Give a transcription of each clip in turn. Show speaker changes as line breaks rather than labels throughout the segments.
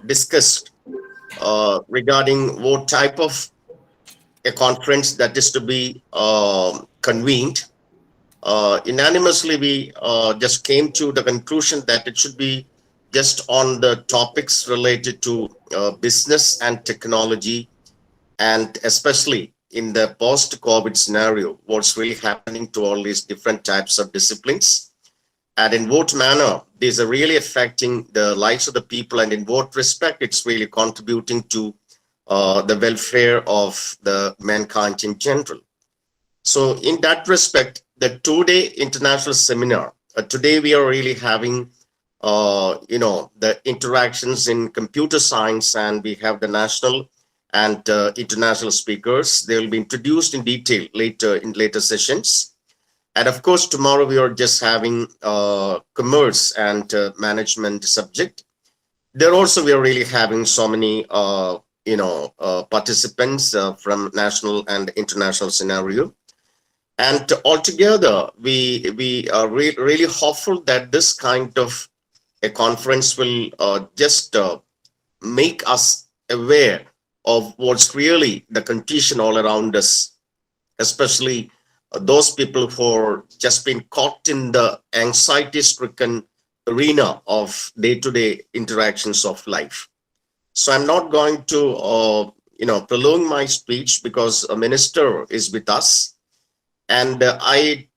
discussed regarding what type of a conference that is to be convened. Unanimously, we just came to the conclusion that it should be just on the topics related to business and technology, and especially in the post-COVID scenario, what's really happening to all these different types of disciplines, and in what manner these are really affecting the lives of the people, and in what respect it's really contributing to the welfare of the mankind in general. So in that respect, the two-day international seminar, today we are really having, the interactions in computer science, and we have the national and international speakers. They will be introduced in detail later in later sessions. And of course, tomorrow we are just having commerce and management subject. There also we are really having so many, participants from national and international scenario. And altogether, we are really hopeful that this kind of a conference will just make us aware of what's really the condition all around us, especially those people who are just been caught in the anxiety-stricken arena of day-to-day interactions of life. So I'm not going to, prolong my speech because a minister is with us. And I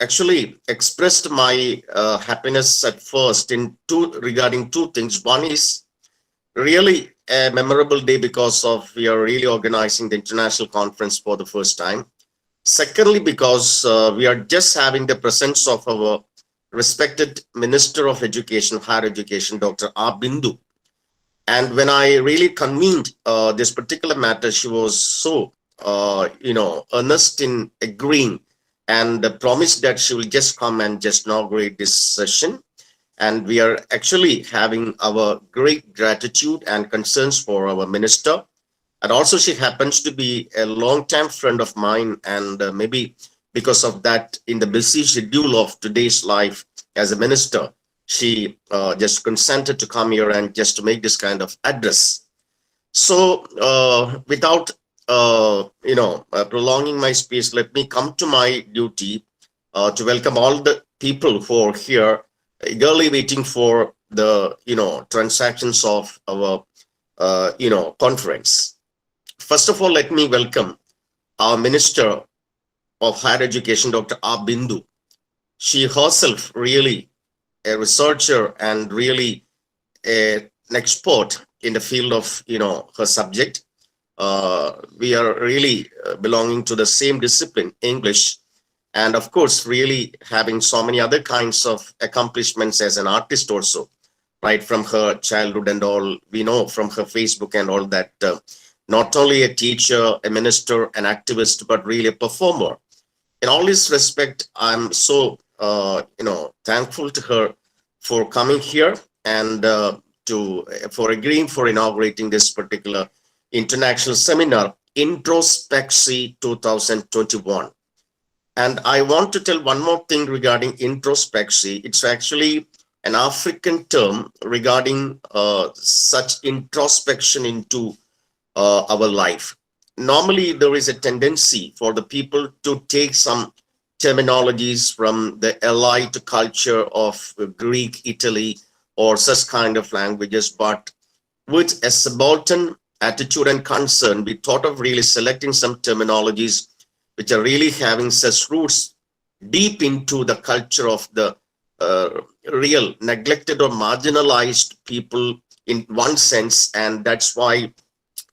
actually expressed my happiness at first regarding two things. One is really a memorable day because we are really organizing the international conference for the first time. Secondly, because we are just having the presence of our respected Minister of Education, Higher Education, Dr. R. Bindu. And when I really convened this particular matter, she was so earnest in agreeing and promised that she will just come and just inaugurate this session. And we are actually having our great gratitude and concerns for our minister. And also she happens to be a long-time friend of mine, and maybe because of that, in the busy schedule of today's life as a minister, she just consented to come here and just to make this kind of address. So without prolonging my speech, let me come to my duty to welcome all the people who are here, eagerly waiting for the transactions of our conference. First of all, let me welcome our Minister of Higher Education, Dr. R. Bindu. She herself really a researcher and really an expert in the field of her subject. We are really belonging to the same discipline, English, and of course really having so many other kinds of accomplishments as an artist also, right from her childhood and all. We know from her Facebook and all that, not only a teacher, a minister, an activist, but really a performer. In all this respect, I'm so thankful to her for coming here and for agreeing for inaugurating this particular international seminar, INTROSPEKSIE 2021. And I want to tell one more thing regarding INTROSPEKSIE. It's actually an African term regarding such introspection into our life. Normally, there is a tendency for the people to take some terminologies from the allied culture of Greek, Italy, or such kind of languages, but with a subaltern attitude and concern, we thought of really selecting some terminologies which are really having such roots deep into the culture of the real neglected or marginalized people in one sense, and that's why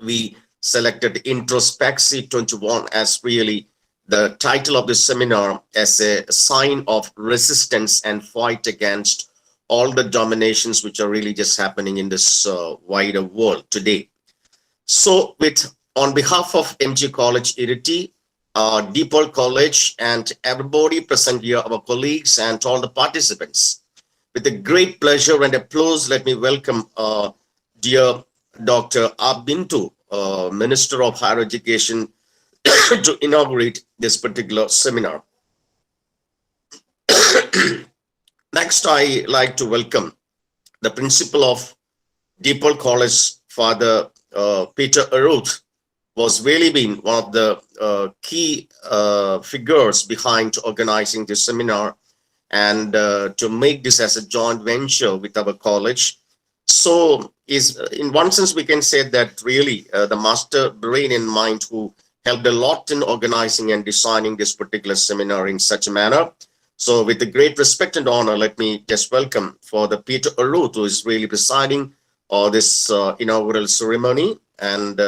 we selected INTROSPEKSIE 21 as really the title of the seminar, as a sign of resistance and fight against all the dominations which are really just happening in this wider world today. So on behalf of MG College Iriti, DePaul College, and everybody present here, our colleagues and all the participants, with a great pleasure and applause, let me welcome dear Dr. R. Bindu, Minister of Higher Education, to inaugurate this particular seminar. Next, I like to welcome the Principal of DePaul College Father Peter Aruth was really been one of the key figures behind organizing this seminar and to make this as a joint venture with our college. So is in one sense we can say that really the master brain and mind who helped a lot in organizing and designing this particular seminar in such a manner. So with the great respect and honor, let me just welcome for the Peter Aruth, who is really presiding this inaugural ceremony. And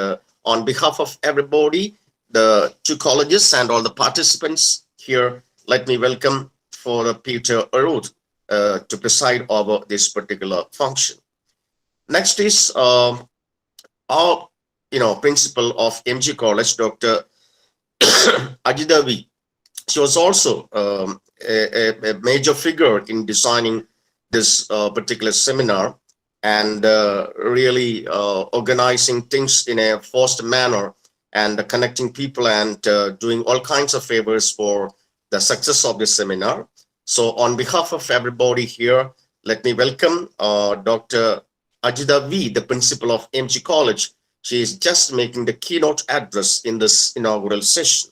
on behalf of everybody, the two colleges and all the participants here, let me welcome for Peter Aruth to preside over this particular function. Next is our principal of MG College, Dr. Ajidavi. She was also a major figure in designing this particular seminar and really organizing things in a forced manner and connecting people and doing all kinds of favors for the success of this seminar. So on behalf of everybody here, let me welcome Dr. Ajita V, the principal of MG College. She is just making the keynote address in this inaugural session.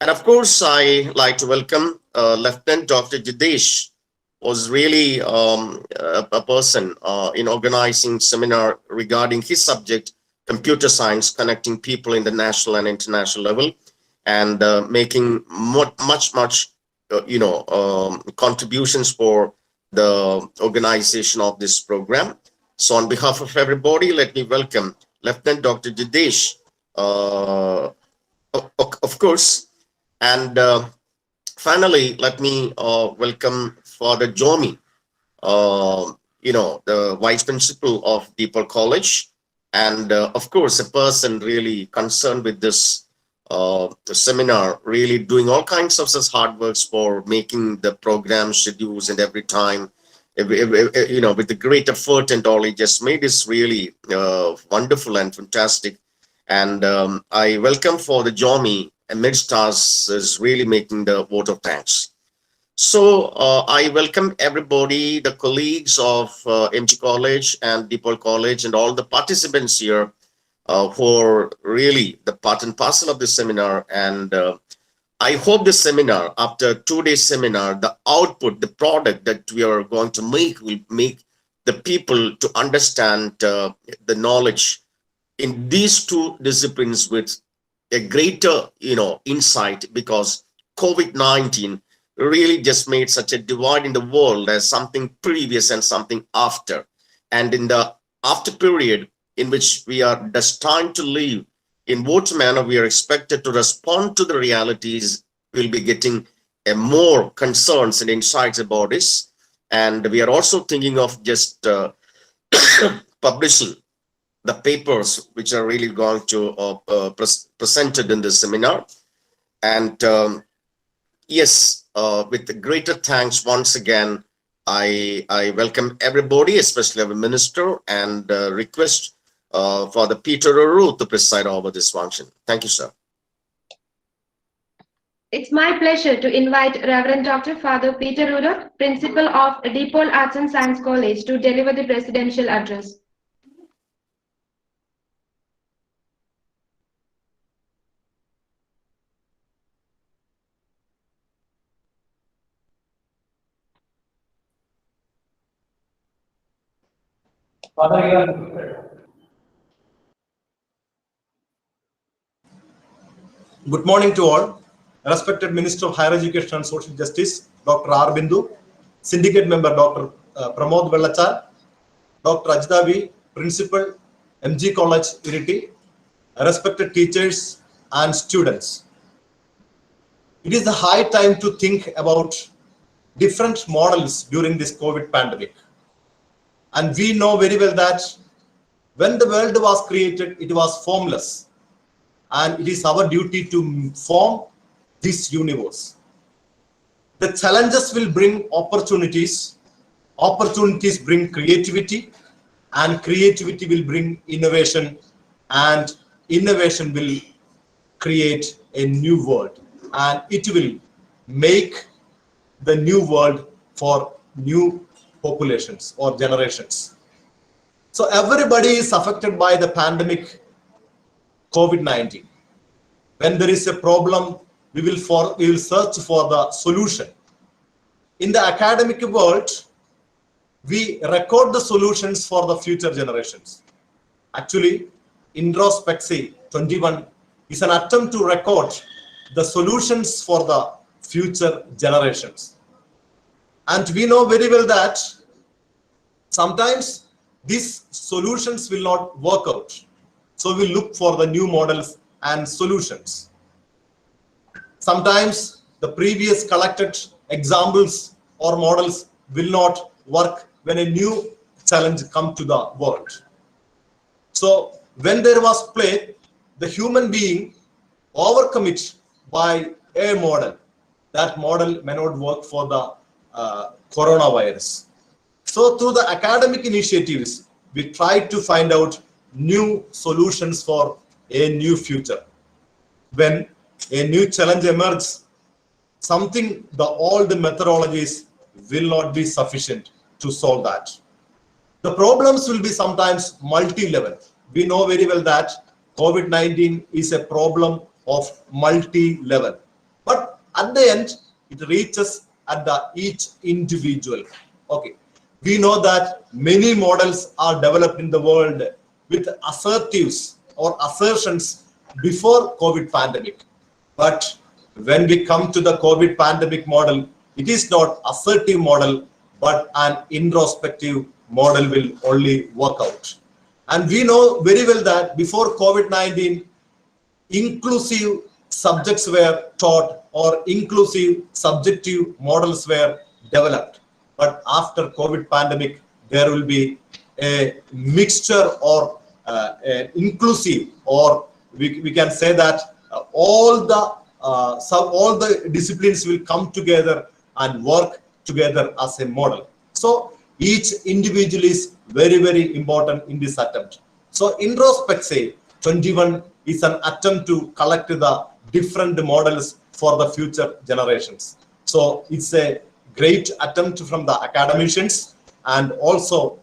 And of course, I like to welcome Lieutenant Dr. Jadesh, was really a person in organizing seminar regarding his subject, computer science, connecting people in the national and international level, and making much contributions for the organization of this program. So on behalf of everybody, let me welcome Lieutenant Dr. Jadesh, of course. And finally, let me welcome Father Jomi, the vice principal of DePaul College, and of course, a person really concerned with this seminar, really doing all kinds of such hard works for making the program schedules and every time, with the great effort and all, he just made this really wonderful and fantastic. And I welcome for the Jomi amidst us is really making the vote of thanks. So I welcome everybody, the colleagues of MG College and DePaul College and all the participants here for really the part and parcel of this seminar. And I hope this seminar, after 2 days seminar, the output, the product that we are going to make will make the people to understand the knowledge in these two disciplines with a greater, insight, because COVID-19 really just made such a divide in the world as something previous and something after. And in the after period in which we are destined to live, in what manner we are expected to respond to the realities, we'll be getting more concerns and insights about this. And we are also thinking of just publishing the papers which are really going to presented in this seminar. And yes, with greater thanks once again, I welcome everybody, especially our minister, and request for the Peter Aruth to preside over this function. Thank you, sir.
It's my pleasure to invite Reverend Dr. Father Peter Aruth, Principal of DePaul Arts and Science College, to deliver the presidential address.
Good morning to all. Respected Minister of Higher Education and Social Justice, Dr. R. Bindu, Syndicate Member Dr. Pramod Vellachar, Dr. Ajdavi, Principal, MG College, Iriti, respected teachers and students. It is the high time to think about different models during this COVID pandemic. And we know very well that when the world was created, it was formless. And it is our duty to form this universe. The challenges will bring opportunities. Opportunities bring creativity, and creativity will bring innovation, and innovation will create a new world, and it will make the new world for new populations or generations. So everybody is affected by the pandemic COVID-19. When there is a problem, we will search for the solution. In the academic world, we record the solutions for the future generations. Actually, INTROSPEKSIE 21 is an attempt to record the solutions for the future generations. And we know very well that sometimes these solutions will not work out. So we look for the new models and solutions. Sometimes the previous collected examples or models will not work when a new challenge comes to the world. So when there was play, the human being overcome it by a model. That model may not work for the coronavirus. So through the academic initiatives, we try to find out new solutions for a new future. When a new challenge emerges, the old methodologies will not be sufficient to solve that. The problems will be sometimes multi-level. We know very well that COVID-19 is a problem of multi-level. But at the end, it reaches at each individual. Okay. We know that many models are developed in the world with assertives or assertions before COVID pandemic. But when we come to the COVID pandemic model, it is not assertive model, but an introspective model will only work out. And we know very well that before COVID-19, inclusive subjects were taught or inclusive subjective models were developed. But after COVID pandemic, there will be a mixture or an inclusive, or we can say that all the disciplines will come together and work together as a model. So each individual is very, very important in this attempt. So INTROSPEKSIE 21 is an attempt to collect the different models for the future generations. So it's a great attempt from the academicians, and also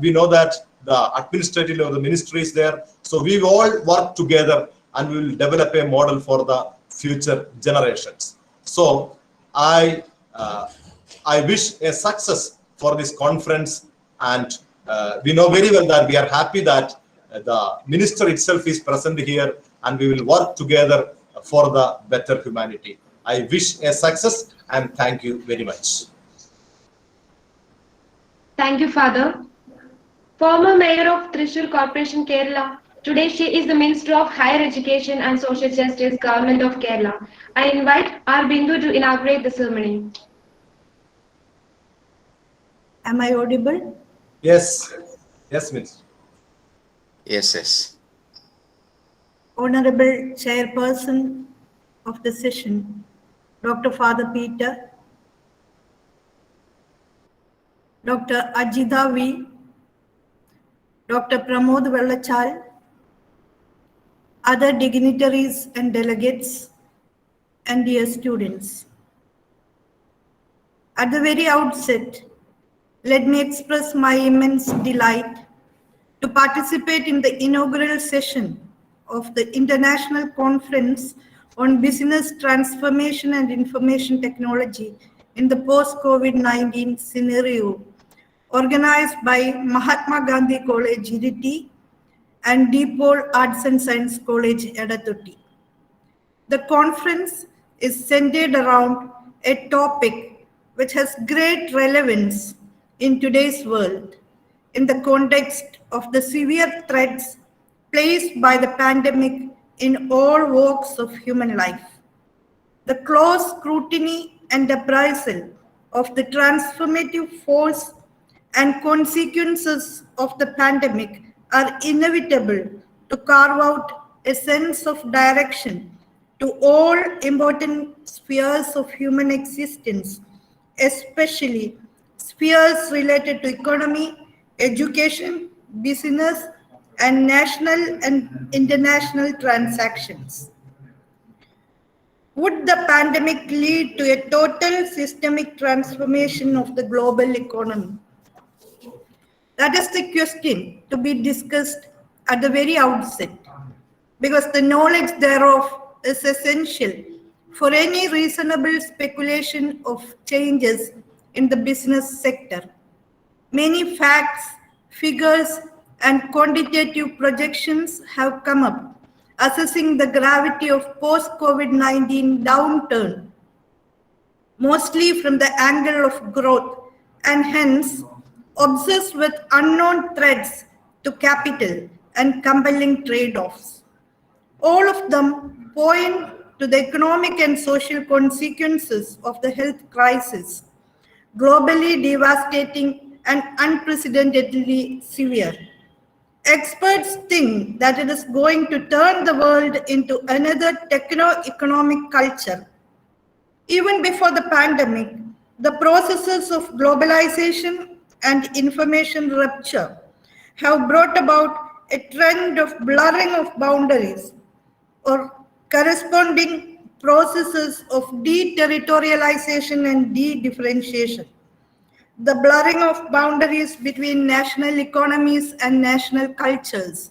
we know that the administrative of the ministry is there. So we all work together and we will develop a model for the future generations. So I wish a success for this conference, and we know very well that we are happy that the minister itself is present here, and we will work together for the better humanity. I wish a success and thank you very much.
Thank you, Father. Former Mayor of Thrissur Corporation, Kerala. Today she is the Minister of Higher Education and Social Justice, Government of Kerala. I invite R. Bindu to inaugurate the ceremony.
Am I audible?
Yes. Yes, Minister.
Yes.
Honorable Chairperson of the session, Dr. Father Peter, Dr. Ajitha V, Dr. Pramod Vellachal, other dignitaries and delegates, and dear students. At the very outset, let me express my immense delight to participate in the inaugural session of the International Conference on Business Transformation and Information Technology in the post-COVID-19 scenario, organized by Mahatma Gandhi College, Iriti, and DePaul Arts and Science College, Edathutti. The conference is centered around a topic which has great relevance in today's world, in the context of the severe threats placed by the pandemic in all walks of human life. The close scrutiny and appraisal of the transformative force and consequences of the pandemic are inevitable to carve out a sense of direction to all important spheres of human existence, especially spheres related to economy, education, business, and national and international transactions. Would the pandemic lead to a total systemic transformation of the global economy? That is the question to be discussed at the very outset, because the knowledge thereof is essential for any reasonable speculation of changes in the business sector. Many facts, figures, and quantitative projections have come up, assessing the gravity of post-COVID-19 downturn, mostly from the angle of growth, and hence obsessed with unknown threats to capital and compelling trade-offs. All of them point to the economic and social consequences of the health crisis, globally devastating and unprecedentedly severe. Experts think that it is going to turn the world into another techno-economic culture. Even before the pandemic, the processes of globalization and information rupture have brought about a trend of blurring of boundaries or corresponding processes of deterritorialization and de-differentiation. The blurring of boundaries between national economies and national cultures,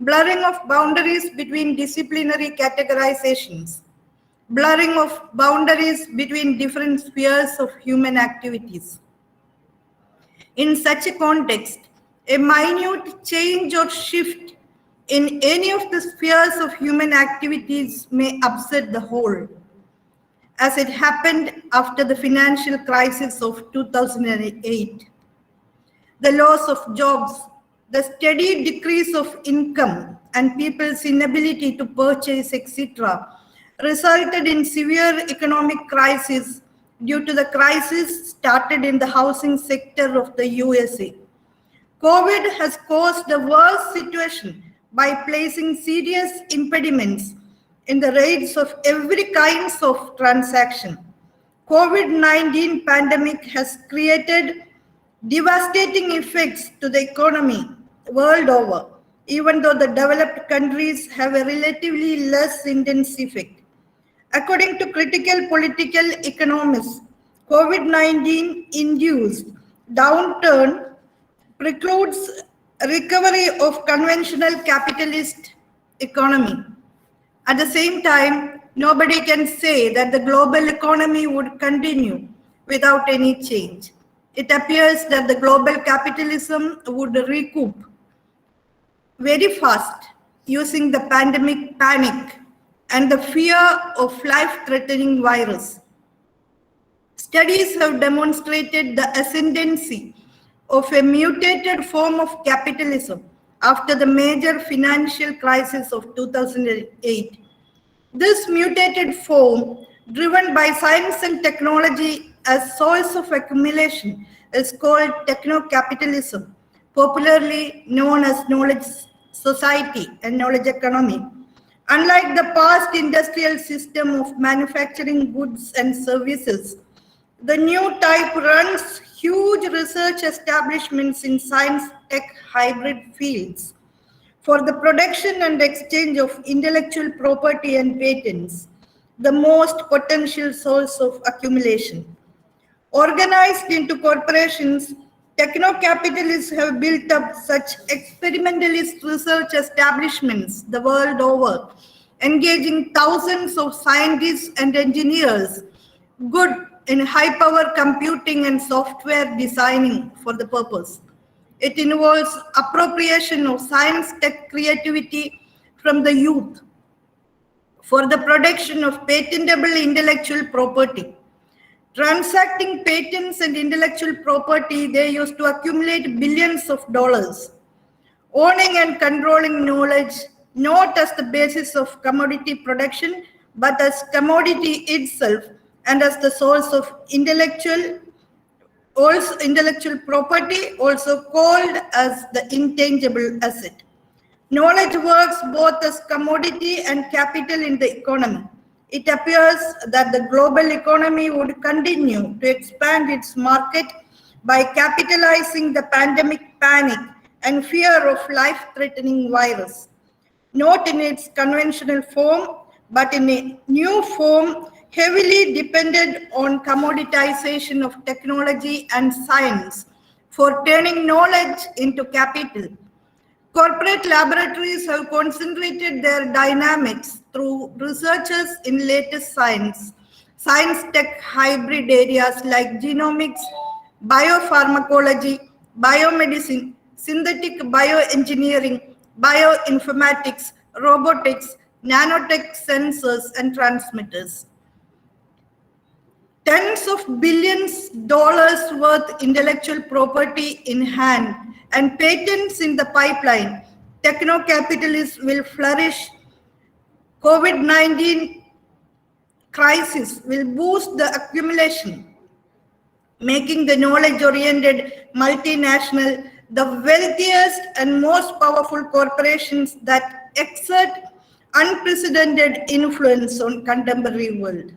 blurring of boundaries between disciplinary categorizations, blurring of boundaries between different spheres of human activities. In such a context, a minute change or shift in any of the spheres of human activities may upset the whole, as it happened after the financial crisis of 2008. The loss of jobs, the steady decrease of income, and people's inability to purchase, etc., resulted in severe economic crisis due to the crisis started in the housing sector of the USA. COVID has caused a worse situation by placing serious impediments in the rates of every kinds of transaction. COVID-19 pandemic has created devastating effects to the economy world over, even though the developed countries have a relatively less intense effect. According to critical political economists, COVID-19 induced downturn precludes recovery of conventional capitalist economy. At the same time, nobody can say that the global economy would continue without any change. It appears that the global capitalism would recoup very fast using the pandemic panic and the fear of life-threatening virus. Studies have demonstrated the ascendancy of a mutated form of capitalism after the major financial crisis of 2008. This mutated form, driven by science and technology as source of accumulation, is called techno-capitalism, popularly known as knowledge society and knowledge economy. Unlike the past industrial system of manufacturing goods and services, the new type runs huge research establishments in science tech hybrid fields for the production and exchange of intellectual property and patents, the most potential source of accumulation. Organized into corporations, techno-capitalists have built up such experimentalist research establishments the world over, engaging thousands of scientists and engineers good in high-power computing and software designing for the purpose. It involves appropriation of science tech creativity from the youth for the production of patentable intellectual property. Transacting patents and intellectual property, they used to accumulate billions of dollars. Owning and controlling knowledge, not as the basis of commodity production, but as commodity itself and as the source of intellectual property, also called as the intangible asset. Knowledge works both as commodity and capital in the economy. It appears that the global economy would continue to expand its market by capitalizing the pandemic panic and fear of life-threatening virus, not in its conventional form, but in a new form heavily dependent on commoditization of technology and science for turning knowledge into capital. Corporate laboratories have concentrated their dynamics through researchers in latest science, science tech hybrid areas like genomics, biopharmacology, biomedicine, synthetic bioengineering, bioinformatics, robotics, nanotech sensors and transmitters. Tens of billions dollars worth intellectual property in hand and patents in the pipeline. Techno capitalists will flourish. COVID-19 crisis will boost the accumulation, making the knowledge-oriented multinational the wealthiest and most powerful corporations that exert unprecedented influence on contemporary world.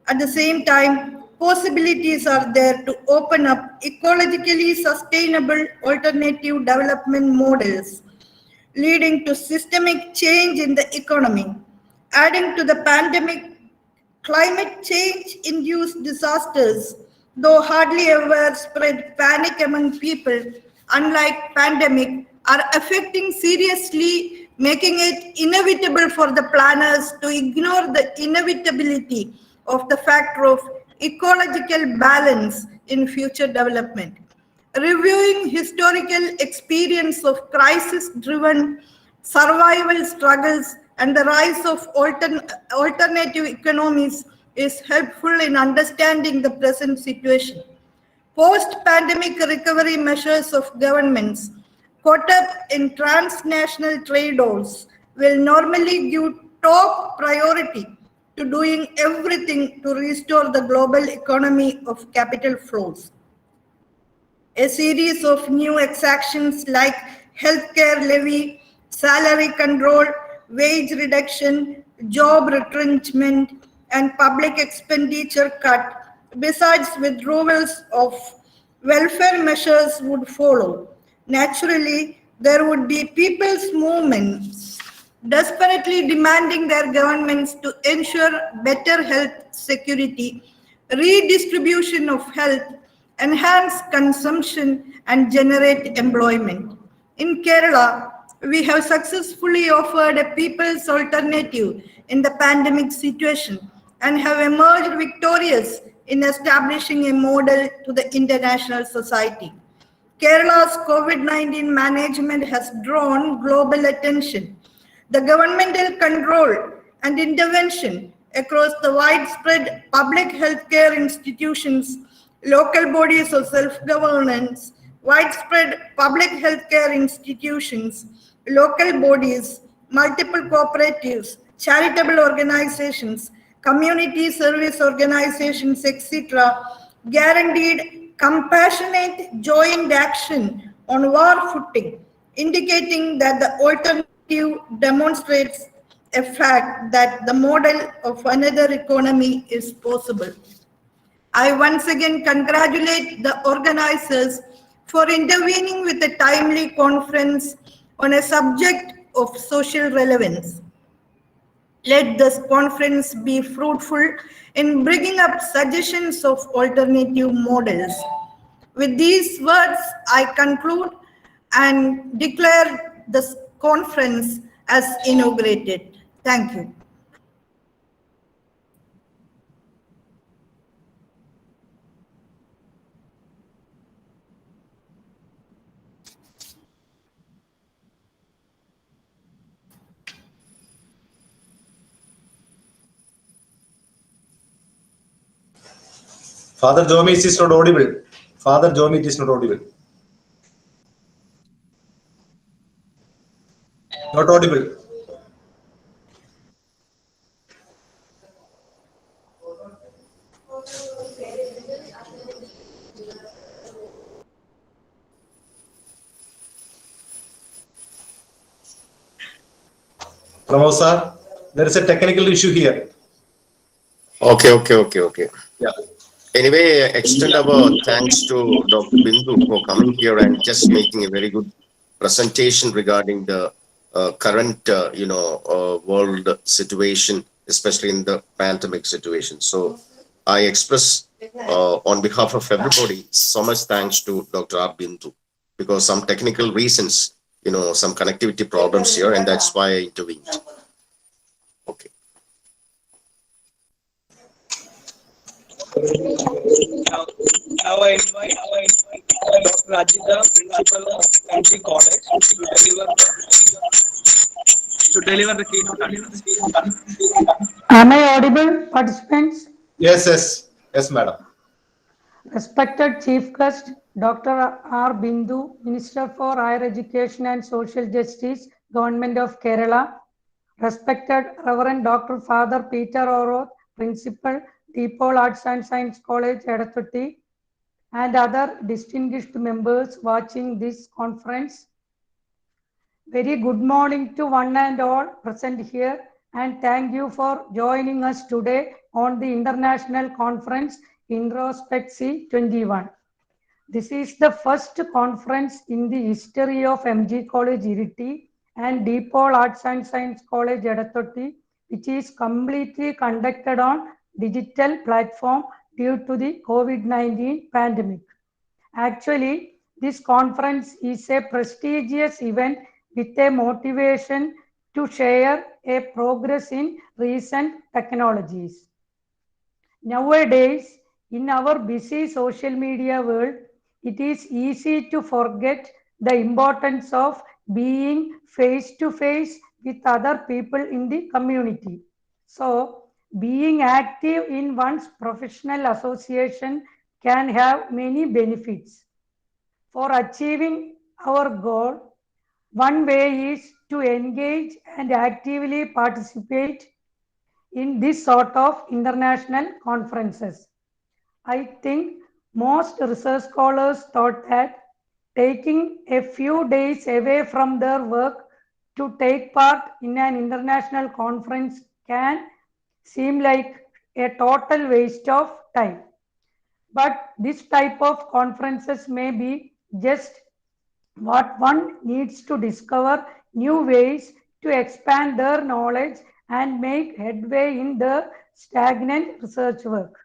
At the same time, possibilities are there to open up ecologically sustainable alternative development models, leading to systemic change in the economy. Adding to the pandemic, climate change-induced disasters, though hardly ever spread panic among people, unlike pandemic, are affecting seriously, making it inevitable for the planners to ignore the inevitability of the factor of ecological balance in future development. Reviewing historical experience of crisis-driven survival struggles and the rise of alternative economies is helpful in understanding the present situation. Post-pandemic recovery measures of governments caught up in transnational trade wars will normally give top priority to doing everything to restore the global economy of capital flows. A series of new exactions like healthcare levy, salary control, wage reduction, job retrenchment, and public expenditure cut, besides withdrawals of welfare measures would follow. Naturally, there would be people's movements desperately demanding their governments to ensure better health security, redistribution of health, enhance consumption, and generate employment. In Kerala, we have successfully offered a people's alternative in the pandemic situation and have emerged victorious in establishing a model to the international society. Kerala's COVID-19 management has drawn global attention. The governmental control and intervention across the widespread public healthcare institutions, local bodies of self-governance, widespread public healthcare institutions, local bodies, multiple cooperatives, charitable organizations, community service organizations, etc., guaranteed compassionate joint action on war footing, indicating that the alternative demonstrates a fact that the model of another economy is possible. I once again congratulate the organizers for intervening with a timely conference on a subject of social relevance. Let this conference be fruitful in bringing up suggestions of alternative models. With these words, I conclude and declare this conference as inaugurated. Thank you.
Father Jomi is not audible. Father Jomi is not audible. Not audible. Prof, sir, there is a technical issue here.
Okay.
Yeah.
Anyway, extend our thanks to Dr. Bindu for coming here and just making a very good presentation regarding the current, world situation, especially in the pandemic situation. So I express on behalf of everybody, so much thanks to Dr. R. Bindu, because some technical reasons, some connectivity problems here, and that's why I intervened. Okay.
Now I invite Dr. Ajita, Principal of MG College, to deliver the keynote address.
Am I audible, participants?
Yes, madam.
Respected Chief Guest, Dr. R. Bindu, Minister for Higher Education and Social Justice, Government of Kerala. Respected Reverend Dr. Father Peter Oroth, Principal, Deepole Arts and Science College, Edathutti, and other distinguished members watching this conference. Very good morning to one and all present here, and thank you for joining us today on the International Conference INTROSPEKSIE 21. This is the first conference in the history of MG College Iriti and Deepole Arts and Science College Edathutti, which is completely conducted on digital platform due to the COVID-19 pandemic. Actually, this conference is a prestigious event with a motivation to share a progress in recent technologies. Nowadays, in our busy social media world, it is easy to forget the importance of being face to face with other people in the community. So, being active in one's professional association can have many benefits. For achieving our goal, one way is to engage and actively participate in this sort of international conferences. I think most research scholars thought that taking a few days away from their work to take part in an international conference can seem like a total waste of time. But this type of conferences may be just what one needs to discover new ways to expand their knowledge and make headway in their stagnant research work.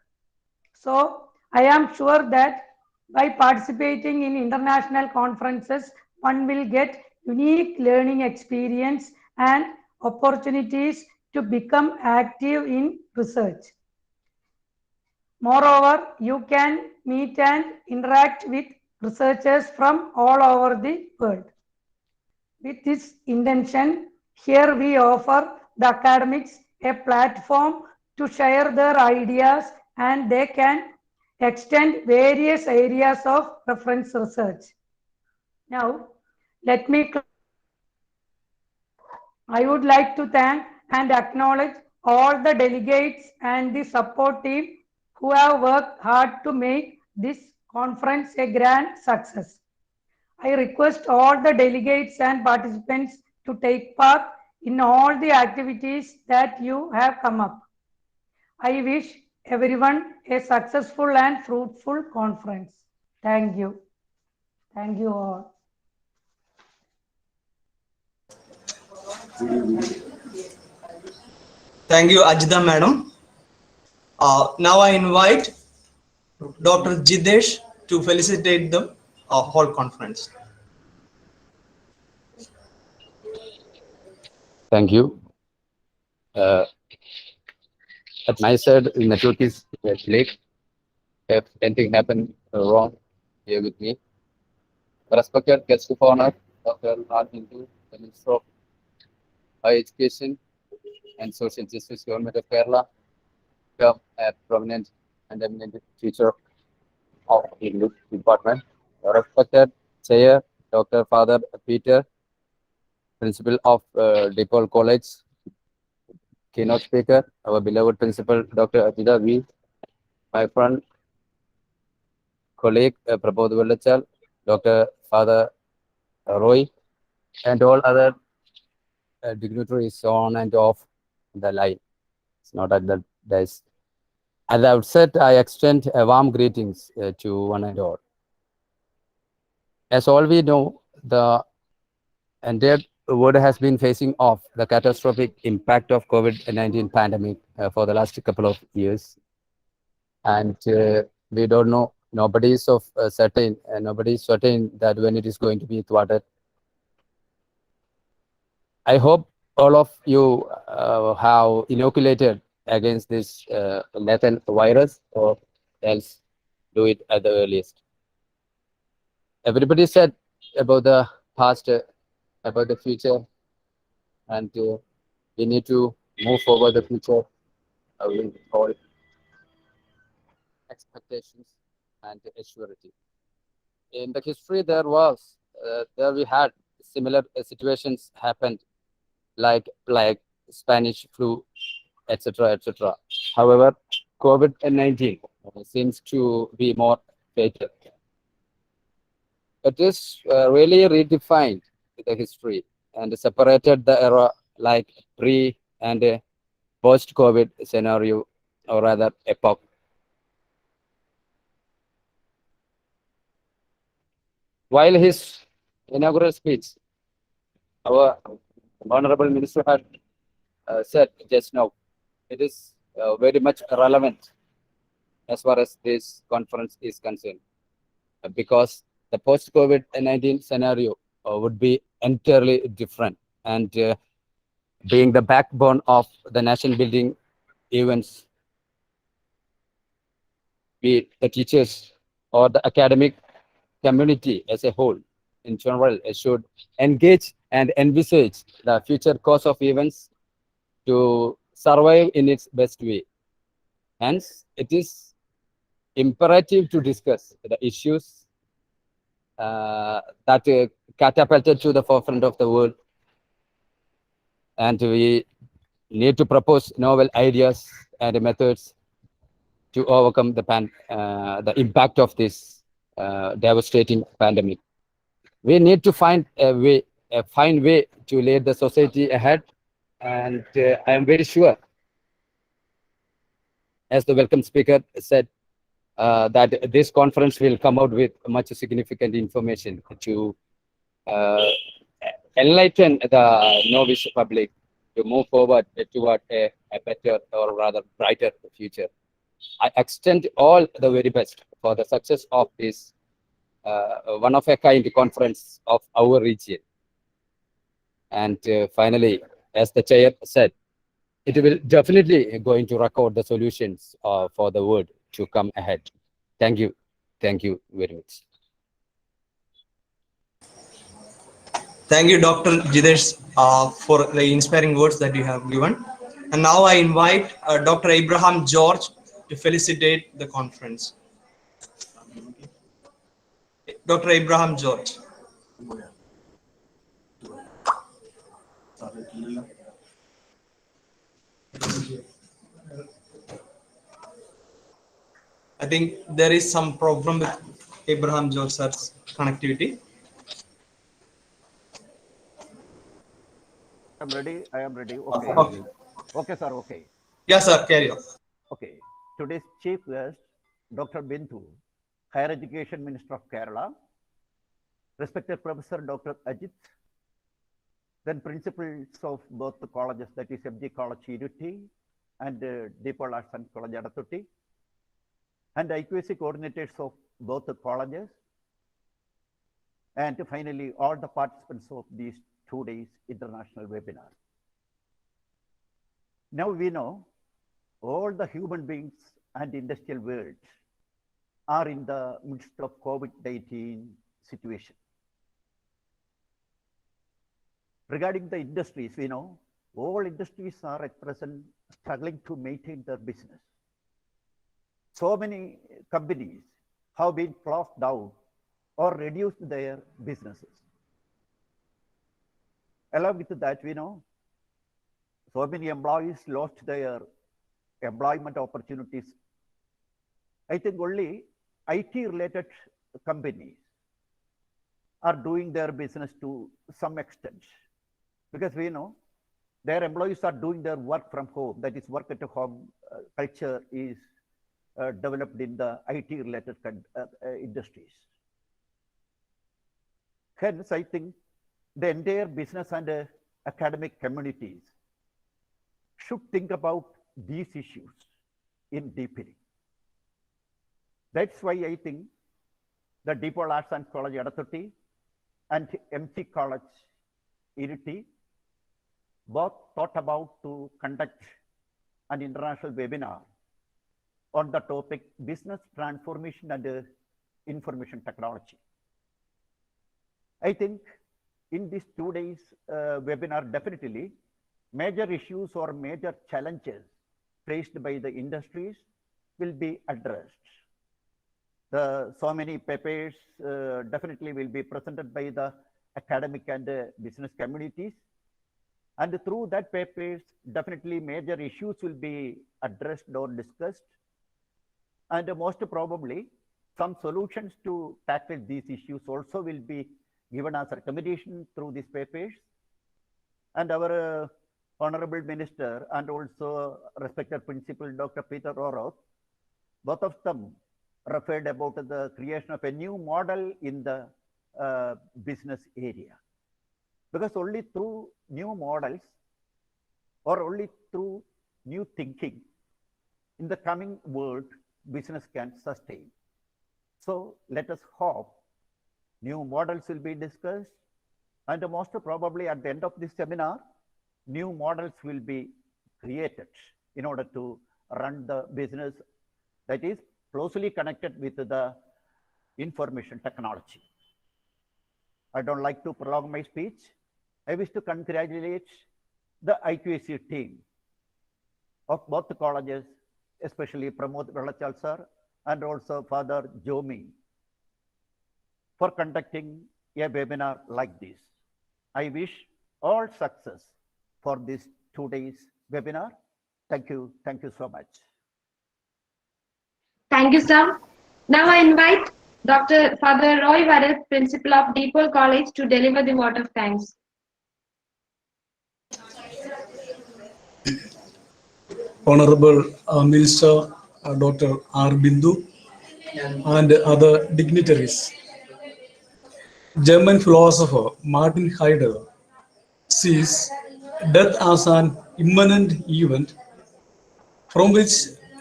So, I am sure that by participating in international conferences, one will get unique learning experience and opportunities to become active in research. Moreover, you can meet and interact with researchers from all over the world. With this intention, here we offer the academics a platform to share their ideas, and they can extend various areas of reference research. Now, let me I would like to thank and acknowledge all the delegates and the support team who have worked hard to make this conference a grand success. I request all the delegates and participants to take part in all the activities that you have come up. I wish everyone a successful and fruitful conference. Thank you. Thank you all.
Thank you, Ajita madam. Now I invite Dr. Jidesh to felicitate the whole conference.
Thank you. At my side, the network is late. If anything happened wrong, here with me. Respected guest of honor, Dr. R. Bindu, the Minister of Higher Education and Social Justice, Government of Kerala, a prominent and eminent teacher of English department. Respected Chair, Dr. Father Peter, Principal of DePaul College, keynote speaker, our beloved Principal, Dr. Ajita V, my friend, colleague, Prof. Vellachal, Dr. Father Roy, and all other dignitaries on and off the line. It's not at the desk. At the outset, I extend a warm greetings to one and all. As all we know, the entire world has been facing off the catastrophic impact of COVID-19 pandemic for the last couple of years. and we don't know. Nobody is certain, nobody is certain that when it is going to be thwarted. I hope all of you have inoculated against this lethal virus, or else do it at the earliest. Everybody said about the past, about the future, and we need to move forward the future with all expectations and assurity. In the history, there we had similar situations happened, like plague, Spanish flu, etc., etc. However, COVID-19 seems to be more fatal. It is really redefined the history and separated the era like pre and post-COVID scenario, or rather epoch. While his inaugural speech, our Honorable Minister had said just now, it is very much relevant as far as this conference is concerned, because the post-COVID-19 scenario would be entirely different, and being the backbone of the nation building events, be it the teachers or the academic community as a whole in general should engage and envisage the future course of events to survive in its best way. Hence, it is imperative to discuss the issues that catapulted to the forefront of the world, and we need to propose novel ideas and methods to overcome the impact of this devastating pandemic. We need to find a fine way to lead the society ahead, and I am very sure, as the welcome speaker said, that this conference will come out with much significant information to enlighten the novice public to move forward toward a better, or rather brighter future. I extend all the very best for the success of this one-of-a-kind conference of our region. And finally, as the chair said, it will definitely going to record the solutions for the world to come ahead. Thank you. Thank you very much.
Thank you, Dr. Jidesh, for the inspiring words that you have given. And now I invite Dr. Abraham George to felicitate the conference. Dr. Abraham George. I think there is some problem with Abraham George sir's connectivity.
I'm ready. I am ready. Okay.
Okay.
Okay, sir. Okay.
Yes, sir. Carry on.
Okay. Today's chief guest, Dr. Bindu, Higher Education Minister of Kerala, respected Professor Dr. Ajit, then principals of both the colleges, that is MG College Irutti and Deepal Arts and College Adathutti, and IQAC coordinators of both the colleges, and finally all the participants of these 2 days international webinar. Now we know all the human beings and industrial world are in the midst of COVID-19 situation. Regarding the industries, we know all industries are at present struggling to maintain their business. So many companies have been closed down or reduced their businesses. Along with that, we know so many employees lost their employment opportunities. I think only IT-related companies are doing their business to some extent, because we know their employees are doing their work from home. That is, work at home culture is developed in the IT-related industries. Hence, I think the entire business and academic communities should think about these issues in deepening. That's why I think the Deepal Arts and College Edathutti and MC College Iriti both thought about to conduct an international webinar on the topic business transformation and information technology. I think in this 2 days webinar, definitely major issues or major challenges faced by the industries will be addressed. So many papers definitely will be presented by the academic and business communities. And through that papers, definitely major issues will be addressed or discussed. And most probably some solutions to tackle these issues also will be given as recommendation through these papers. And our Honorable Minister and also respected Principal Dr. Peter Roc, both of them referred about the creation of a new model in the business area. Because only through new models or only through new thinking in the coming world, business can sustain. So let us hope new models will be discussed, and most probably at the end of this seminar, new models will be created in order to run the business that is closely connected with the information technology. I don't like to prolong my speech. I wish to congratulate the IQAC team of both the colleges, especially Pramod Vellachal sir and also Father Jomi, for conducting a webinar like this. I wish all success for this 2 days webinar. Thank you so much.
Thank you, sir. Now I invite Dr. Father Roy Varat, Principal of Deepal College, to deliver the vote of thanks.
Honorable Minister Dr. R. Bindu and other dignitaries. German philosopher Martin Heidegger sees death as an imminent event from which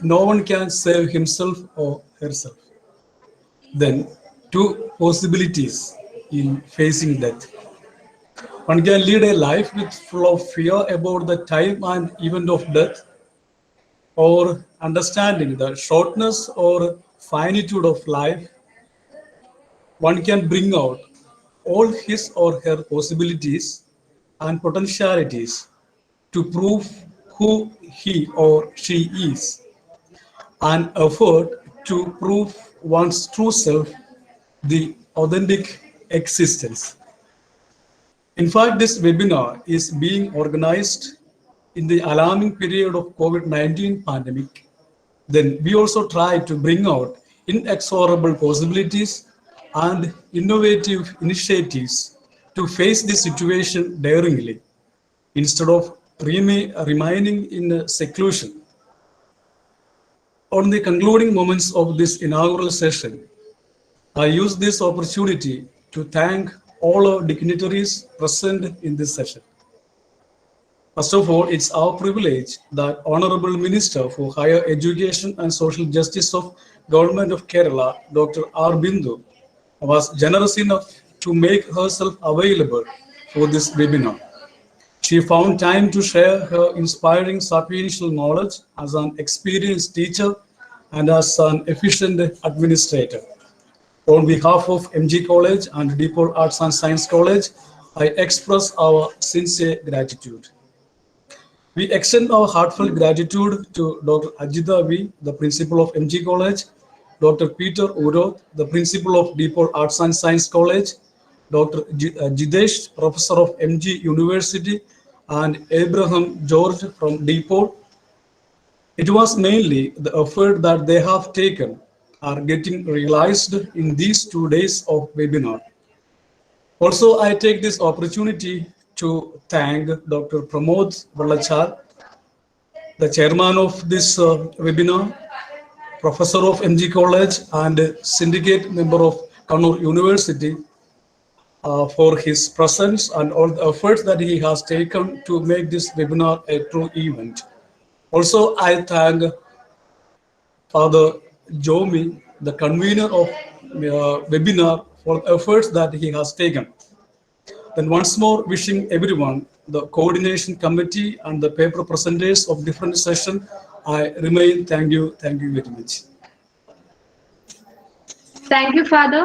no one can save himself or herself. Then, two possibilities in facing death. One can lead a life with full of fear about the time and event of death, or understanding the shortness or finitude of life. One can bring out all his or her possibilities and potentialities to prove who he or she is, an effort to prove one's true self, the authentic existence. In fact, this webinar is being organized in the alarming period of COVID-19 pandemic. Then we also try to bring out inexorable possibilities and innovative initiatives to face this situation daringly, instead of remaining in seclusion. On the concluding moments of this inaugural session, I use this opportunity to thank all our dignitaries present in this session. First of all, it's our privilege that Honorable Minister for Higher Education and Social Justice of Government of Kerala, Dr. R. Bindu, was generous enough to make herself available for this webinar. She found time to share her inspiring sapiential knowledge as an experienced teacher and as an efficient administrator. On behalf of MG College and Deepal Arts and Science College, I express our sincere gratitude. We extend our heartfelt gratitude to Dr. Ajita V, the Principal of MG College, Dr. Peter Uroth, the Principal of Deepal Arts and Science College, Dr. Jidesh, Professor of MG University, and Abraham George from Deepal. It was mainly the effort that they have taken are getting realized in these 2 days of webinar. Also, I take this opportunity to thank Dr. Pramod Vellachal, the chairman of this webinar, professor of MG College and syndicate member of Kannur University, for his presence and all the efforts that he has taken to make this webinar a true event. Also, I thank Father Jomi the convener of webinar, for the efforts that he has taken. Then once more wishing everyone, the coordination committee and the paper presenters of different sessions, I remain thank you very much.
Thank you, Father.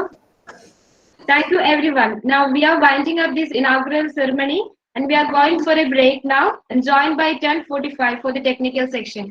Thank you, everyone. Now we are winding up this inaugural ceremony and we are going for a break now and joined by 10:45 for the technical section.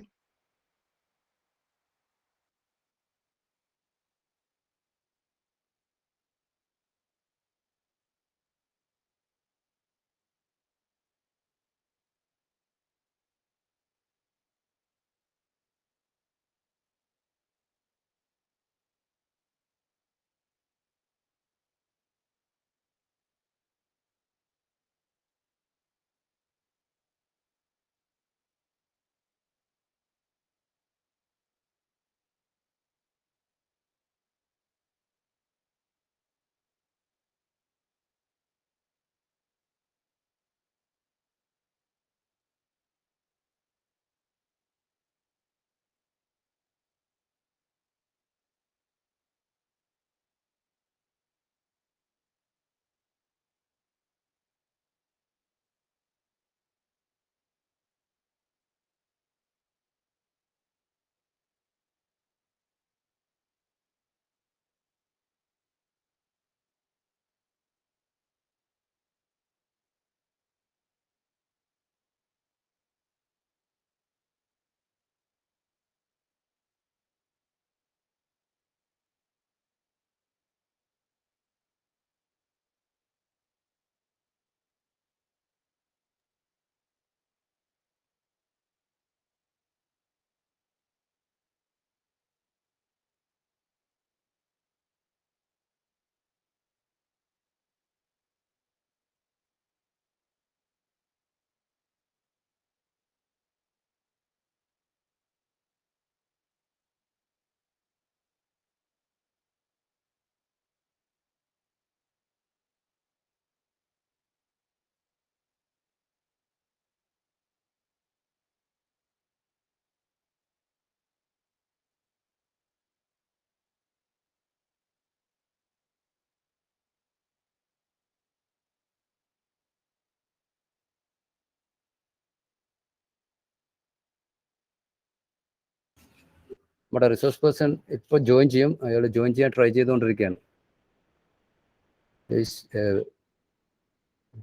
നമ്മുടെ resource person ഇപ്പോൾ join ചെയ്യും. അയാൾ join ചെയ്യാൻ try ചെയ്തുകൊണ്ടിരിക്കുകയാണ്.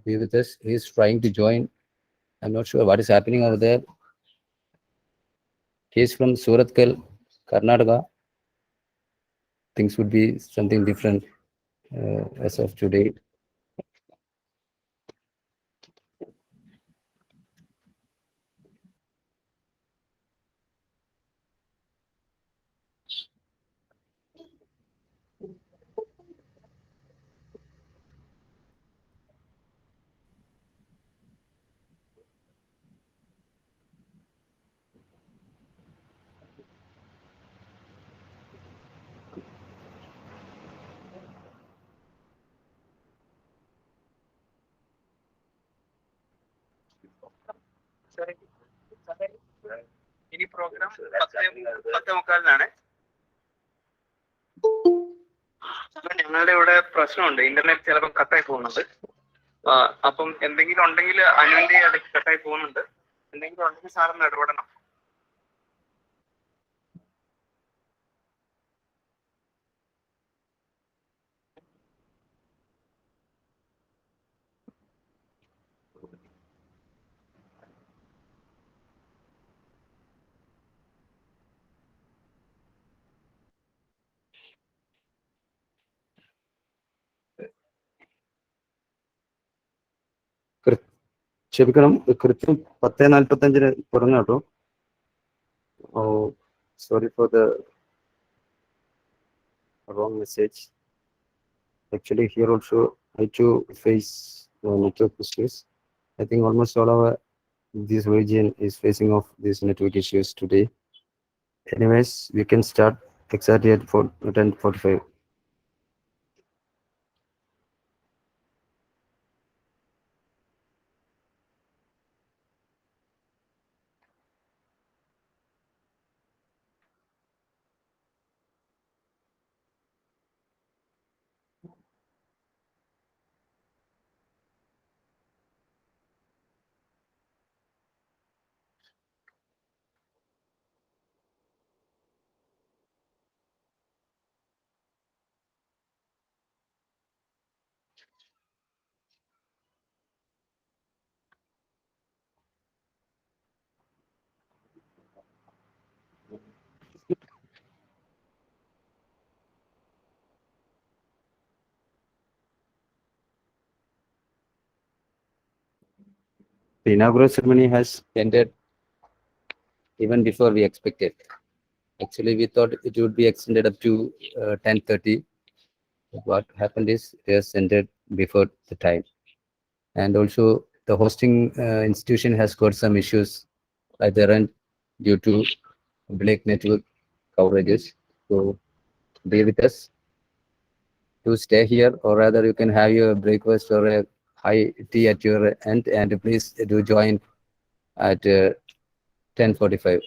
Be with us. He is trying to join. I'm not sure what is happening over there. He is from Surathkal, Karnataka. Things would be something different as of today.
ഇനി programme 10:45 ഞങ്ങളുടെ ഇവിടെ പ്രശ്നമുണ്ട്, internet ചിലപ്പോൾ കട്ടായി പോകുന്നുണ്ട്. അപ്പം എന്തെങ്കിലും ഉണ്ടെങ്കിൽ അനുവിന്റെ ഇടയ്ക്ക് കട്ടായി പോകുന്നുണ്ട്. എന്തെങ്കിലും ഉണ്ടെങ്കിൽ സാറൊന്ന് ഇടപെടണം.
ക്ഷമിക്കണം, കൃത്യം 10:45 തുടങ്ങാം കേട്ടോ. Sorry for the wrong message. Actually, here also I too face network issues. I think almost all of this region is facing off these network issues today. Anyways, we can start exactly at 10:45. The inaugural ceremony has ended even before we expected. Actually, we thought it would be extended up to 10:30. What happened is it has ended before the time. And also the hosting institution has got some issues at their end due to Blake network coverages. So be with us to stay here, or rather you can have your breakfast or a high tea at your end, and please do join at 10:45.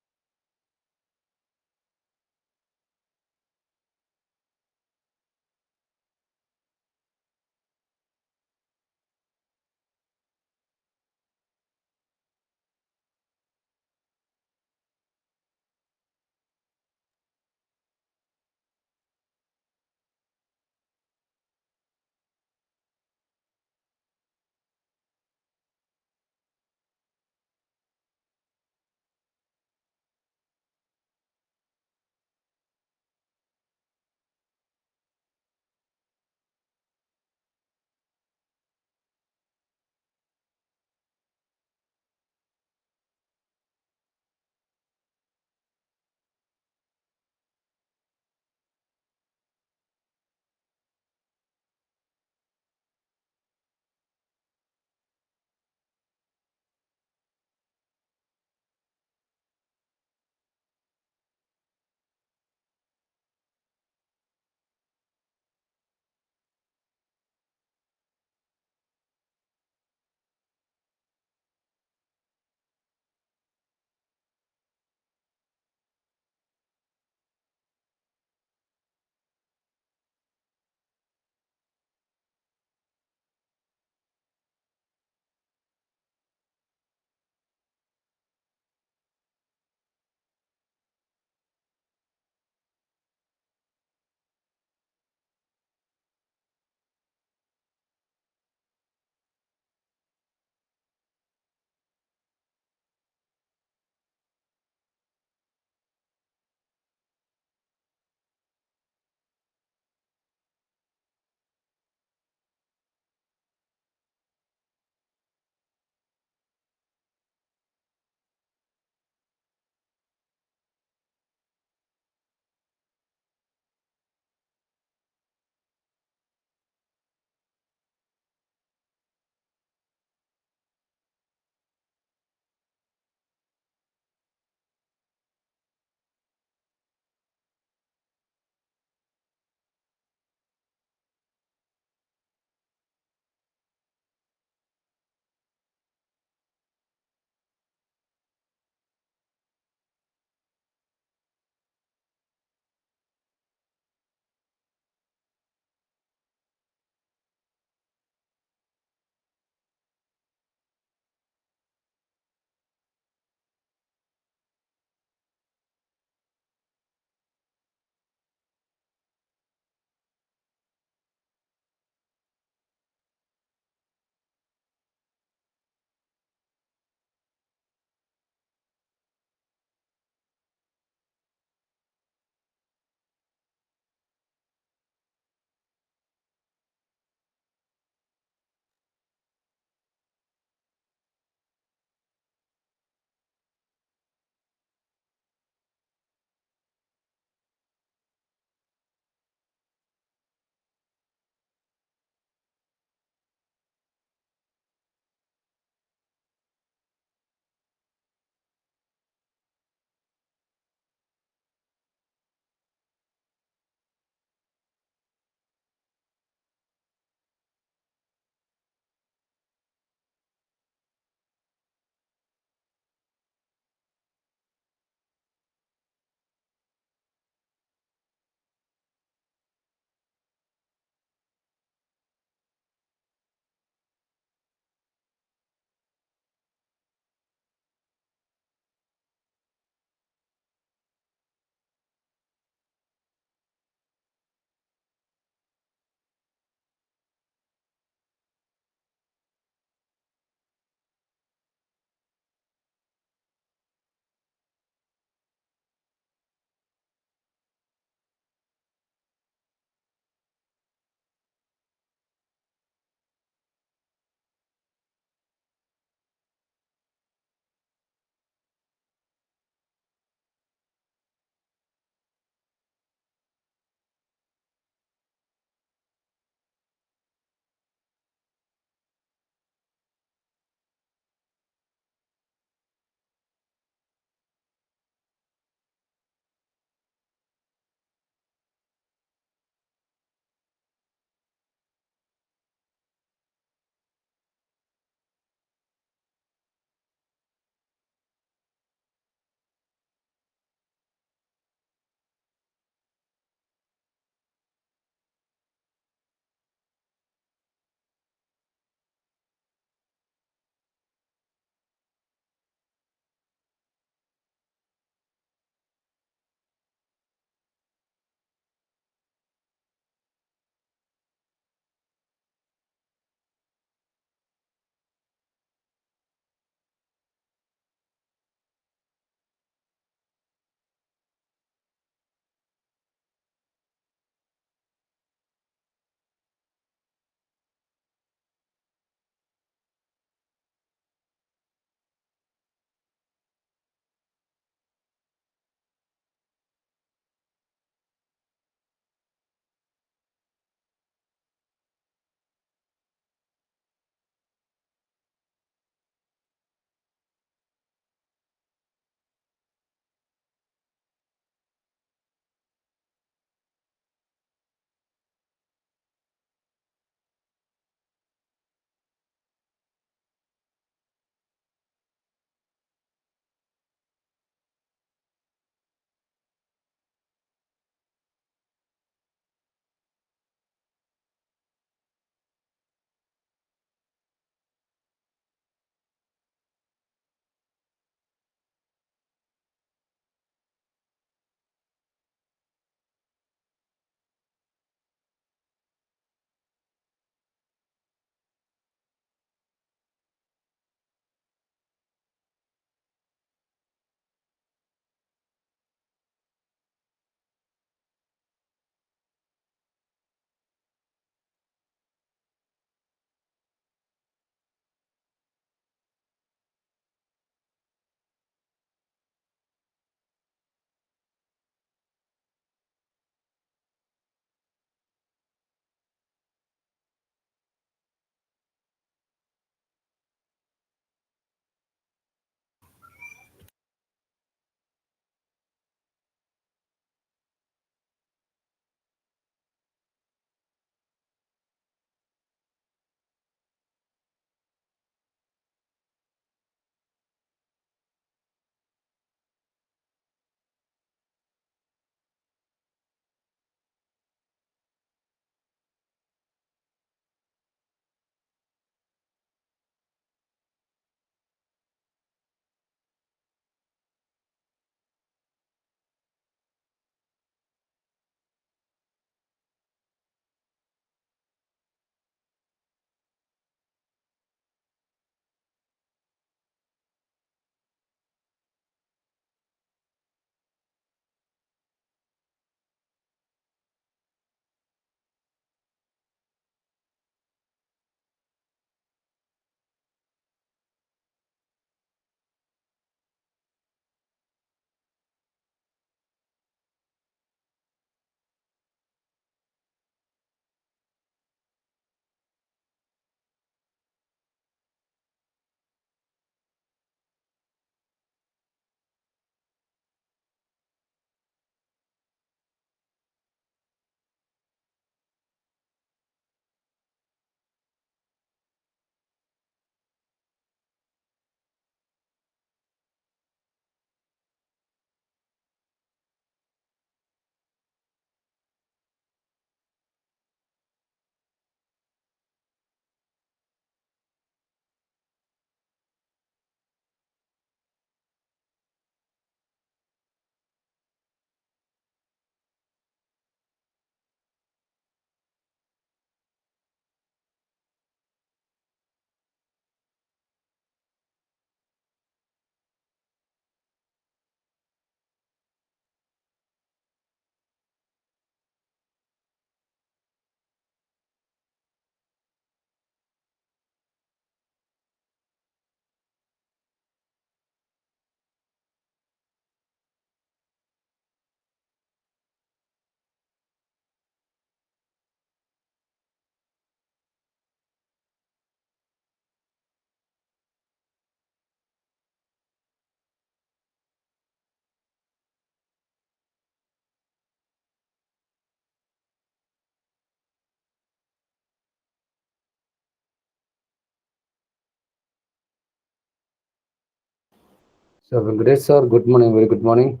So, Venkatesh sir, good morning, very good morning.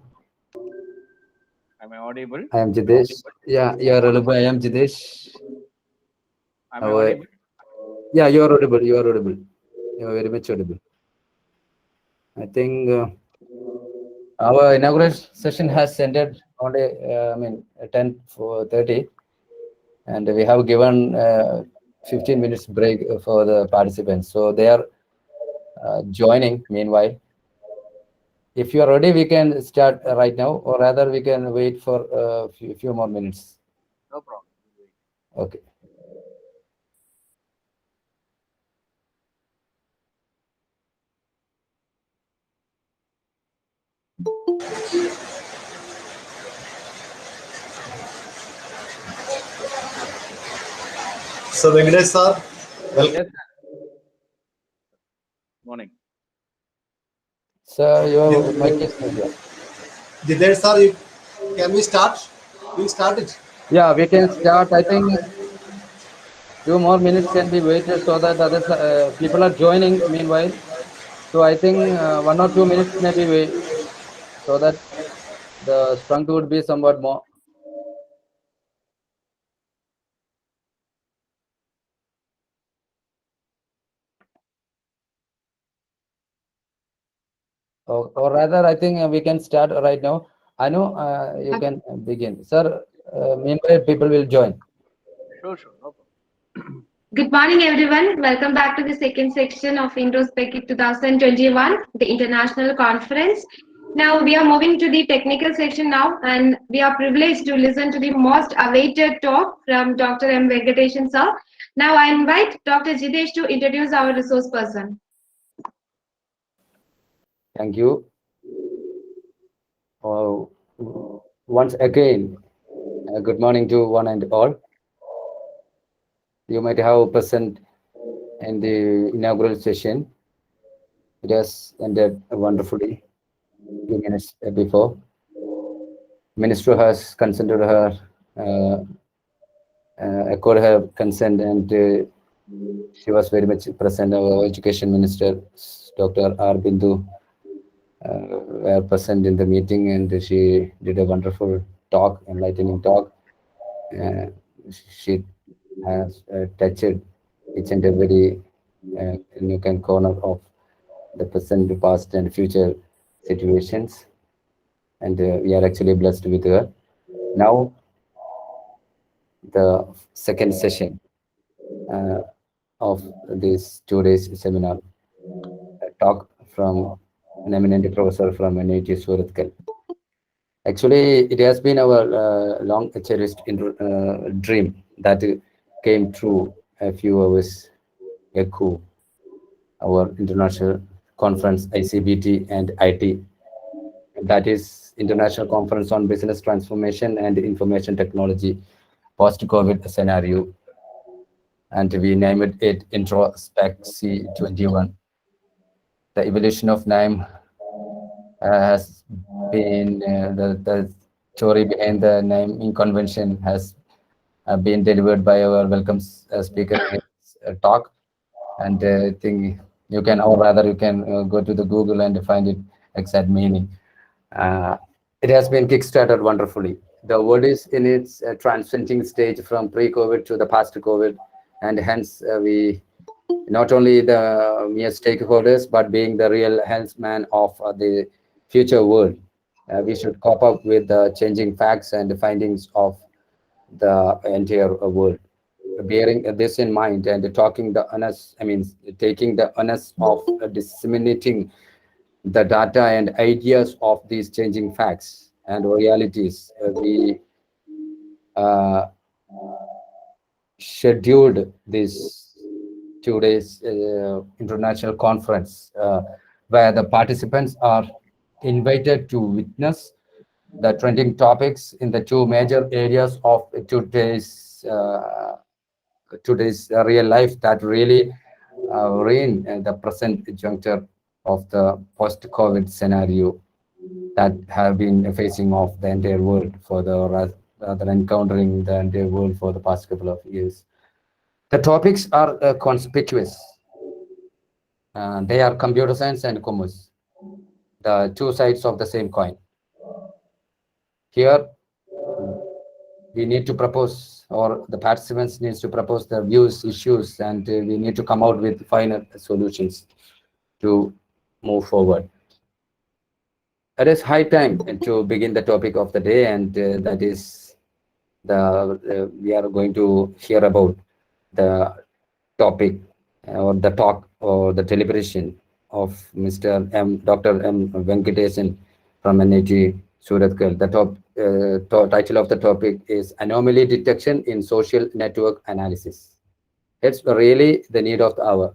Am I audible?
I am Jidesh. Yeah, you are audible. I am Jidesh.
Am I audible?
Yeah, you are audible. You are audible. You are very much audible. I think our inauguration session has ended only, 10:30, and we have given 15 minutes break for the participants. So they are joining meanwhile. If you are ready, we can start right now, or rather we can wait for a few more minutes.
No problem.
Okay.
So Venkatesh sir, welcome.
Yes, sir. Morning.
So your mic is not here.
Jidesh sir, can we start? We'll start it.
Yeah, we can start. I think few more minutes can be waited so that others people are joining meanwhile. So I think 1 or 2 minutes maybe wait so that the strength would be somewhat more. Or rather, I think we can start right now. I know you can begin, sir. Meanwhile, people will join.
Sure, no problem.
Good morning, everyone. Welcome back to the second section of INTROSPEKSIE 2021, the international conference. Now we are moving to the technical section now, and we are privileged to listen to the most awaited talk from Dr. M. Venkatesan sir. Now I invite Dr. Jidesh to introduce our resource person.
Thank you. Once again, good morning to one and all. You might have present in the inaugural session. It has ended wonderfully few minutes before. Minister has consented her, accord her consent, and she was very much present. Our Education Minister, Dr. R. Bindu, were present in the meeting, and she did a wonderful talk, enlightening talk. She has touched each and every nook and corner of the present, past, and future situations, and we are actually blessed with her. Now, the second session of this 2 days seminar, a talk from an eminent professor from NIT Surathkal. Actually, it has been our long cherished dream that came true a few hours ago. Our international conference, ICBT and IT, that is International Conference on Business Transformation and Information Technology post-COVID scenario, and we named it INTROSPEKSIE 21. The evolution of name has been the story behind the naming convention has been delivered by our welcome speaker in his talk, and I think you can, or rather you can go to the Google and find it exact meaning. It has been kickstarted wonderfully. The world is in its transiting stage from pre-COVID to the post-COVID, and hence we, not only the mere stakeholders, but being the real helmsman of the future world, we should cope up with the changing facts and the findings of the entire world. Bearing this in mind and taking the onus of disseminating the data and ideas of these changing facts and realities, we scheduled this 2 days international conference where the participants are invited to witness the trending topics in the two major areas of today's real life that really reign at the present juncture of the post-COVID scenario that have been facing off the entire world for the rather encountering the entire world for the past couple of years. The topics are conspicuous. They are computer science and commerce. the two sides of the same coin. Here, we need to propose, or the participants needs to propose the views, issues, and we need to come out with final solutions to move forward. It is high time to begin the topic of the day, and that is we are going to hear about the topic or the talk or the deliberation of Mr. Dr. M. Venkatesan from NIT Surathkal. The title of the topic is Anomaly Detection in Social Network Analysis. It's really the need of the hour.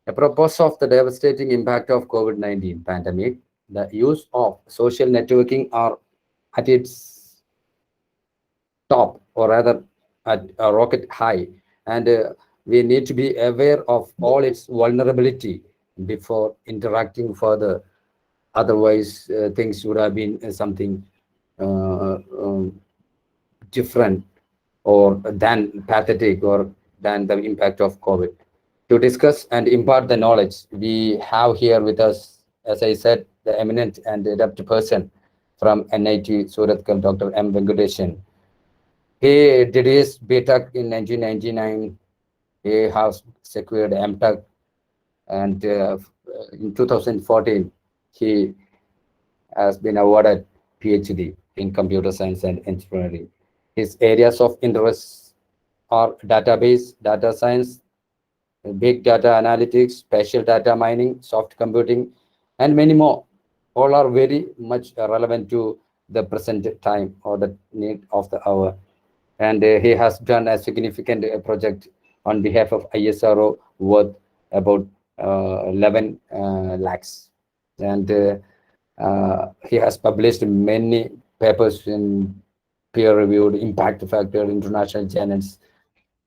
Apropos of the devastating impact of COVID-19 pandemic, the use of social networking are at its top, or rather at a rocket high, and we need to be aware of all its vulnerability before interacting further. Otherwise, things would have been something different or than pathetic or than the impact of COVID. To discuss and impart the knowledge, we have here with us, as I said, the eminent and adept person from NIT Surathkal, Dr. M. Venkatesan. He did his BTech in 1999. He has secured MTech, and in 2014, he has been awarded PhD in computer science and engineering. His areas of interest are database, data science, big data analytics, spatial data mining, soft computing, and many more. All are very much relevant to the present time or the need of the hour. And he has done a significant project on behalf of ISRO worth about 11 lakhs. And he has published many papers in peer-reviewed impact factor international journals,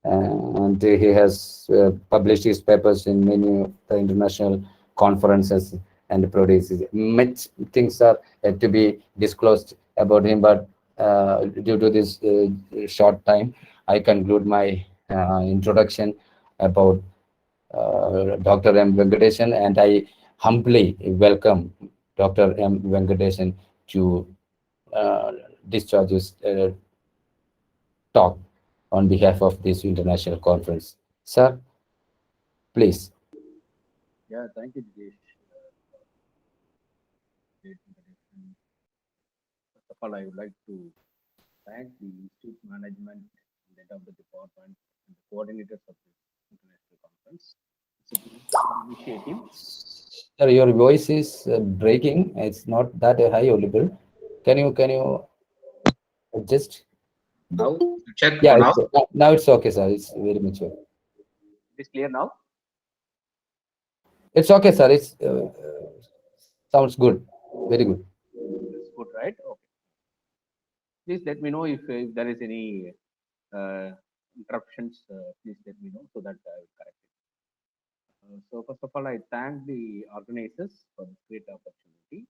and he has published his papers in many of the international conferences and produces much things are yet to be disclosed about him, but due to this short time, I conclude my introduction about Dr. M. Venkatesan, and I humbly welcome Dr. M. Venkatesan to discharge his talk on behalf of this international conference. Sir, please.
Yeah, thank you, Dinesh. Great introduction. First of all, I would like to thank the Institute Management and head of the department and the coordinators of this international conference. It's a good initiative.
Sir, your voice is breaking. It's not that high audible. Can you adjust?
Now, you check
Yeah,
for now.
now it's okay, sir. It's very much okay.
It is clear now.
It's okay, sir. It's sounds good. Very good.
It's good, right? Okay. Please let me know if there is any interruptions. Please let me know so that I will correct it. So first of all, I thank the organizers for this great opportunity.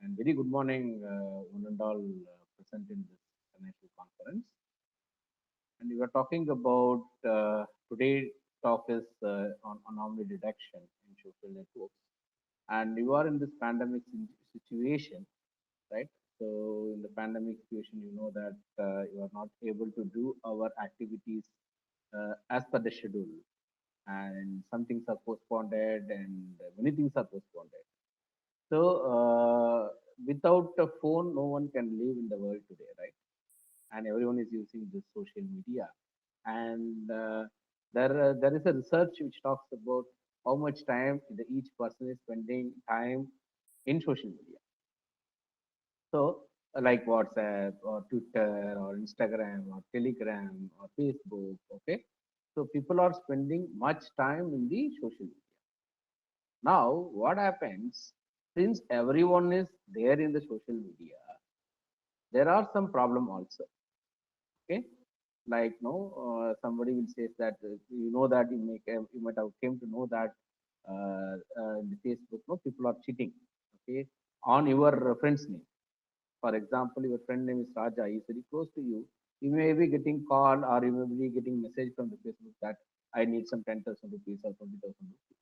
And very good morning, one and all present in this international conference. And we were talking about today's talk is on anomaly detection in social networks. And you are in this pandemic situation, right? So in the pandemic situation, you know that you are not able to do our activities as per the schedule, and some things are postponed, and many things are postponed. So without a phone, no one can live in the world today, right? And everyone is using this social media. And there is a research which talks about how much time each person is spending time in social media. So like WhatsApp or Twitter or Instagram or Telegram or Facebook, okay? So people are spending much time in the social media. Now, what happens, since everyone is there in the social media, there are some problem also, okay? Like, no, somebody will say that, you know, that you might have came to know that in the Facebook, no, people are cheating, okay, on your friend's name. For example, your friend name is Raja, he is very close to you. You may be getting call or you may be getting message from the Facebook that I need some 10,000 rupees or 20,000 rupees.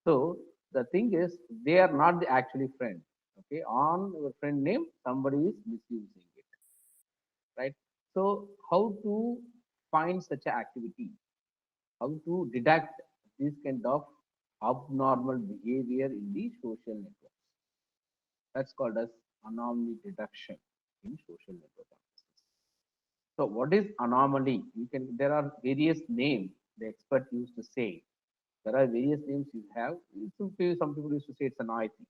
So the thing is, they are not the actually friend. Okay, on your friend name, somebody is misusing it, right? So how to find such an activity? How to detect this kind of abnormal behavior in the social network? That's called as anomaly detection in social network analysis. So what is anomaly? There are various names the expert used to say. There are various names you have. Some people used to say it's a noisy.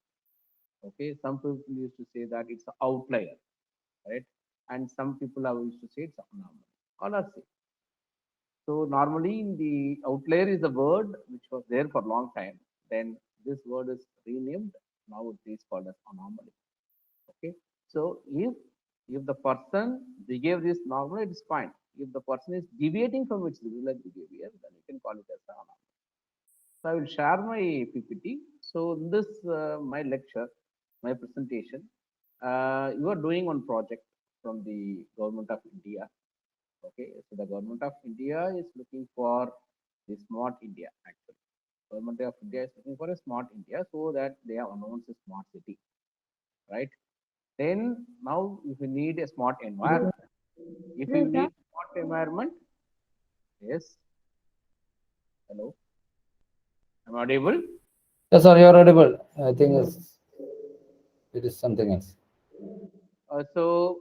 Okay, some people used to say that it's an outlier, right? And some people have used to say it's an anomaly. All are same. So normally in the outlier is a word which was there for a long time. Then this word is renamed. Now it is called as anomaly. Okay. So if the person behave this normally, it is fine. If the person is deviating from its regular behavior, then you can call it as an anomaly. So I will share my PPT. So in this my lecture, my presentation, you are doing one project from the Government of India. Okay, so the Government of India is looking for the Smart India actually. Government of India is looking for a Smart India so that they have announced a smart city, right? Then now if you need a smart environment, if you need smart environment, yes, hello, am I audible?
Yes, sir, you're audible. I think it is something else.
So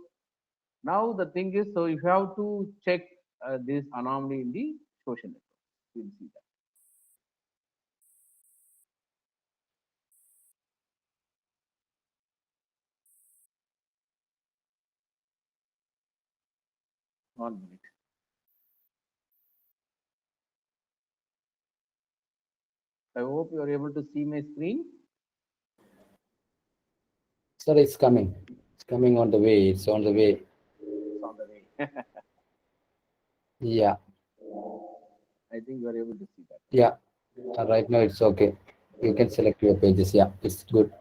now the thing is, so you have to check this anomaly in the social network. You will see that. One minute. I hope you are able to see my screen.
Sir, it's coming. It's coming on the way. It's on the way.
It's on the way.
Yeah.
I think you are able to see that.
Yeah. Right now it's okay. You can select your pages. Yeah, it's good.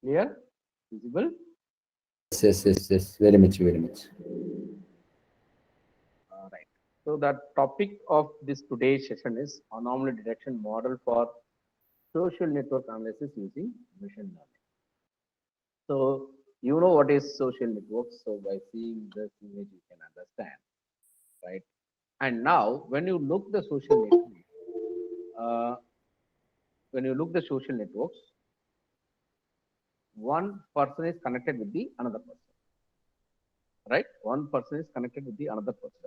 Clear? Visible?
Yes. Very much, very much.
Right. So the topic of this today's session is anomaly detection model for social network analysis using machine learning. So you know what is social networks. So by seeing this image, you can understand, right? And now when you look the social network, when you look the social networks, one person is connected with the another person, right? One person is connected with the another person.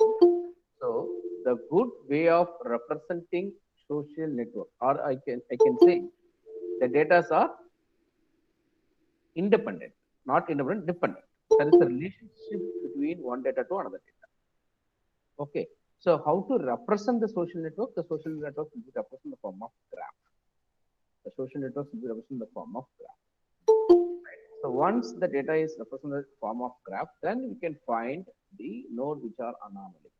So the good way of representing social network, or I can say the data are independent, not independent, dependent. There is a relationship between one data to another data. Okay. So how to represent the social network? The social network will be represented in the form of graph. The social network will be represented in the form of graph. Right. So once the data is represented in the form of graph, then we can find the node which are anomaly.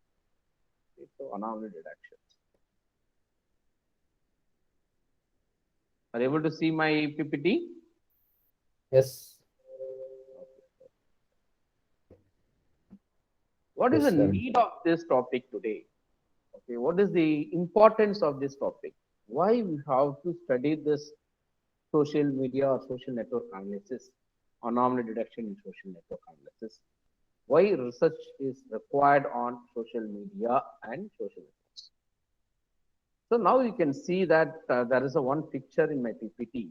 Okay. So anomaly detections. Are you able to see my PPT?
Yes.
What is
Yes,
the
sir.
need of this topic today? Okay, what is the importance of this topic? Why we have to study this social media or social network analysis, anomaly detection in social network analysis? Why research is required on social media and social networks? So now you can see that there is a one picture in my PPT.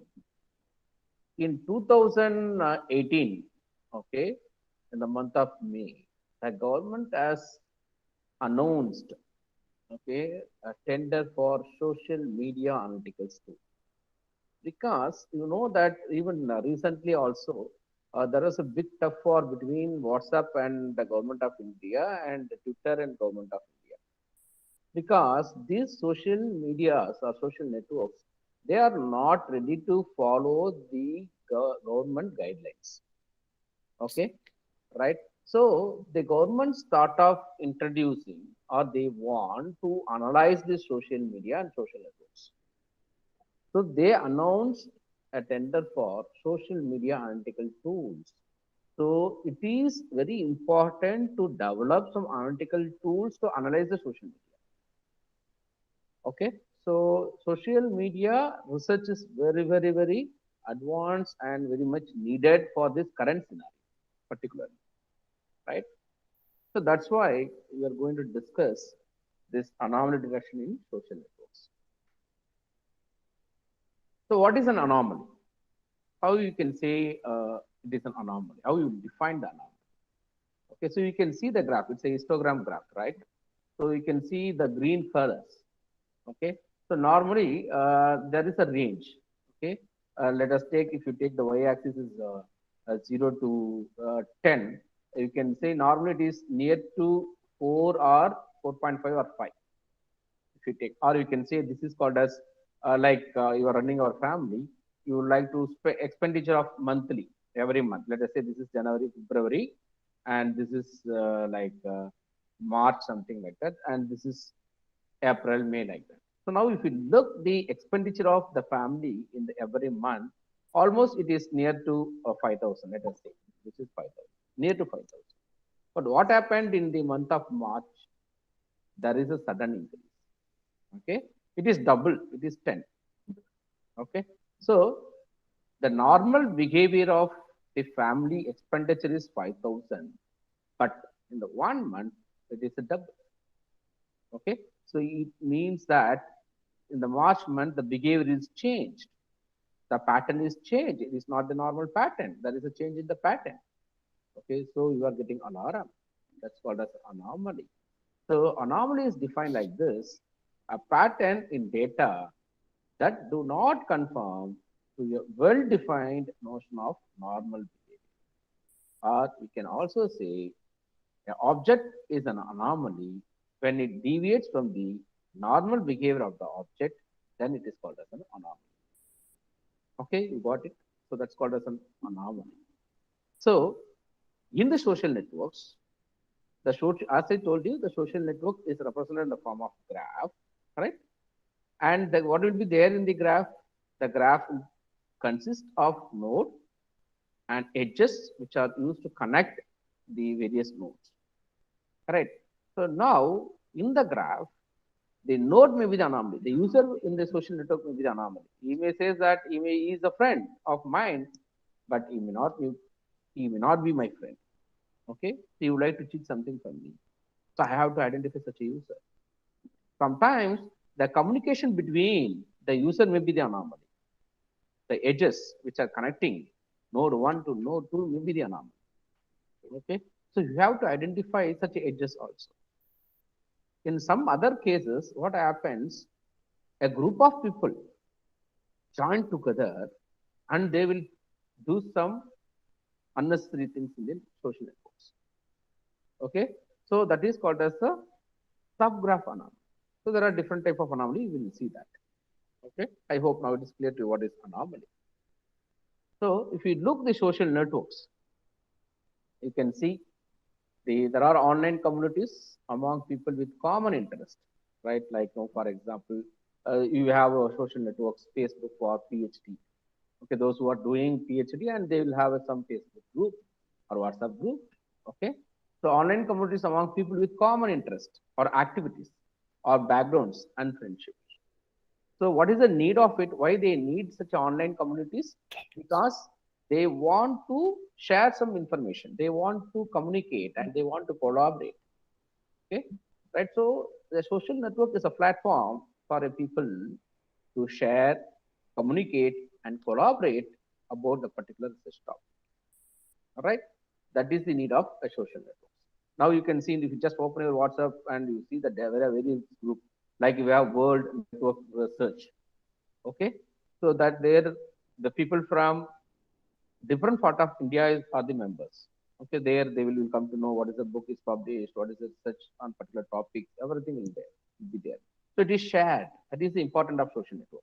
In 2018, okay, in the month of May, the government has announced, okay, a tender for social media analytics tool. Because you know that even recently also there was a big tough war between WhatsApp and the government of India and Twitter and government of India. Because these social medias or social networks, they are not ready to follow the government guidelines. Okay, right? So the government start off introducing or they want to analyze the social media and social networks. So they announced a tender for social media analytical tools. So it is very important to develop some analytical tools to analyze the social media. Okay, So social media research is very, very, very advanced and very much needed for this current scenario, particularly, right? So that's why we are going to discuss this anomaly detection in social networks. So what is an anomaly? How you can say it is an anomaly? How you define the anomaly? Okay, so you can see the graph. It's a histogram graph, right? So you can see the green colors. Okay, so normally there is a range. Okay, let us take, if you take the y-axis is 0 to 10, you can say normally it is near to 4 or 4.5 or 5. If you take, or you can say this is called as you are running our family, you would like to expenditure of monthly every month. Let us say this is January, February, and this is March, something like that, and this is April, May, like that. So now if you look the expenditure of the family in the every month, almost it is near to 5,000, let us say, which is 5,000, near to 5,000. But what happened in the month of March? There is a sudden increase. Okay, it is double, it is 10. Okay, so the normal behavior of the family expenditure is 5,000, but in the 1 month, it is a double. Okay, so it means that in the March month, the behavior is changed. The pattern is changed. It is not the normal pattern. There is a change in the pattern. Okay, so you are getting alarm. That's called as anomaly. So anomaly is defined like this: a pattern in data that do not conform to a well-defined notion of normal behavior. Or we can also say an object is an anomaly when it deviates from the normal behavior of the object, then it is called as an anomaly. Okay, you got it? So that's called as an anomaly. So in the social networks, as I told you, the social network is represented in the form of graph, right? And what will be there in the graph? The graph will consist of node and edges which are used to connect the various nodes. Right. So now in the graph, the node may be the anomaly. The user in the social network may be the anomaly. He may say that he is a friend of mine, but he may not be my friend. Okay. So he would like to cheat something from me. So I have to identify such a user. Sometimes the communication between the user may be the anomaly. The edges which are connecting node 1 to node 2 may be the anomaly. Okay. So you have to identify such edges also. In some other cases, what happens, a group of people join together and they will do some unnecessary things in the social networks. Okay, so that is called as a subgraph anomaly. So there are different type of anomaly, we will see that. Okay, I hope now it is clear to you what is anomaly. So if you look the social networks, you can see there are online communities among people with common interest, right? Like, for example, you have social networks, Facebook for PhD. Okay, those who are doing PhD and they will have some Facebook group or WhatsApp group. Okay, so online communities among people with common interest or activities or backgrounds and friendships. So what is the need of it? Why they need such online communities? Because they want to share some information. They want to communicate and they want to collaborate. Okay, right? So the social network is a platform for a people to share, communicate, and collaborate about the particular research topic. All right, that is the need of a social network. Now you can see if you just open your WhatsApp and you see that there are various groups, like we have World Network Research. Okay, so that there the people from different part of India are the members. Okay, there they will come to know what is the book is published, what is the research on particular topics, everything will be there. So it is shared. That is the important of social network.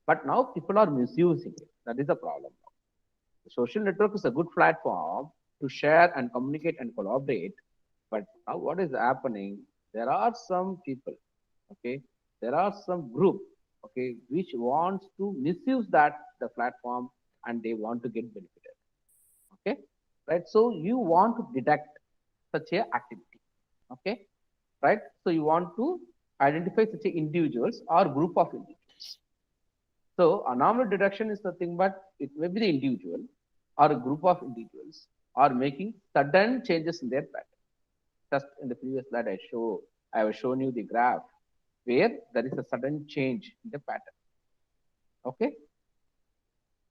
But now people are misusing it. That is the problem. The social network is a good platform to share and communicate and collaborate. But now what is happening? There are some people, okay, there are some group, okay, which wants to misuse the platform and they want to get benefited. Okay, right? So you want to detect such a activity. Okay, right? So you want to identify such individuals or group of individuals. So anomaly detection is nothing but it may be the individual or a group of individuals are making sudden changes in their pattern. Just in the previous slide, I have shown you the graph where there is a sudden change in the pattern. Okay.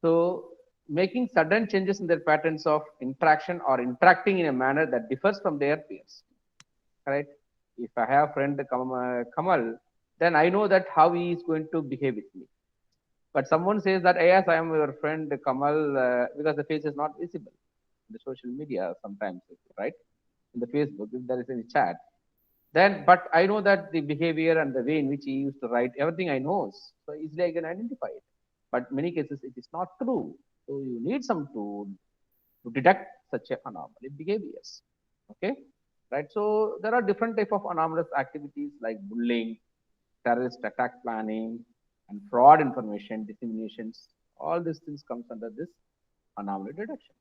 So making sudden changes in their patterns of interaction or interacting in a manner that differs from their peers. Right? If I have a friend Kamal, then I know that how he is going to behave with me. But someone says that yes, I am your friend Kamal because the face is not visible in the social media sometimes, right? In the Facebook, if there is any chat, then but I know that the behavior and the way in which he used to write everything I know, so easily I can identify it. But many cases it is not true. So you need some tool to detect such anomaly behaviors. Okay, right? So there are different type of anomalous activities like bullying, terrorist attack planning, and fraud information disseminations. All these things comes under this anomaly detection.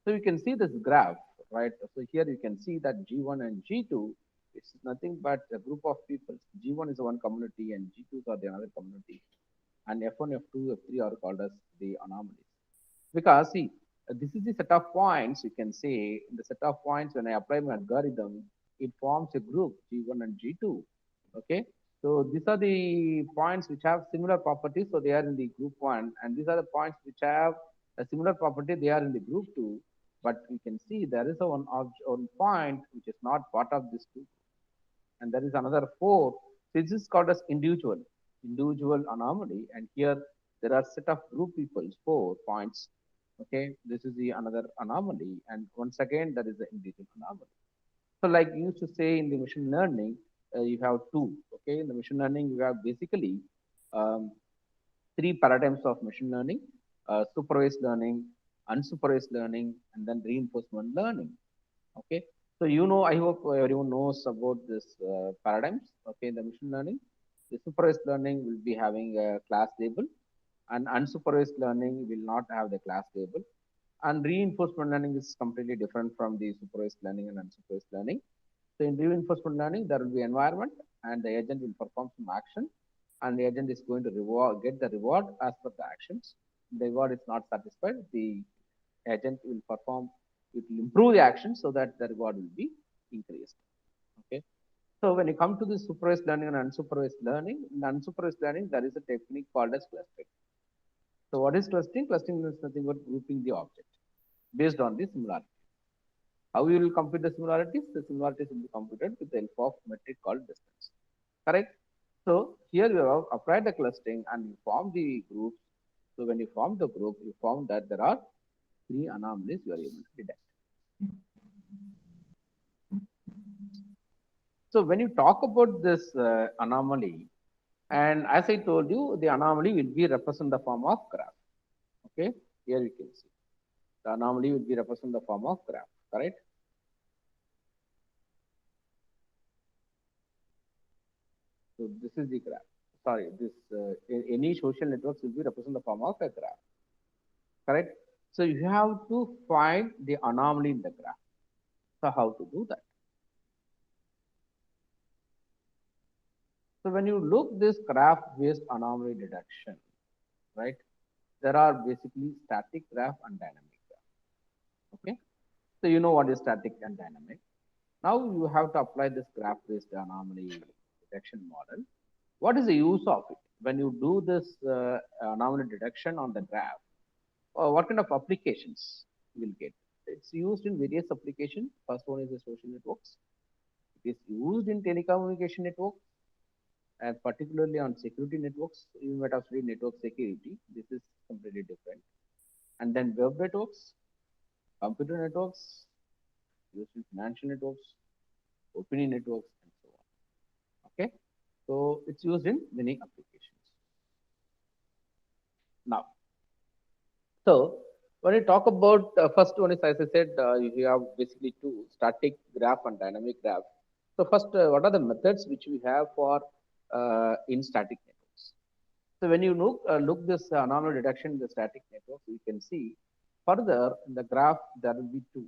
So you can see this graph, right? So here you can see that G1 and G2 is nothing but a group of people. G1 is one community and G2s are the another community. And F1, F2, F3 are called as the anomalies. Because see, this is the set of points you can say in the set of points when I apply my algorithm, it forms a group G1 and G2. Okay. So these are the points which have similar properties. So they are in the group one, and these are the points which have a similar property. They are in the group two. But we can see there is a one point which is not part of this group, and there is another four. This is called as individual anomaly, and here there are set of group peoples 4 points. Okay, this is the another anomaly, and once again there is the individual anomaly. So like you used to say in the machine learning, you have two. Okay, in the machine learning you have basically um, three paradigms of machine learning: supervised learning, unsupervised learning, and then reinforcement learning. Okay, so you know, I hope everyone knows about this paradigms. Okay, the machine learning, the supervised learning will be having a class label, and unsupervised learning will not have the class label. And reinforcement learning is completely different from the supervised learning and unsupervised learning. So in reinforcement learning, there will be environment, and the agent will perform some action, and the agent is going to get the reward as per the actions. The reward is not satisfied, the agent will perform, it will improve the action so that the reward will be increased. Okay. So when you come to the supervised learning and unsupervised learning, in unsupervised learning, there is a technique called as clustering. So what is clustering? Clustering is nothing but grouping the object based on the similarity. How you will compute the similarities? The similarities will be computed with the help of metric called distance. Correct? So here you have applied the clustering and you form the groups. So when you form the group, you found that there are three anomalies you are able to detect. So when you talk about this anomaly, and as I told you, the anomaly will be represented in the form of graph. Okay, here you can see the anomaly will be represented in the form of graph. Correct? So this is the graph. Sorry, this any social networks will be represented in the form of a graph. Correct? So you have to find the anomaly in the graph. So how to do that? So when you look this graph-based anomaly detection, right? There are basically static graph and dynamic graph. Okay. So you know what is static and dynamic. Now you have to apply this graph-based anomaly detection model. What is the use of it? When you do this anomaly detection on the graph, what kind of applications you will get? It's used in various applications. First one is the social networks. It is used in telecommunication networks, and particularly on security networks. You might have studied network security. This is completely different. And then web networks, computer networks, used in financial networks, opinion networks, and so on. Okay, so it's used in many applications. Now, so when you talk about first one is, as I said, you have basically two: static graph and dynamic graph. So first, what are the methods which we have for in static networks? So when you look this anomaly detection in the static networks, you can see further in the graph there will be two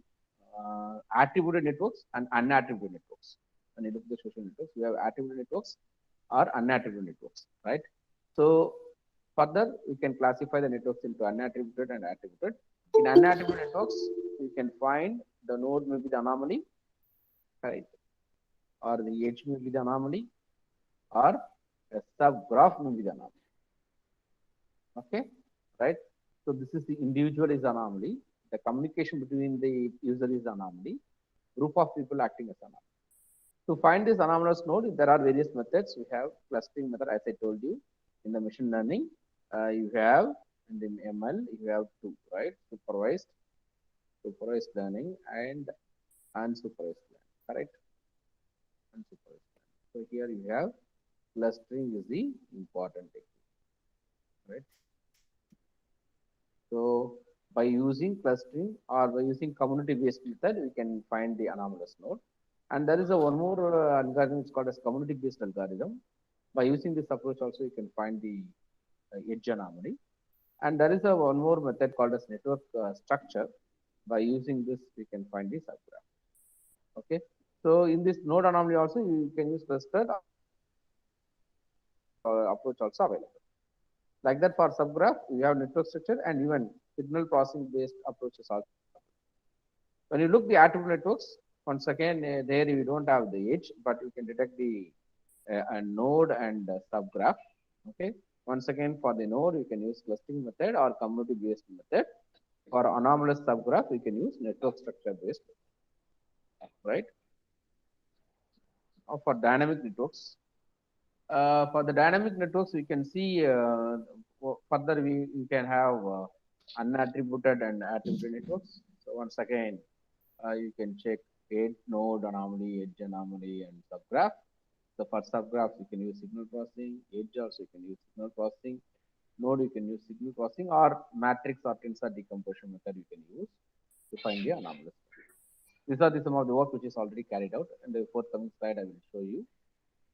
attributed networks and unattributed networks. When you look at the social networks, you have attributed networks or unattributed networks, right? So further, we can classify the networks into unattributed and attributed. In unattributed networks, you can find the node may be the anomaly, right? Or the edge may be the anomaly, or a subgraph may be the anomaly. Okay, right? So this is the individual is anomaly. The communication between the user is anomaly. Group of people acting as anomaly. To find this anomalous node, there are various methods. We have clustering method, as I told you. In the machine learning, you have in the ML, you have two, right? Supervised learning, and unsupervised learning, correct? Unsupervised learning. So here you have clustering is the important technique, right? So by using clustering or by using community-based method, we can find the anomalous node. And there is a one more algorithm, it's called as community-based algorithm. By using this approach also, you can find the edge anomaly. And there is a one more method called as network structure. By using this, we can find the subgraph. Okay. So in this node anomaly also, you can use cluster approach also available. Like that for subgraph, we have network structure and even signal processing based approaches also. When you look the attribute networks, once again, there you don't have the edge, but you can detect the node and subgraph. Okay. Once again, for the node, you can use clustering method or community based method. For anomalous subgraph, we can use network structure based, right? Or for dynamic networks, for the dynamic networks, we can see further we can have unattributed and attributed networks. So once again, you can check edge node anomaly, edge anomaly, and subgraph. So for subgraph, you can use signal processing. Edge also you can use signal processing. Node you can use signal processing, or matrix or tensor decomposition method you can use to find the anomalous. These are some of the work which is already carried out. And the forthcoming slide I will show you.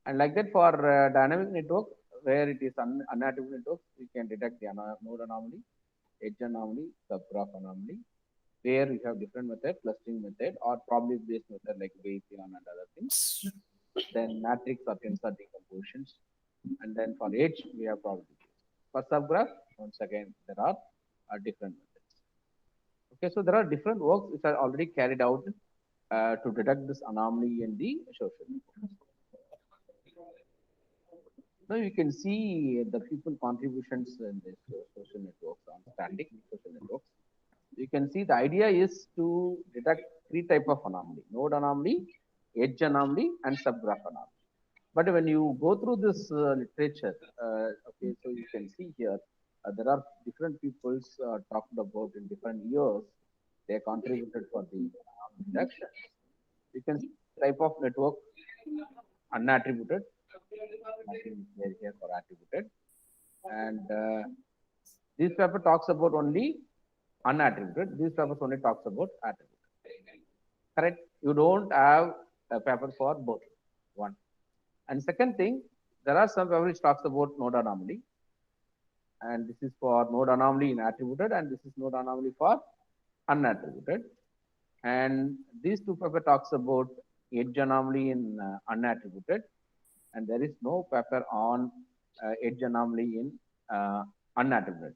And like that for dynamic network, where it is unattributed network, we can detect the node anomaly, edge anomaly, subgraph anomaly, where we have different method, clustering method, or probability based method like Bayesian and other things. Then matrix or tensor decompositions. And then for edge, we have probability based. For subgraph, once again, there are different methods. Okay, so there are different works which are already carried out to detect this anomaly in the social networks. Now you can see the people contributions in this social networks on static social networks. You can see the idea is to detect three type of anomaly: node anomaly, edge anomaly, and subgraph anomaly. But when you go through this literature, okay, so you can see here there are different peoples talked about in different years. They contributed for the detection. You can see the type of network unattributed, nothing here for attributed, and this paper talks about only unattributed. This paper only talks about attributed. Correct? You don't have a paper for both. One. And second thing, there are some papers which talks about node anomaly, and this is for node anomaly in attributed, and this is node anomaly for unattributed. And these two paper talks about edge anomaly in unattributed, and there is no paper on edge anomaly in unattributed.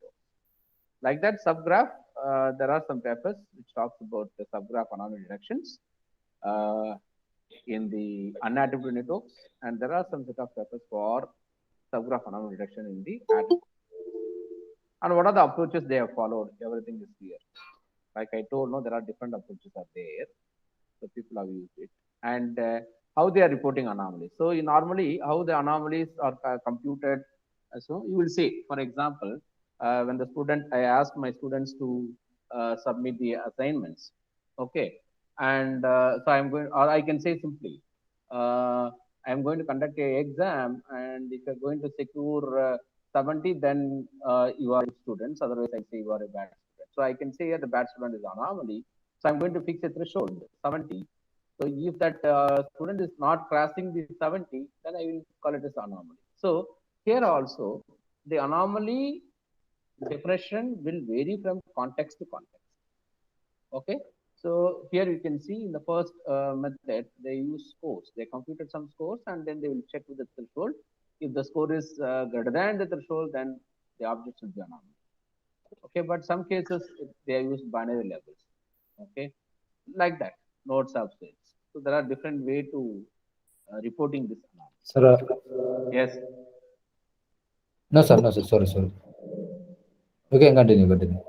Like that subgraph, there are some papers which talks about the subgraph anomaly detections in the unattributed networks, and there are some set of papers for subgraph anomaly detection in the attributed. And what are the approaches they have followed? Everything is clear. Like I told, no, there are different approaches are there, so people have used it, and how they are reporting anomalies. So normally, how the anomalies are computed. So you will see, for example, when the student, I ask my students to submit the assignments, okay, and so I'm going, or I can say simply, I'm going to conduct a exam, and if you're going to secure 70, then you are students. Otherwise, I say you are a bad student. So I can say here the bad student is anomaly. So I'm going to fix a threshold 70. So if that student is not crossing the 70, then I will call it as anomaly. So here also the anomaly definition will vary from context to context. Okay. So here you can see in the first method, they use scores. They computed some scores and then they will check with the threshold. If the score is greater than the threshold, then the object should be anomaly. Okay, but some cases they are used binary levels. Okay, like that, nodes of states. So there are different way to reporting this anomaly.
Sir,
Yes.
no, sir, no, sir. Sorry, sorry. Okay, continue, continue.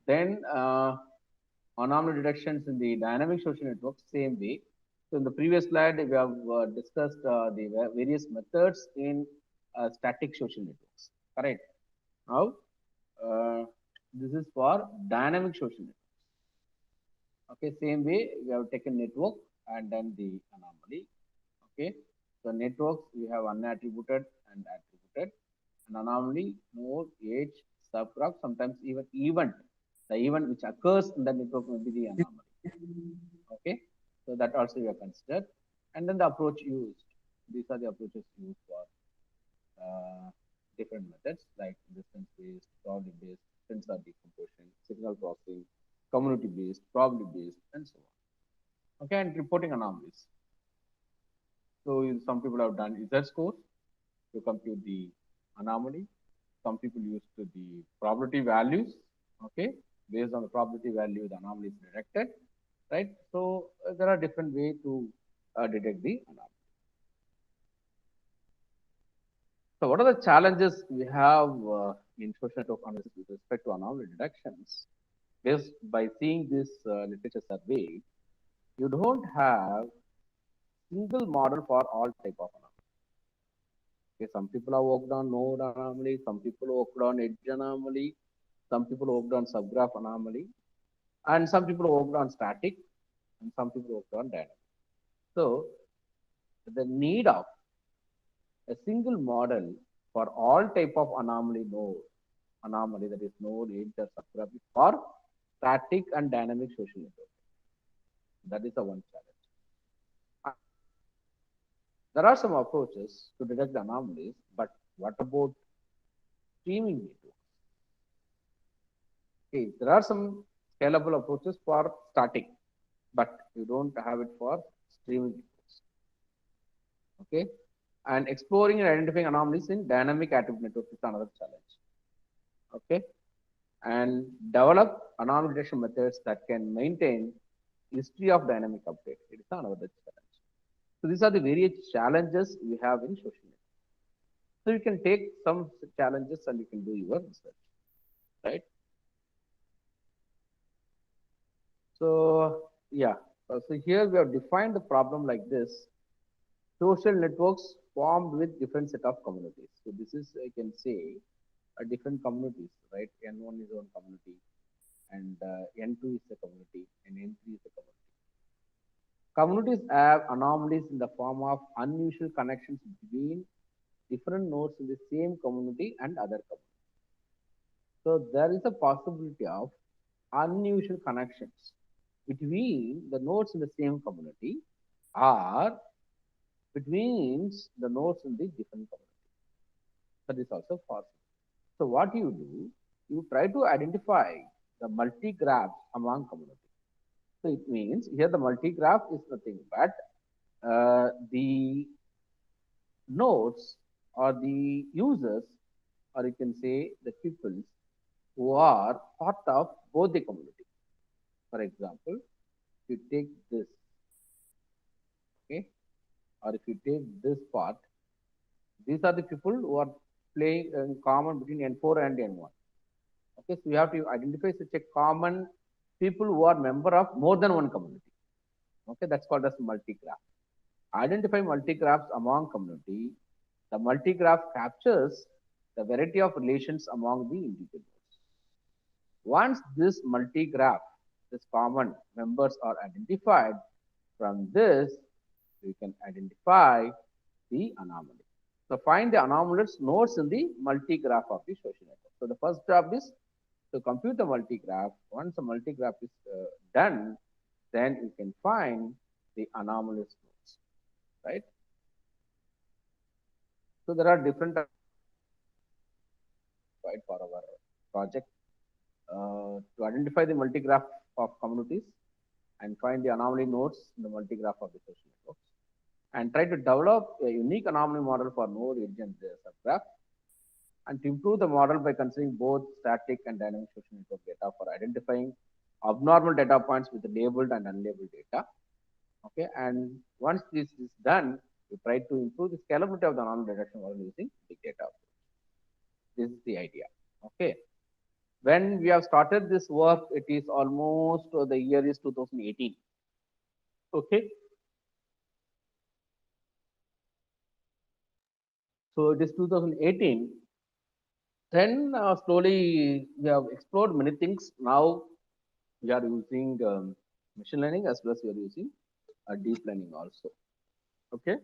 Then anomaly detections in the dynamic social network, same way. So in the previous slide, we have discussed the various methods in static social networks. Correct. Now, this is for dynamic social networks. Okay, same way we have taken network and then the anomaly. Okay, so networks we have unattributed and attributed, and anomaly, node, age, subgraph, sometimes even event. The event which occurs in the network may be the anomaly. Okay, so that also we have considered, and then the approach used. These are the approaches used for different methods like distance-based, probability-based, sensor decomposition, signal processing, community-based, probability-based, and so on. Okay, and reporting anomalies. So some people have done Z scores to compute the anomaly. Some people use the probability values. Okay, based on the probability value, the anomaly is detected. Right. So there are different ways to detect the anomaly. So what are the challenges we have in social network analysis with respect to anomaly detections? Just by seeing this literature survey, you don't have single model for all type of anomaly. Okay, some people have worked on node anomaly, some people worked on edge anomaly, some people worked on subgraph anomaly, and some people worked on static, and some people worked on dynamic. So the need of a single model for all type of anomaly that is node, edge, or subgraph for static and dynamic social network. That is the one challenge. There are some approaches to detect the anomalies, but what about streaming networks? Okay, there are some scalable approaches for static, but you don't have it for streaming networks. Okay, and exploring and identifying anomalies in dynamic attribute networks is another challenge. Okay, and develop anomaly detection methods that can maintain history of dynamic update. It is another challenge. So these are the various challenges we have in social network. So you can take some challenges and you can do your research, right? So yeah, so here we have defined the problem like this. Social networks formed with different set of communities. So this is, I can say, a different communities, right? N1 is one community, and N2 is a community, and N3 is a community. Communities have anomalies in the form of unusual connections between different nodes in the same community and other communities. So there is a possibility of unusual connections between the nodes in the same community or between the nodes in the different community. That is also possible. So what you do, you try to identify the multi-graphs among communities. So it means here the multi-graph is nothing but the nodes or the users, or you can say the people who are part of both the community. For example, if you take this, okay, or if you take this part, these are the people who are playing in common between N4 and N1. Okay, so you have to identify such a common people who are member of more than one community. Okay, that's called as multi-graph. Identify multi-graphs among community. The multi-graph captures the variety of relations among the individuals. Once this multi-graph, this common members are identified, from this we can identify the anomaly. So find the anomalous nodes in the multi-graph of the social network. So the first job is to compute the multi-graph. Once the multi-graph is done, then you can find the anomalous nodes, right? So there are different right for our project to identify the multi-graph of communities and find the anomaly nodes in the multi-graph of the social networks. and try to develop a unique anomaly model for node edge and subgraph, and to improve the model by considering both static and dynamic social network data for identifying abnormal data points with labeled and unlabeled data. Okay, and once this is done, we try to improve the scalability of the anomaly detection model using big data. This is the idea. Okay, when we have started this work, it is almost the year is 2018. Okay, so it is 2018. Then slowly we have explored many things. Now we are using machine learning as well as we are using deep learning also. Okay.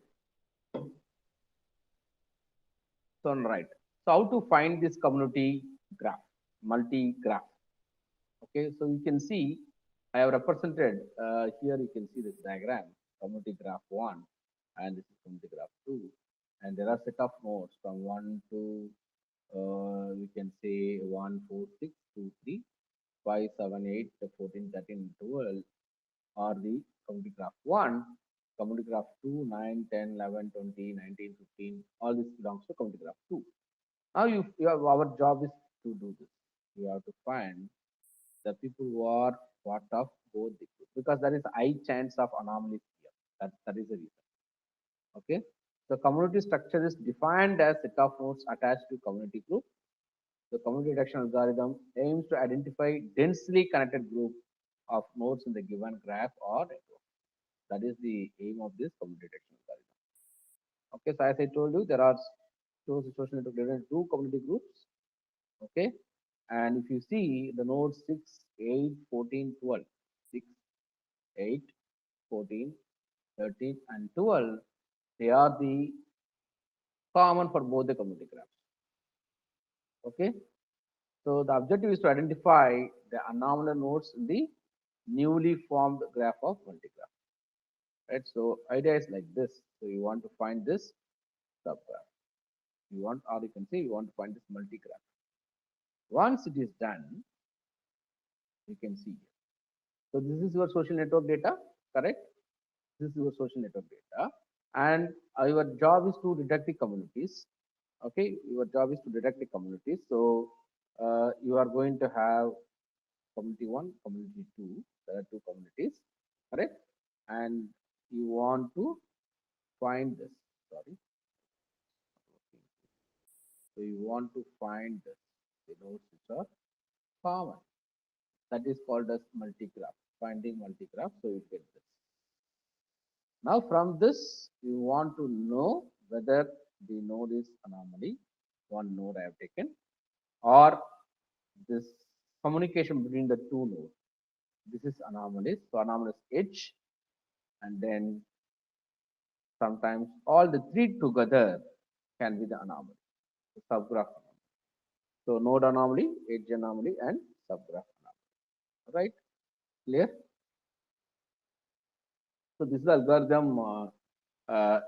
So right. So how to find this community graph, multi-graph? Okay. So you can see I have represented here. You can see this diagram: community graph 1, and this is community graph 2, and there are set of nodes from 1 to we can say 1, 4, 6, 2, 3, 5, 7, 8, 14, 13, 12 are the community graph 1, community graph 2, 9, 10, 11, 20, 19, 15, all this belongs to community graph 2. Now our job is to do this. We have to find the people who are part of both the groups, because there is a high chance of anomalies here. That is the reason. Okay. The community structure is defined as set of nodes attached to community group. The community detection algorithm aims to identify densely connected group of nodes in the given graph or network. That is the aim of this community detection algorithm. Okay, so as I told you, there are social network divided into 2 community groups. Okay, and if you see the nodes 6, 8, 14, 12, 6, 8, 14, 13, and 12, they are the common for both the community graphs. Okay, so the objective is to identify the anomalous nodes in the newly formed graph of multigraph. Right, so idea is like this. So you want to find this subgraph. You want, or you can say you want to find this multigraph. Once it is done, you can see here. So this is your social network data, correct? This is your social network data, and your job is to detect the communities. Okay, your job is to detect the communities. So you are going to have community 1, community 2. There are 2 communities, correct? And you want to find this. Sorry. So you want to find this, the nodes which are common. That is called as multigraph. Finding multigraph. So you get this. Now from this, you want to know whether the node is anomaly, one node I have taken, or this communication between the 2 nodes. This is anomalous. So anomalous edge, and then sometimes all the 3 together can be the anomaly, the subgraph anomaly. So node anomaly, edge anomaly, and subgraph anomaly. Right? Clear? So this is the algorithm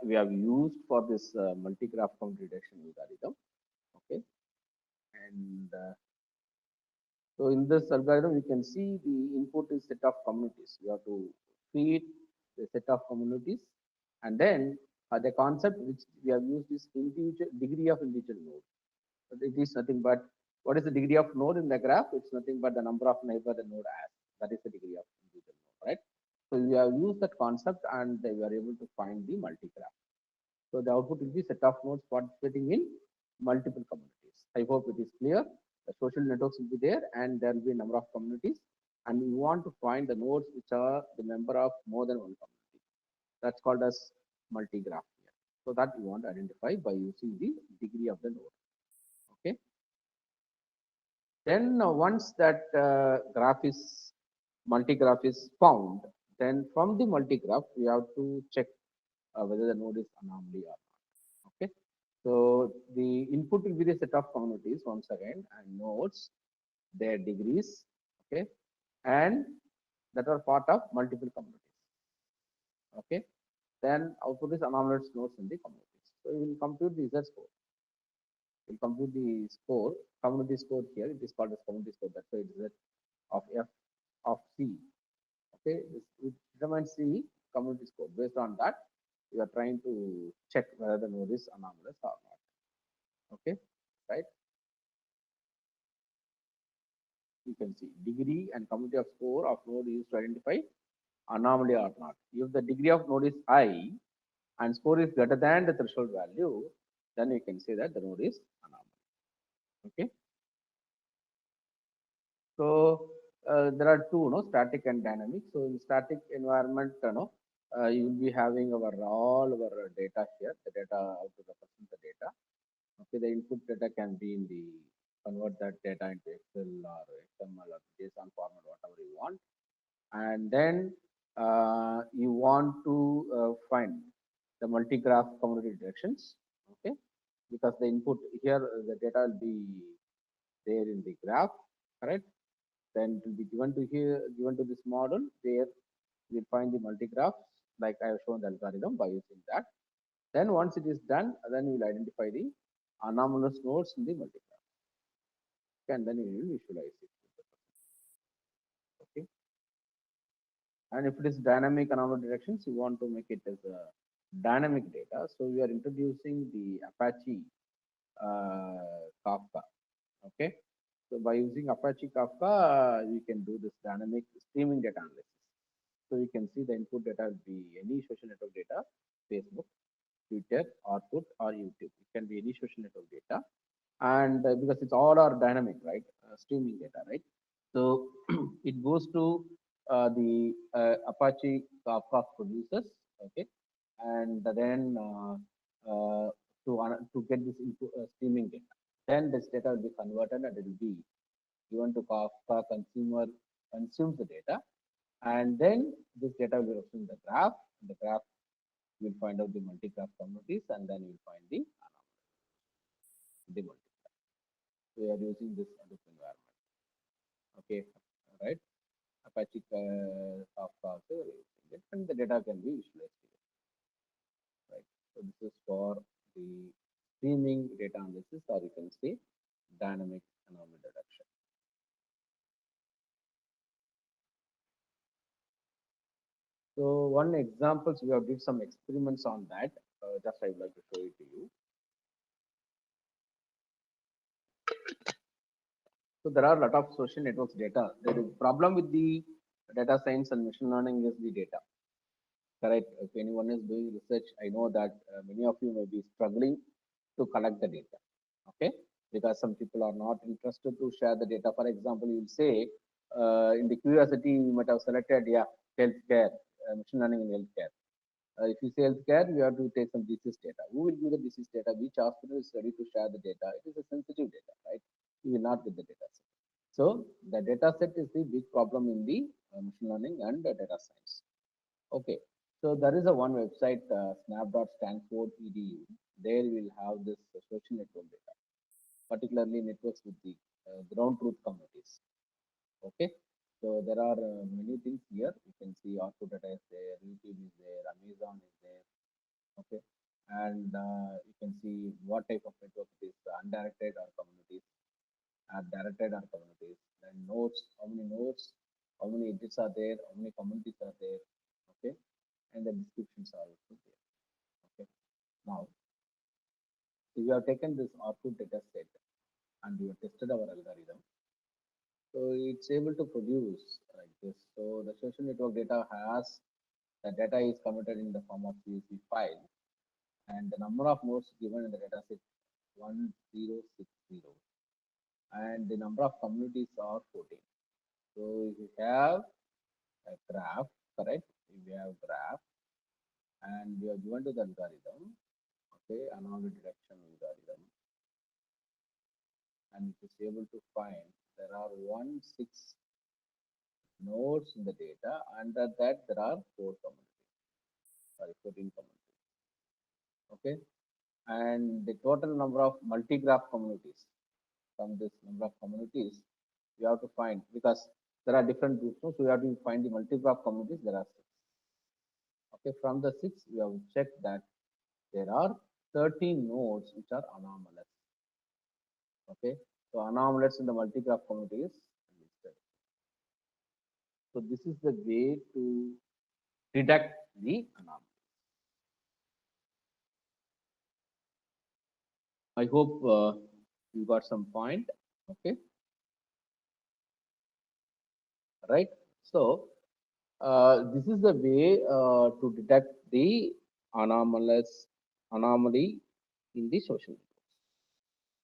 we have used for this multi-graph community detection algorithm. Okay, and so in this algorithm, you can see the input is set of communities. You have to feed the set of communities, and then the concept which we have used is individual degree of individual node. But it is nothing but what is the degree of node in the graph? It's nothing but the number of neighbor the node has. That is the degree of individual node, right? So we have used that concept, and we are able to find the multi-graph. So the output will be set of nodes participating in multiple communities. I hope it is clear. The social networks will be there, and there will be a number of communities, and we want to find the nodes which are the member of more than one community. That's called as multi-graph here. So that we want to identify by using the degree of the node. Okay. Then once that graph is multi-graph is found, then from the multi-graph we have to check whether the node is anomaly or not. Okay, so the input will be the set of communities once again and nodes, their degrees, okay, and that are part of multiple communities. Okay, then output is anomalous nodes in the communities. So we will compute the Z score. We'll compute the score, community score here. It is called as community score. That's why it is Z of F of C. Okay, it determines the community score. Based on that, we are trying is anomalous or not. Okay, right? You can see degree and community of score of node used to identify anomaly or not. If the degree of node is high and score is greater than the threshold value, then you can say that the node is anomaly. Okay. So there are two, no, static and dynamic. So in static environment, you will be having all our data here, the data how to represent the data. Okay, the input data can be in the convert that data into Excel or XML or JSON format, whatever you want, and then you want to find the multi-graph community directions. Okay, because the input here, the data will be there in the graph, correct? Then it will be given to here, given to this model where we'll find the multi-graphs, like I have shown the algorithm by using that. Then once it is done, then we will identify the anomalous nodes in the multi-graph. And then we will visualize it. Okay. And if it is dynamic anomaly directions, you want to make it as a dynamic data. So we are introducing the Apache Kafka. Okay. So by using Apache Kafka, we can do this dynamic streaming data analysis. So you can see the input data will be any social network data, Facebook, Twitter, Orkut, or YouTube. It can be any social network data. And because it's all are dynamic, right? Streaming data, right? So it goes to the Apache Kafka producers, okay? And then to get this input, streaming data. Then this data will be converted and it will be given to Kafka consumer, consumes the data. And then this data will be represented in the graph. In the graph, you will find out the multi-graph communities, and then you will find the multi-graph. So we are using this environment. Okay, right? Apache Kafka, so we are using it, and the data can be visualized here. Right. So this is for the streaming data analysis, or you can say dynamic anomaly detection. So one example, so we have did some experiments on that. Just I would like to show it to you. So there are a lot of social networks data. The problem with the data science and machine learning is the data. Correct. If anyone is doing research, I know that many of you may be struggling to collect the data. Okay, because some people are not interested to share the data. For example, you will say in the curiosity you might have selected, yeah, healthcare, machine learning in healthcare. If you say healthcare, you have to take some disease data. Who will give the disease data? Which hospital is ready to share the data? It is a sensitive data, right? You will not get the data set. So the data set is the big problem in the machine learning and data science. Okay, so there is a one website, snap.stanford.edu. There we will have this social network data, particularly networks with the ground truth communities. Okay, so there are many things here. You can see Orkut data is there, YouTube is there, Amazon is there. Okay, and you can see what type of network it is, undirected or communities, directed or communities, then nodes, how many edges are there, how many communities are there. Okay, and the descriptions are also there. Okay, now if you have taken this Orkut data set and you have tested our algorithm, so it's able to produce like this. So the social network data has, the data is converted in the form of CSV file, and the number of nodes given in the data set 1060, and the number of communities are 14. So if you have a graph, correct? If you have graph and you are given to the algorithm, okay, anomaly detection algorithm, and it is able to find there are 16 nodes in the data. Under that there are 14 communities. Okay, and the total number of multi-graph communities, from this number of communities you have to find, because there are different groups, so you have to find the multi-graph communities. There are 6. Okay, from the 6 we have checked that there are 13 nodes which are anomalous. Okay, so anomalous in the multi-graph communities. So this is the way to detect the anomaly. I hope you got some point. Okay, right. So this is the way to detect the anomaly in the social networks.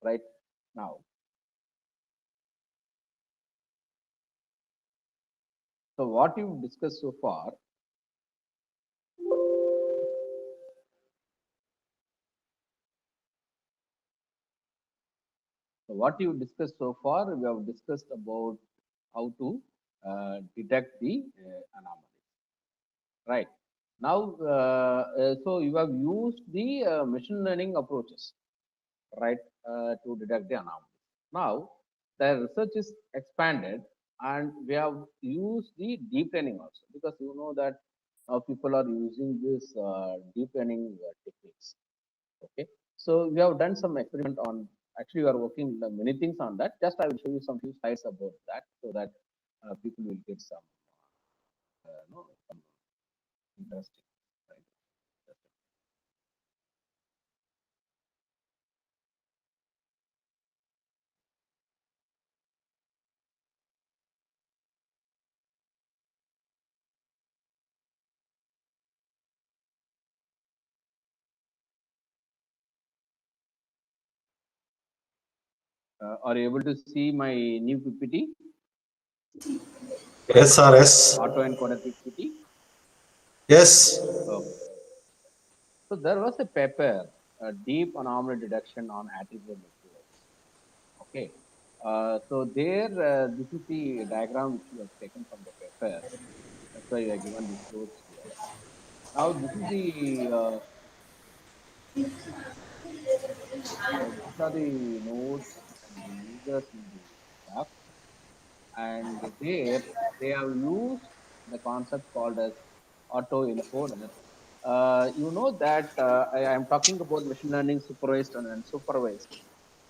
Right now, so what you've discussed so far, we have discussed about how to detect the anomalies. Right now, so you have used the machine learning approaches, right, to detect the anomalies. Now, the research is expanded, and we have used the deep learning also, because you know that people are using this deep learning techniques. Okay, so we have done some experiment on. Actually, we are working many things on that. Just I will show you some few slides about that, so that people will get some, some interesting. Right? Are you able to see my new PPT?
Yes, sir. Yes.
Autoencoder PPT.
Yes.
Okay. So there was a paper, deep anomaly detection on attribute networks. Okay. So there, this is the diagram which we have taken from the paper. That's why we are given these notes here. Now this is the these are the nodes and the users in the graph, and there they have used the concept called as autoencoder. You know that I am talking about machine learning supervised and unsupervised.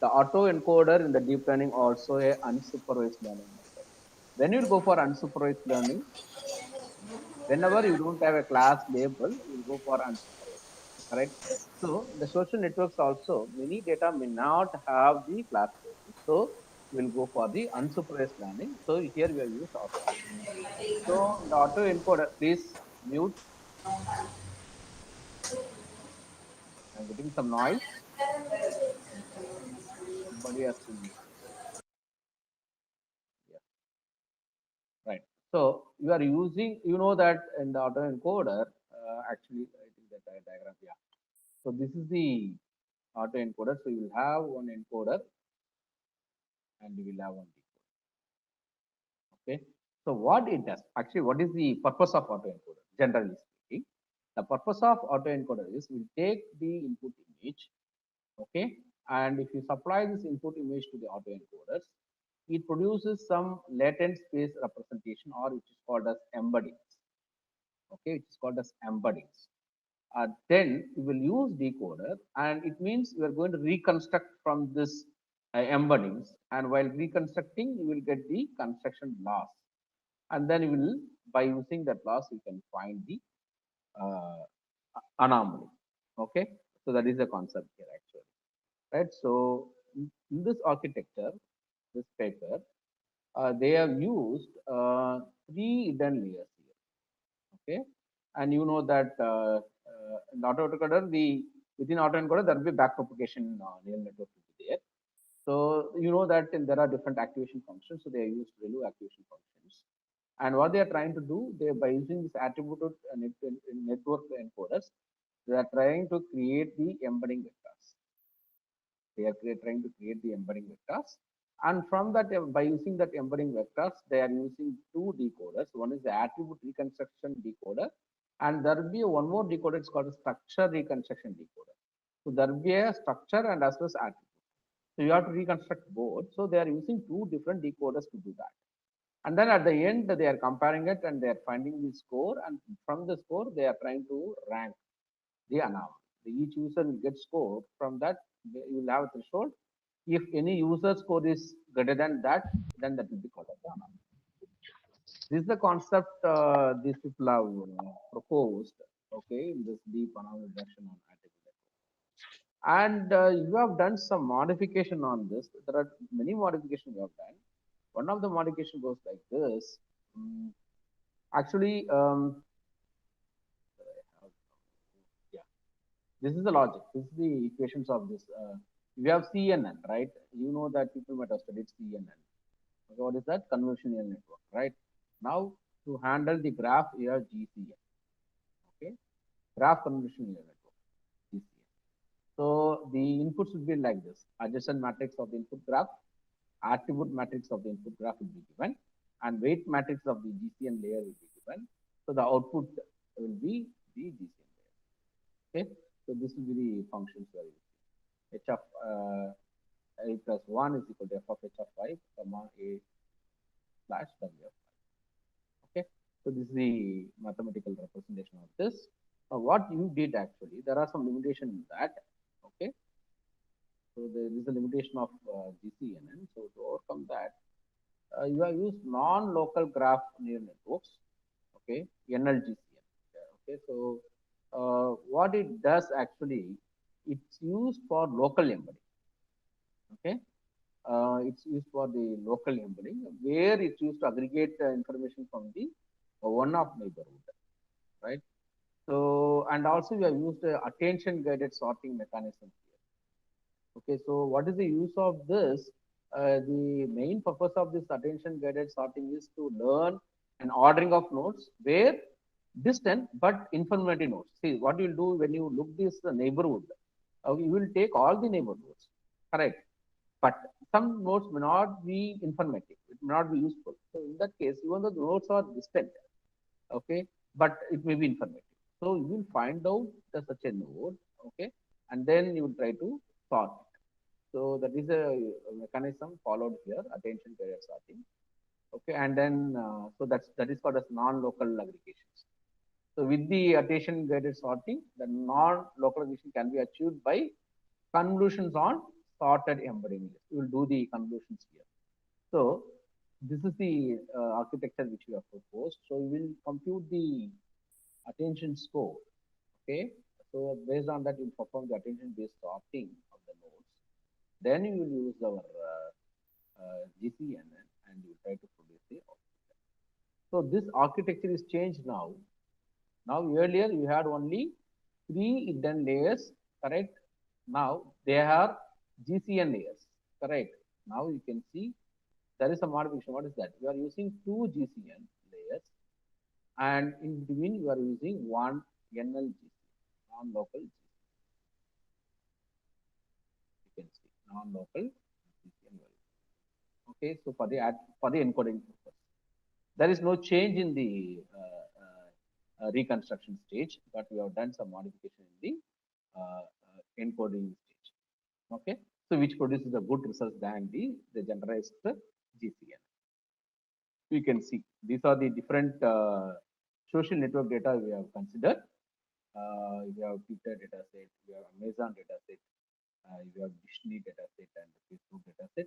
The autoencoder in the deep learning also a unsupervised learning method. When you go for unsupervised learning, whenever you don't have a class label, you will go for unsupervised. Correct? So the social networks also, many data may not have the class label. So we'll go for the unsupervised learning. So here we have used autoencoder. So the autoencoder, please mute. I'm getting some noise. Somebody has to mute. Yeah. Right. So you are using, you know that in the autoencoder, actually, I think that diagram, yeah. So this is the autoencoder. So you will have one encoder and you will have one decoder. Okay. So what it does, actually, what is the purpose of autoencoder? Generally speaking, the purpose of autoencoder is we take the input image, okay, and if you supply this input image to the autoencoders, it produces some latent space representation, or which is called as embeddings. Okay, which is called as embeddings. Then we will use decoder, and it means we are going to reconstruct from this embeddings, and while reconstructing, you will get the construction loss, and then you will, by using that loss, you can find the anomaly. Okay, so that is the concept here actually, right? So in this architecture, this paper, they have used 3 hidden layers here. Okay, and you know that in autoencoder, within autoencoder there will be backpropagation neural network will be there. So you know that there are different activation functions. So they are used ReLU activation functions. And what they are trying to do, they by using this attributed network encoders, they are trying to create the embedding vectors. They are trying to create the embedding vectors. And from that, by using that embedding vectors, they are using 2 decoders. One is the attribute reconstruction decoder, and there will be one more decoder. It's called a structure reconstruction decoder. So there will be a structure and as well as attribute. So you have to reconstruct both. So they are using 2 different decoders to do that. And then at the end, they are comparing it and they are finding the score. And from the score, they are trying to rank the anomaly. Each user will get score. From that, you will have a threshold. If any user score is greater than that, then that will be called as the anomaly. This is the concept these people have proposed, okay, in this deep anomaly reduction on attribute. And you have done some modification on this. There are many modifications you have done. One of the modification goes like this. Actually, yeah, this is the logic. This is the equations of this. We have CNN, right? You know that people might have studied CNN. Okay, what is that? Convolutional network, right? Now, to handle the graph, you have GCN. Okay, graph convolutional network, GCN. So the inputs will be like this: adjacent matrix of the input graph, attribute matrix of the input graph will be given, and weight matrix of the GCN layer will be given. So the output will be the GCN layer. Okay, so this will be the functions where you see h of a plus 1 is equal to f of h of 5 comma a slash w of 5. Okay, so this is the mathematical representation of this. What you did actually, there are some limitation in that. Okay, so there is a limitation of GCNN. So to overcome that, you have used non-local graph neural networks. Okay, NLGCN. Okay, so what it does actually, it's used for local embedding. Okay, it's used for the local embedding where it's used to aggregate information from the one of neighborhood, right? So, and also we have used attention guided sorting mechanism here. Okay, so what is the use of this? The main purpose of this attention guided sorting is to learn an ordering of nodes where distant but informative nodes. See, what you will do when you look this neighborhood, you will take all the neighborhoods, correct? But some nodes may not be informative, it may not be useful. So in that case, even though the nodes are distant, okay, but it may be informative. So you will find out such a node, okay, and then you will try to sort it. So that is a mechanism followed here, attention guided sorting. Okay, and then so that is called as non-local aggregations. So with the attention guided sorting, the non-local aggregation can be achieved by convolutions on sorted embedding list. We will do the convolutions here. So this is the architecture which we have proposed. So we will compute the attention score. Okay. So based on that, you will perform the attention-based sorting of the nodes. Then you will use our GCNN and you will try to produce the output. So this architecture is changed now. Now earlier you had only 3 hidden layers, correct? Now they are GCN layers, correct? Now you can see there is a modification. What is that? You are using 2 GCN layers, and in between you are using 1 NLGC, non-local GCN. You can see non-local GCN value. Okay, so for the encoding purpose, there is no change in the reconstruction stage, but we have done some modification in the encoding stage. Okay, so which produces a good result than the generalized GCN. We can see these are the different social network data we have considered. We have Twitter data set, we have Amazon data set, we have Disney data set and Facebook data set.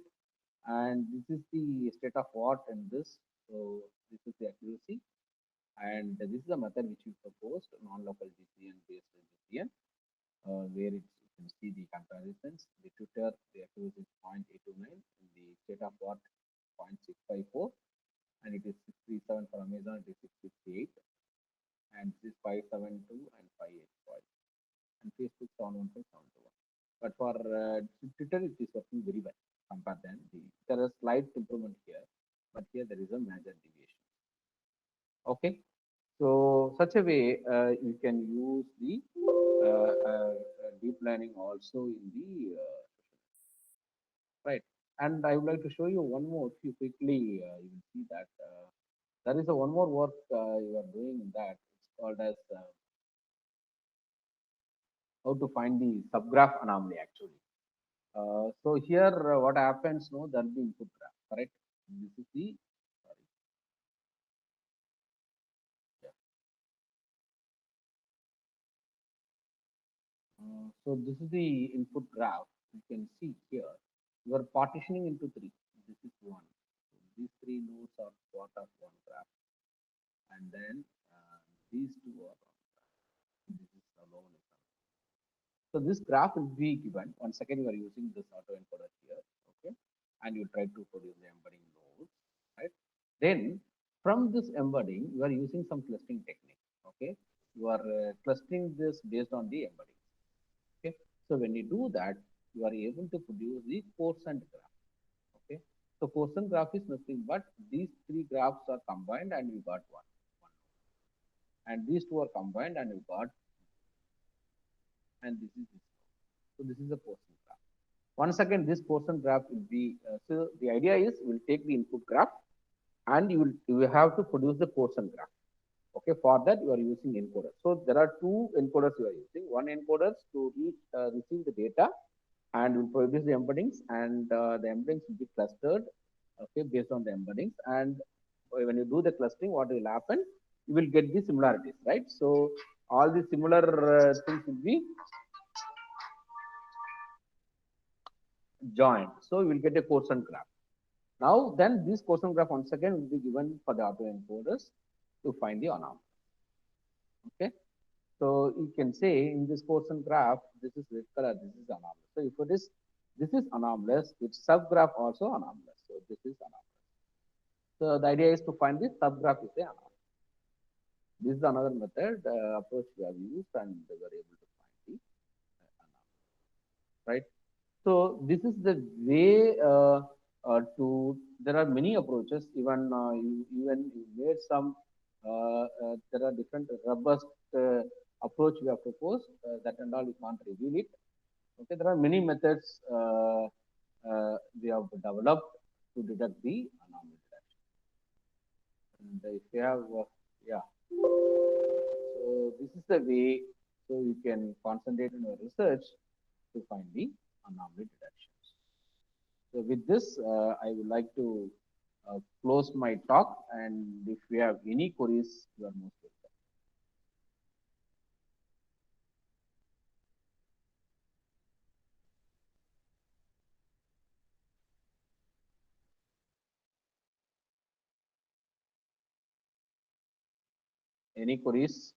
And this is the state of art in this. So this is the accuracy. And this is the method which we proposed, non-local GCN based GCN, where you can see the comparisons. The Twitter, the accuracy is 0.829, and the state of art 0.654, and it is 637 for Amazon, it is 668, and this is 572 and 585, and Facebook 715, 721. But for Twitter, it is working very well compared than there is slight improvement here, but here there is a major deviation. Okay, so such a way you can use the deep learning also in the right. And I would like to show you one more. If you quickly you will see that there is a one more work you are doing in that. It's called as how to find the subgraph anomaly actually. So here what happens, no, there will be input graph, correct? This is the, sorry. Yeah. So this is the input graph. You can see here, you are partitioning into 3. This is 1. So these 3 nodes are part of one graph. And then these 2 are on graph. This is alone. So this graph will be given. Once again, you are using this autoencoder here, okay, and you try to produce the embedding nodes, right? Then from this embedding, you are using some clustering technique, okay. You are clustering this based on the embedding, okay. So when you do that, you are able to produce the quotient graph, okay. So quotient graph is nothing but these three graphs are combined and you got one, and these two are combined and you got, and this is this. So this is the portion graph. Once again, this portion graph will be, so the idea is we'll take the input graph and you will have to produce the portion graph. Okay, for that you are using encoder. So there are two encoders you are using. One encoder to receive the data and will produce the embeddings, and the embeddings will be clustered, okay, based on the embeddings. And when you do the clustering, what will happen? You will get the similarities, right? So all the similar things will be joined. So you will get a quotient graph. Now, then this quotient graph once again will be given for the autoencoders to find the anomaly. Okay. So you can say in this quotient graph, this is red color, this is anomalous. So if it is, this is anomalous, its subgraph also anomalous. So this is anomalous. So the idea is to find the subgraph is the anomaly. This is another method approach we have used, and we were able to find the anomaly. Right. So this is the way to. There are many approaches. Even even you made some. There are different robust approach we have proposed. That and all we can't reveal it. Okay, there are many methods we have developed to detect the anomaly detection. And if you have, yeah. So this is the way. So you can concentrate on your research to find the anomaly detections. So with this, I would like to close my talk, and if you have any queries, you are most welcome. Any queries?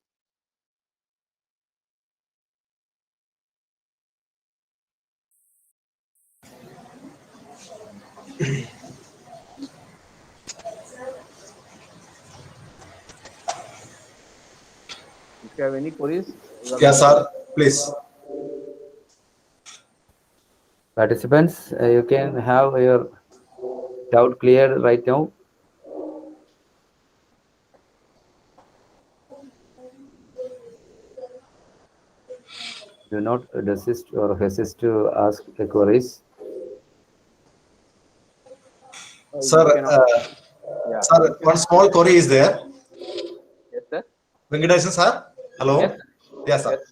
If you have any queries, you are
Yeah,
most
sir, please.
Participants, you can have your doubt cleared right now. Do not desist or hesitate to ask the queries.
Sir,
you cannot. Yeah.
sir, one small query is there.
Yes, sir.
Venkatesan, sir. Hello.
Yes.
Yes, sir.
Yes.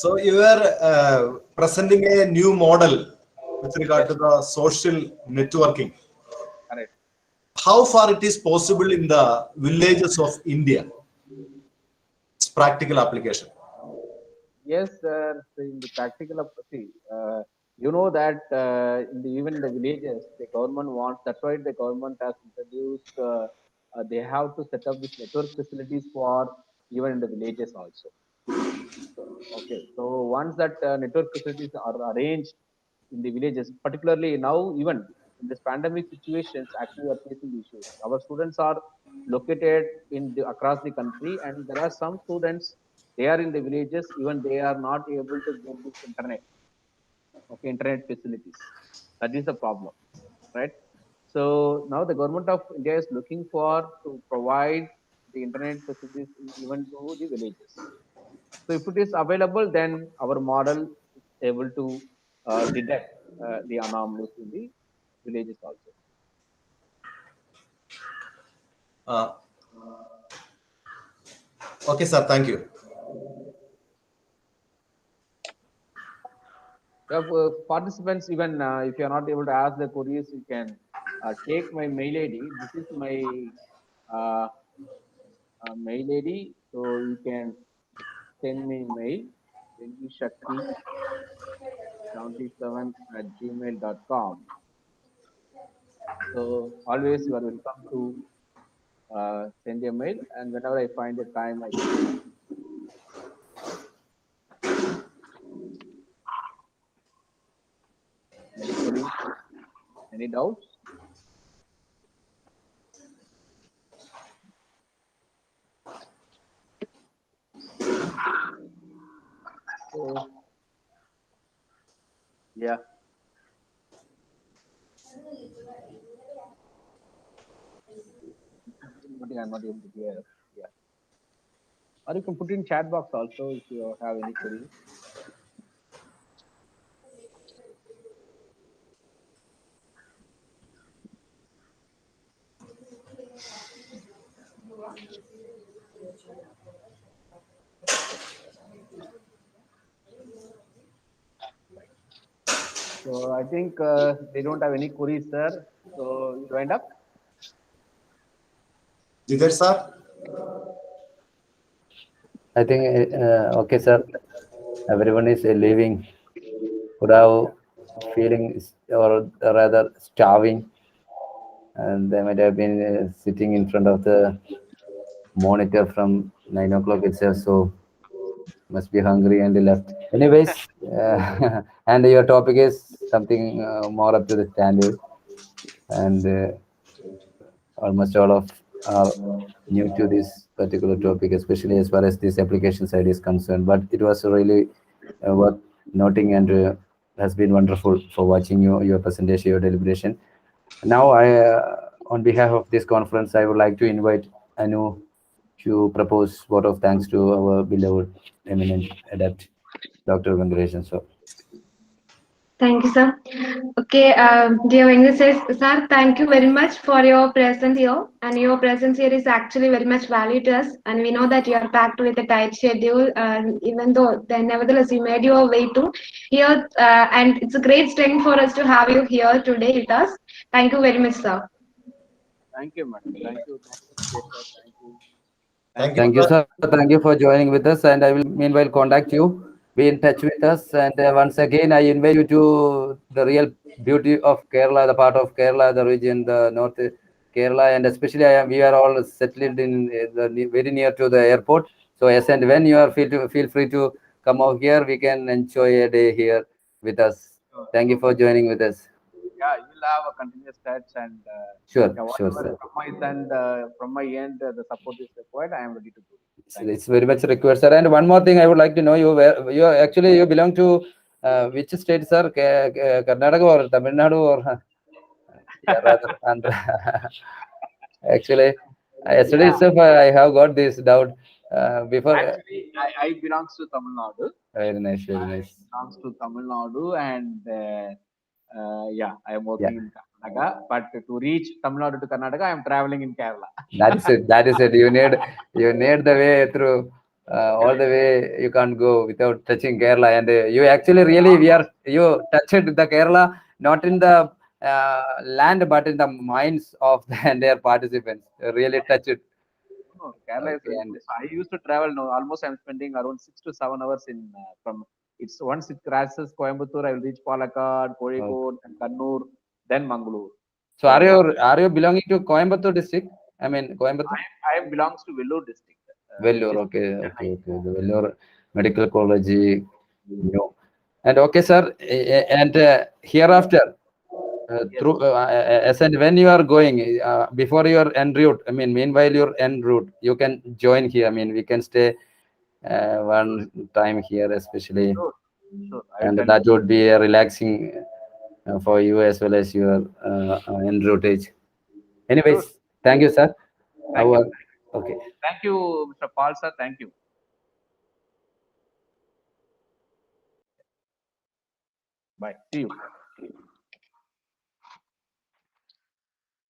So you are presenting a new model with regard to
Yes.
the social networking.
Correct.
How far it is possible in the villages of India? It's practical application.
Yes, sir. So in the practical see, you know that in the, even in the villages, the government wants. That's why the government has introduced. They have to set up these network facilities for even in the villages also. Okay. So once that network facilities are arranged in the villages, particularly now, even in this pandemic situations, actually are facing issues. Our students are located in the, across the country, and there are some students, they are in the villages, even they are not able to get this internet, okay, internet facilities. That is the problem, right? So now the government of India is looking for to provide the internet facilities even to the villages. So if it is available, then our model is able to detect the anomalies in the villages also.
Uh, okay, sir. Thank you.
Participants, even if you are not able to ask the queries, you can take my mail ID. This is my uh, mail ID. So you can send me mail, shakti77@gmail.com. So always you are welcome to send a mail, and whenever I find a time, I can. Any doubts? So, yeah. I'm not able to hear. Yeah. Or you can put in chat box also if you have any queries. So I think they don't have any queries, sir. So you wind up.
Jidesh sir?
I think, okay, sir. Everyone is leaving. Could have feeling or rather starving, and they might have been sitting in front of the monitor from 9 o'clock itself. So must be hungry and they left. Anyways, and your topic is something more up to the standard, and almost all of are new to this particular topic, especially as far as this application side is concerned. But it was really worth noting, and has been wonderful for watching your presentation, your deliberation. Now, on behalf of this conference, I would like to invite Anu to propose vote of thanks to our beloved, eminent, adept, Dr. Ravindran. So,
Thank you, sir. Okay, dear Venkat says, sir, thank you very much for your presence here. And your presence here is actually very much valued to us. And we know that you are packed with a tight schedule. Even though, then nevertheless, you made your way to here. And it's a great strength for us to have you here today with us. Thank you very much, sir.
Thank you, madam. Thank you. Thank you, sir. Thank you.
Thank you,
thank you,
sir.
sir. Thank you for joining with us. And I will meanwhile contact you. Be in touch with us. And once again, I invite you to the real beauty of Kerala, the part of Kerala, the region, the North Kerala, and especially we are all settled in very near to the airport. So yes, and when you are feel free to come out here, we can enjoy a day here with us. Thank you for joining with us.
Yeah, you will have a continuous touch and
Sure,
yeah,
sure,
whatever
sir.
from my end, the support is required. I am ready to do it. Thank you.
It's very much required, sir. And one more thing, I would like to know you. Where you actually you belong to which state, sir? Karnataka or Tamil Nadu or yeah, rather Andhra. Actually, yesterday
Yeah,
itself I have got this doubt. Before,
actually, I belongs to Tamil Nadu.
very nice, very
I
nice.
belongs to Tamil Nadu, and yeah, I am
Yeah,
working in Karnataka. But to reach Tamil Nadu to Karnataka, I am traveling in Kerala.
that is it. That is it. You need the way through. All the way you can't go without touching Kerala, and you actually really you touched the Kerala not in the land but in the minds of the entire participants. Really touched it.
No, Kerala is
Okay,
very
and
nice. I used to travel now. Almost I'm spending around 6 to 7 hours in from. It's once it crosses Coimbatore, I will reach Palakkad,
okay.
Kozhikode, and Kannur, then Mangalore.
So
So
are you belonging to Coimbatore district? I mean Coimbatore.
I belongs to Vellore district, which
Vellore,
is
okay,
Chennai.
okay, okay. The Vellore Medical College, no. And okay, sir. And hereafter,
Yes.
through as and when you are going before your en route, I mean, meanwhile your en route, you can join here. I mean, we can stay one time here, especially,
Sure, sure. I will
and
tell
that
you.
would be relaxing for you as well as your en route age.
Sure.
Anyways, thank you, sir.
Thank you.
Okay.
Thank you, Mr. Paul, sir. Thank you. Bye. See you.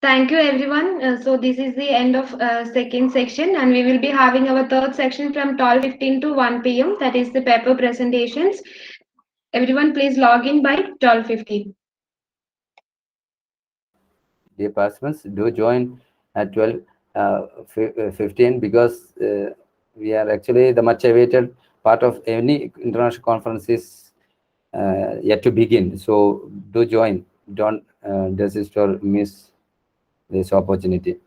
Thank you, everyone. So this is the end of second section, and we will be having our third section from 12:15 to 1 p.m. That is the paper presentations. Everyone, please log in by 12:15.
Dear participants, do join at 12:15 because we are actually the much awaited part of any international conference is yet to begin. So do join. Don't desist or miss this opportunity.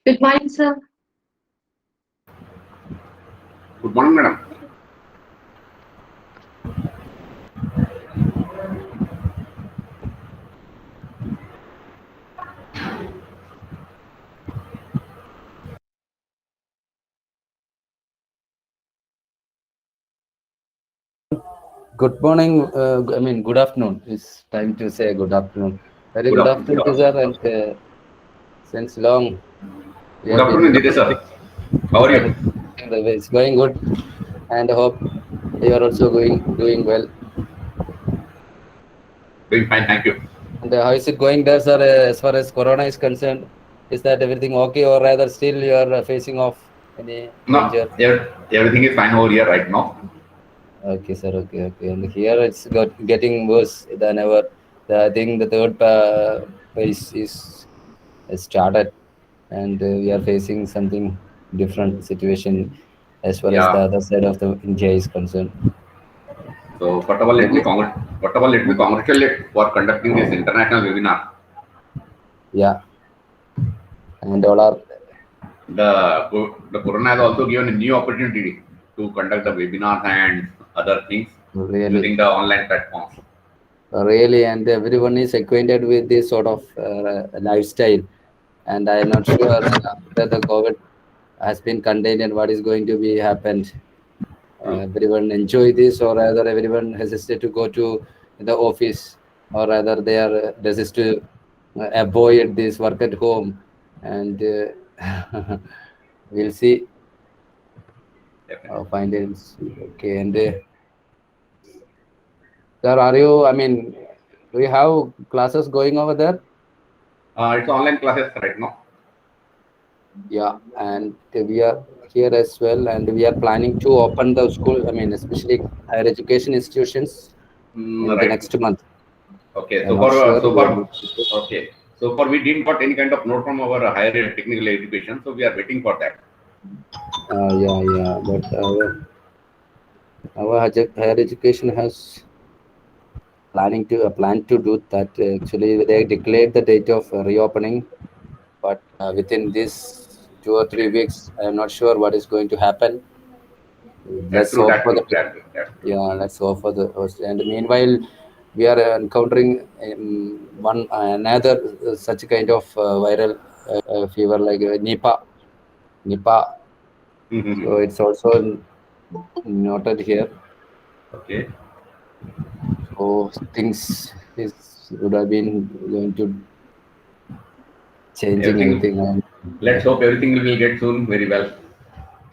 Good morning, sir.
Good morning, madam.
Good morning. I mean, good afternoon. It's time to say good afternoon. Very
Good
good
afternoon.
afternoon, sir. And since long we
Good
have been
afternoon, Jitesh sir. How are you?
It's going good, and I hope you are also doing well.
Doing fine, thank you.
And how is it going there, sir? As far as Corona is concerned, is that everything okay, or rather still you are facing off any
No,
danger?
everything is fine over here right now.
Okay, sir. Okay. And here it's getting worse than ever. I think the third phase is started, and we are facing something different situation as far as the
Yeah.
other side of the India is concerned.
So first of all, let me congratulate for conducting this international webinar.
Yeah, and all are
The Corona has also given a new opportunity to conduct the webinars and other things
really,
using the online platforms.
really, and everyone is acquainted with this sort of lifestyle. And I am not sure after the COVID has been contained and what is going to be happened.
True.
Everyone enjoy this, or rather everyone hesitate to go to the office, or rather they are resist to avoid this work at home. And we'll see
Definitely.
how find it. Okay, and sir, are you? I mean, do you have classes going over there?
It's online classes right now.
Yeah, and we are here as well, and we are planning to open the school. I mean, especially higher education institutions in the
Right.
next month.
Okay.
I'm not sure.
Okay. So far we didn't got any kind of note from our higher technical education, so we are waiting for that.
Yeah. But our higher education has plan to do that. Actually, they declared the date of reopening, but within this 2 or 3 weeks, I am not sure what is going to happen.
That's
Let's
true.
hope
That's
for the
true. That's true.
yeah. Let's hope for the worst. And meanwhile, we are encountering one another such kind of viral fever like Nipah. So it's also noted here.
Okay.
So things is would have been going to changing
Everything.
anything. And,
Let's hope everything will get soon very well.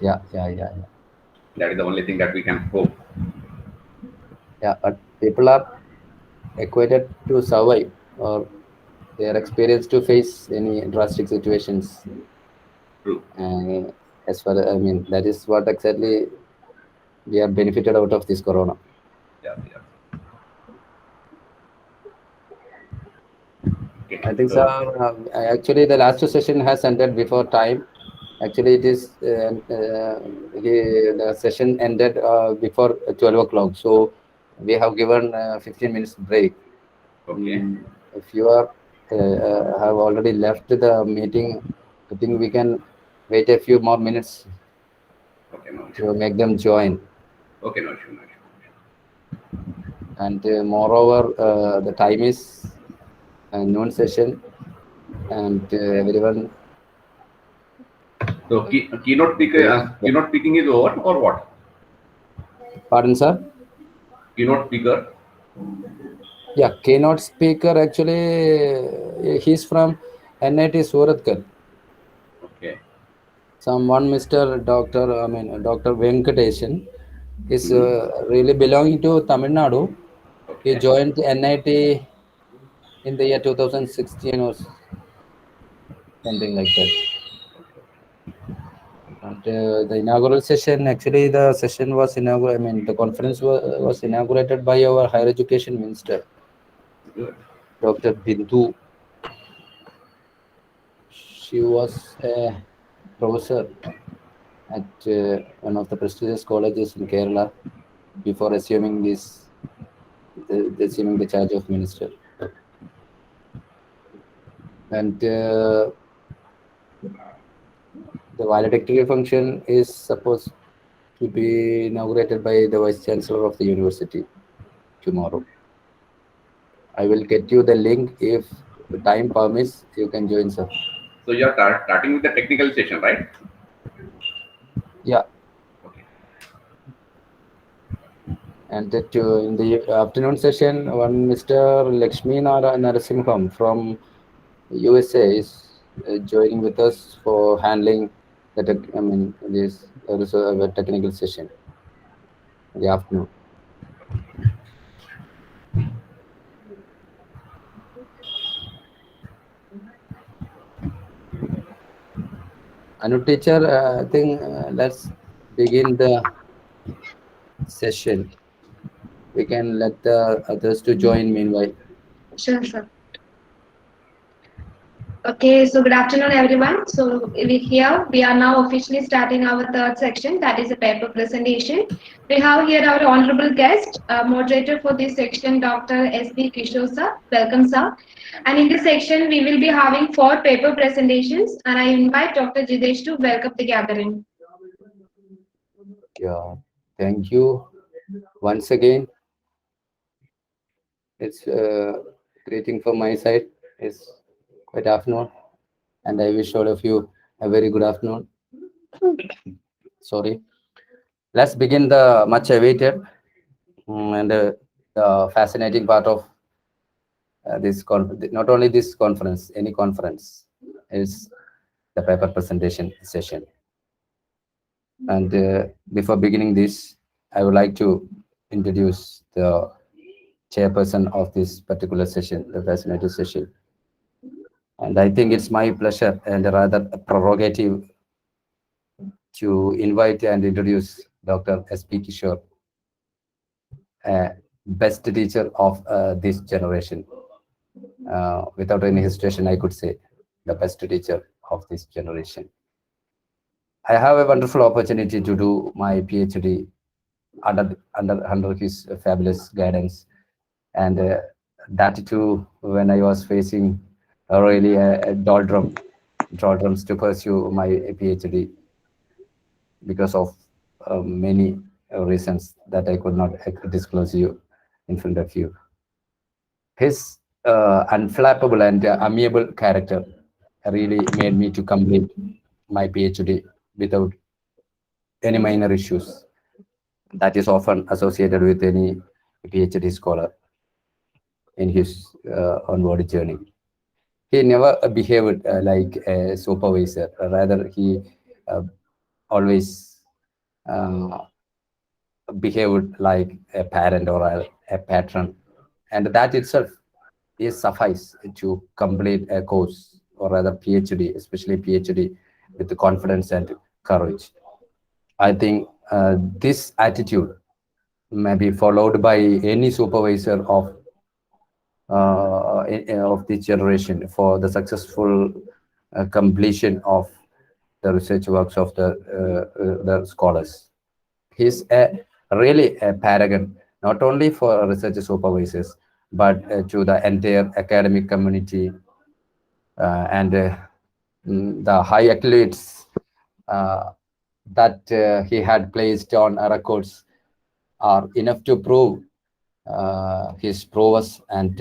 yeah.
That is the only thing that we can hope.
Yeah, but people are equated to survive, or they are experienced to face any drastic situations.
True.
As far I mean, that is what exactly we have benefited out of this corona.
Yeah. Okay.
I think,
So,
sir, actually the last session has ended before time. Actually, it is the session ended before 12 o'clock. So we have given 15 minutes break.
okay.
If you are have already left the meeting, I think we can wait a few more minutes
Okay. No issue.
to make them join.
Okay. No issue.
And moreover, the time is noon session, and everyone.
So keynote speaking is over or what?
Pardon, sir.
Keynote speaker.
Yeah, keynote speaker actually he's from NIT Suratkal.
Okay.
Someone, Mr. Doctor, I mean Dr. Venkatesan, is
Hmm.
really belonging to Tamil Nadu. He
Okay.
joined NIT in the year 2016 or something like that. And the inaugural session, actually, the session was inaugurated. I mean, the conference was inaugurated by our higher education minister,
Good.
Dr. Bindu. She was a professor at one of the prestigious colleges in Kerala before assuming assuming the charge of minister. And the valedictory function is supposed to be inaugurated by the Vice Chancellor of the university tomorrow. I will get you the link. If time permits, you can join, sir.
So you are starting with the technical session, right?
Yeah.
Okay.
And that in the afternoon session, one Mr. Lakshmi Narasimham from USA is joining with us for handling the this technical session in the afternoon. Anu teacher, I think let's begin the session. We can let the others to join meanwhile.
Sure, sir. Okay, so good afternoon, everyone. So we are now officially starting our third section, that is a paper presentation. We have here our honorable guest, moderator for this section, Dr. S.B. Kishore sir. Welcome, sir. And in this section, we will be having 4 paper presentations, and I invite Dr. Jidesh to welcome the gathering.
Yeah, thank you once again. It's greeting from my side. It's quite afternoon, and I wish all of you a very good afternoon. Sorry. Let's begin the much awaited and the fascinating part of this conference. Not only this conference, any conference is the paper presentation session. And before beginning this, I would like to introduce the chairperson of this particular session, the fascinating session. And I think it's my pleasure and rather a prerogative to invite and introduce Dr. S.P. Kishore, best teacher of this generation. Without any hesitation, I could say the best teacher of this generation. I have a wonderful opportunity to do my PhD under his fabulous guidance, and that too when I was facing really doldrums to pursue my PhD because of many reasons that I could not disclose you in front of you. His unflappable and amiable character really made me to complete my PhD without any minor issues that is often associated with any PhD scholar in his onward journey. He never behaved like a supervisor. Rather, he always behaved like a parent or a patron. And that itself is suffice to complete a course or rather PhD, especially PhD with the confidence and courage. I think this attitude may be followed by any supervisor of this generation for the successful completion of the research works of the scholars. He's really a paragon, not only for research supervisors, but to the entire academic community and the high accolades that he had placed on records are enough to prove his prowess and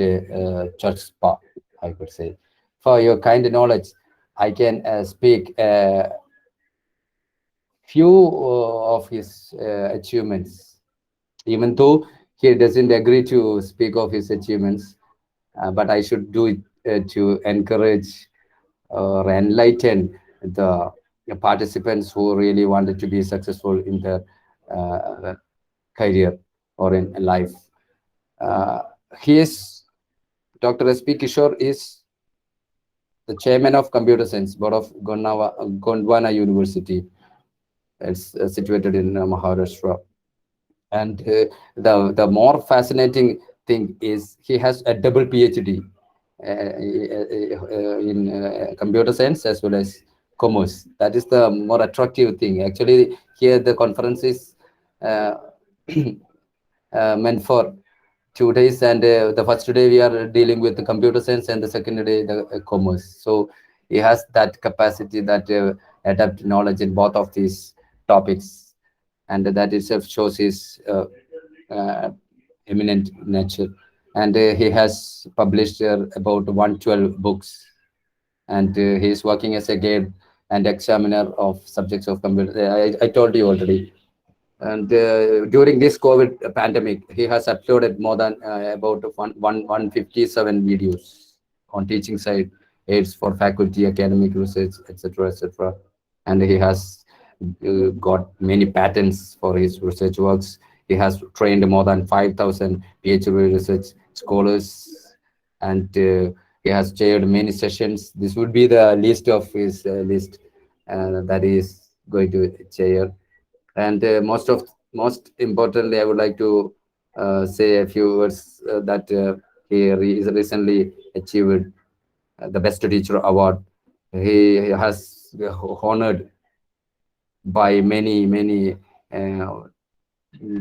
church spa, I could say. For your kind knowledge, I can speak few of his achievements, even though he doesn't agree to speak of his achievements, but I should do it to encourage or enlighten the participants who really wanted to be successful in their career or in life. He is, Dr. S.P. Kishore is the chairman of Computer Science Board of Gondwana University. It's situated in Maharashtra. And the more fascinating thing is he has a double PhD in computer science as well as commerce. That is the more attractive thing. Actually, here the conference is meant for 2 days, and the first day we are dealing with the computer science, and the second day the commerce. So he has that capacity, that adapt knowledge in both of these topics, and that itself shows his eminent nature. And he has published about 112 books, and he is working as a guide and examiner of subjects of computer. I told you already. And during this COVID pandemic, he has uploaded more than about 157 videos on teaching side, aids for faculty, academic research, etc., etc. And he has got many patents for his research works. He has trained more than 5,000 PhD research scholars, and he has chaired many sessions. This would be the list of his list that he is going to chair. And most importantly, I would like to say a few words that is recently achieved the Best Teacher Award. He has honored by many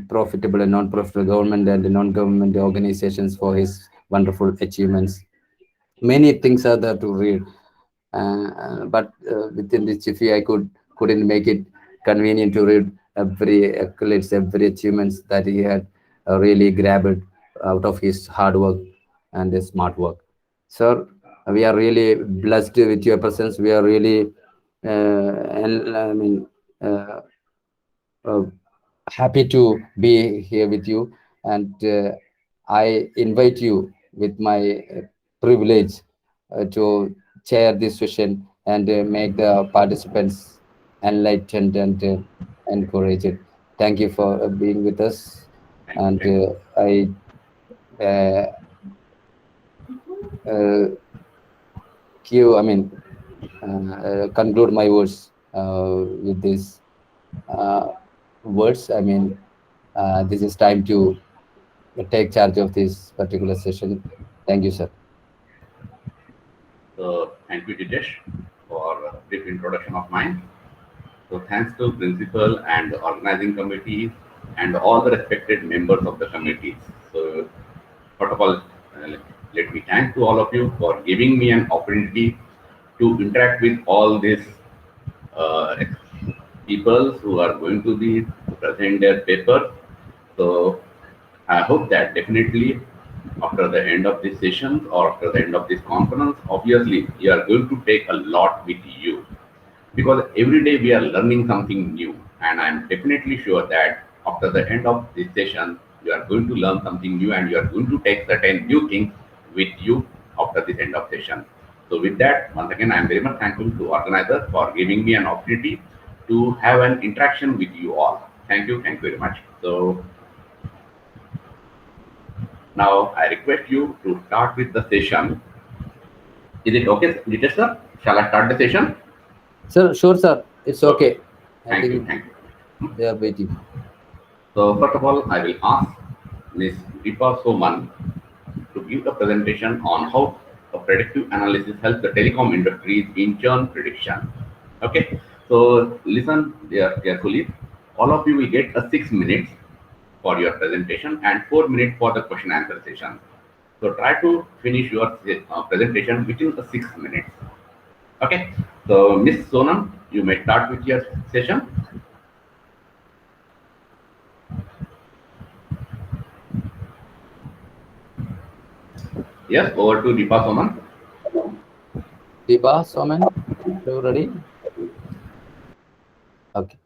profitable and non-profitable government and non-government organizations for his wonderful achievements. Many things are there to read, but within this jiffy, I couldn't make it convenient to read every accolades, every achievements that he had really grabbed out of his hard work and his smart work. Sir, we are really blessed with your presence. We are really, uh, happy to be here with you, and I invite you with my privilege to chair this session and make the participants enlightened and encouraged. Thank you for being with us, and I conclude my words with these words. This is time to take charge of this particular session. Thank you, sir.
So thank you, Jidesh, for a brief introduction of mine. So thanks to principal and the organizing committee and all the respected members of the committees. So first of all, let me thank to all of you for giving me an opportunity to interact with all these people who are going to be present their paper. So I hope that definitely after the end of this session or after the end of this conference, obviously you are going to take a lot with you, because every day we are learning something new, and I'm definitely sure that after the end of this session you are going to learn something new and you are going to take certain new things with you after this end of session. So with that, once again, I'm very much thankful to organizers for giving me an opportunity to have an interaction with you all. Thank you very much. So now I request you to start with the session. Is it okay, Jitesh sir? Shall I start the session?
Sir, sure, sir. It's okay.
Thank you.
They are waiting.
So first of all, I will ask Ms. Deepa Soman to give a presentation on how a predictive analysis helps the telecom industry in churn prediction. Okay, so listen there carefully. All of you will get a 6 minutes for your presentation and 4 minutes for the question answer session. So try to finish your presentation within the 6 minutes. Okay, so Ms. Sonam, you may start with your session. Yes, over to Deepa Soman.
Deepa Soman, are you ready? Okay.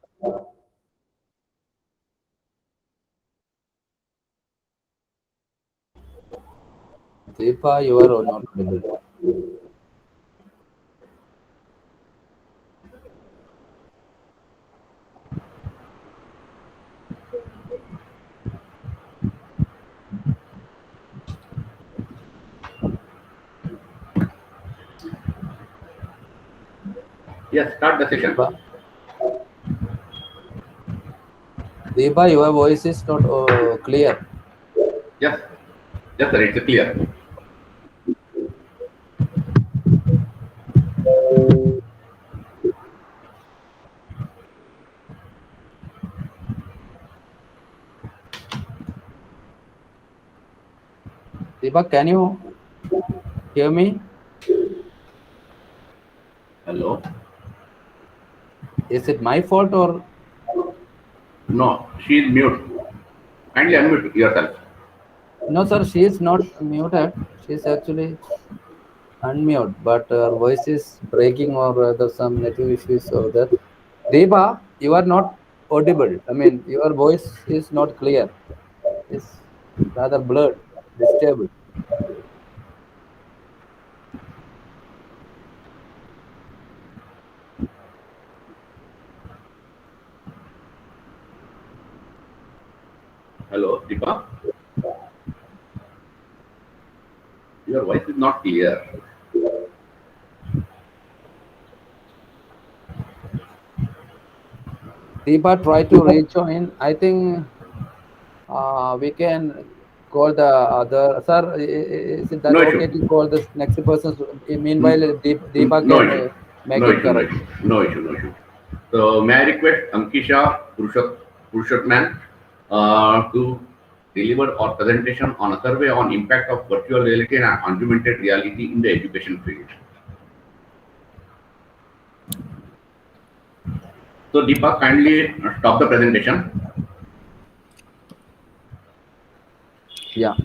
Deepa, you are not audible.
Yes, start the session.
Deepa, your voice is not clear.
Yes, sir, it's clear.
Deepa, can you hear me?
Hello.
Is it my fault or?
No, she is mute. Kindly unmute yourself.
No, sir, she is not muted. She is actually unmute, but her voice is breaking or there's some network issues over there. Deepa, you are not audible. I mean, your voice is not clear. It's rather blurred, disturbed.
Hello, Deepa. Your voice is not clear.
Deepa, try to rejoin. I think we can call the other. Sir, is it that
No
okay
issue.
to call this next person? Meanwhile, Deepa
No
can
issue.
make
No
it
issue. No
correct.
issue. No issue. No issue. So may I request Ankisha Purushotman to deliver our presentation on a survey on impact of virtual reality and augmented reality in the education field. So Deepa, kindly stop the presentation.
Yeah.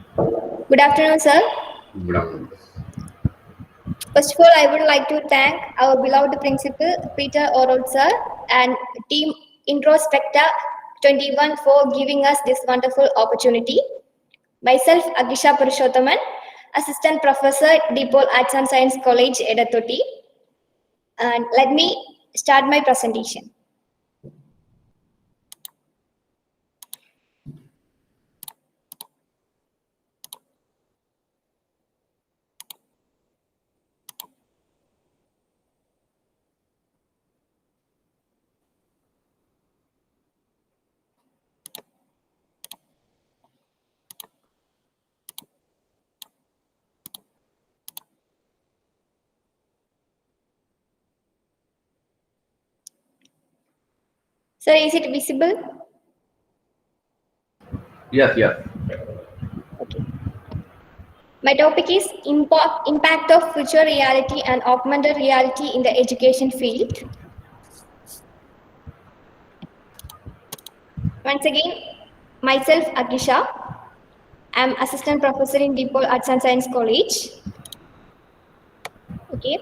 Good afternoon, sir.
Good afternoon.
First of all, I would like to thank our beloved principal, Peter Orod, sir, and team Introspecta 21 for giving us this wonderful opportunity. Myself, Agisha Purushothaman, Assistant Professor, Dipol Arts and Science College, Edathoti. And let me start my presentation. Sir, is it visible?
Yes, yes.
Okay. My topic is impact of virtual reality and augmented reality in the education field. Once again, myself, Agisha. I'm Assistant Professor in Dipol Arts and Science College. Okay.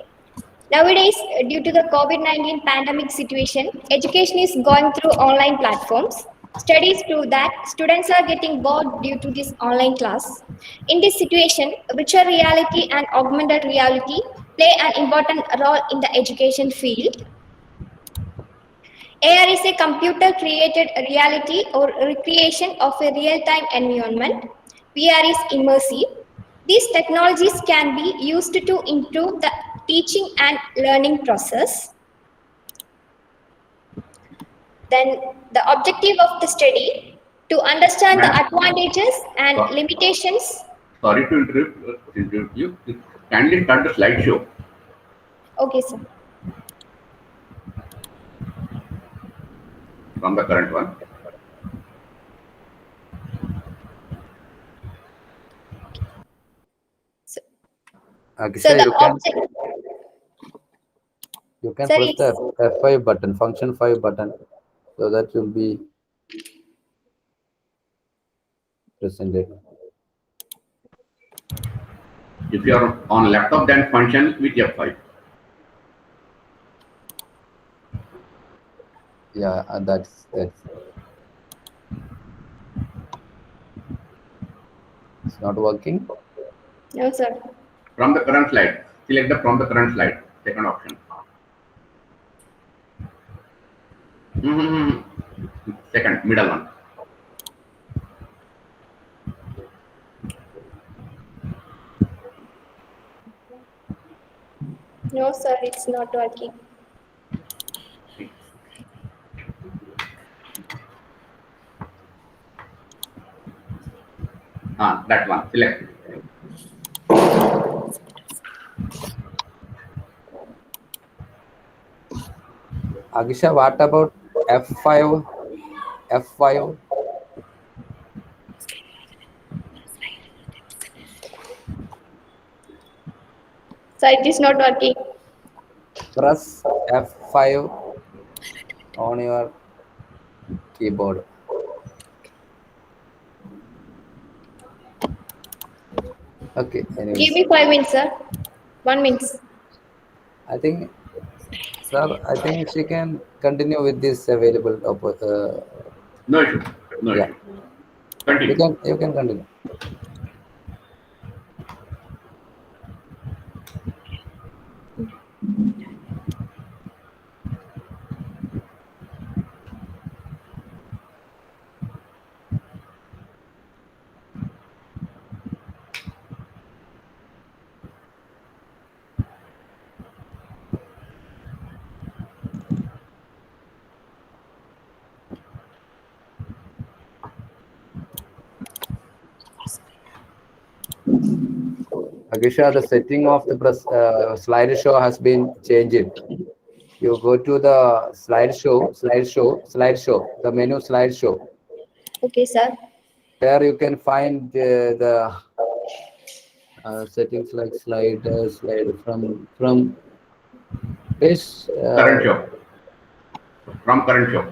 Nowadays, due to the COVID-19 pandemic situation, education is going through online platforms. Studies prove that students are getting bored due to this online class. In this situation, virtual reality and augmented reality play an important role in the education field. AR is a computer-created reality or recreation of a real-time environment. VR is immersive. These technologies can be used to improve the teaching and learning process. Then the objective of the study to understand the advantages and limitations.
Sorry to interrupt you. Kindly start the slideshow.
Okay, sir.
From the current one.
Agisha, you can
Sir,
press the F5 button, function 5 button, so that you'll be presented.
If you are on laptop, then function with F5.
Yeah, and that's it's not working.
No, sir.
From the current slide, select the from the current slide, second option. Second, middle one.
No, sir, it's not working.
That one, select.
Agisha, what about F5? F5?
So it is not working.
Press F5. on your keyboard. Okay, anyways.
Give me 5 minutes, sir. 1 minute.
I think, sir, I think she can continue with this available.
No issue. No
Yeah.
issue. Continue.
You can continue. Agisha, the setting of the slideshow has been changed. You go to the slideshow, the menu slideshow.
Okay, sir.
There you can find the settings like slide from this.
Current show. From current show.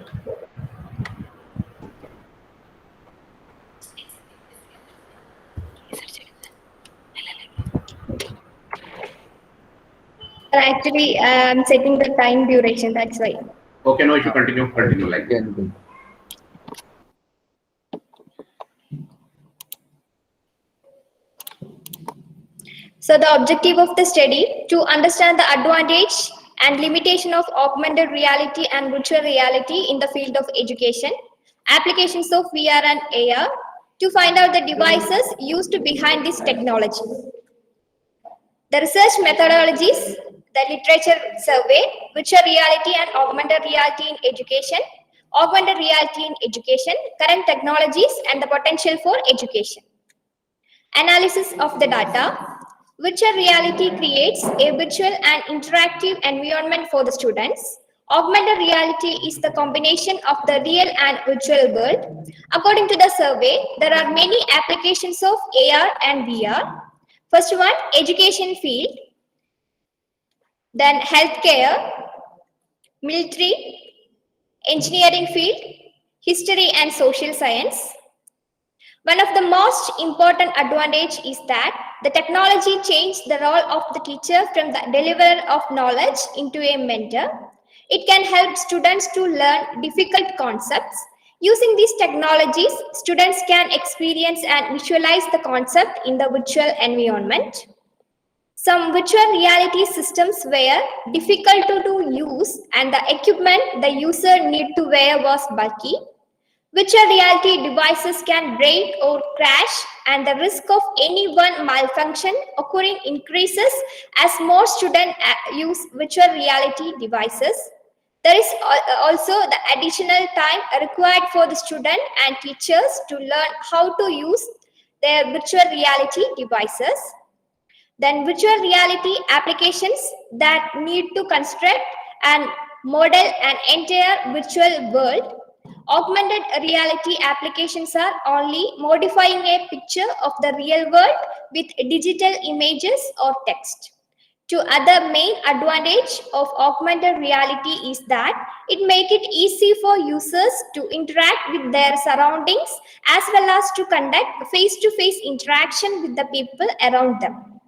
Actually, I'm setting the time duration. That's why.
Okay, no issue. Continue. Continue like that.
So the objective of the study to understand the advantage and limitation of augmented reality and virtual reality in the field of education, applications of VR and AR, to find out the devices used behind this technology. The research methodologies, the literature survey, virtual reality and augmented reality in education, augmented reality in education, current technologies and the potential for education. Analysis of the data. Virtual reality creates a virtual and interactive environment for the students. Augmented reality is the combination of the real and virtual world. According to the survey, there are many applications of AR and VR. First one, education field, then healthcare, military, engineering field, history and social science. One of the most important advantage is that the technology changed the role of the teacher from the deliverer of knowledge into a mentor. It can help students to learn difficult concepts. Using these technologies, students can experience and visualize the concept in the virtual environment. Some virtual reality systems were difficult to use and the equipment the user need to wear was bulky. Virtual reality devices can break or crash and the risk of any one malfunction occurring increases as more students use virtual reality devices. There is also the additional time required for the student and teachers to learn how to use their virtual reality devices. Then virtual reality applications that need to construct and model an entire virtual world. Augmented reality applications are only modifying a picture of the real world with digital images or text. Two other main advantage of augmented reality is that it makes it easy for users to interact with their surroundings as well as to conduct face-to-face interaction with the people around them.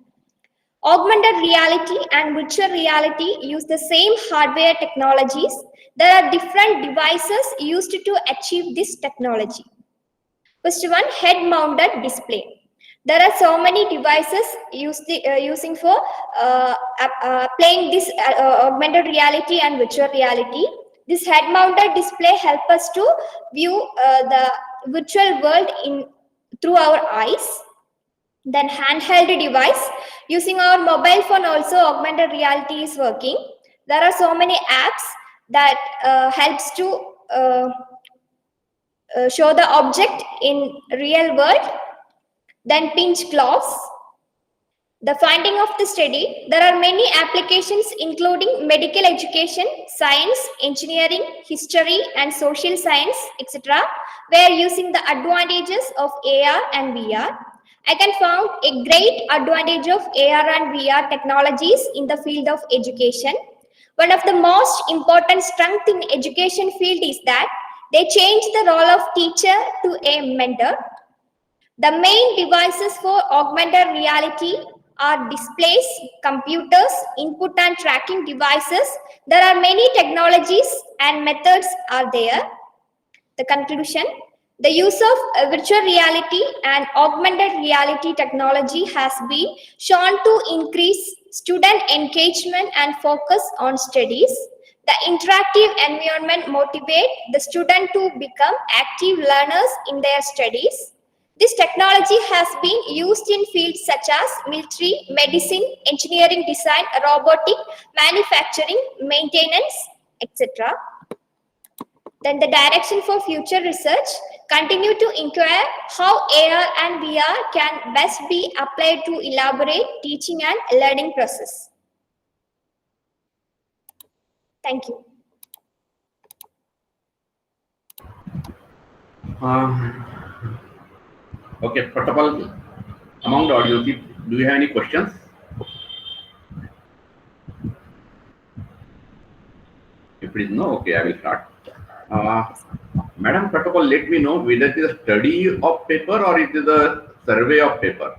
Augmented reality and virtual reality use the same hardware technologies. There are different devices used to achieve this technology. First one, head-mounted display. There are so many devices using for playing this augmented reality and virtual reality. This head-mounted display helps us to view the virtual world through our eyes. Then handheld device, using our mobile phone also augmented reality is working. There are so many apps that helps to show the object in real world. Then pinch gloves. The finding of the study, there are many applications including medical education, science, engineering, history and social science, etc. where using the advantages of AR and VR. I can found a great advantage of AR and VR technologies in the field of education. One of the most important strengths in education field is that they change the role of teacher to a mentor. The main devices for augmented reality are displays, computers, input and tracking devices. There are many technologies and methods are there. The conclusion, the use of virtual reality and augmented reality technology has been shown to increase student engagement and focus on studies. The interactive environment motivates the student to become active learners in their studies. This technology has been used in fields such as military, medicine, engineering design, robotic, manufacturing, maintenance, etc. Then the direction for future research, continue to inquire how AR and VR can best be applied to elaborate teaching and learning process. Thank you.
Okay, first of all, among the audience, do you have any questions? If it is no, okay, I will start. Madam, first of all, let me know whether it is a study of paper or it is a survey of paper.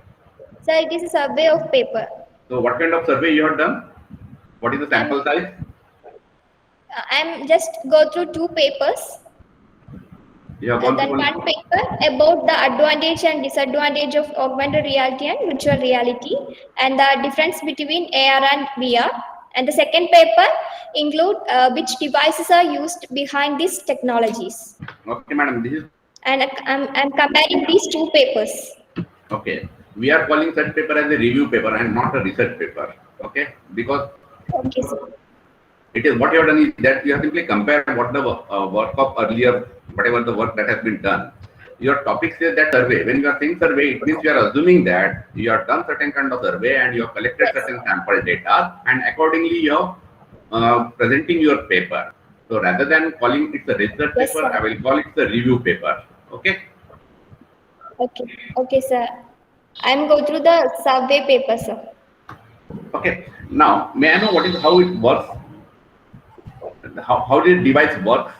So it is a survey of paper.
So what kind of survey you have done? What is the sample size?
I'm just go through two papers.
You have gone
Then
through
one paper about the advantage and disadvantage of augmented reality and virtual reality and the difference between AR and VR. And the second paper include which devices are used behind these technologies.
Okay, madam, this is.
And I'm comparing these two papers.
Okay, we are calling such paper as a review paper and not a research paper. Okay, because
okay, sir.
It is what you have done is that you have simply compared what the work of earlier, whatever the work that has been done. Your topic says that survey. When you are saying survey, it means you are assuming that you have done certain kind of survey and you have collected certain sample data, and accordingly you are presenting your paper. So rather than calling it a research paper,
Sir.
I will call it the review paper. Okay.
Okay, sir. I'm going through the survey paper, sir.
Okay. Now, may I know what is how it works? How did device work?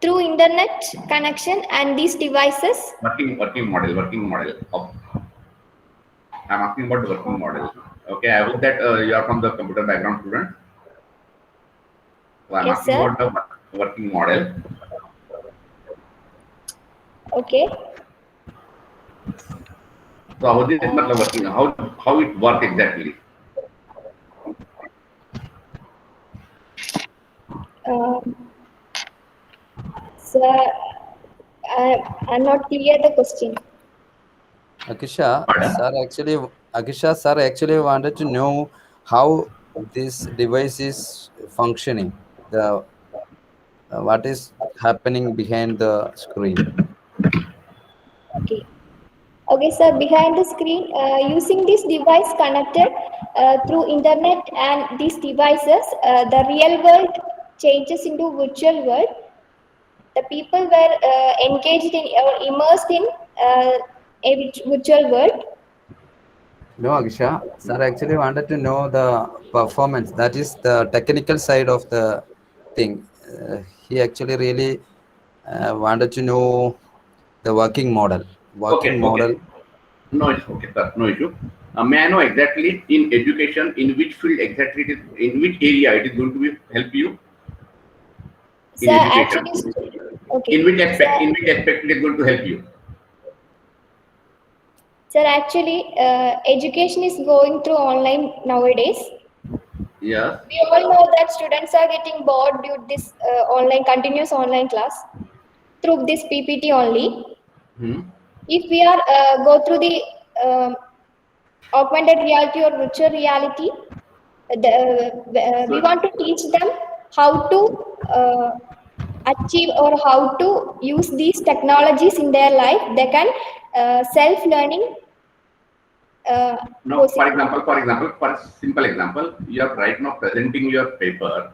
Through internet connection and these devices.
Working model. I'm asking about the working model. Okay, I hope that you are from the computer background student. So I'm
Yes,
asking
sir.
about the working model.
Okay.
So how this is working? How it works exactly?
Sir, I'm not clear the question.
Akisha sir actually wanted to know how this device is functioning. The what is happening behind the screen.
Okay, sir. Behind the screen, using this device connected through internet and these devices, the real world changes into virtual world. The people were engaged in or immersed in a virtual world.
No, Akisha, sir actually wanted to know the performance. That is the technical side of the thing. He actually really wanted to know the working model.
Okay. No issue. Okay, sir. No issue. May I know exactly in education, in which field exactly it is, in which area it is going to be help you? In
Sir,
education.
actually, okay.
In which aspect? In which aspect it is going to help you?
Sir, actually, education is going through online nowadays.
Yes.
We all know that students are getting bored due to this continuous online class through this PPT only. If we are go through the augmented reality or virtual reality, we want to teach them how to achieve or how to use these technologies in their life. They can self-learning.
No, for a simple example, you are right now presenting your paper.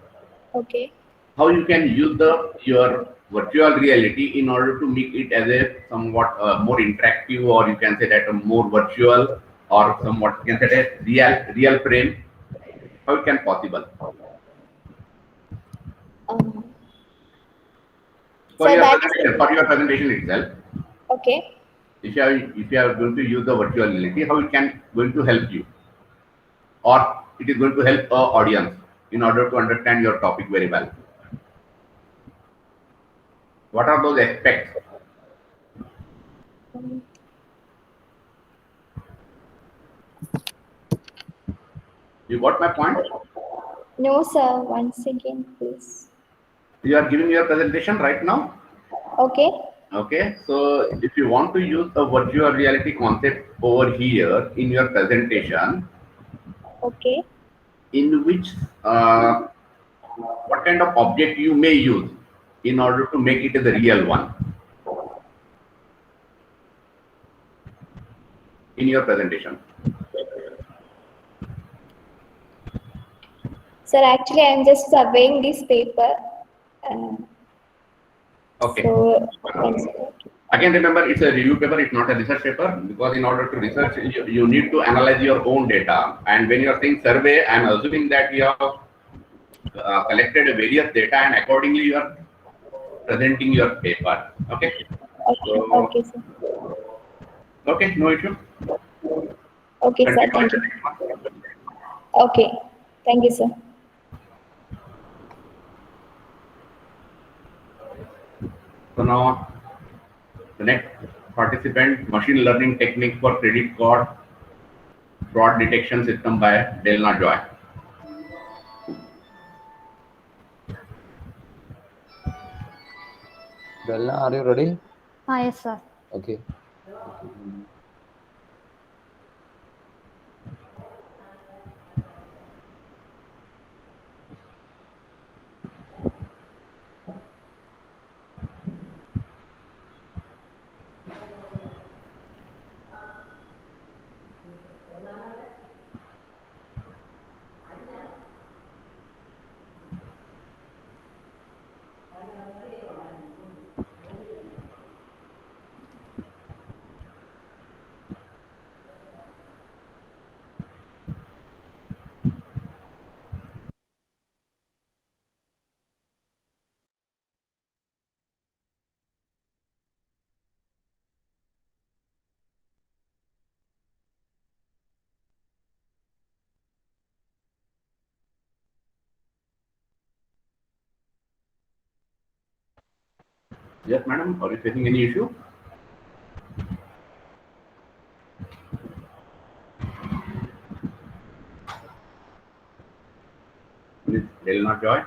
Okay.
How you can use your virtual reality in order to make it as a somewhat more interactive, or you can say that a more virtual, or somewhat you can say that real frame. How it can possible? For
So
your
that
presentation, for your presentation itself,
okay.
if you are going to use the virtual reality, how it can going to help you, or it is going to help our audience in order to understand your topic very well. What are those aspects? You got my point?
No, sir. Once again, please.
You are giving your presentation right now?
Okay.
Okay, so if you want to use a virtual reality concept over here in your presentation,
Okay.
in which what kind of object you may use in order to make it the real one in your presentation?
Sir, actually, I'm just surveying this paper.
Okay.
So,
Again, remember, it's a review paper, it's not a research paper, because in order to research, you need to analyze your own data. And when you're saying survey, I'm assuming that you have collected various data and accordingly you are presenting your paper. Okay? So,
okay, sir.
Okay, no issue.
Okay, sir. Thank you. Okay. Thank you, sir.
So now, the next participant, machine learning technique for credit card fraud detection system by Delna Joy.
Delna, are you ready?
Yes, sir.
Okay.
Yes, madam, are you facing any issue? Ms. Delna Joy.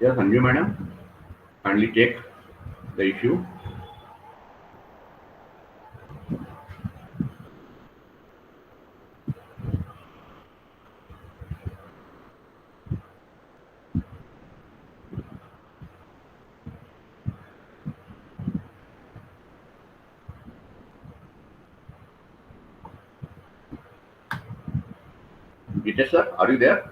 Yes, Sanju madam, kindly take the issue. Gita sir, are you there?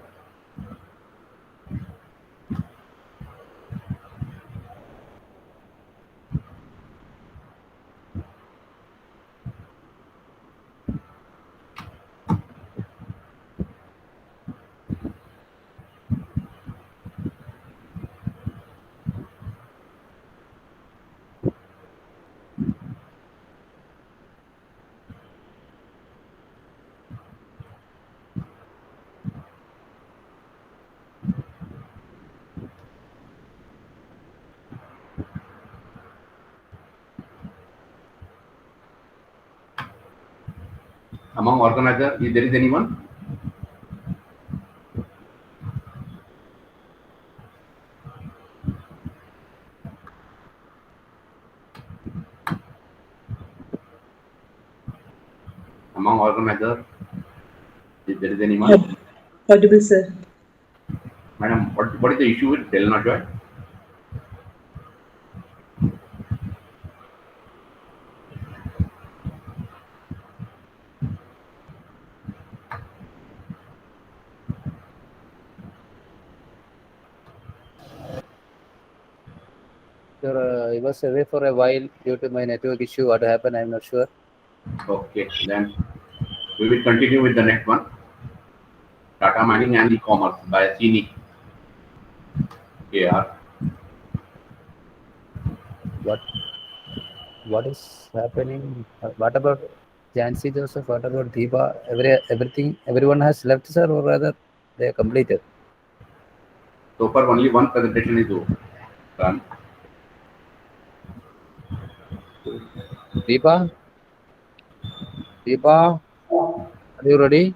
Among organizers, if there is anyone? Among organizers, if there is anyone?
Audible, sir.
Madam, what is the issue with Delna Joy?
I was away for a while due to my network issue. What happened, I'm not sure.
Okay, then we will continue with the next one. Data mining and e-commerce by Sini. KR.
What is happening? What about Jancy Joseph? What about Deepa? Everyone has left, sir, or rather they are completed.
So far, only one presentation is done.
Deepa, are you ready?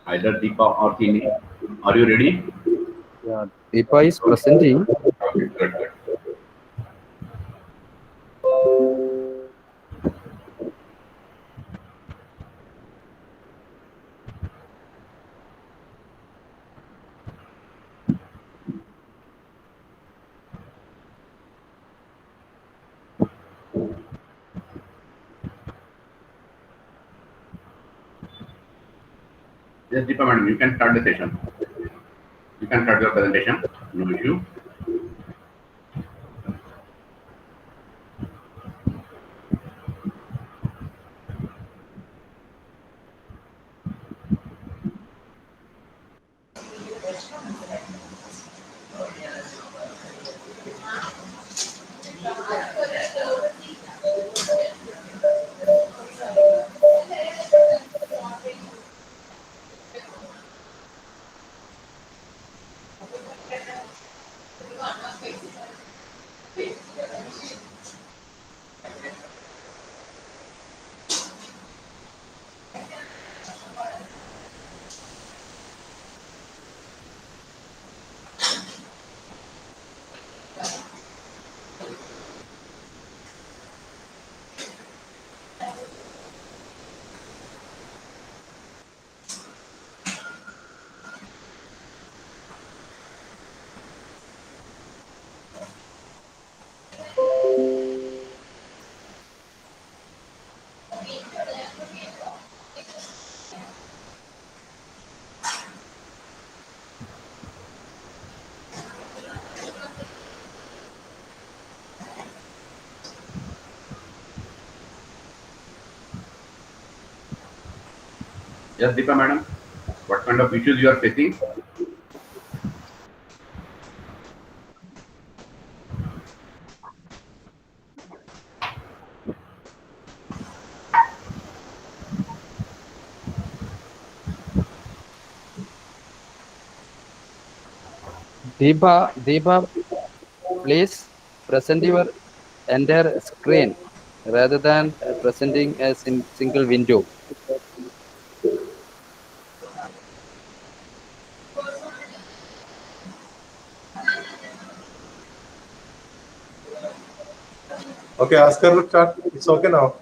Either Deepa or Sini. Are you ready?
Yeah, Deepa is presenting.
Okay, good. Yes, Deepa madam, you can start the session. You can start your presentation. No issue. Yes, Deepa madam. What kind of issues you are facing?
Deepa, please present your entire screen rather than presenting a single window.
Okay, Oscar, look, start. It's okay now.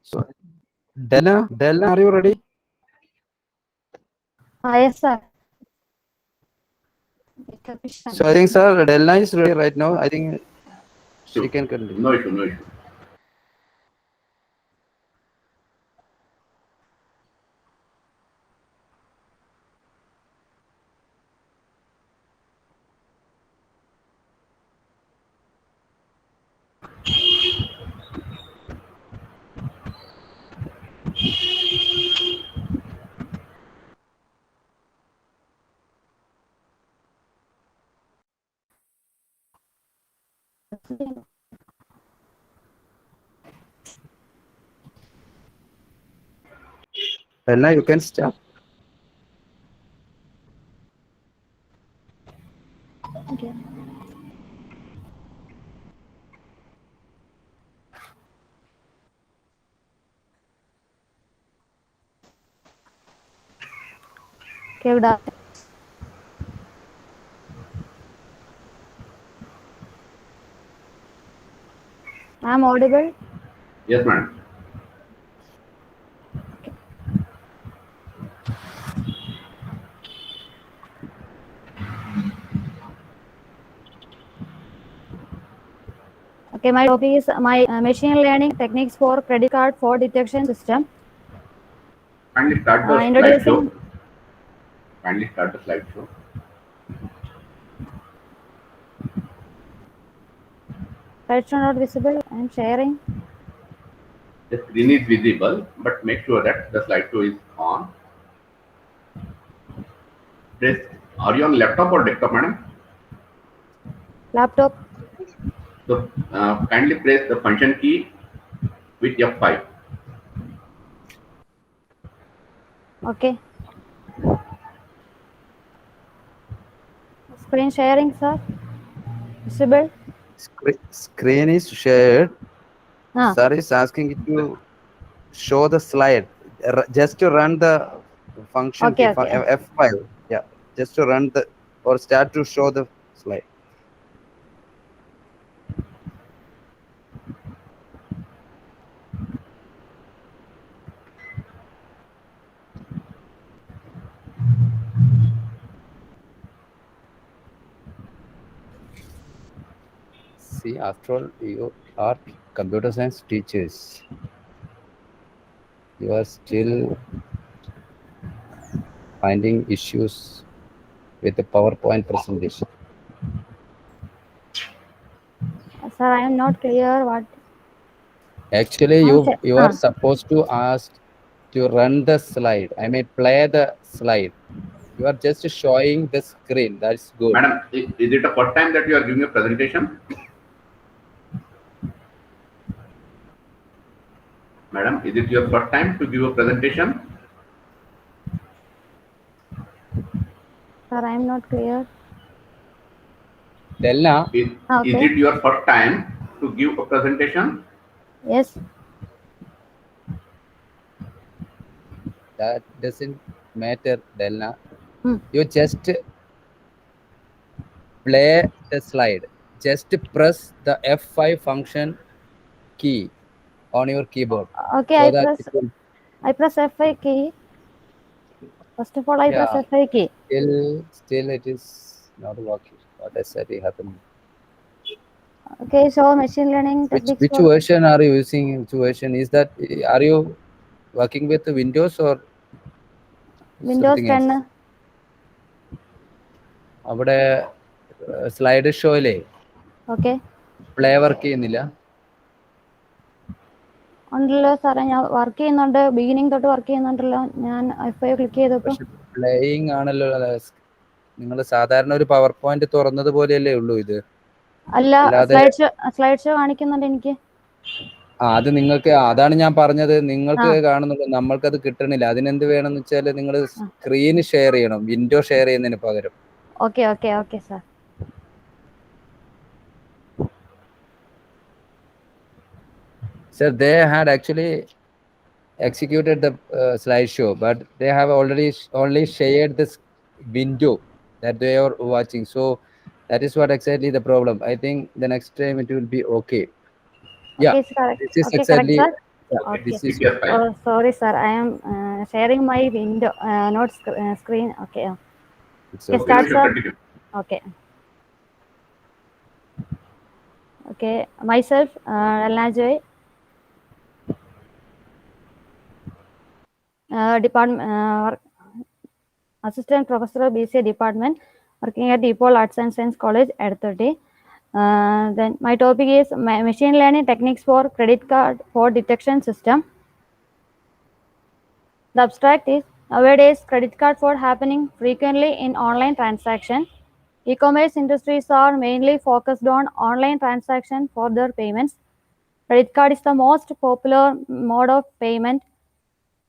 So, Delna, are you ready?
Yes, sir.
So I think, sir, Delna is ready right now. I think she can continue.
No issue.
Delna, you can start.
Okay. Okay, good afternoon. I'm audible.
Yes, madam.
Okay, my topic is my machine learning techniques for credit card fraud detection system.
Kindly start the slideshow.
Introducing.
Kindly start the slideshow.
Slideshow not visible. I'm sharing.
The screen is visible, but make sure that the slideshow is on. Press. Are you on laptop or desktop, madam?
Laptop.
So kindly press the function key with F5.
Okay. Screen sharing, sir. Visible.
Screen is shared.
Ah.
Sir is asking you to show the slide. Just to run the function
Okay,
key,
okay.
F5. Yeah, just to run the or start to show the slide. See, after all, you are computer science teachers. You are still finding issues with the PowerPoint presentation.
Sir, I am not clear what.
Actually, you are supposed to ask to run the slide. I mean, play the slide. You are just showing the screen. That's good.
Madam, is it the first time that you are giving a presentation? Madam, is it your first time to give a presentation?
Sir, I am not clear.
Delna,
Is it your first time to give a presentation?
Yes.
That doesn't matter, Delna.
Hmm.
You just play the slide. Just press the F5 function key on your keyboard.
Okay,
So
I
that
press.
it will,
I press F5 key. First of all, I press F5 key.
Still it is not working. What exactly happening?
Okay, so machine learning techniques.
Which version are you using? Which version is that? Are you working with Windows or
Windows
something
10.
else? അവിടെ slide ഷോയിലേ play work ചെയ്യുന്നില്ല.
ഉണ്ടല്ലോ സാറേ, ഞാൻ work ചെയ്യുന്നുണ്ട്. Beginning തൊട്ട് work ചെയ്യുന്നുണ്ടല്ലോ. ഞാൻ F5 click ചെയ്തപ്പോൾ
പ്ലേയിങ് ആണല്ലോ. നിങ്ങൾ സാധാരണ ഒരു പവർ പോയിന്റ് തുറന്നത് പോലെയല്ലേ ഉള്ളൂ ഇത്.
അല്ല, സ്ലൈഡ് ഷോ കാണിക്കുന്നുണ്ട് എനിക്ക്.
അത് നിങ്ങൾക്ക്, അതാണ് ഞാൻ പറഞ്ഞത്, നിങ്ങൾക്ക് കാണുന്നുള്ളൂ, നമ്മൾക്കത് കിട്ടണില്ല. അതിനെന്ത് വേണമെന്ന് വെച്ചാൽ നിങ്ങൾ സ്ക്രീൻ ഷെയർ ചെയ്യണം, വിൻഡോ ഷെയർ ചെയ്യുന്നതിന് പകരം.
Okay okay okay sir.
Sir, they had actually executed the slideshow, but they have only shared this window that they are watching. So that is what exactly the problem. I think the next time it will be okay. Yeah,
okay, correct.
this is
Okay,
exactly.
correct, sir.
Yeah,
okay.
This is
Sorry, sir. I am sharing my window, not screen. Okay.
It's
okay.
okay.
Start, sir. Okay. Okay. Myself, Elnajoy. Department Assistant Professor of BCA Department, working at Dipole Arts and Science College at 30. Then my topic is machine learning techniques for credit card fraud detection system. The abstract is, nowadays credit card fraud happening frequently in online transaction. E-commerce industries are mainly focused on online transaction for their payments. Credit card is the most popular mode of payment.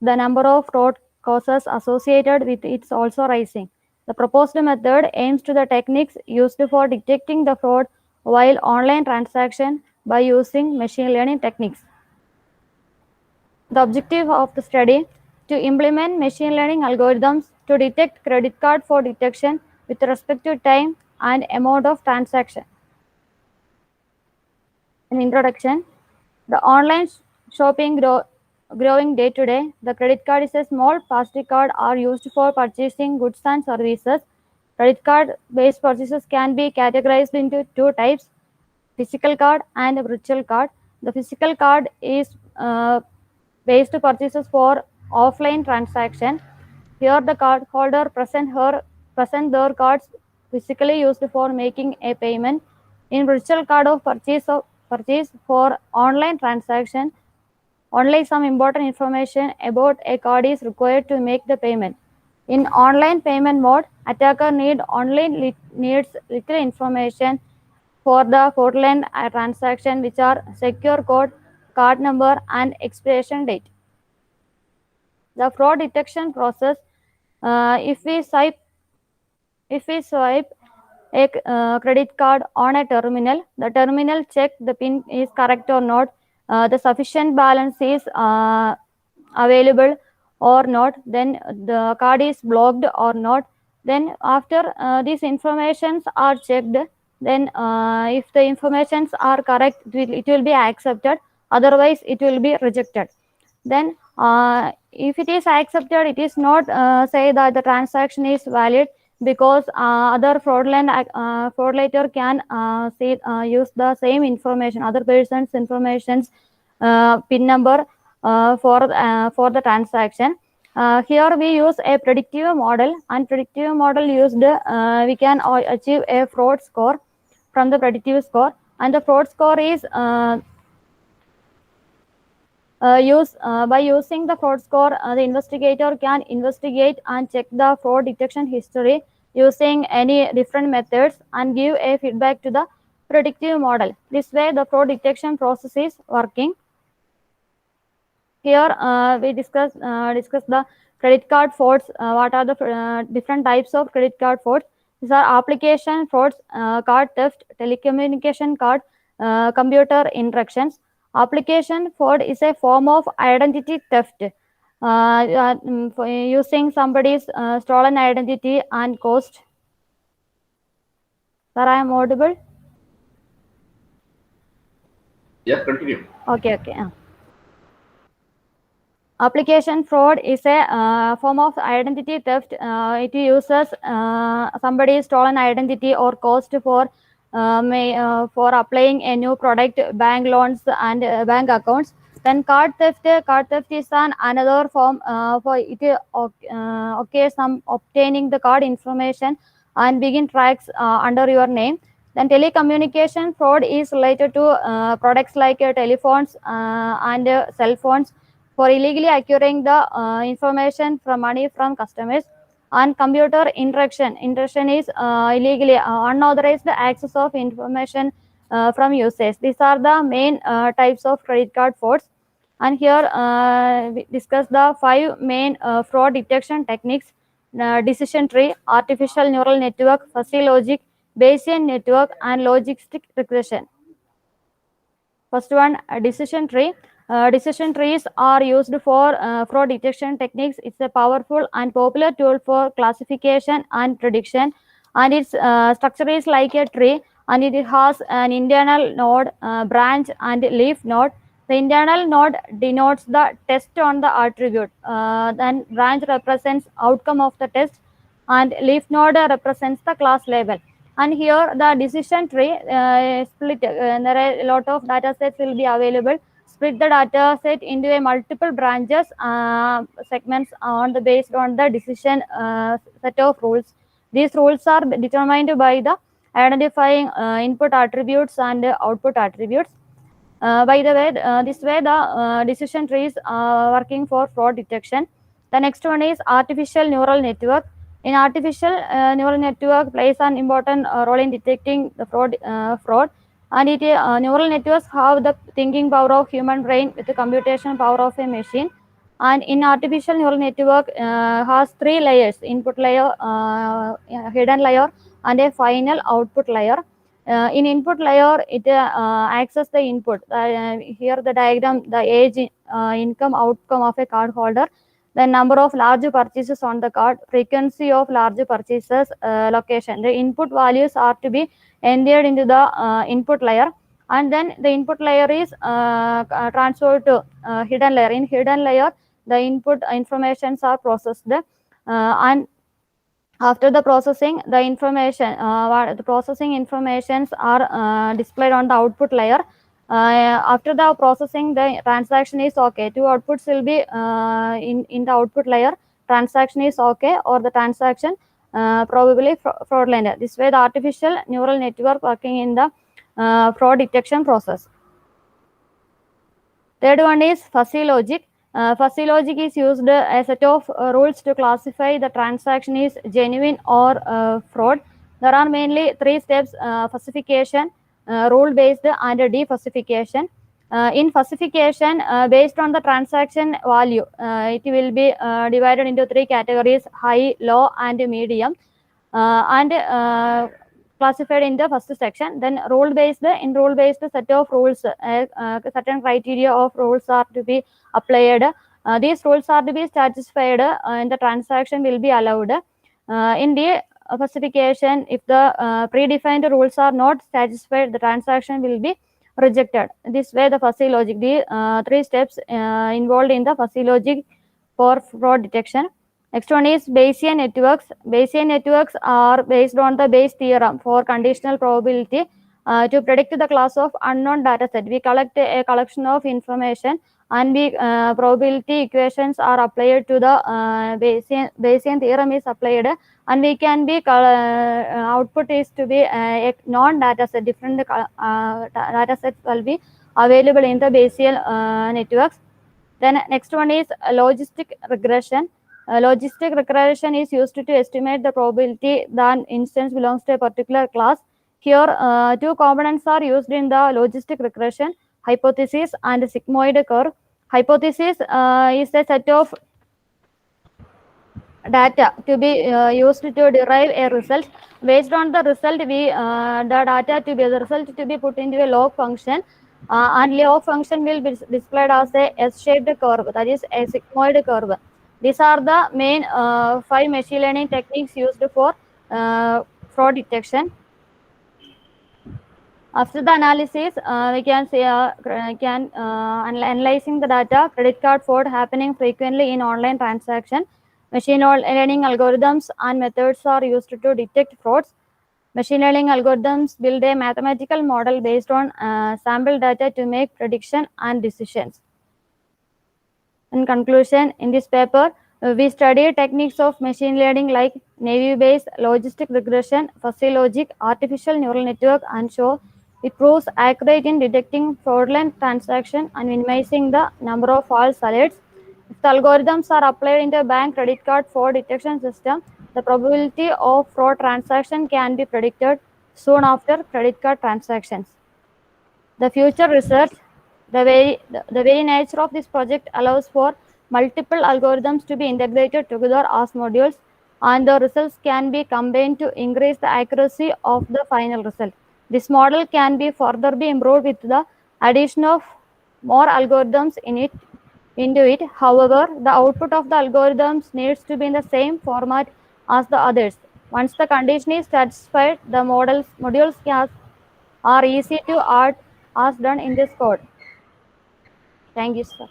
The number of fraud causes associated with it is also rising. The proposed method aims to the techniques used for detecting the fraud while online transaction by using machine learning techniques. The objective of the study to implement machine learning algorithms to detect credit card fraud detection with respect to time and amount of transaction. In introduction, the online shopping growing day to day. The credit card is a small plastic card are used for purchasing goods and services. Credit card based purchases can be categorized into two types: physical card and a virtual card. The physical card is based purchases for offline transaction. Here the card holder present their cards physically used for making a payment. In virtual card of purchase for online transaction, only some important information about a card is required to make the payment. In online payment mode, attacker needs little information for the fraudulent transaction, which are secure code, card number, and expiration date. The fraud detection process: if we swipe a credit card on a terminal, the terminal check the pin is correct or not, the sufficient balance is available or not, then the card is blocked or not. Then after these informations are checked, then if the informations are correct, it will be accepted, otherwise it will be rejected. Then if it is accepted, it is not say that the transaction is valid, because other fraudulator can use the same information, other person's informations, pin number for the transaction. Here we use a predictive model, and predictive model used we can achieve a fraud score from the predictive score, and the fraud score is by using the fraud score, the investigator can investigate and check the fraud detection history using any different methods and give a feedback to the predictive model. This way the fraud detection process is working. Here we discuss the credit card frauds. What are the different types of credit card frauds? These are application frauds, card theft, telecommunication card, computer interruptions. Application fraud is a form of identity theft, for using somebody's stolen identity and cost. Sir, I am audible?
Yes, continue.
Okay. Application fraud is a form of identity theft. It uses somebody's stolen identity or cost for applying a new product, bank loans, and bank accounts. Then card theft is another form for it occurs obtaining the card information and begin tracks under your name. Then telecommunication fraud is related to products like telephones and cell phones, for illegally acquiring the information from money from customers. And computer interaction is illegally unauthorized access of information from users. These are the main types of credit card frauds. And here we discuss the 5 main fraud detection techniques: decision tree, artificial neural network, fuzzy logic, Bayesian network, and logistic regression. First one, decision tree. Decision trees are used for fraud detection techniques. It's a powerful and popular tool for classification and prediction, and its structure is like a tree, and it has an internal node, branch, and leaf node. The internal node denotes the test on the attribute, then branch represents outcome of the test, and leaf node represents the class label. And here the decision tree split, there are a lot of data sets will be available. Split the data set into a multiple branches, segments on the based on the decision set of rules. These rules are determined by the identifying input attributes and output attributes. By the way, this way the decision trees are working for fraud detection. The next one is artificial neural network. In artificial neural network plays an important role in detecting the fraud, and neural networks have the thinking power of human brain with the computation power of a machine. And in artificial neural network has 3 layers: input layer, hidden layer, and a final output layer. In input layer, it access the input. Here the diagram, the age, income, outcome of a card holder. the number of large purchases on the card, frequency of large purchases, location. The input values are to be entered into the input layer, and then the input layer is transferred to hidden layer. In hidden layer, the input informations are processed, and after the processing, the information, the processing informations are displayed on the output layer. After the processing, the transaction is okay. Two outputs will be in the output layer. Transaction is okay, or the transaction probably fraudulent. This way, the artificial neural network working in the fraud detection process. Third one is fuzzy logic. Fuzzy logic is used as a set of rules to classify the transaction is genuine or fraud. There are mainly three steps: falsification, rule-based, and defalsification. In falsification, based on the transaction value, it will be divided into three categories: high, low, and medium, and classified in the first section. Then rule based, in rule based set of rules, certain criteria of rules are to be applied. These rules are to be satisfied, and the transaction will be allowed. In the falsification, if the predefined rules are not satisfied, the transaction will be rejected. This way, the fuzzy logic, the three steps involved in the fuzzy logic for fraud detection. Next one is Bayesian networks. Bayesian networks are based on the Bayes theorem for conditional probability. To predict the class of unknown data set, we collect a collection of information, and we probability equations are applied to the Bayesian theorem is applied, and we can be output is to be a non-data set. Different data sets will be available in the Bayesian networks. Then next one is logistic regression. Logistic regression is used to estimate the probability that an instance belongs to a particular class. Here, two components are used in the logistic regression: hypothesis and sigmoid curve. Hypothesis is a set of data to be used to derive a result. Based on the result, the data to be the result to be put into a log function, and log function will be displayed as a S-shaped curve, that is a sigmoid curve. These are the main 5 machine learning techniques used for fraud detection. After the analysis, we can say analyzing the data, credit card fraud happening frequently in online transaction. Machine learning algorithms and methods are used to detect frauds. Machine learning algorithms build a mathematical model based on sample data to make prediction and decisions. In conclusion, in this paper, we study techniques of machine learning like Naive-Bayes, logistic regression, fuzzy logic, artificial neural network, and show it proves accurate in detecting fraudulent transactions and minimizing the number of false alerts. If the algorithms are applied in the bank credit card fraud detection system, the probability of fraud transaction can be predicted soon after credit card transactions. The future research, the very nature of this project allows for multiple algorithms to be integrated together as modules, and the results can be combined to increase the accuracy of the final result. This model can be further be improved with the addition of more algorithms into it. However, the output of the algorithms needs to be in the same format as the others. Once the condition is satisfied, the modules are easy to add as done in this code. Thank you, sir.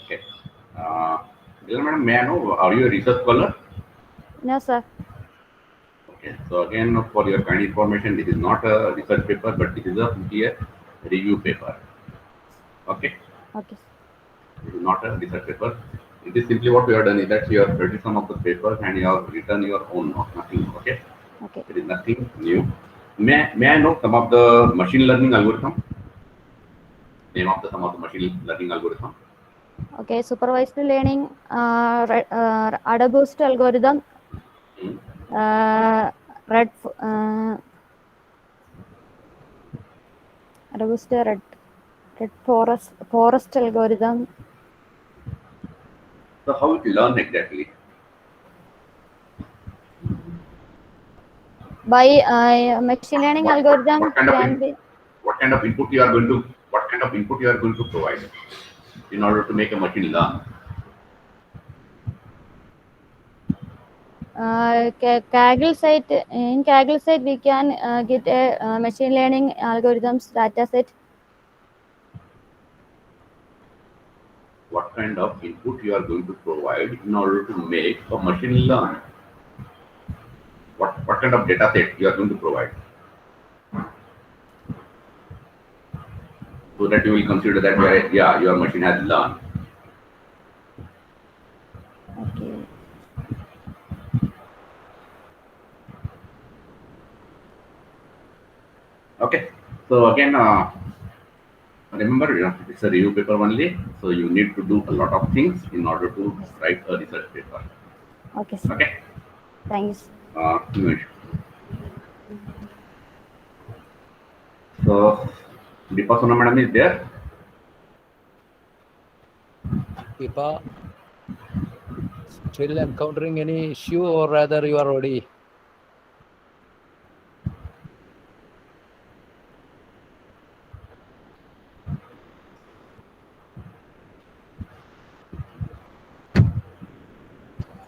Okay. Madam, may I know, are you a research scholar?
No, sir.
Okay. So again, for your kind information, this is not a research paper, but this is a review paper. Okay.
Okay.
This is not a research paper. It is simply what we have done is that you have read some of the papers and you have written your own notes, nothing. Okay.
Okay.
It is nothing new. May I know some of the machine learning algorithm? Name of some of the machine learning algorithm.
Okay, supervised learning, AdaBoost algorithm, AdaBoost Red Forest algorithm.
So how it learn exactly?
By machine learning algorithm
what kind of input you are going to provide in order to make a machine learn?
Kaggle site, in Kaggle site we can get a machine learning algorithms data set.
What kind of input you are going to provide in order to make a machine learn? What kind of data set you are going to provide? So that you will consider that your machine has learned.
Okay.
Okay. So again, remember, it's a review paper only, so you need to do a lot of things in order to write a research paper.
Okay, sir.
Okay.
Thanks.
No issue. So, Deepa Sona madam is there.
Deepa, still encountering any issue, or rather you are already?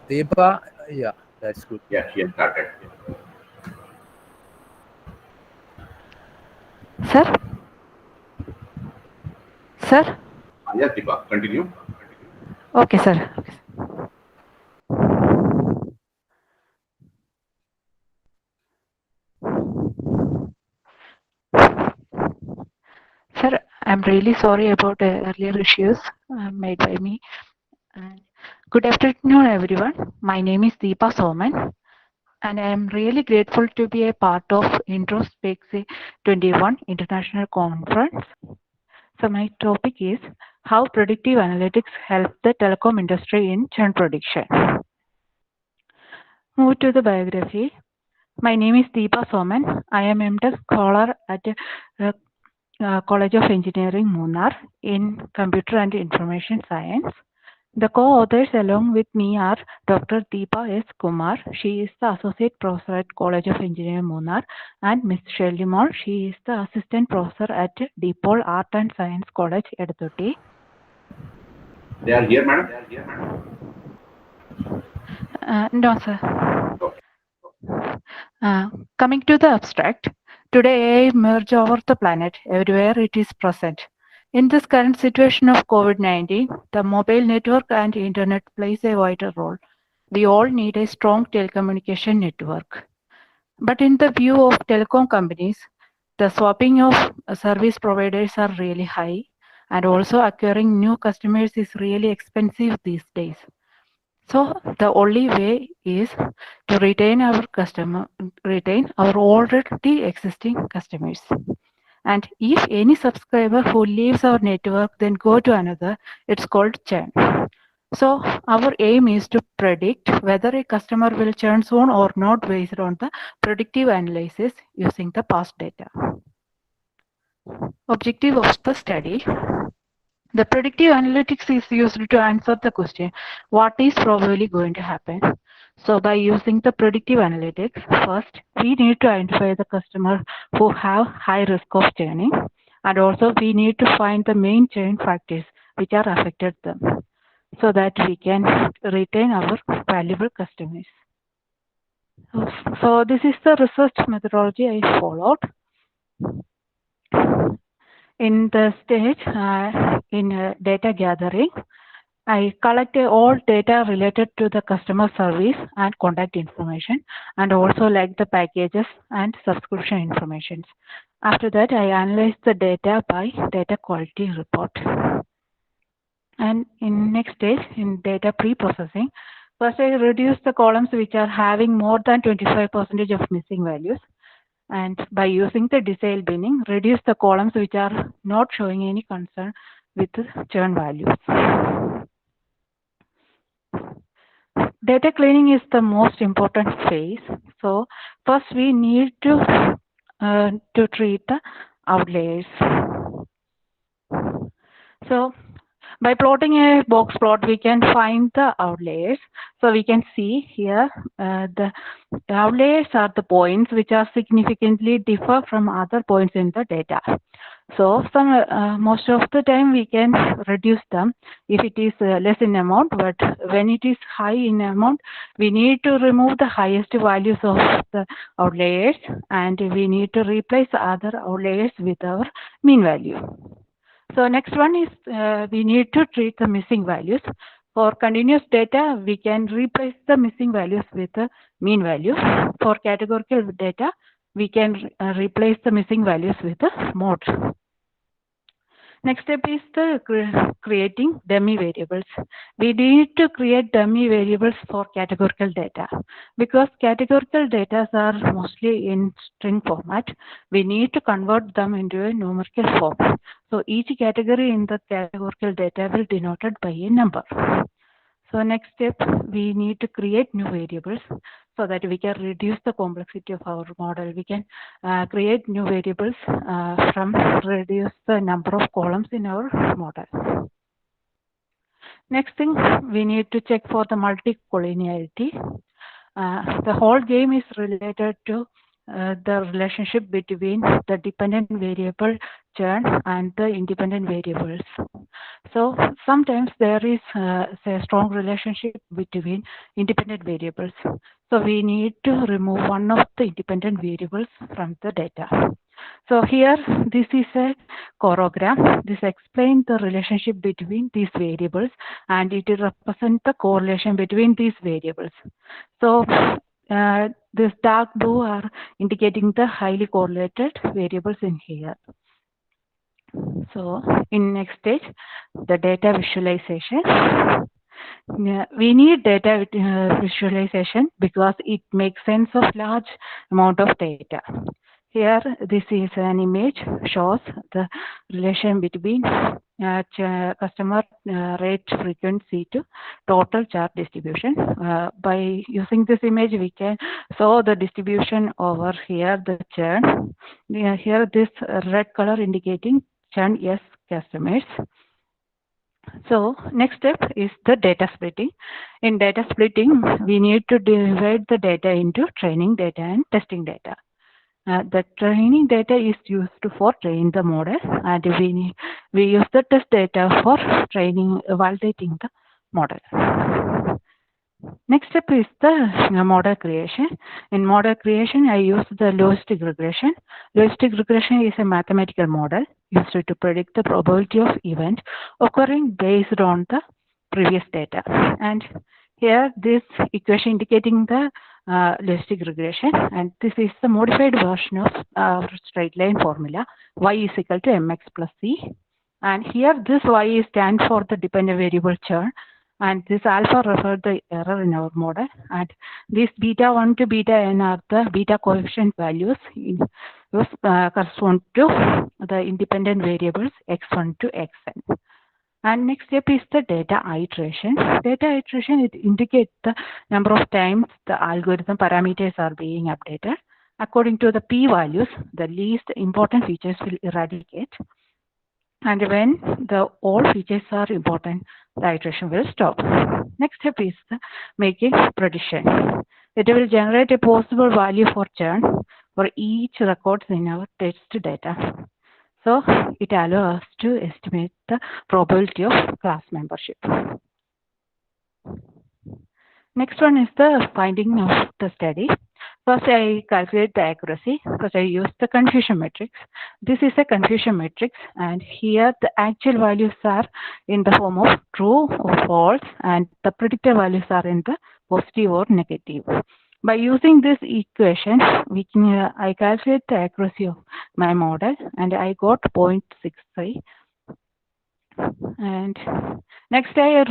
Deepa, yeah, that's good.
Yeah, she has started.
Sir? Sir?
Yes, Deepa, continue.
Okay, sir. Okay, sir, I'm really sorry about earlier issues made by me. Good afternoon, everyone. My name is Deepa Soman, and I am really grateful to be a part of INTROSPEKSIE 21 International Conference. So my topic is how predictive analytics help the telecom industry in churn prediction. Move to the biography. My name is Deepa Soman. I am MTech scholar at College of Engineering, Munnar in Computer and Information Science. The co-authors along with me are Dr. Deepa S. Kumar. She is the Associate Professor at College of Engineering, Munnar, and Ms. Shelley Moore. She is the Assistant Professor at DePaul Art and Science College, Eduthutti.
They are here, madam?
No, sir. Coming to the abstract, today AI merge over the planet. Everywhere it is present. In this current situation of COVID-19, the mobile network and internet plays a vital role. We all need a strong telecommunication network. But in the view of telecom companies, the swapping of service providers are really high, and also acquiring new customers is really expensive these days. So the only way is to retain our already existing customers. And if any subscriber who leaves our network then go to another, it's called churn. So our aim is to predict whether a customer will churn soon or not based on the predictive analysis using the past data. Objective of the study. The predictive analytics is used to answer the question, what is probably going to happen? So by using the predictive analytics, first, we need to identify the customer who have high risk of churning, and also we need to find the main churn factors which are affected them, so that we can retain our valuable customers. So this is the research methodology I followed. In the stage, in data gathering, I collected all data related to the customer service and contact information, and also like the packages and subscription information. After that, I analyzed the data by data quality report. And in next stage, in data pre-processing, first I reduced the columns which are having more than 25% of missing values. And by using the decile binning, reduce the columns which are not showing any concern with the churn values. Data cleaning is the most important phase. So first we need to treat the outliers. So by plotting a box plot, we can find the outliers. So we can see here the outliers are the points which are significantly differ from other points in the data. So most of the time we can reduce them if it is less in amount, but when it is high in amount, we need to remove the highest values of the outliers and we need to replace other outliers with our mean value. So next one is we need to treat the missing values. For continuous data, we can replace the missing values with the mean value. For categorical data, we can replace the missing values with the mode. Next step is the creating dummy variables. We need to create dummy variables for categorical data because categorical data are mostly in string format. We need to convert them into a numerical form. So each category in the categorical data will be denoted by a number. So next step, we need to create new variables so that we can reduce the complexity of our model. We can create new variables from reduce the number of columns in our model. Next thing, we need to check for the multicollinearity. The whole game is related to the relationship between the dependent variable churn and the independent variables. So sometimes there is a strong relationship between independent variables. So we need to remove one of the independent variables from the data. So here, this is a choreogram. This explains the relationship between these variables and it represents the correlation between these variables. So this dark blue are indicating the highly correlated variables in here. So in next stage, the data visualization. We need data visualization because it makes sense of large amount of data. Here, this is an image shows the relation between customer rate frequency to total chart distribution. By using this image, we can show the distribution over here, the churn. Here, this red color indicating churn yes customers. So next step is the data splitting. In data splitting, we need to divide the data into training data and testing data. The training data is used for training the model, and we use the test data for training, validating the model. Next step is the model creation. In model creation, I use the logistic regression. Logistic regression is a mathematical model used to predict the probability of event occurring based on the previous data. And here, this equation indicating the logistic regression, and this is the modified version of our straight line formula, y is equal to mx plus c. And here, this y stands for the dependent variable churn, and this alpha refers the error in our model, and this beta 1 to beta n are the beta coefficient values correspond to the independent variables x1 to xn. And next step is the data iteration. Data iteration, it indicates the number of times the algorithm parameters are being updated. According to the p-values, the least important features will eradicate. And when all features are important, the iteration will stop. Next step is the making prediction. It will generate a possible value for churn for each record in our test data. So it allows us to estimate the probability of class membership. Next one is the finding of the study. First, I calculate the accuracy. First, I use the confusion matrix. This is a confusion matrix, and here the actual values are in the form of true or false, and the predicted values are in the positive or negative. By using this equation, I calculate the accuracy of my model, and I got 0.63. And next, I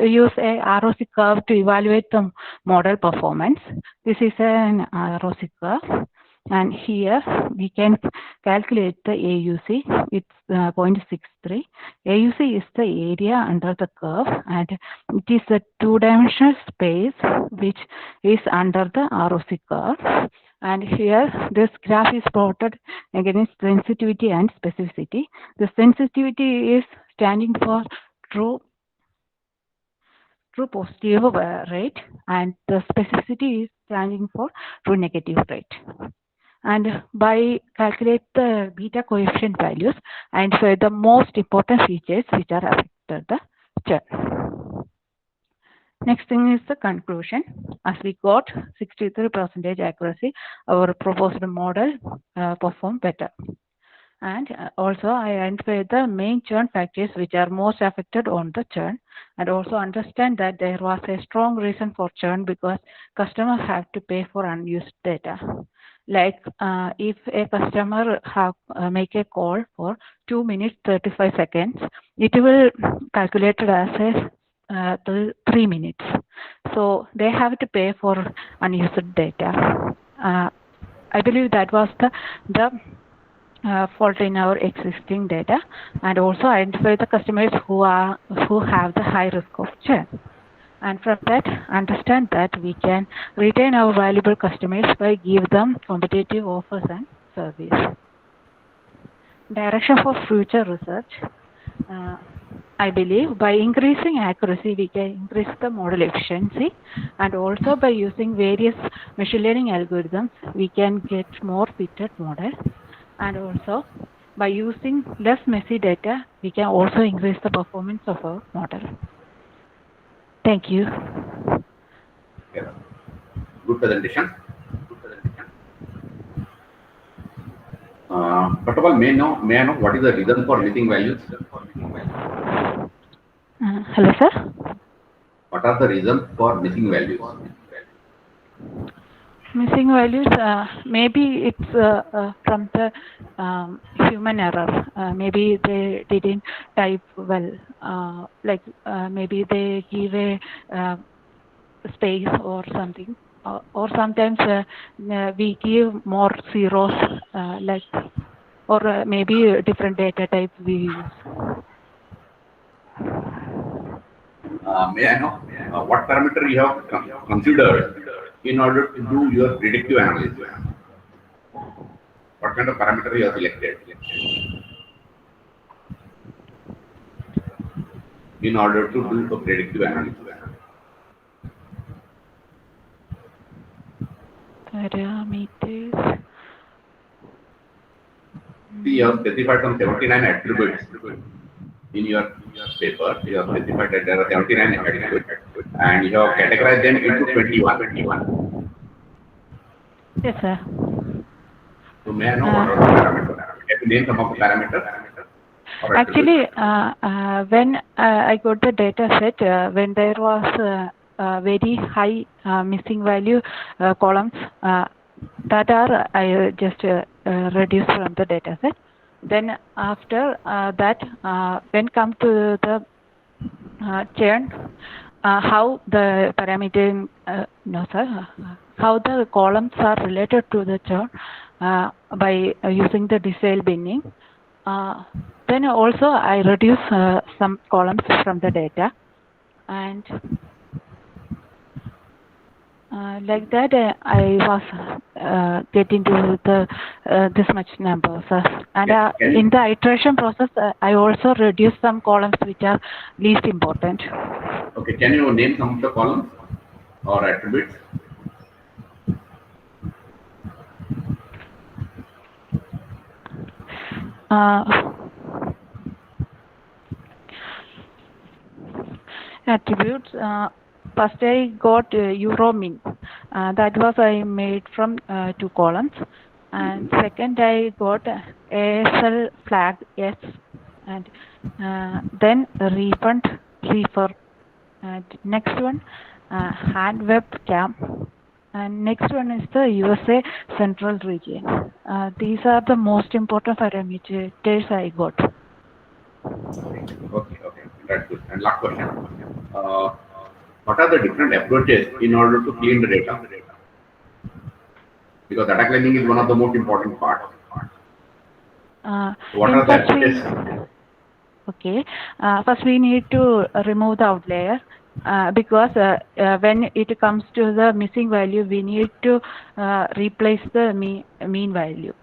use a ROC curve to evaluate the model performance. This is an ROC curve, and here we can calculate the AUC. It's 0.63. AUC is the area under the curve, and it is a two-dimensional space which is under the ROC curve. And here, this graph is plotted against sensitivity and specificity. The sensitivity is standing for true positive rate, and the specificity is standing for true negative rate. and by calculate the beta coefficient values and for the most important features which are affected the churn. Next thing is the conclusion. As we got 63% accuracy, our proposed model performed better. And also I identified the main churn factors which are most affected on the churn, and also understand that there was a strong reason for churn because customers have to pay for unused data. Like if a customer have make a call for 2 minutes 35 seconds, it will calculate it as a 3 minutes. So they have to pay for unused data. I believe that was the fault in our existing data, and also identify the customers who have the high risk of churn. And from that, understand that we can retain our valuable customers by give them competitive offers and service. Direction for future research. I believe by increasing accuracy, we can increase the model efficiency, and also by using various machine learning algorithms, we can get more fitted models. And also by using less messy data, we can also increase the performance of our model. Thank you.
Yeah. Good presentation. First of all, may I know what is the reason for missing values?
Hello, sir.
What are the reasons for missing values?
Missing values, maybe it's from the human error. Maybe they didn't type well. Maybe they give a space or something. Or sometimes we give more zeros, or maybe different data type we use.
May I know what parameter you have considered in order to do your predictive analysis? What kind of parameter you have selected in order to do a predictive analysis?
Parameters.
See, you have specified some 79 attributes in your paper. You have specified that there are 79 attributes, and you have categorized them into 21.
Yes, sir.
So may I know what are the parameters? Can you name some of the parameters?
Actually, when I got the data set, when there was very high missing value columns, that are I just reduced from the data set. Then after that, when come to the churn, how the parameter, how the columns are related to the churn by using the decile binning. Then also I reduce some columns from the data, and like that I was getting to the this much numbers. And in the iteration process, I also reduce some columns which are least important.
Okay, can you name some of the columns or attributes?
Attributes. First I got Euro min. That was I made from 2 columns. And second I got ASL flag S, and then refund refer. And next one hand web cam, and next one is the USA central region. These are the most important parameters I got.
Okay, that's good. And last question. What are the different approaches in order to clean the data? Because data cleaning is one of the most important parts. What are the approaches?
Okay. First we need to remove the outlier. Because when it comes to the missing value, we need to replace the mean value.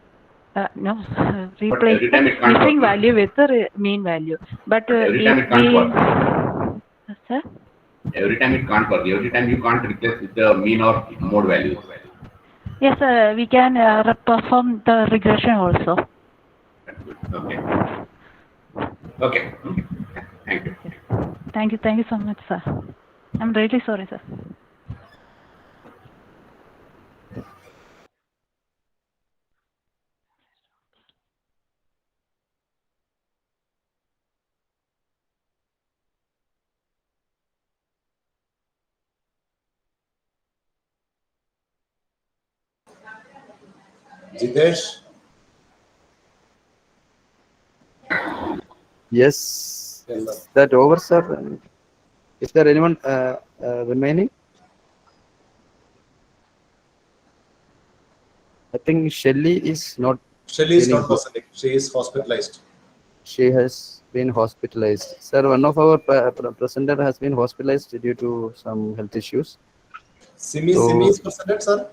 Replace the missing value with the mean value. But
every time it can't work.
Sir?
Every time it can't work. Every time you can't replace with the mean or mode values.
Yes, we can perform the regression also.
That's good. Okay. Okay. Thank you.
Thank you so much, sir. I'm really sorry, sir.
Jitesh,
Yes.
yes, sir.
Is that over, sir? Is there anyone remaining? I think Shelly is not.
Shelly is
feeling
not
good.
presenting. She is hospitalized.
She has been hospitalized. Sir, one of our presenter has been hospitalized due to some health issues.
Simi
So,
is presented, sir.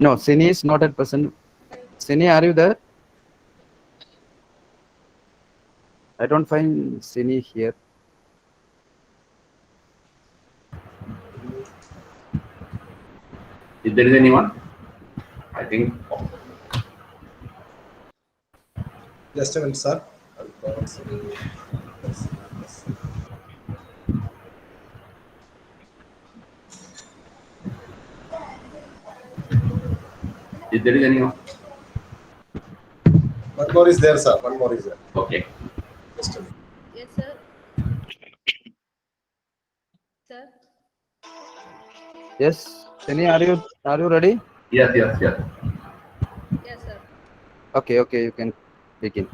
no, Sini is not at present. Sini, are you there? I don't find Sini here.
If there is anyone, I think.
Just a minute, sir.
If there is anyone.
One more is there, sir. One more is there.
Okay.
Just a minute.
Yes, sir. Sir.
Yes, Sini, are you ready?
Yes.
Yes, sir.
Okay, you can begin.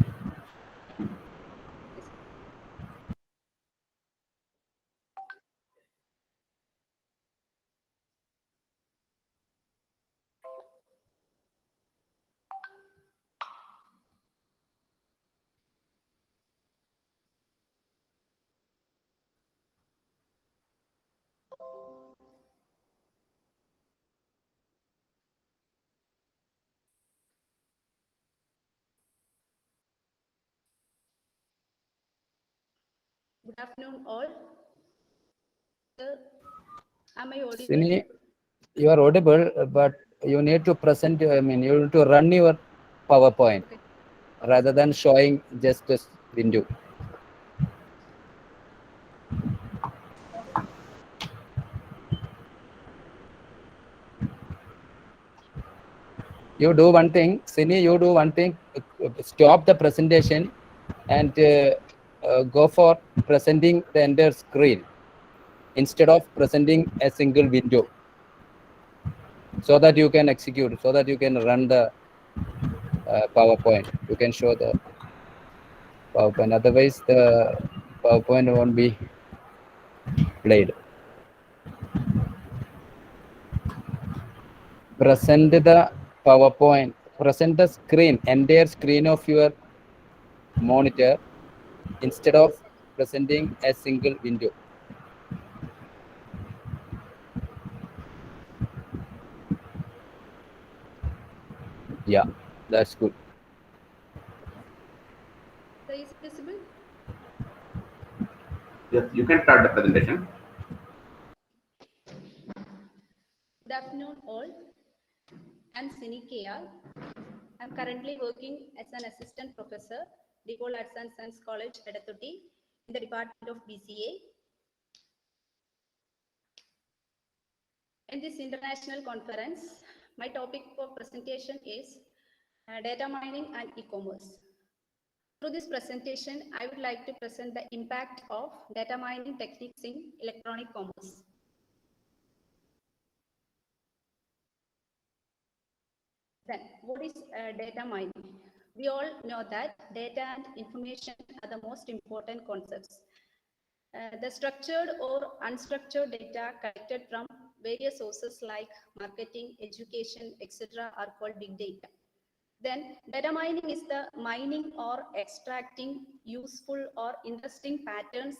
Good afternoon, all. Sir, am I audible?
Sini, you are audible, but you need to present. You need to run your PowerPoint rather than showing just a window. You do one thing, Sini. You do one thing. Stop the presentation and go for presenting the entire screen instead of presenting a single window, so that you can execute, so that you can run the PowerPoint. You can show the PowerPoint. Otherwise, the PowerPoint won't be played. Present the PowerPoint. Present the screen, entire screen of your monitor instead of presenting a single window. Yeah, that's good.
Sir, is it visible?
Yes, you can start the presentation.
Good afternoon, all. I'm Sini KR. I'm currently working as an assistant professor, Deepole Arts and Science College, Edathutti, in the Department of BCA. In this international conference, my topic for presentation is data mining and e-commerce. Through this presentation, I would like to present the impact of data mining techniques in electronic commerce. Then, what is data mining? We all know that data and information are the most important concepts. The structured or unstructured data collected from various sources like marketing, education, etc. are called big data. Then data mining is the mining or extracting useful or interesting patterns,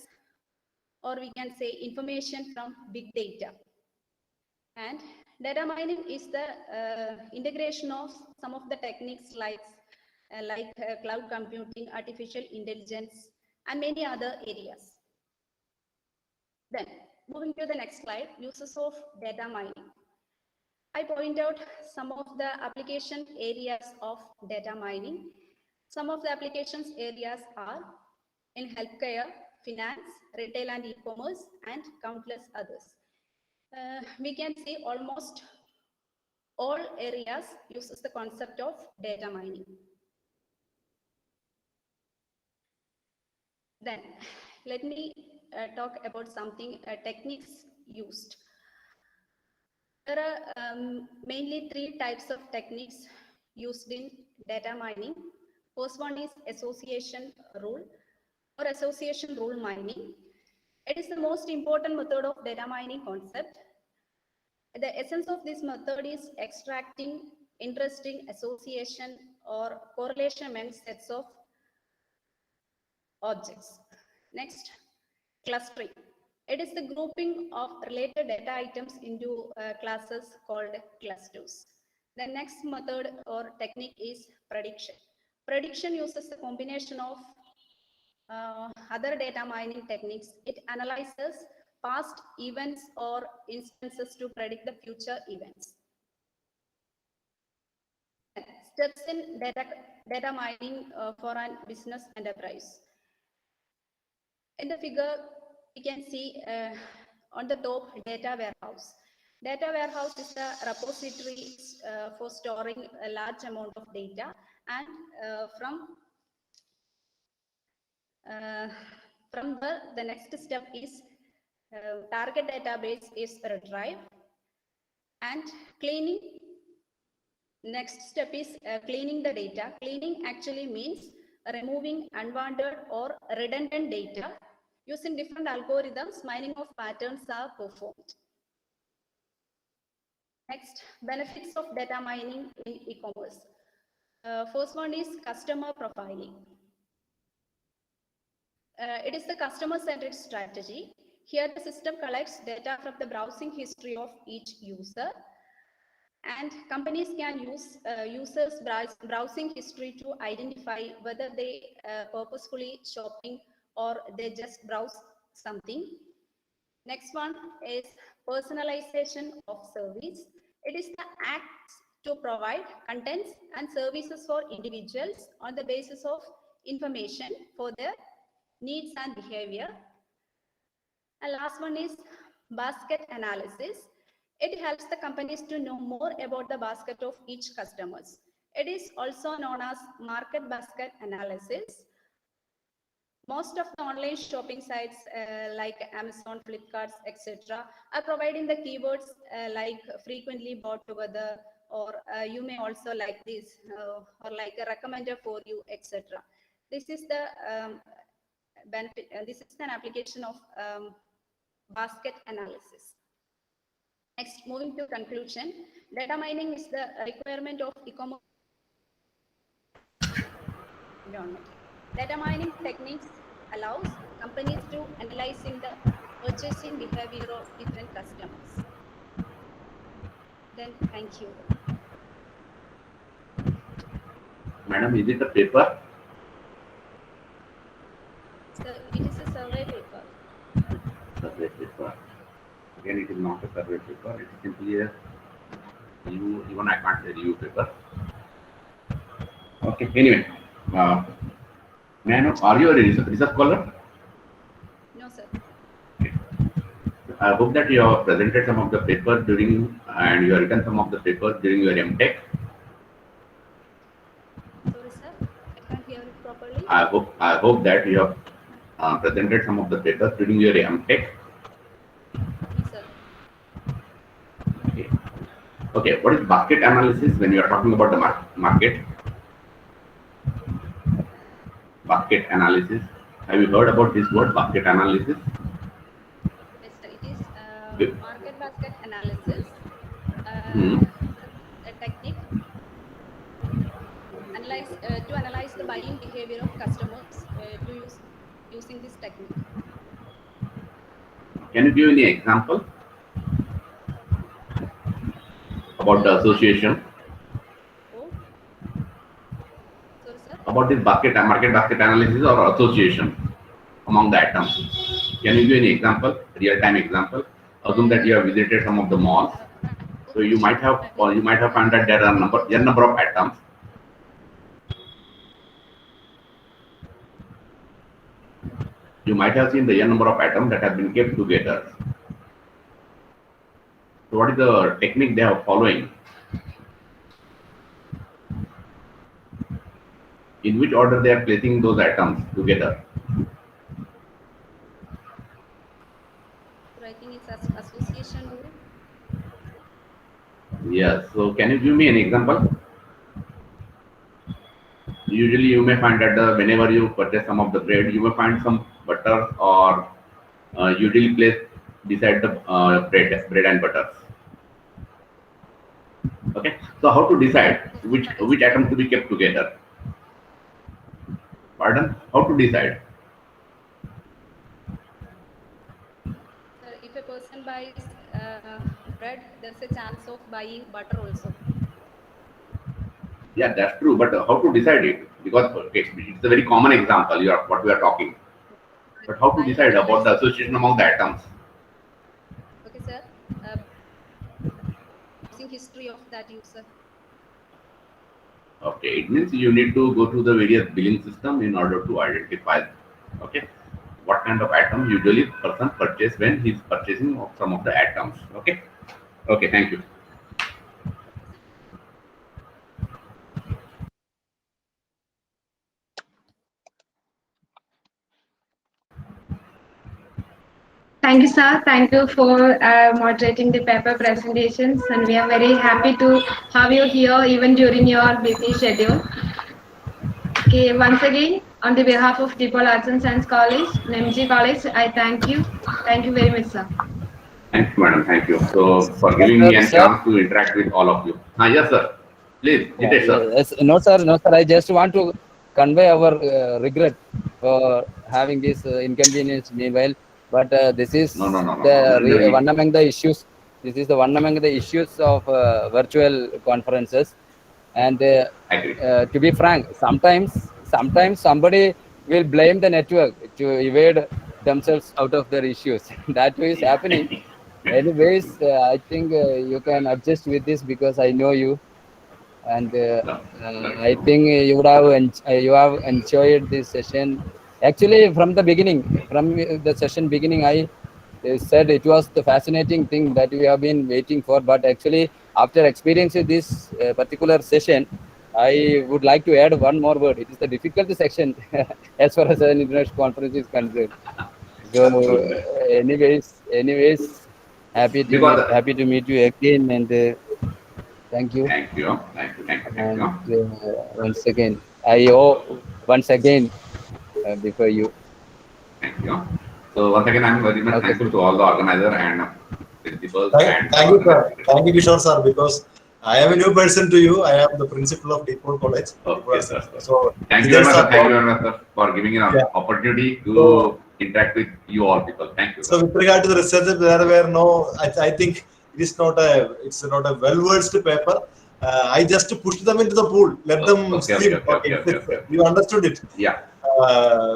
or we can say information from big data. And data mining is the integration of some of the techniques like cloud computing, artificial intelligence, and many other areas. Then moving to the next slide, uses of data mining. I point out some of the application areas of data mining. Some of the applications areas are in healthcare, finance, retail and e-commerce, and countless others. We can see almost all areas uses the concept of data mining. Then let me talk about something techniques used. There are mainly three types of techniques used in data mining. First one is association rule or association rule mining. It is the most important method of data mining concept. The essence of this method is extracting interesting association or correlation among sets of objects. Next, clustering. It is the grouping of related data items into classes called clusters. The next method or technique is prediction. Prediction uses the combination of other data mining techniques. It analyzes past events or instances to predict the future events. Steps in data mining for a business enterprise. In the figure, we can see on the top data warehouse. Data warehouse is a repository for storing a large amount of data, and from there, the next step is target database is retrieve and cleaning. Next step is cleaning the data. Cleaning actually means removing unwanted or redundant data. Using different algorithms, mining of patterns are performed. Next, benefits of data mining in e-commerce. First one is customer profiling. It is the customer-centered strategy. Here the system collects data from the browsing history of each user, and companies can use users' browsing history to identify whether they purposefully shopping or they just browse something. Next one is personalization of service. It is the act to provide contents and services for individuals on the basis of information for their needs and behavior. And last one is basket analysis. It helps the companies to know more about the basket of each customers. It is also known as market basket analysis. Most of the online shopping sites like Amazon, Flipkart, etc. are providing the keywords like frequently bought together, or you may also like this, or like a recommender for you, etc. This is the benefit. This is an application of basket analysis. Next, moving to conclusion, data mining is the requirement of e-commerce environment. Data mining techniques allows companies to analyzing the purchasing behavior of different customers. Then, thank you.
Madam, is it a paper?
So it is a survey paper.
Survey paper. Again, it is not a survey paper. It is simply a even I can't say review paper. Okay. Anyway, may I know, are you a research scholar?
No, sir.
Okay. I hope that you have presented some of the paper during, and you have written some of the papers during your MTech.
Sorry, sir. I can't hear it properly.
I hope that you have presented some of the papers during your MTech.
No, sir.
Okay. Okay. What is basket analysis when you are talking about the market? Basket analysis. Have you heard about this word, basket analysis?
Yes, sir. It is market basket analysis. A technique to analyze the buying behavior of customers using this technique.
Can you give any example about the association?
Oh, sorry, sir.
About this market basket analysis or association among the items. Can you give any example, real-time example? Assume that you have visited some of the malls. So you might have, or you might have found that there are n number of atoms. You might have seen the n number of atoms that have been kept together. So what is the technique they are following? In which order they are placing those atoms together?
So I think it's association rule.
Yes. So can you give me an example? Usually you may find that whenever you purchase some of the bread, you may find some butter or usually placed beside the bread and butter. Okay. So how to decide which atom to be kept together? Pardon? How to decide?
So if a person buys bread, there's a chance of buying butter also.
Yeah, that's true. But how to decide it? Because okay, it's a very common example. What we are talking. But how to decide about the association among the atoms?
Okay, sir. Using history of that user.
Okay, it means you need to go to the various billing system in order to identify, okay, what kind of atom usually person purchase when he's purchasing of some of the atoms. Okay. Okay, thank you.
Thank you, sir. Thank you for moderating the paper presentations, and we are very happy to have you here even during your busy schedule. Okay, once again, on the behalf of Dipol Arts and Science College, MG College, I thank you. Thank you very much, sir.
Thank you, madam. Thank you. So for giving me a chance to interact with all of you. Yes, sir. Please, Jitesh, sir.
Yes. No, sir. No, sir. I just want to convey our regret for having this inconvenience meanwhile. But this is
No.
one among the issues. This is the one among the issues of virtual conferences. And to be frank, sometimes somebody will blame the network to evade themselves out of their issues. That is happening. Anyways, I think you can adjust with this because I know you, and I think you have enjoyed this session. Actually, from the beginning, from the session beginning, I said it was the fascinating thing that we have been waiting for. But actually, after experiencing this particular session, I would like to add one more word. It is the difficult section as far as an international conference is concerned. So, anyways, happy to meet you again, and thank you.
Thank you.
And once again, I owe once again before you.
Thank you. So once again, I'm very much thankful to all the organizer and principals and
Thank you, sir. Thank you, Kishore, sir, because I am a new person to you. I am the principal of Dipol College.
Okay, sir.
So
thank you very much, sir. Thank you very much, sir, for giving an opportunity to interact with you all people. Thank you.
So with regard to the research, there were no. I think it's not a well-versed paper. I just pushed them into the pool, let them swim. Okay. You understood it?
Yeah.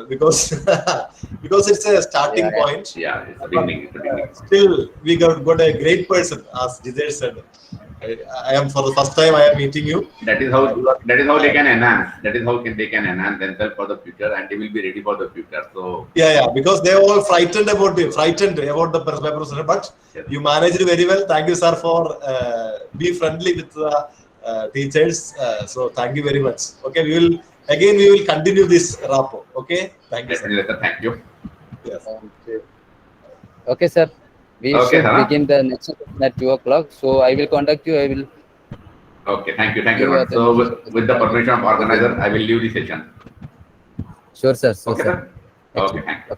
Because it's a starting point.
Yeah, it's the beginning.
Still, we got a great person, as Jitesh said. I am for the first time I am meeting you.
That is how they can enhance. That is how they can enhance themselves for the future, and they will be ready for the future. So
because they are all frightened about the paper, but you managed very well. Thank you, sir, for be friendly with the teachers. So thank you very much. Okay, we will continue this rapport. Okay, thank you, sir.
Thank you.
Yes.
Okay, sir. We should begin the next session at 2 o'clock. So I will contact you. I will.
Okay, thank you very much. So with the permission of organizer, I will leave the session.
Sure, sir.
Okay, sir. Okay, thank you.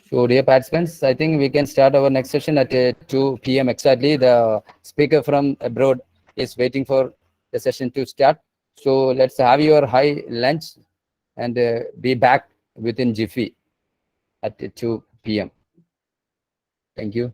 So, dear participants, I think we can start our next session at 2 p.m. exactly. The speaker from abroad is waiting for the session to start. So, let's have your high lunch and be back within jiffy at 2 p.m. Thank you.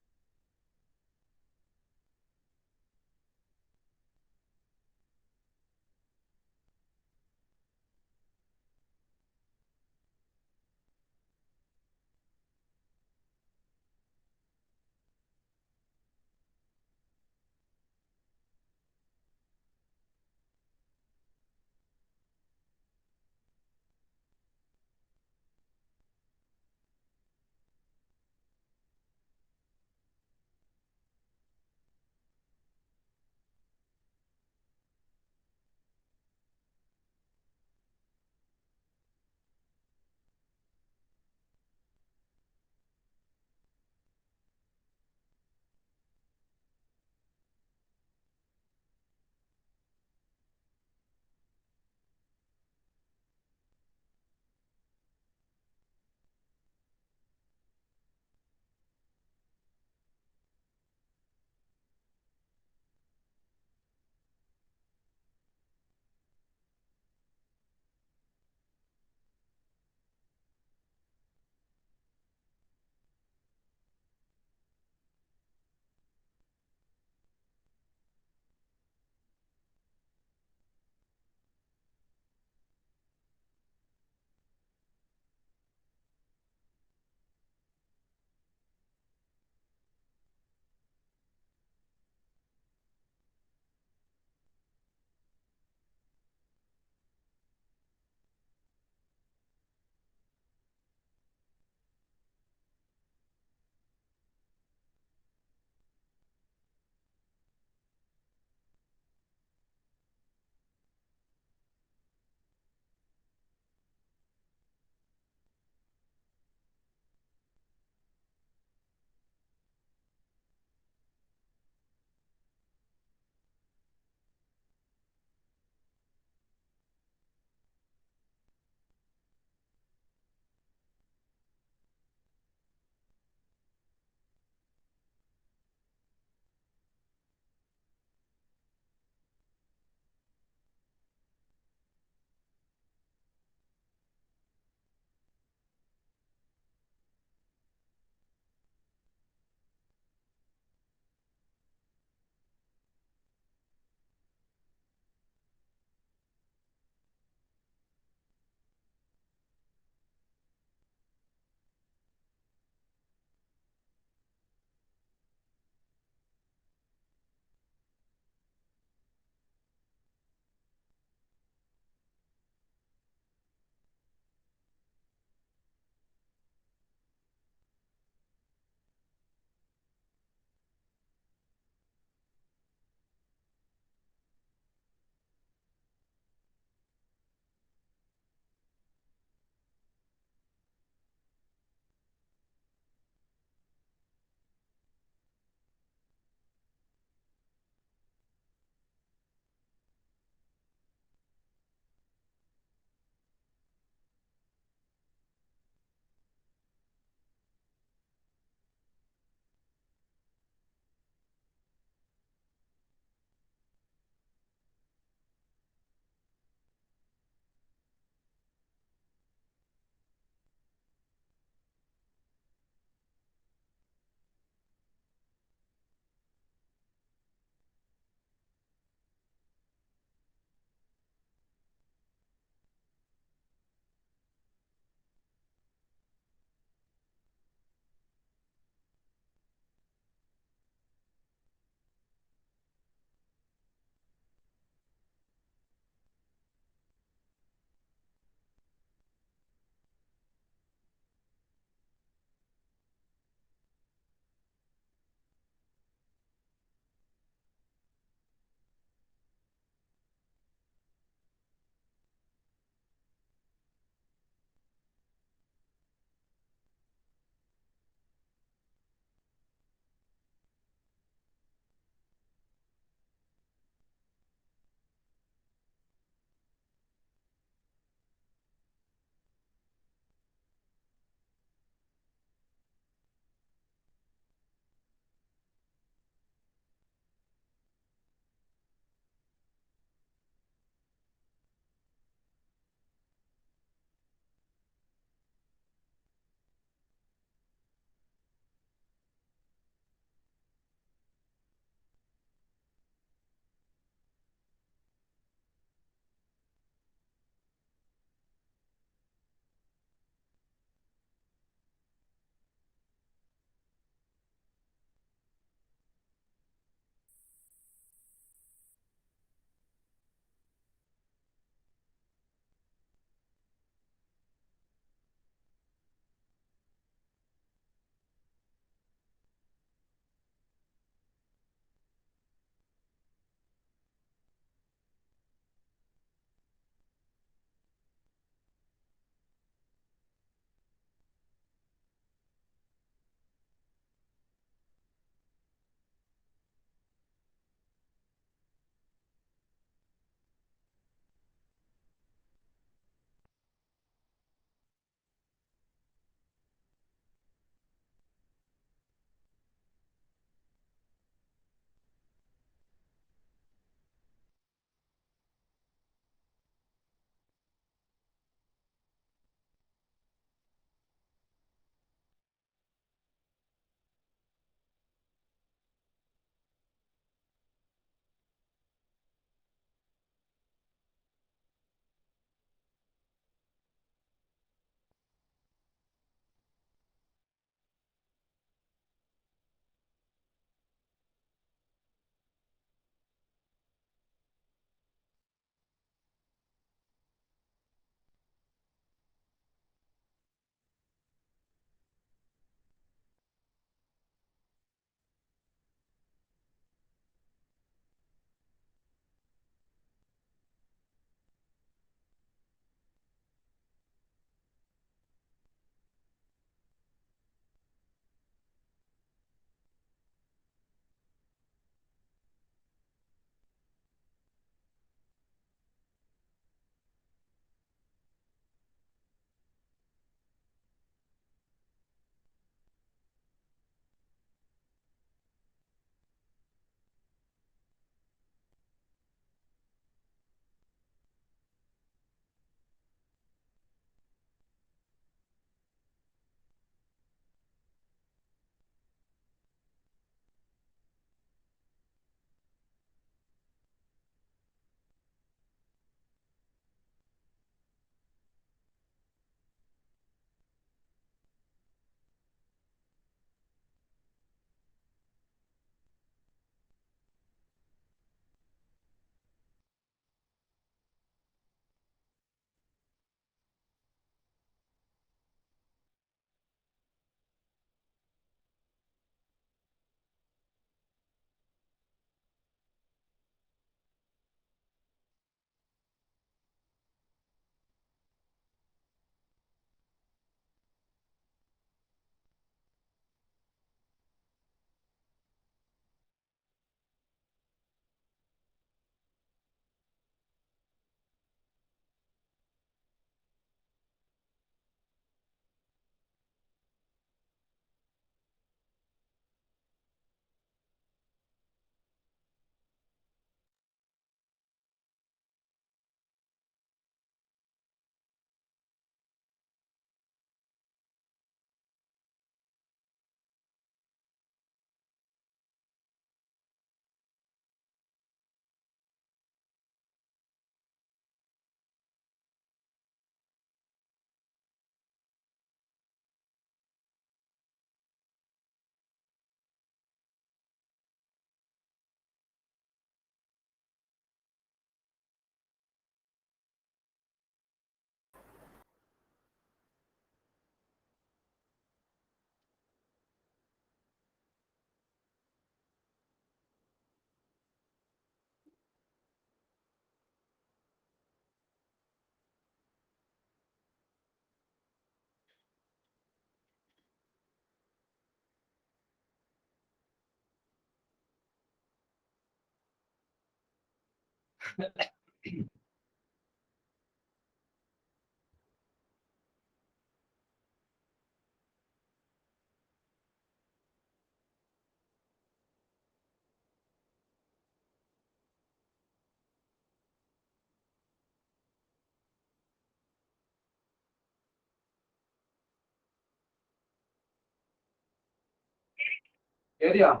Area.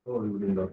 Oh, you didn't know.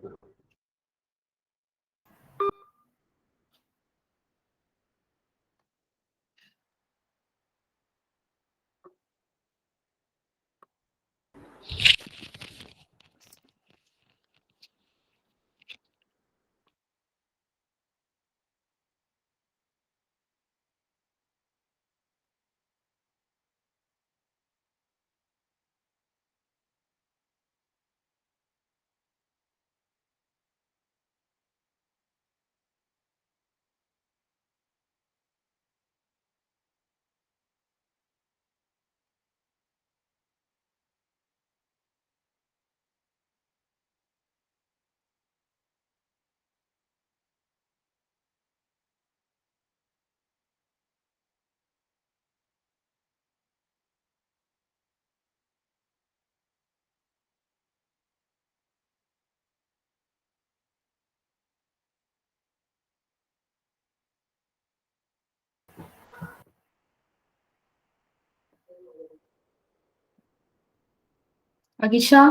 Agisha?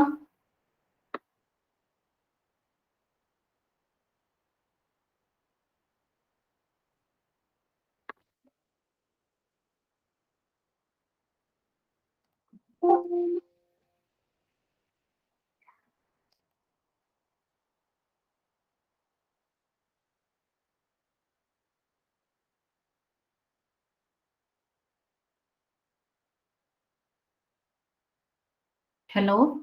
Hello?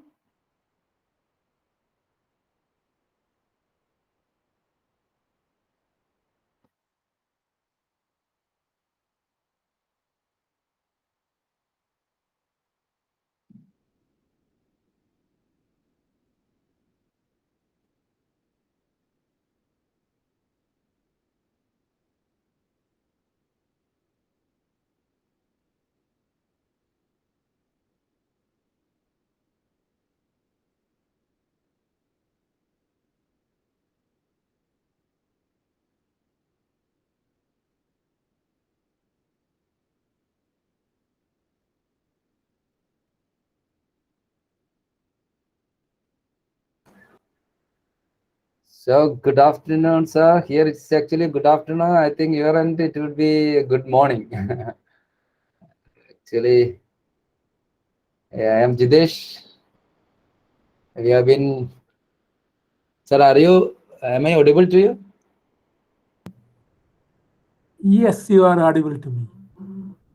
So good afternoon, sir. Here it's actually good afternoon. I think your end it would be good morning. Actually, I am Jidesh. We have been. Sir, am I audible to you?
Yes, you are audible to me.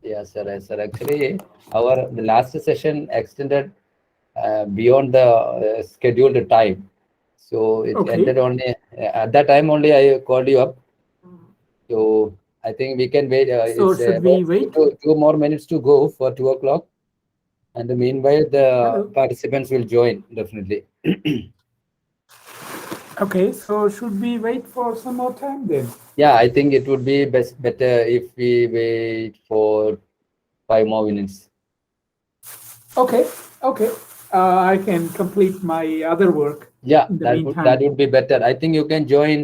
Yes, sir. Yes, sir. Actually, the last session extended beyond the scheduled time. So it ended only at that time only I called you up. So I think we can wait.
So
It's
should we wait?
two more minutes to go for 2 o'clock. And meanwhile, the participants will join definitely.
Okay, so should we wait for some more time then?
Yeah, I think it would be better if we wait for 5 more minutes.
Okay, okay. I can complete my other work.
Yeah,
in the
that
meantime.
would be better. I think you can join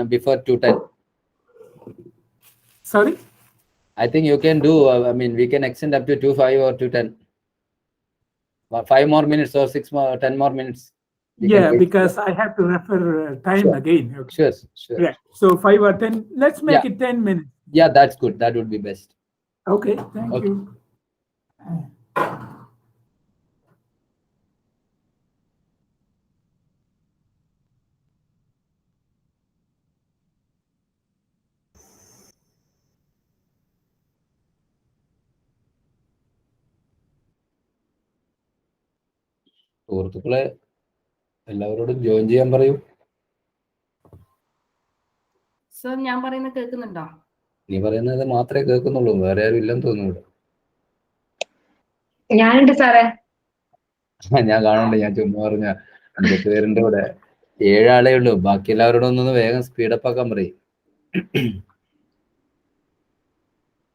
before 2:10.
Sorry?
I think you can do. I mean, we can extend up to 2:05 or 2:10. 5 more minutes or 10 more minutes.
Yeah, because I have to refer time again. Okay.
Sure.
Yeah. So 5 or 10. Let's make it 10 minutes.
Yeah, that's good. That would be best.
Okay. Thank you.
സുഹൃത്തുക്കളെ എല്ലാവരോടും join ചെയ്യാൻ പറയൂ.
Sir ഞാൻ പറയുന്നത് കേൾക്കുന്നുണ്ടോ?
നീ പറയുന്നത് മാത്രമേ കേൾക്കുന്നുള്ളൂ, വേറെ ആരും ഇല്ലെന്ന് തോന്നുന്നു.
ഞാനുണ്ട് സാറേ.
ഞാൻ കാണണ്ട, ഞാൻ ചുമ്മാ പറഞ്ഞ 5 പേരുണ്ട് ഇവിടെ. 7 ആളേ ഉള്ളൂ. ബാക്കി എല്ലാവരോടും ഒന്ന് വേഗം സ്പീഡപ്പ് ആക്കാൻ പറയും.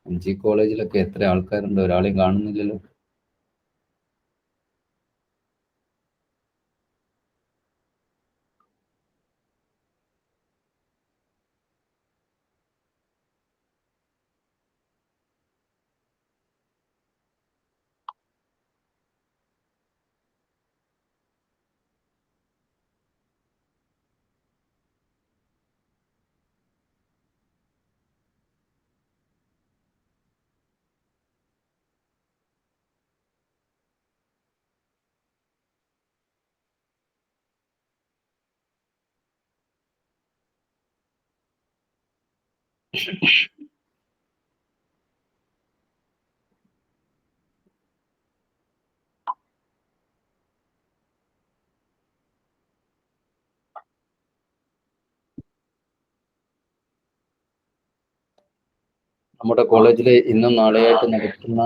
MG കോളേജിലൊക്കെ എത്ര ആൾക്കാരുണ്ട്, ഒരാളെയും കാണുന്നില്ലല്ലോ. നമ്മുടെ കോളേജിൽ ഇന്നും നാളെയായിട്ട് നടക്കുന്ന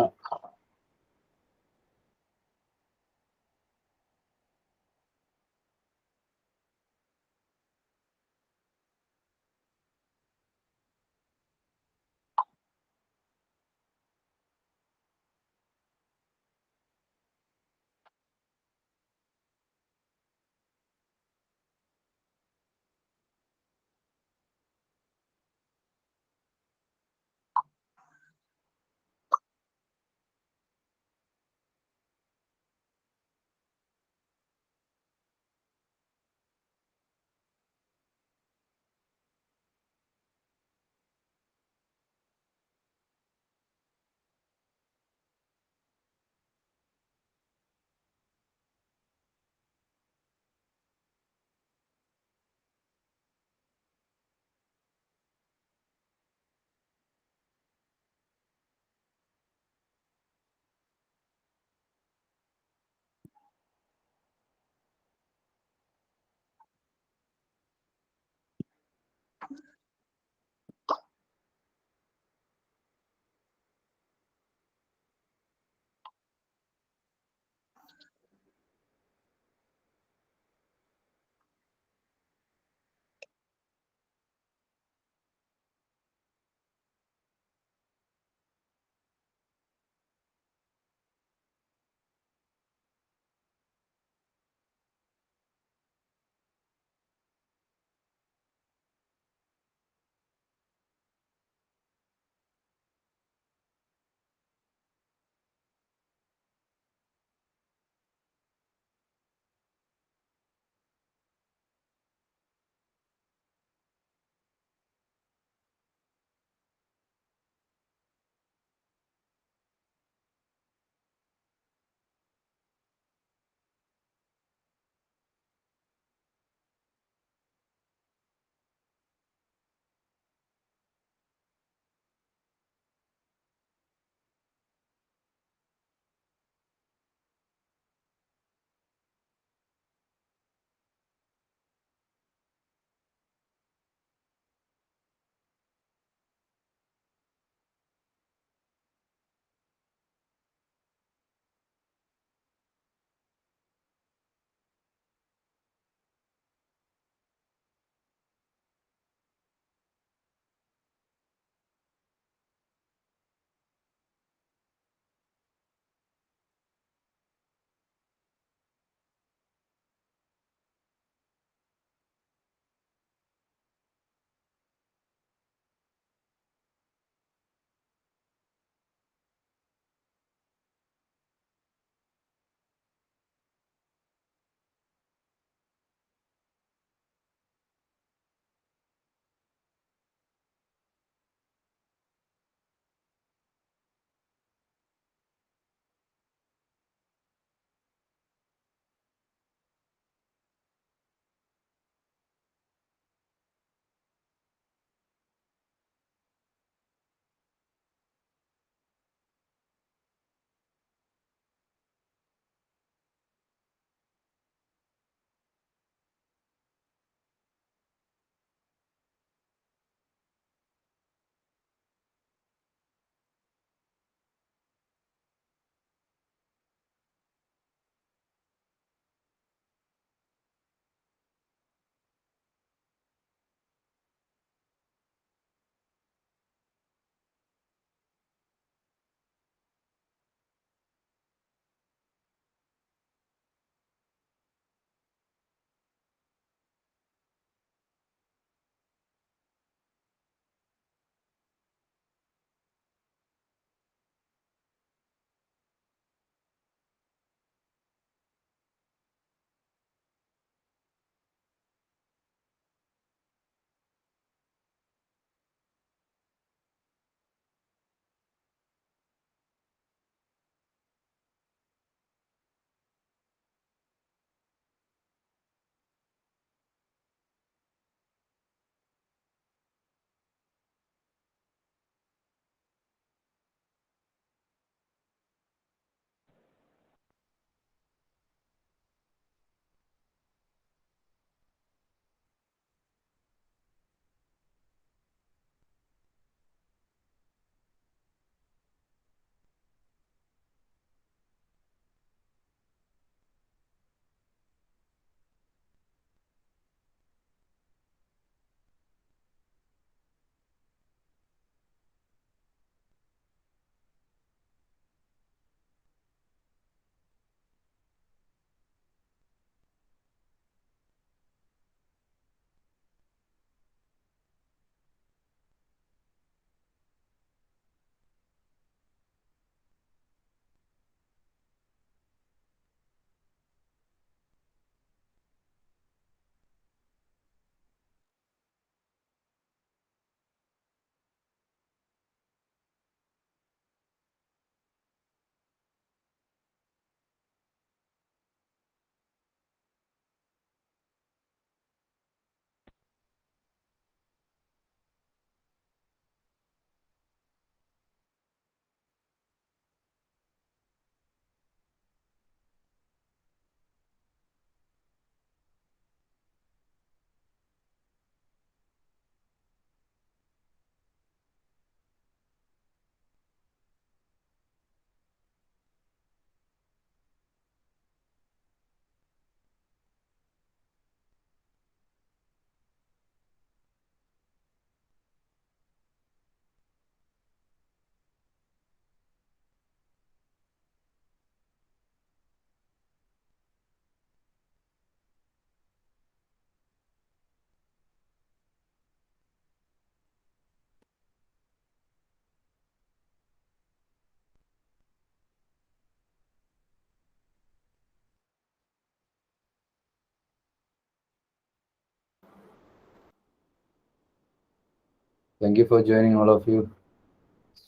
Thank you for joining, all of you.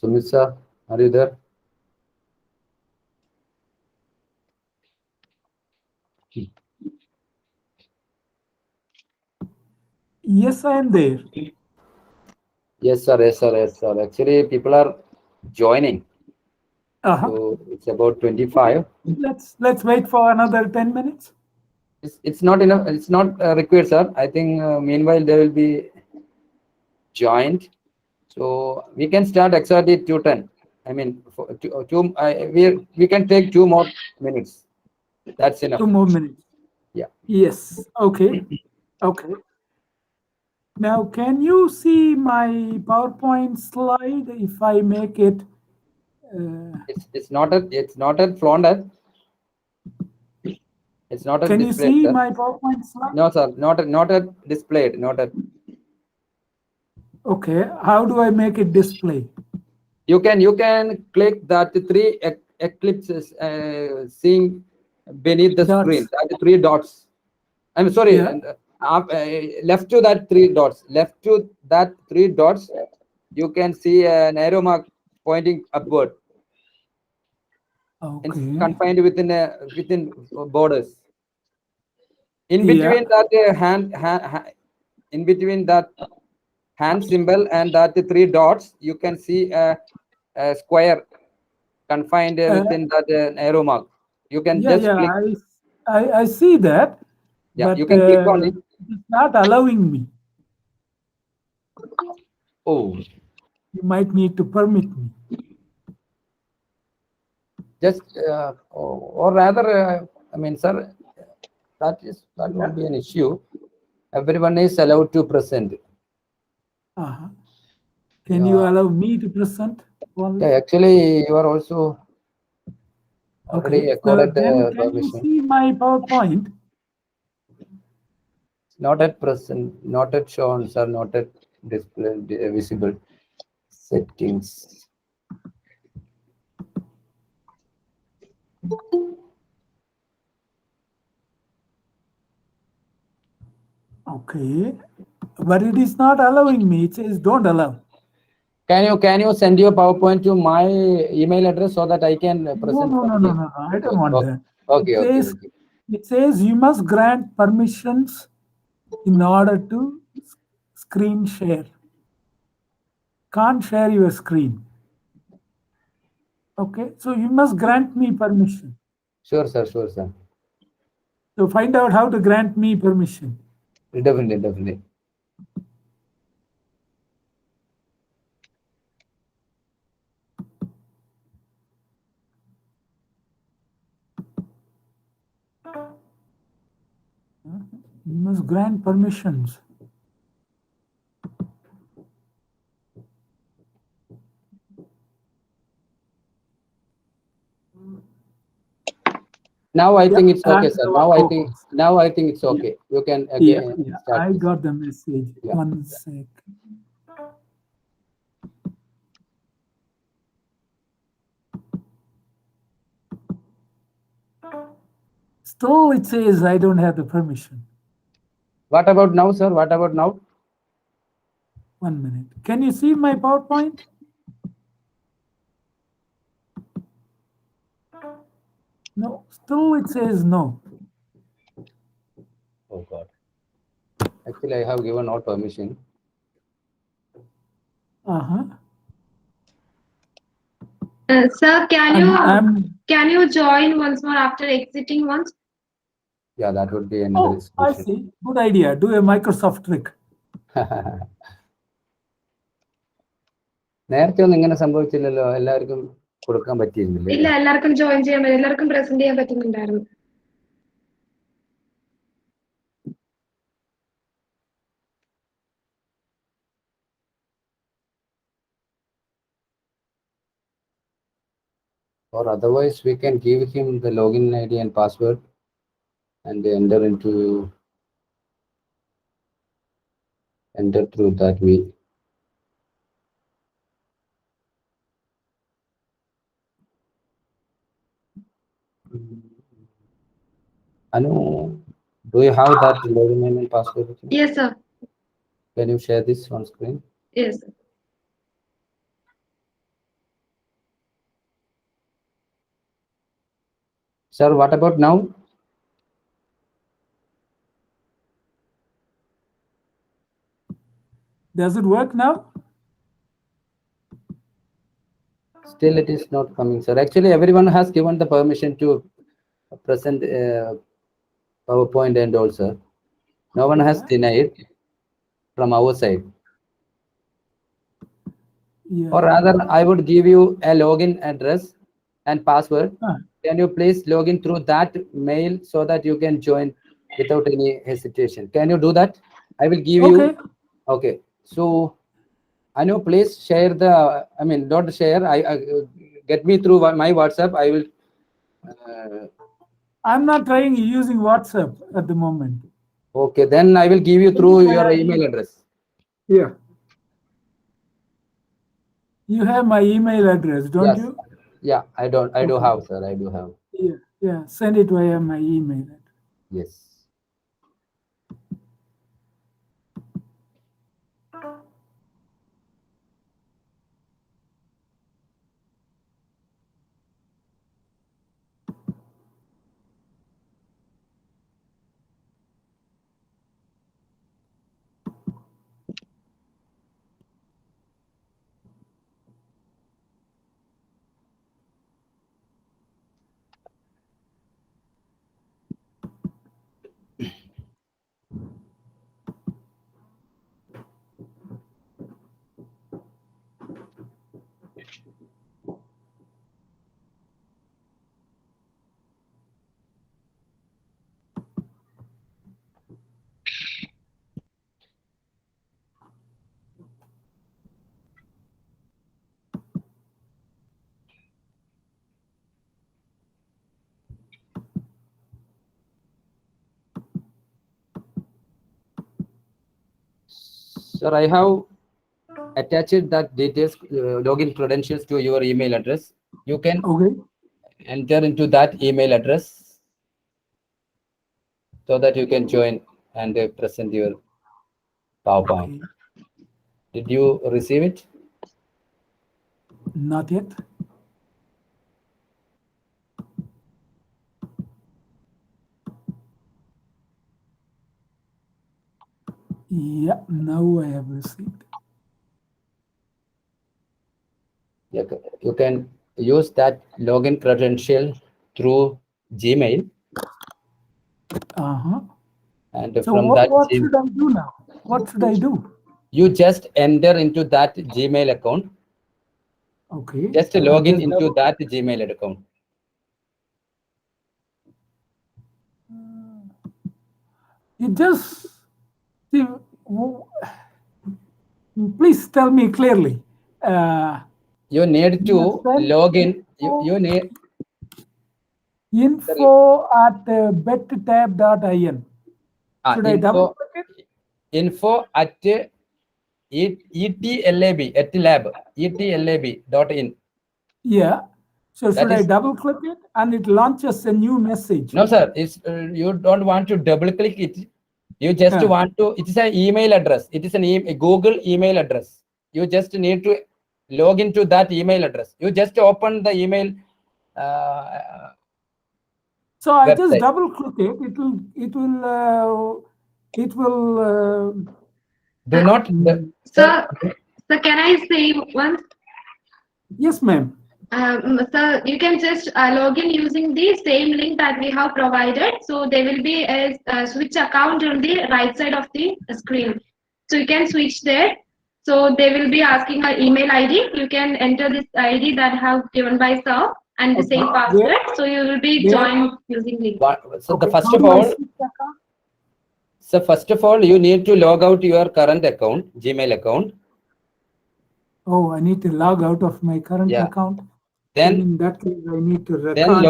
Sumit, are you there?
Yes, I am there.
Yes, sir. Yes, sir. Yes, sir. Actually, people are joining. So it's about 25.
Let's wait for another 10 minutes.
It's not enough. It's not required, sir. I think meanwhile they will be joined. So we can start exactly 2:10. I mean, we can take 2 more minutes. That's enough.
2 more minutes.
Yeah.
Yes. Okay. Okay. Now, can you see my PowerPoint slide if I make it?
It's not at flaunted. It's not at
Can you
displayed,
see
sir.
my PowerPoint slide?
No, sir. Not at displayed. Not at.
Okay. How do I make it display?
You can click that 3 eclipses seeing beneath the screen. That 3 dots. I'm sorry.
Yeah.
Left to that 3 dots. Left to that 3 dots, you can see an arrow mark pointing upward.
Okay.
It's confined within borders. In between that in between that hand symbol and that 3 dots, you can see a square confined within that arrow mark. You can just click.
I see that.
Yeah,
but
you can click on it.
It's not allowing me.
Oh.
You might need to permit me.
Just or rather, I mean, sir, that won't be an issue. Everyone is allowed to present.
Can you allow me to present?
Yeah, actually, you are also already accorded
Can you
permission.
see my PowerPoint?
Not at present, not at shown, sir, not at display visible. Settings.
Okay, but it is not allowing me. It says don't allow.
Can you send your PowerPoint to my email address so that I can present?
No. I don't want that.
Okay.
It says you must grant permissions in order to screen share. Can't share your screen. Okay, so you must grant me permission.
Sure, sir.
So find out how to grant me permission.
Definitely.
You must grant permissions.
Now I think it's okay, sir. Now I think it's okay. You can again start.
I got the message. 1 sec. Still, it says I don't have the permission.
What about now, sir? What about now?
1 minute. Can you see my PowerPoint? No, still it says no.
Oh God. Actually, I have given all permission.
Sir, can you join once more after exiting once?
Yeah, that would be another
I see. Good idea. Do a Microsoft trick.
നേരത്തെ ഒന്നും ഇങ്ങനെ സംഭവിച്ചില്ലല്ലോ എല്ലാവർക്കും കൊടുക്കാൻ പറ്റിയിരുന്നില്ലേ
ഇല്ല എല്ലാവർക്കും join ചെയ്യാൻ പറ്റും എല്ലാവർക്കും പ്രസന്റ് ചെയ്യാൻ പറ്റുന്നുണ്ടായിരുന്നു
or otherwise we can give him the login ID and password and enter through that way. Anu, do you have that login and password?
Yes, sir.
Can you share this on screen?
Yes.
Sir, what about now?
Does it work now?
Still, it is not coming, sir. Actually, everyone has given the permission to present PowerPoint and also. No one has denied from our side.
Yeah.
Or rather, I would give you a login address and password. Can you please log in through that mail so that you can join without any hesitation? Can you do that? I will give you. Okay. So, Anu, please share the. I mean, don't share. I get me through my WhatsApp. I will.
I'm not trying using WhatsApp at the moment.
Okay, then I will give you through your email address.
Yeah. You have my email address, don't
Yes.
you?
Yeah, I don't. I do
Okay.
have, sir. I do have.
Yeah. Yeah. Send it via my email address.
Yes. Sir, I have attached that details, login credentials to your email address. You can enter into that email address so that you can join and present your PowerPoint. Did you receive it?
Not yet. Yeah, now I have received.
You can use that login credential through Gmail. And
So
from
what,
that
what should I do now? What should I do?
You just enter into that Gmail account.
Okay.
Just log in into that Gmail account.
It just, please tell me clearly.
You need to log in. You need
info@bettab.in. Should I double click it?
Info at etlab.in.
Yeah. So should I double click it and it launches a new message?
No, sir. It's you don't want to double click it. You just want to. It is an email address. It is a Google email address. You just need to log into that email address. You just open the email.
So I
website.
just double click it. It will.
Do not.
Sir, can I say once?
Yes, ma'am.
So you can just log in using the same link that we have provided. So there will be a switch account on the right side of the screen. So you can switch there. So they will be asking our email ID. You can enter this ID that have given by sir and the same password. So you will be joined using link.
So the first of all. So first of all, you need to log out your current account, Gmail account.
Oh, I need to log out of my current account.
Then
in that case, I need to record.
Then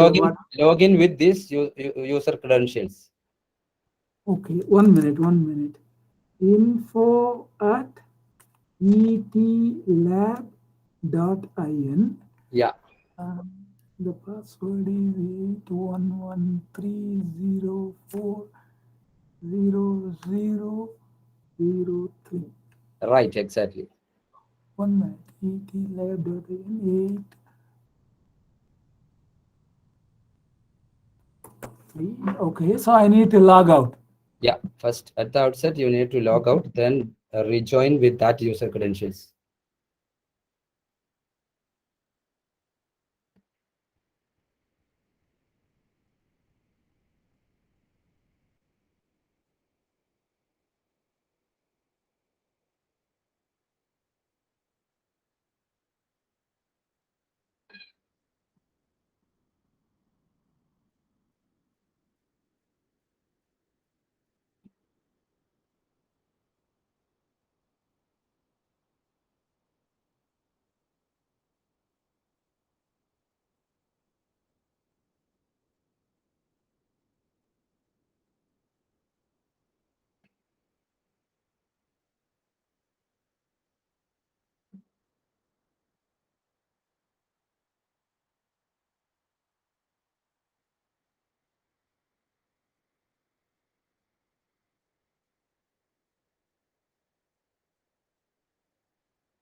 log in with this user credentials.
Okay, 1 minute, 1 minute. info@etlab.in.
Yeah.
The password is 8113040003.
Right, exactly.
1 minute. 8 11 8. Okay, so I need to log out.
Yeah, first at the outset, you need to log out, then rejoin with that user credentials.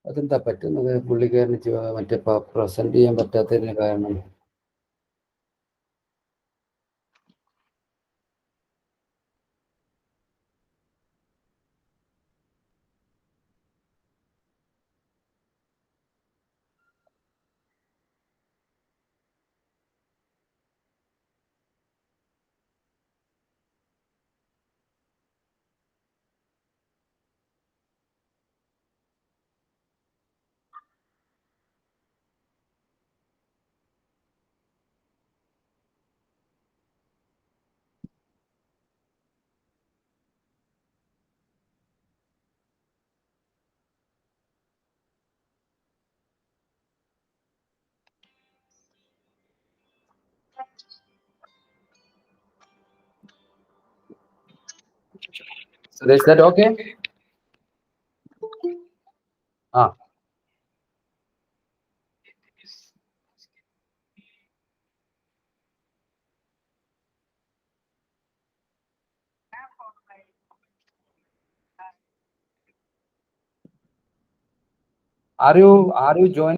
അതെന്താ പറ്റുന്നത് പുള്ളിക്കാരന് മറ്റേ present ചെയ്യാൻ പറ്റാത്തതിന് കാരണം? So is that okay? Ah. Are you joining?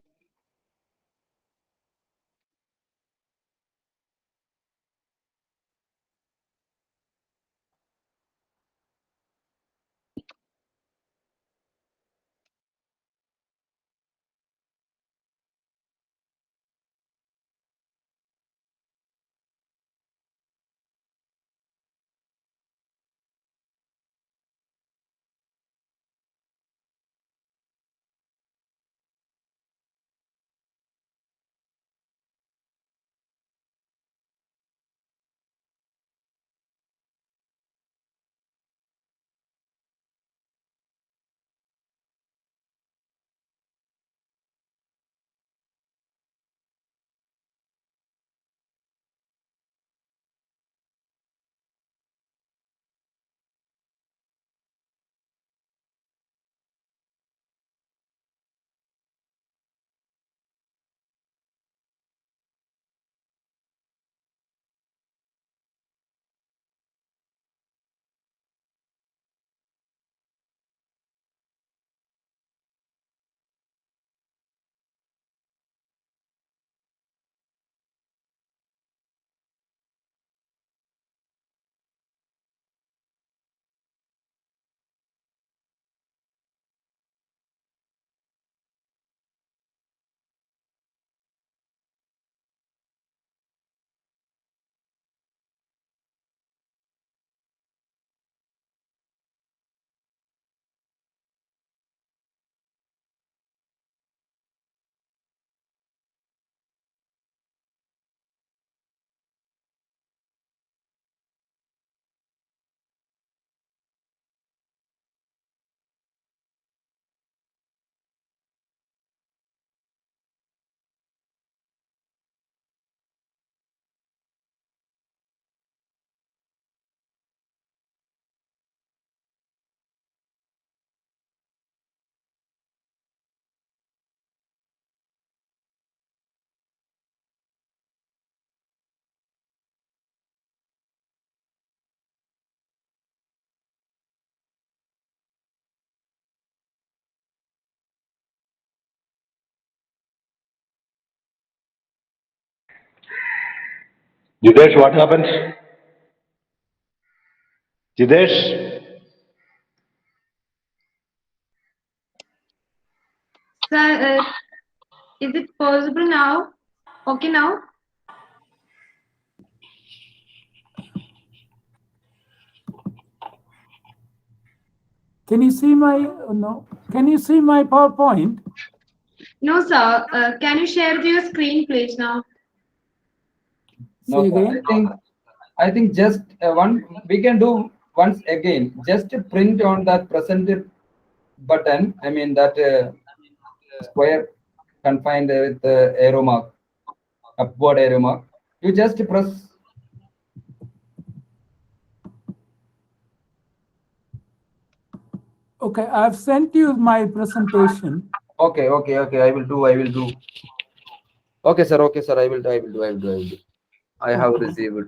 Jidesh, what happens? Jidesh?
Sir, is it possible now? Okay now?
Can you see my no? Can you see my PowerPoint?
No, sir. Can you share your screen, please, now?
No,
Say
sir.
again.
I think just we can do once again. Just print on that present button. I mean that square confined with the arrow mark, upward arrow mark. You just press.
Okay, I've sent you my presentation.
Okay. I will do. Okay, sir. I will do. I have
Okay.
received.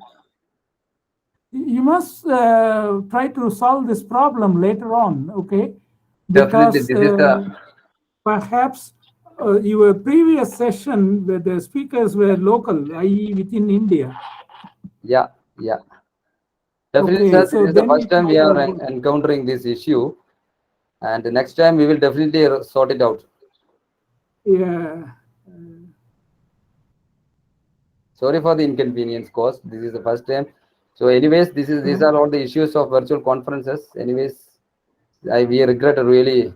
You must try to solve this problem later on, okay?
Definitely,
Because
this is the
perhaps your previous session where the speakers were local, i.e. within India.
yeah. Definitely,
Okay,
sir.
so
This is the
then
first
it
time we
would
are
have worked.
encountering this issue, and the next time we will definitely sort it out.
Yeah.
Sorry for the inconvenience caused. This is the first time. So, anyways, these are all the issues of virtual conferences. Anyways, we regret really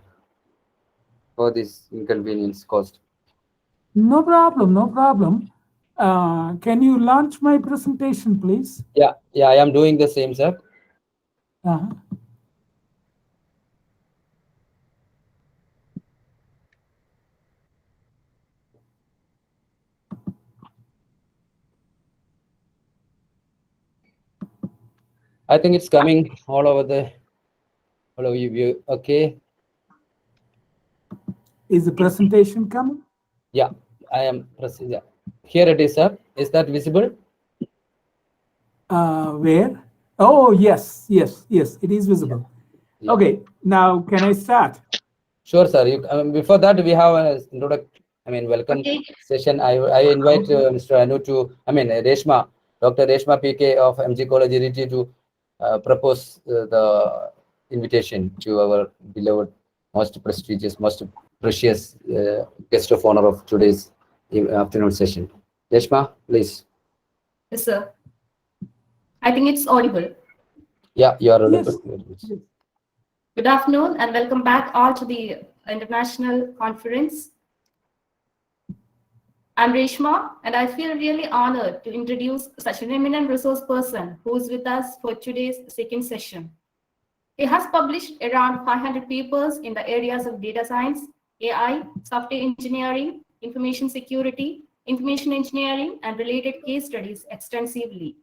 for this inconvenience caused.
No problem. Can you launch my presentation, please?
Yeah, I am doing the same, sir. I think it's coming all over you. Okay.
Is the presentation coming?
Yeah, I am pressing. Yeah. Here it is, sir. Is that visible?
Where? Oh, yes, it is visible.
Yeah.
Okay, now can I start?
Sure, sir. Before that, we have an welcome session. I invite Mr. Anu to, Reshma, Dr. Reshma PK of MG College RT to propose the invitation to our beloved, most prestigious, most precious guest of honor of today's afternoon session. Reshma, please.
Yes, sir. I think it's audible.
Yeah, you are audible.
Yes.
Good afternoon and welcome back all to the international conference. I'm Reshma and I feel really honored to introduce such an eminent resource person who is with us for today's second session. He has published around 500 papers in the areas of data science, AI, software engineering, information security, information engineering, and related case studies extensively.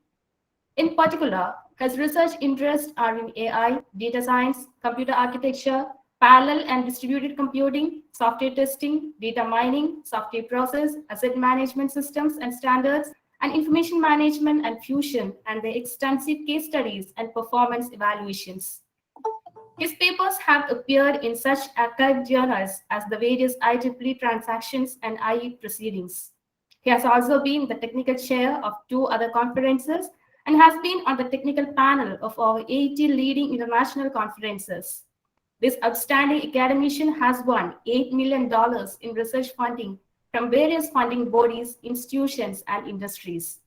In particular, his research interests are in AI, data science, computer architecture, parallel and distributed computing, software testing, data mining, software process, asset management systems and standards, and information management and fusion, and the extensive case studies and performance evaluations. His papers have appeared in such archived journals as the various IEEE transactions and IE proceedings. He has also been the technical chair of 2 other conferences and has been on the technical panel of over 80 leading international conferences. This outstanding academician has won $8 million in research funding from various funding bodies, institutions, and industries.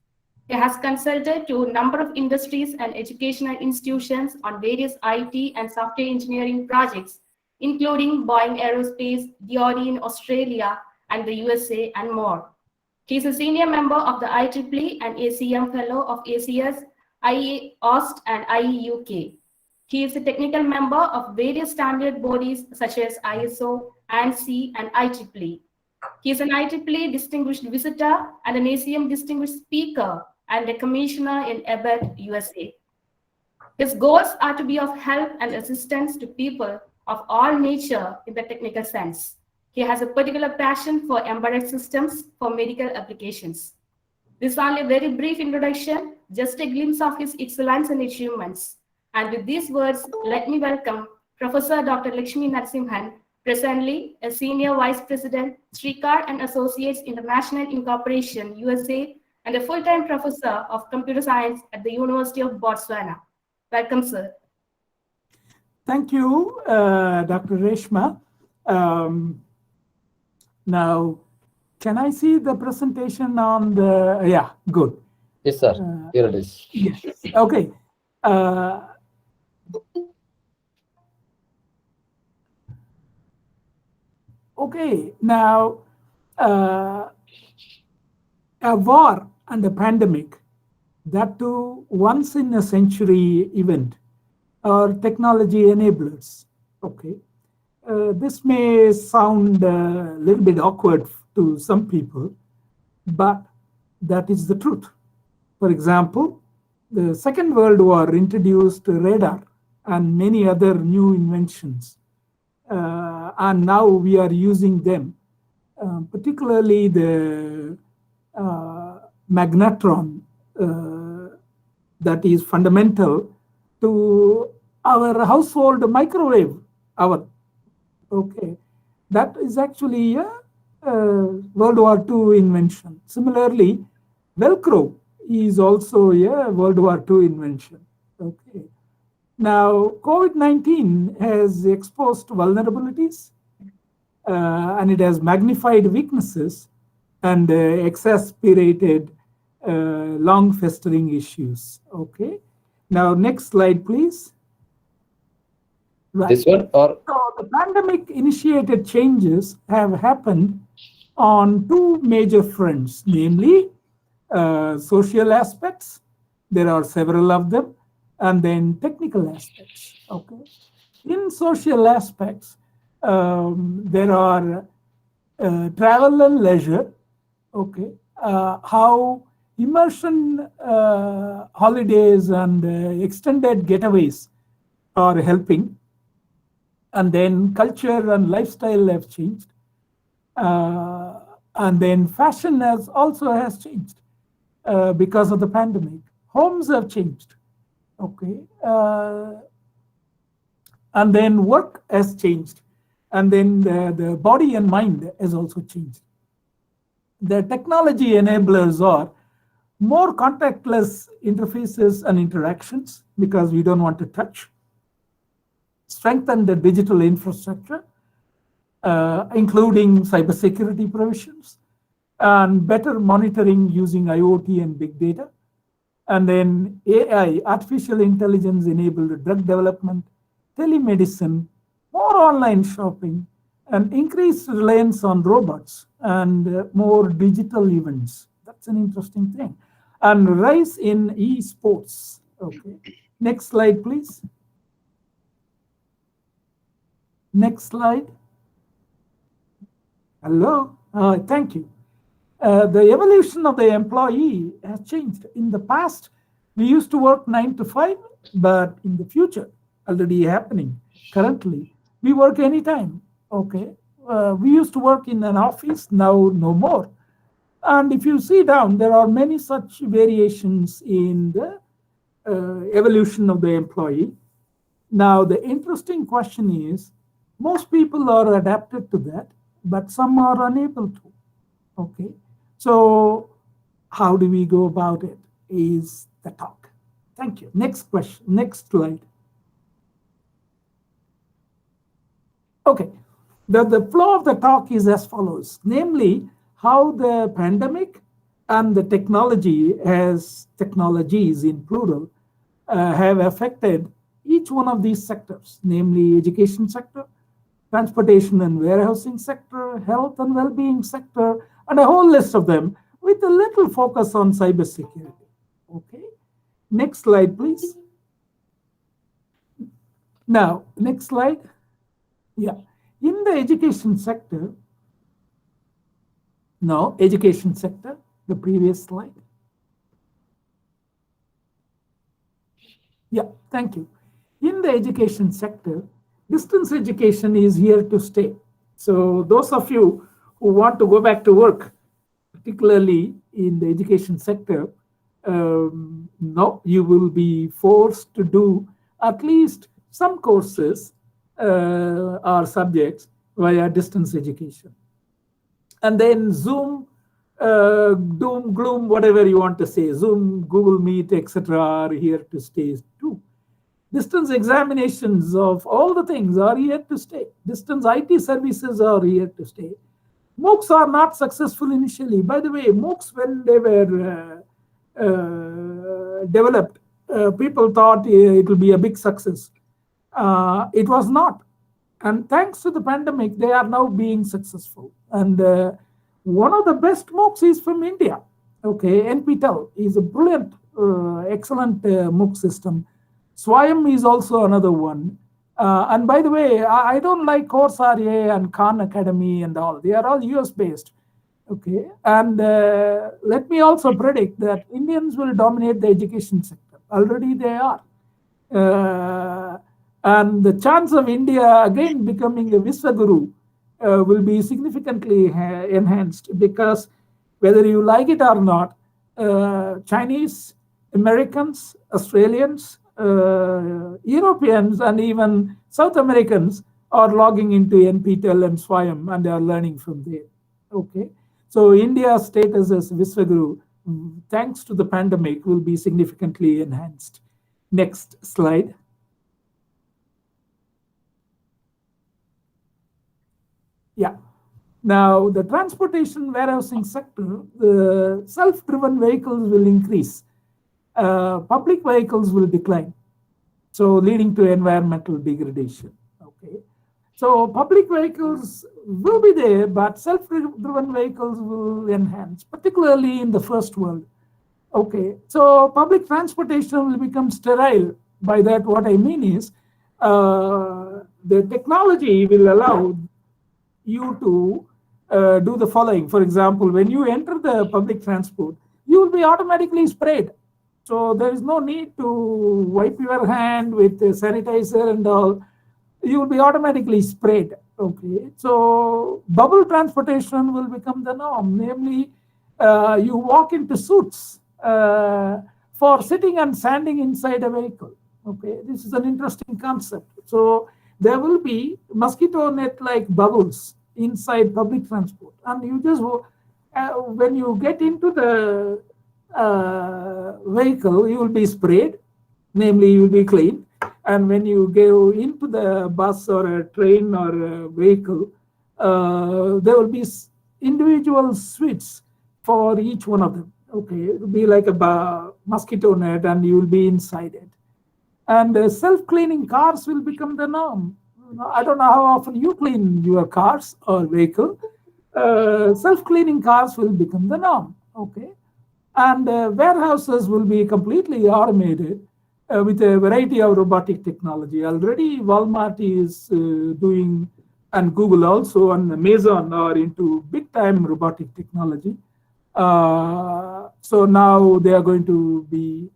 He has consulted to a number of industries and educational institutions on various IT and software engineering projects, including Boeing Aerospace, DoD in Australia and the USA, and more. He is a senior member of the IEEE and ACM Fellow of ACS, IE Ost, and IE UK. He is a technical member of various standard bodies such as ISO, ANSI, and IEEE. He is an IEEE Distinguished Visitor and an ACM Distinguished Speaker and a Commissioner in EBET, USA. His goals are to be of help and assistance to people of all nature in the technical sense. He has a particular passion for embedded systems for medical applications. This is only a very brief introduction, just a glimpse of his excellence and achievements. And with these words, let me welcome Professor Dr. Lakshmi Narasimhan, presently a Senior Vice President, Srikar and Associates International Incorporation, USA, and a full-time professor of computer science at the University of Botswana. Welcome, sir.
Thank you, Dr. Reshma. Now, can I see the presentation on the, yeah, good.
Yes, sir. Here it is.
Yes. Okay. Okay, now, a war and a pandemic, that too once in a century event, are technology enablers. Okay. This may sound a little bit awkward to some people, but that is the truth. For example, the Second World War introduced radar and many other new inventions. And now we are using them, particularly the magnetron that is fundamental to our household microwave oven. Okay, that is actually a World War II invention. Similarly, Velcro is also a World War II invention. Okay. Now, COVID-19 has exposed vulnerabilities and it has magnified weaknesses and exacerbated long festering issues. Okay. Now, next slide, please. Right.
This one or?
So the pandemic initiated changes have happened on two major fronts, namely social aspects. There are several of them, and then technical aspects. Okay. In social aspects, there are travel and leisure. Okay. How immersion holidays and extended getaways are helping. And then culture and lifestyle have changed. And then fashion has changed because of the pandemic. Homes have changed. Okay. And then work has changed. And then the body and mind has also changed. The technology enablers are more contactless interfaces and interactions because we don't want to touch. Strengthen the digital infrastructure, including cybersecurity provisions, and better monitoring using IoT and big data. And then AI, artificial intelligence enabled drug development, telemedicine, more online shopping, and increased reliance on robots and more digital events. That's an interesting thing. And rise in esports. Okay. Next slide, please. Next slide. Hello. Thank you. The evolution of the employee has changed. In the past, we used to work 9 to 5, but in the future, already happening currently, we work anytime. Okay. We used to work in an office, now no more. And if you see down, there are many such variations in the evolution of the employee. Now, the interesting question is, most people are adapted to that, but some are unable to. Okay. So how do we go about it is the talk. Thank you. Next question, next slide. Okay. The flow of the talk is as follows, namely how the pandemic and the technologies in plural have affected each one of these sectors, namely education sector, transportation and warehousing sector, health and well-being sector, and a whole list of them with a little focus on cybersecurity. Okay. Next slide, please. Now, next slide. Yeah. In the education sector, the previous slide. Yeah, thank you. In the education sector, distance education is here to stay. So those of you who want to go back to work, particularly in the education sector, no, you will be forced to do at least some courses or subjects via distance education. And then Zoom doom, gloom, whatever you want to say, Zoom, Google Meet, etc. are here to stay too. Distance examinations of all the things are here to stay. Distance IT services are here to stay. MOOCs are not successful initially. By the way, MOOCs, when they were developed, people thought it will be a big success. It was not. And thanks to the pandemic, they are now being successful. And one of the best MOOCs is from India. Okay, NPTEL is a brilliant, excellent MOOC system. Swayam is also another one. And by the way, I don't like Coursera and Khan Academy and all. They are all US based. Okay, and let me also predict that Indians will dominate the education sector. Already they are. And the chance of India again becoming a Viswaguru will be significantly enhanced, because whether you like it or not, Chinese, Americans, Australians, Europeans, and even South Americans are logging into NPTEL and Swayam, and they are learning from there. Okay, so India's status as Viswaguru, thanks to the pandemic, will be significantly enhanced. Next slide. Yeah. Now, the transportation warehousing sector, the self-driven vehicles will increase. Public vehicles will decline, so leading to environmental degradation. Okay, so public vehicles will be there, but self-driven vehicles will enhance, particularly in the first world. Okay, so public transportation will become sterile. By that, what I mean is the technology will allow you to do the following. For example, when you enter the public transport, you will be automatically sprayed. So there is no need to wipe your hand with sanitizer and all. You will be automatically sprayed. Okay, so bubble transportation will become the norm. Namely, you walk into suits for sitting and standing inside a vehicle. Okay, this is an interesting concept. So there will be mosquito net-like bubbles inside public transport, and you just when you get into the vehicle, you will be sprayed, namely you will be cleaned, and when you go into the bus or a train or a vehicle, there will be individual suites for each one of them. Okay, it will be like a mosquito net, and you will be inside it. And self-cleaning cars will become the norm. I don't know how often you clean your cars or vehicle. Self-cleaning cars will become the norm. Okay, and warehouses will be completely automated with a variety of robotic technology. Already Walmart is doing, and Google also, and Amazon are into big-time robotic technology. So now they are going to be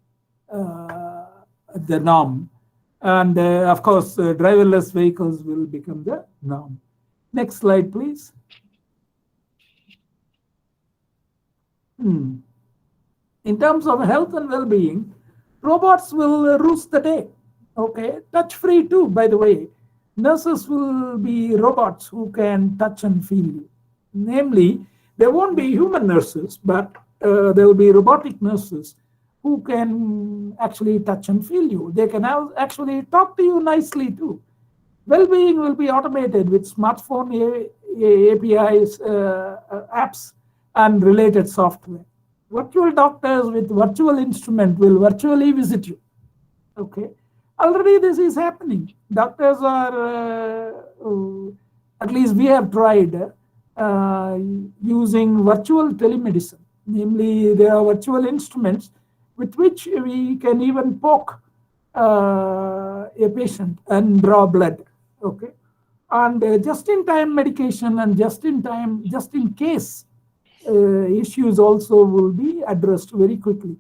the norm. And of course, driverless vehicles will become the norm. Next slide, please. In terms of health and well-being, robots will roost the day. Okay, touch-free too, by the way. Nurses will be robots who can touch and feel you. Namely, there won't be human nurses, but there will be robotic nurses who can actually touch and feel you. They can actually talk to you nicely too. Well-being will be automated with smartphone APIs, apps, and related software. Virtual doctors with virtual instrument will virtually visit you. Okay, already this is happening. Doctors are, at least we have tried using virtual telemedicine. Namely, there are virtual instruments with which we can even poke a patient and draw blood. Okay, and just-in-time medication and just-in-time, just-in-case issues also will be addressed very quickly.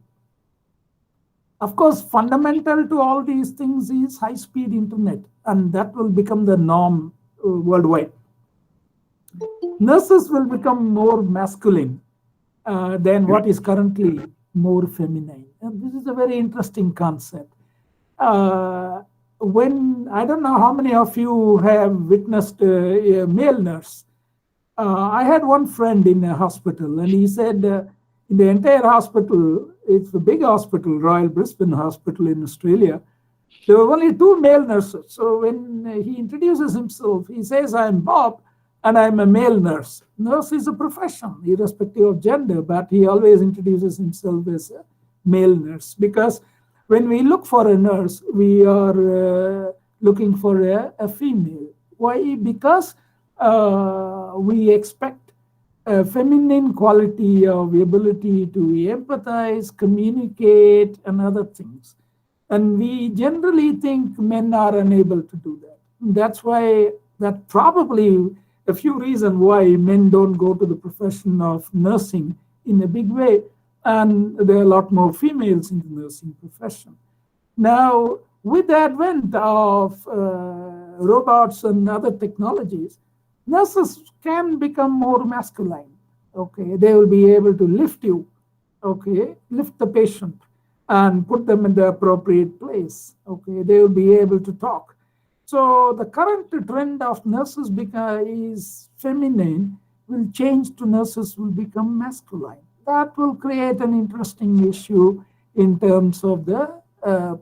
Of course, fundamental to all these things is high-speed internet, and that will become the norm worldwide. Nurses will become more masculine than what is currently more feminine. And this is a very interesting concept. When I don't know how many of you have witnessed a male nurse. I had one friend in a hospital, and he said in the entire hospital, it's a big hospital, Royal Brisbane Hospital in Australia, there were only 2 male nurses. So when he introduces himself, he says, I'm Bob, and I'm a male nurse. Nurse is a profession, irrespective of gender, but he always introduces himself as a male nurse. Because when we look for a nurse, we are looking for a female. Why? Because we expect a feminine quality of ability to empathize, communicate, and other things. And we generally think men are unable to do that. That's why, that probably a few reasons why men don't go to the profession of nursing in a big way. And there are a lot more females in the nursing profession. Now, with the advent of robots and other technologies, nurses can become more masculine. Okay, they will be able to lift you, okay, lift the patient and put them in the appropriate place. Okay, they will be able to talk. So the current trend of nurses is feminine will change to nurses will become masculine. That will create an interesting issue in terms of the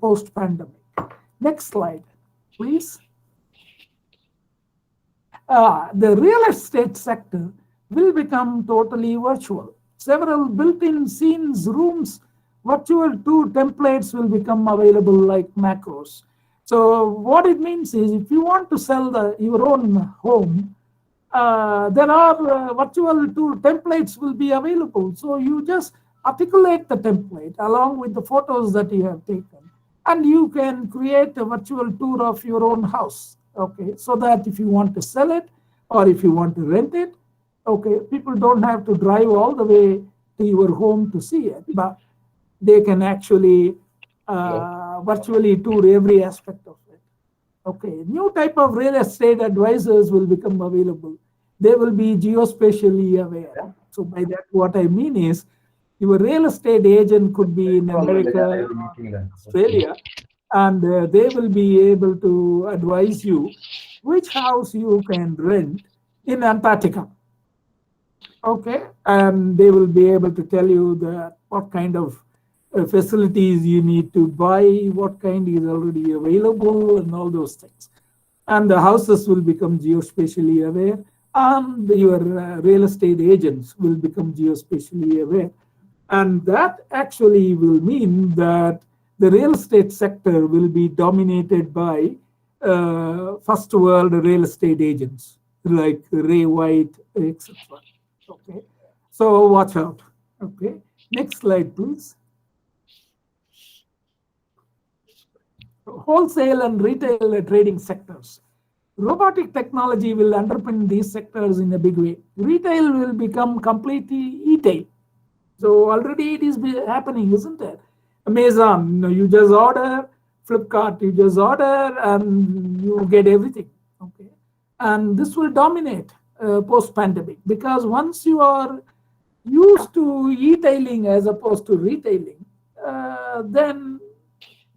post-pandemic. Next slide, please. The real estate sector will become totally virtual. Several built-in scenes, rooms, virtual tour templates will become available like macros. So what it means is, if you want to sell your own home, there are virtual tour templates will be available. So you just articulate the template along with the photos that you have taken, and you can create a virtual tour of your own house. Okay, so that if you want to sell it or if you want to rent it, okay, people don't have to drive all the way to your home to see it, but they can actually virtually tour every aspect of it. Okay, new type of real estate advisors will become available. They will be geospatially aware. So by that, what I mean is, your real estate agent could be in America, Australia, and they will be able to advise you which house you can rent in Antarctica. Okay, and they will be able to tell you what kind of facilities you need to buy, what kind is already available, and all those things. And the houses will become geospatially aware, and your real estate agents will become geospatially aware. And that actually will mean that the real estate sector will be dominated by first world real estate agents like Ray White, etc. Okay, so watch out. Okay, next slide, please. Wholesale and retail trading sectors. Robotic technology will underpin these sectors in a big way. Retail will become completely e-tail. So already it is happening, isn't it? Amazon, you just order. Flipkart, you just order and you get everything. Okay, and this will dominate post-pandemic, because once you are used to e-tailing as opposed to retailing, then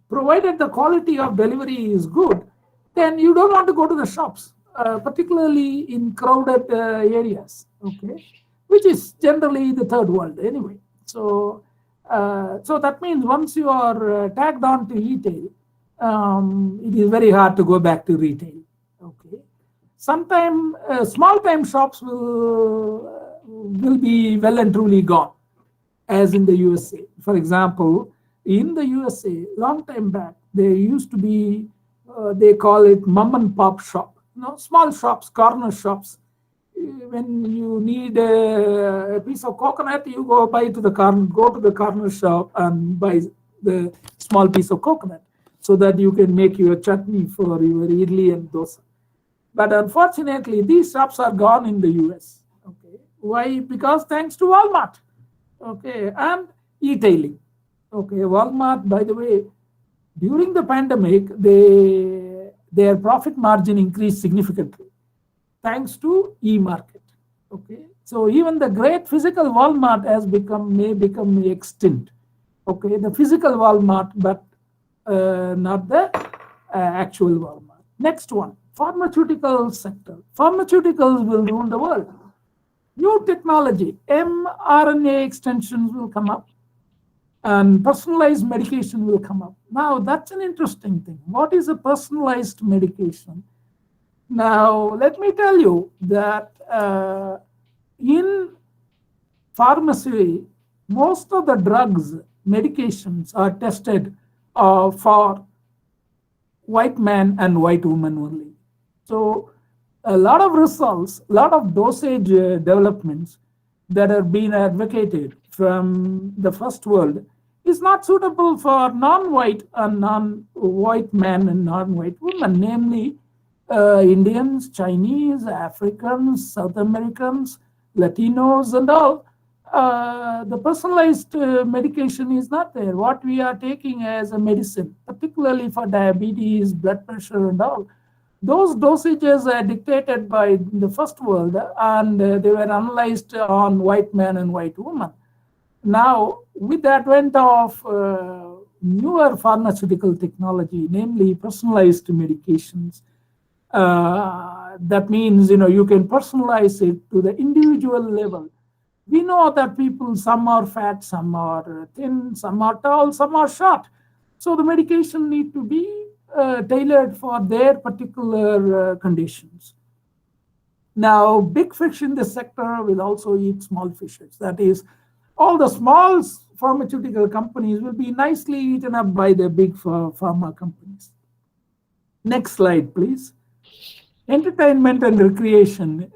provided the quality of delivery is good, then you don't want to go to the shops, particularly in crowded areas, okay, which is generally the third world anyway. So, so that means once you are tagged on to e-tail, it is very hard to go back to retail. Okay, sometime small-time shops will be well and truly gone, as in the USA. For example, in the USA, long time back, there used to be, they call it mom and pop shop, small shops, corner shops. When you need a piece of coconut, you go to the corner shop and buy the small piece of coconut, so that you can make your chutney for your idli and dosa. But unfortunately, these shops are gone in the US. Okay, why? Because thanks to Walmart. Okay, and e-tailing. Okay, Walmart, by the way, during the pandemic, their profit margin increased significantly thanks to e-market. Okay, so even the great physical Walmart may become extinct. Okay, the physical Walmart, but not the actual Walmart. Next one, pharmaceutical sector. Pharmaceuticals will rule the world. New technology, mRNA extensions will come up, and personalized medication will come up. Now, that's an interesting thing. What is a personalized medication? Now, let me tell you that in pharmacy, most of the drugs, medications are tested for white man and white woman only. So a lot of results, a lot of dosage developments that are being advocated from the first world is not suitable for non-white and non-white men and non-white women, namely Indians, Chinese, Africans, South Americans, Latinos, and all. The personalized medication is not there. What we are taking as a medicine, particularly for diabetes, blood pressure, and all, those dosages are dictated by the first world, and they were analyzed on white men and white women. Now, with the advent of newer pharmaceutical technology, namely personalized medications, that means you can personalize it to the individual level. We know that people, some are fat, some are thin, some are tall, some are short. So the medication need to be tailored for their particular conditions. Now, big fish in this sector will also eat small fishes. That is, all the small pharmaceutical companies will be nicely eaten up by the big pharma companies. Next slide, please. Entertainment and recreation.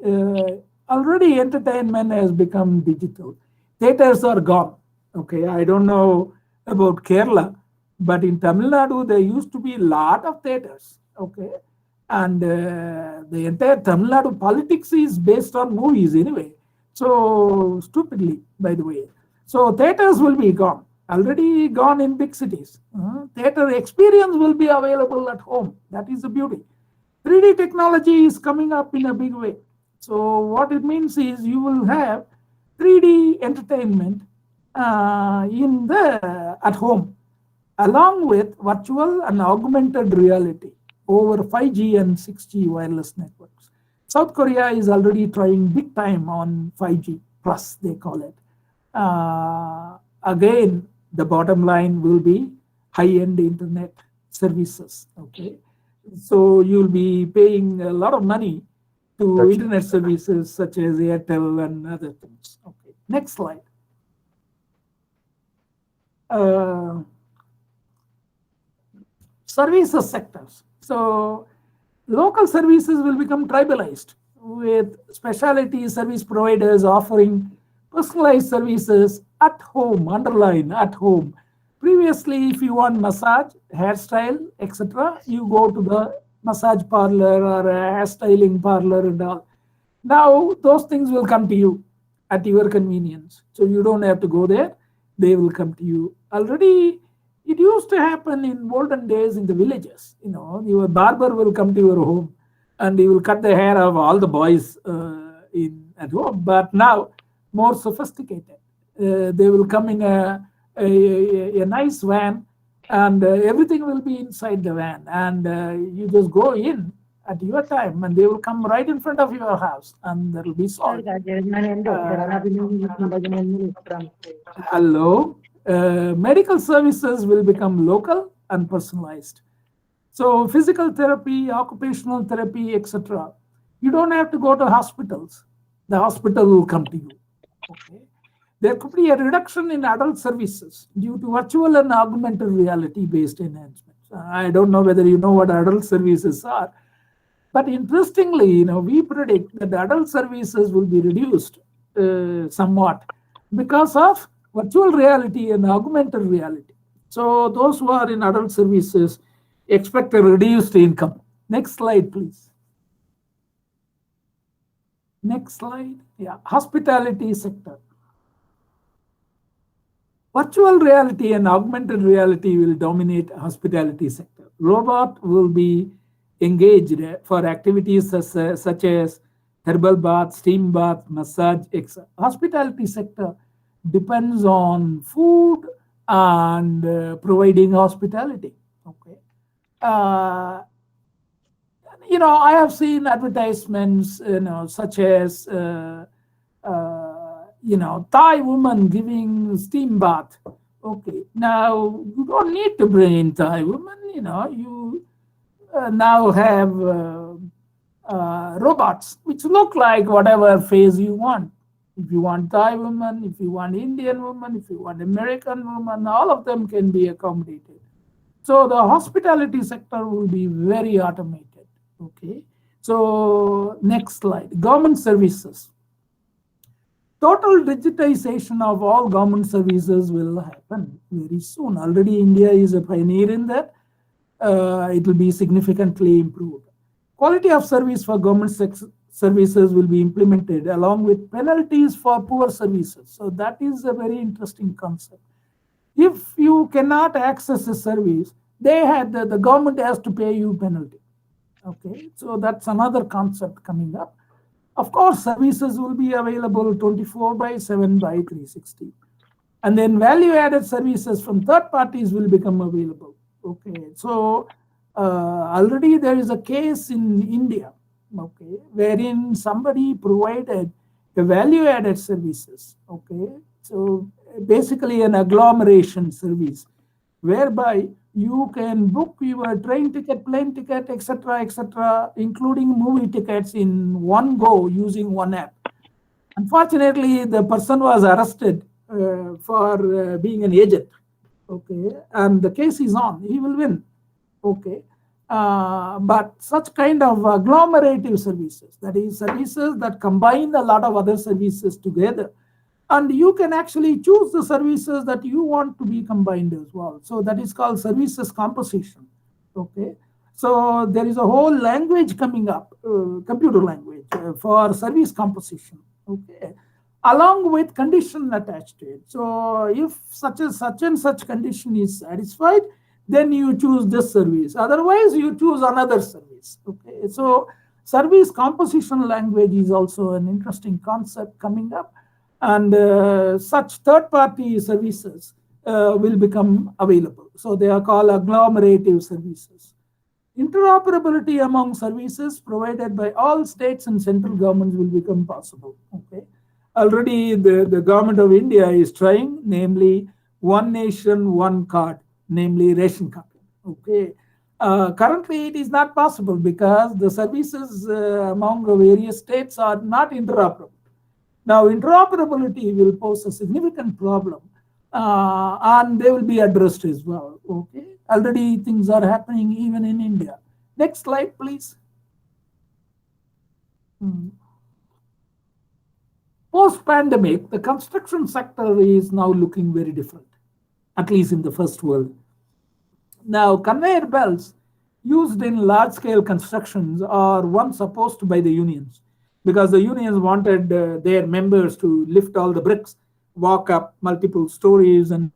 Already entertainment has become digital. Theaters are gone. Okay, I don't know about Kerala, but in Tamil Nadu, there used to be a lot of theaters. Okay, and the entire Tamil Nadu politics is based on movies anyway. So stupidly, by the way. So theaters will be gone. Already gone in big cities. Theater experience will be available at home. That is the beauty. 3D technology is coming up in a big way. So what it means is you will have 3D entertainment at home, along with virtual and augmented reality over 5G and 6G wireless networks. South Korea is already trying big time on 5G plus, they call it. Again, the bottom line will be high-end internet services. Okay, so you'll be paying a lot of money to internet services such as Airtel and other things. Okay, next slide. Services sectors. So local services will become tribalized with specialty service providers offering personalized services at home, underline at home. Previously, if you want massage, hairstyle, etc., you go to the massage parlor or a hairstyling parlor and all. Now, those things will come to you at your convenience. So you don't have to go there. They will come to you. Already, it used to happen in olden days in the villages. Your barber will come to your home and he will cut the hair of all the boys at home. But now, more sophisticated. They will come in a nice van, and everything will be inside the van. And you just go in at your time, and they will come right in front of your house, and there will be solved. Hello. Medical services will become local and personalized. So physical therapy, occupational therapy, etc. You don't have to go to hospitals. The hospital will come to you. Okay. There could be a reduction in adult services due to virtual and augmented reality based enhancements. I don't know whether you know what adult services are, but interestingly, we predict that the adult services will be reduced somewhat because of virtual reality and augmented reality. So those who are in adult services expect a reduced income. Next slide, please. Next slide. Yeah, hospitality sector. Virtual reality and augmented reality will dominate hospitality sector. Robot will be engaged for activities such as herbal bath, steam bath, massage, etc. Hospitality sector depends on food and providing hospitality. Okay. I have seen advertisements, such as Thai woman giving steam bath. Okay, now you don't need to bring in Thai woman. You now have robots which look like whatever face you want. If you want Thai woman, if you want Indian woman, if you want American woman, all of them can be accommodated. So the hospitality sector will be very automated. Okay. So next slide, government services. Total digitization of all government services will happen very soon. Already India is a pioneer in that. It will be significantly improved. Quality of service for government services will be implemented along with penalties for poor services. So that is a very interesting concept. If you cannot access a service, the government has to pay you penalty. Okay, so that's another concept coming up. Of course, services will be available 24/7/360. And then value-added services from third parties will become available. Okay, so already there is a case in India, okay, wherein somebody provided a value-added services. Okay, so basically an agglomeration service, whereby you can book your train ticket, plane ticket, etc., including movie tickets in one go using one app. Unfortunately, the person was arrested for being an agent. Okay, and the case is on. He will win. Okay, but such kind of agglomerative services, that is services that combine a lot of other services together, and you can actually choose the services that you want to be combined as well. So that is called services composition. Okay, so there is a whole language coming up, computer language for service composition. Okay, along with condition attached to it. So if such and such condition is satisfied, then you choose this service. Otherwise, you choose another service. Okay, so service composition language is also an interesting concept coming up, and such third-party services will become available. So they are called agglomerative services. Interoperability among services provided by all states and central governments will become possible. Okay, already the government of India is trying, namely one nation, one card, namely ration card. Okay, currently it is not possible because the services among the various states are not interoperable. Now, interoperability will pose a significant problem, and they will be addressed as well. Okay, already things are happening even in India. Next slide, please. Post-pandemic, the construction sector is now looking very different, at least in the first world. Now, conveyor belts used in large-scale constructions are once opposed by the unions, because the unions wanted their members to lift all the bricks, walk up multiple stories, and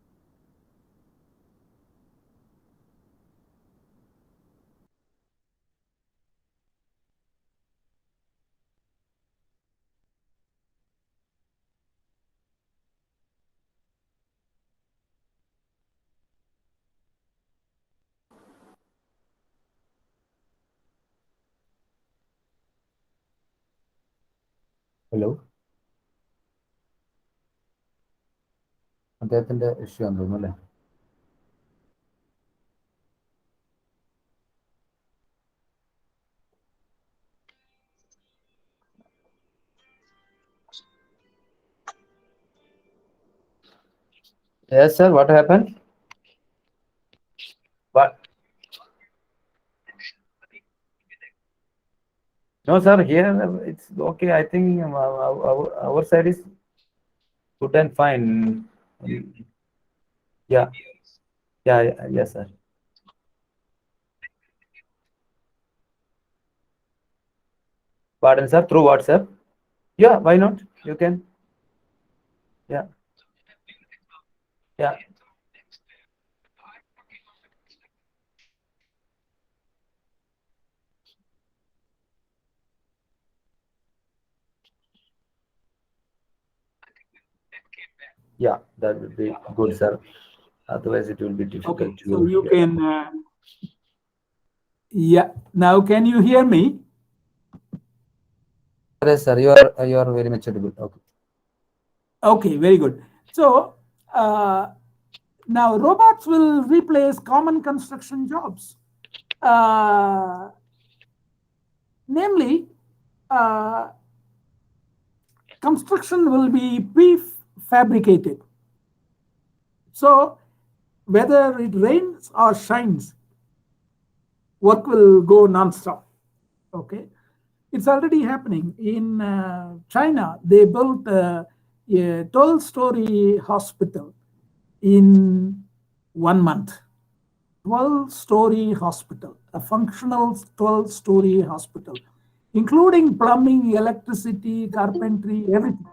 Hello. അദ്ദേഹത്തിന്റെ issue ആണെന്ന് തോന്നുന്നു അല്ലേ? Yes, sir. What happened? What? No, sir. Here it's okay. I think our side is good and fine. Yeah. Yeah. Yes, sir. Pardon, sir. Through WhatsApp. Yeah. Why not? You can. Yeah. Yeah. Yeah, that would be good, sir. Otherwise, it will be difficult.
Okay, so you can. Yeah. Now, can you hear me?
Yes, sir. You are very much audible. Okay.
Okay, very good. So now robots will replace common construction jobs. Namely, construction will be prefabricated. So whether it rains or shines, work will go non-stop. Okay, it's already happening in China. They built a 12-story hospital in 1 month. 12-story hospital, a functional 12-story hospital, including plumbing, electricity, carpentry, everything,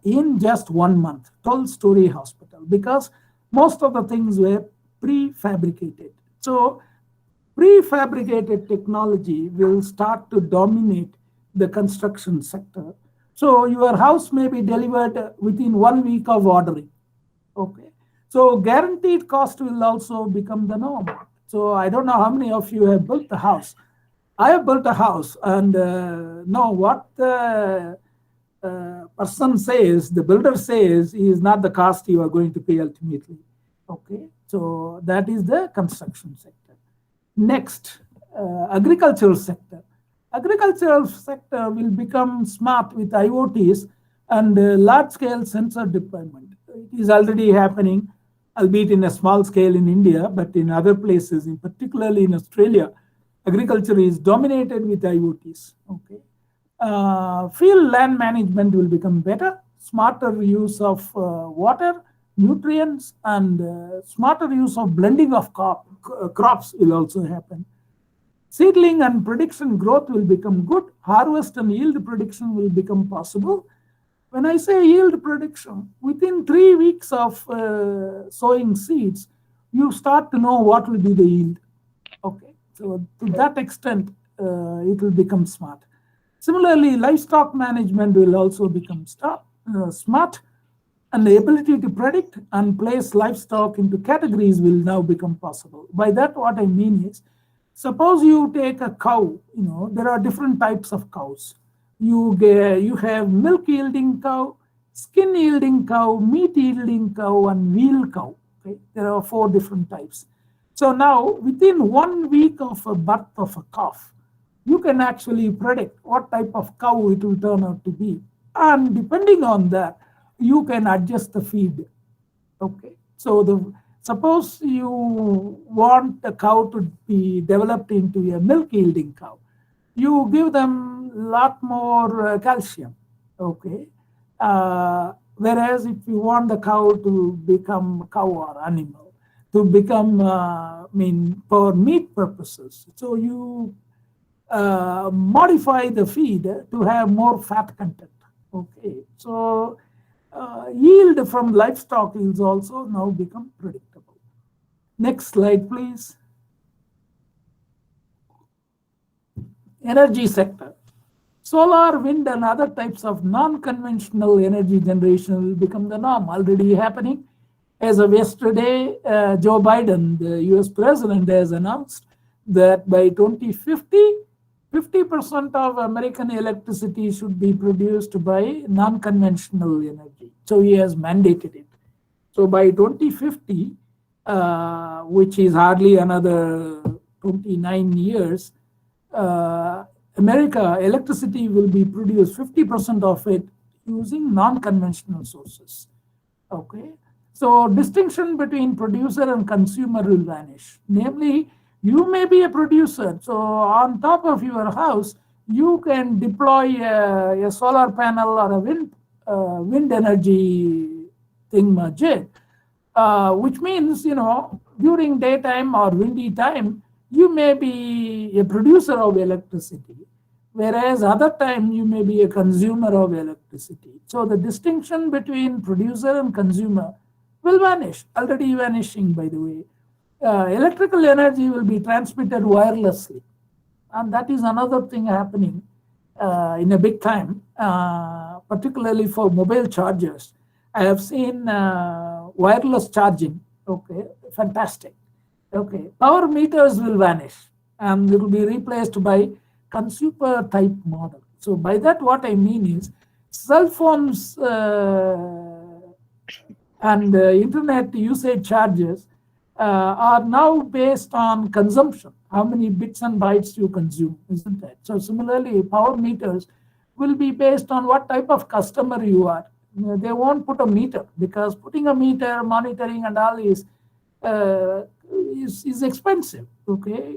in just 1 month. 12-story hospital, because most of the things were prefabricated. So prefabricated technology will start to dominate the construction sector. So your house may be delivered within 1 week of ordering. Okay. So guaranteed cost will also become the norm. So I don't know how many of you have built a house. I have built a house, and know what the person says, the builder says, is not the cost you are going to pay ultimately. Okay. So that is the construction sector. Next, agricultural sector. Agricultural sector will become smart with IoTs and large-scale sensor deployment. It is already happening, albeit in a small scale in India, but in other places, in particularly in Australia, agriculture is dominated with IoTs. Okay, field land management will become better, smarter use of water, nutrients, and smarter use of blending of crops will also happen. Seedling and prediction growth will become good. Harvest and yield prediction will become possible. When I say yield prediction, within 3 weeks of sowing seeds, you start to know what will be the yield. Okay, so to that extent, it will become smart. Similarly, livestock management will also become smart, and the ability to predict and place livestock into categories will now become possible. By that, what I mean is, suppose you take a cow, there are different types of cows. You have milk yielding cow, skin yielding cow, meat yielding cow, and veal cow. Okay? There are 4 different types. So now, within 1 week of a birth of a calf, you can actually predict what type of cow it will turn out to be. And depending on that, you can adjust the feed. Okay, so suppose you want a cow to be developed into a milk yielding cow, you give them a lot more calcium. Okay, whereas if you want the cow to become cow or animal, to become for meat purposes, so you modify the feed to have more fat content. Okay, so yield from livestock is also now become predictable. Next slide, please. Energy sector. Solar, wind, and other types of non-conventional energy generation will become the norm, already happening. As of yesterday, Joe Biden, the US president, has announced that by 2050, 50% of American electricity should be produced by non-conventional energy. So he has mandated it. So by 2050, which is hardly another 29 years, America electricity will be produced 50% of it using non-conventional sources. Okay, so distinction between producer and consumer will vanish. Namely, you may be a producer, so on top of your house, you can deploy a solar panel or a wind energy thingamajig, which means, during daytime or windy time, you may be a producer of electricity, whereas other time you may be a consumer of electricity. So the distinction between producer and consumer will vanish, already vanishing, by the way. Electrical energy will be transmitted wirelessly, and that is another thing happening in a big time, particularly for mobile chargers. I have seen wireless charging. Okay, fantastic. Okay, power meters will vanish and it will be replaced by consumer type model. So by that, what I mean is, cell phones and internet usage charges are now based on consumption, how many bits and bytes you consume, isn't it? So similarly, power meters will be based on what type of customer you are. They won't put a meter, because putting a meter, monitoring and all is expensive, okay?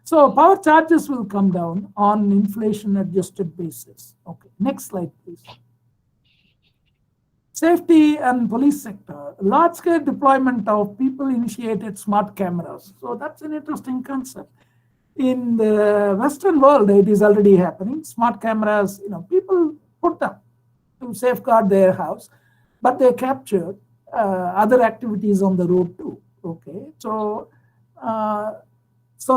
So power charges will come down on inflation adjusted basis. Okay, next slide, please. Safety and police sector, large scale deployment of people initiated smart cameras. So that's an interesting concept. In the Western world, it is already happening. Smart cameras, people put them to safeguard their house, but they capture other activities on the road too. Okay, so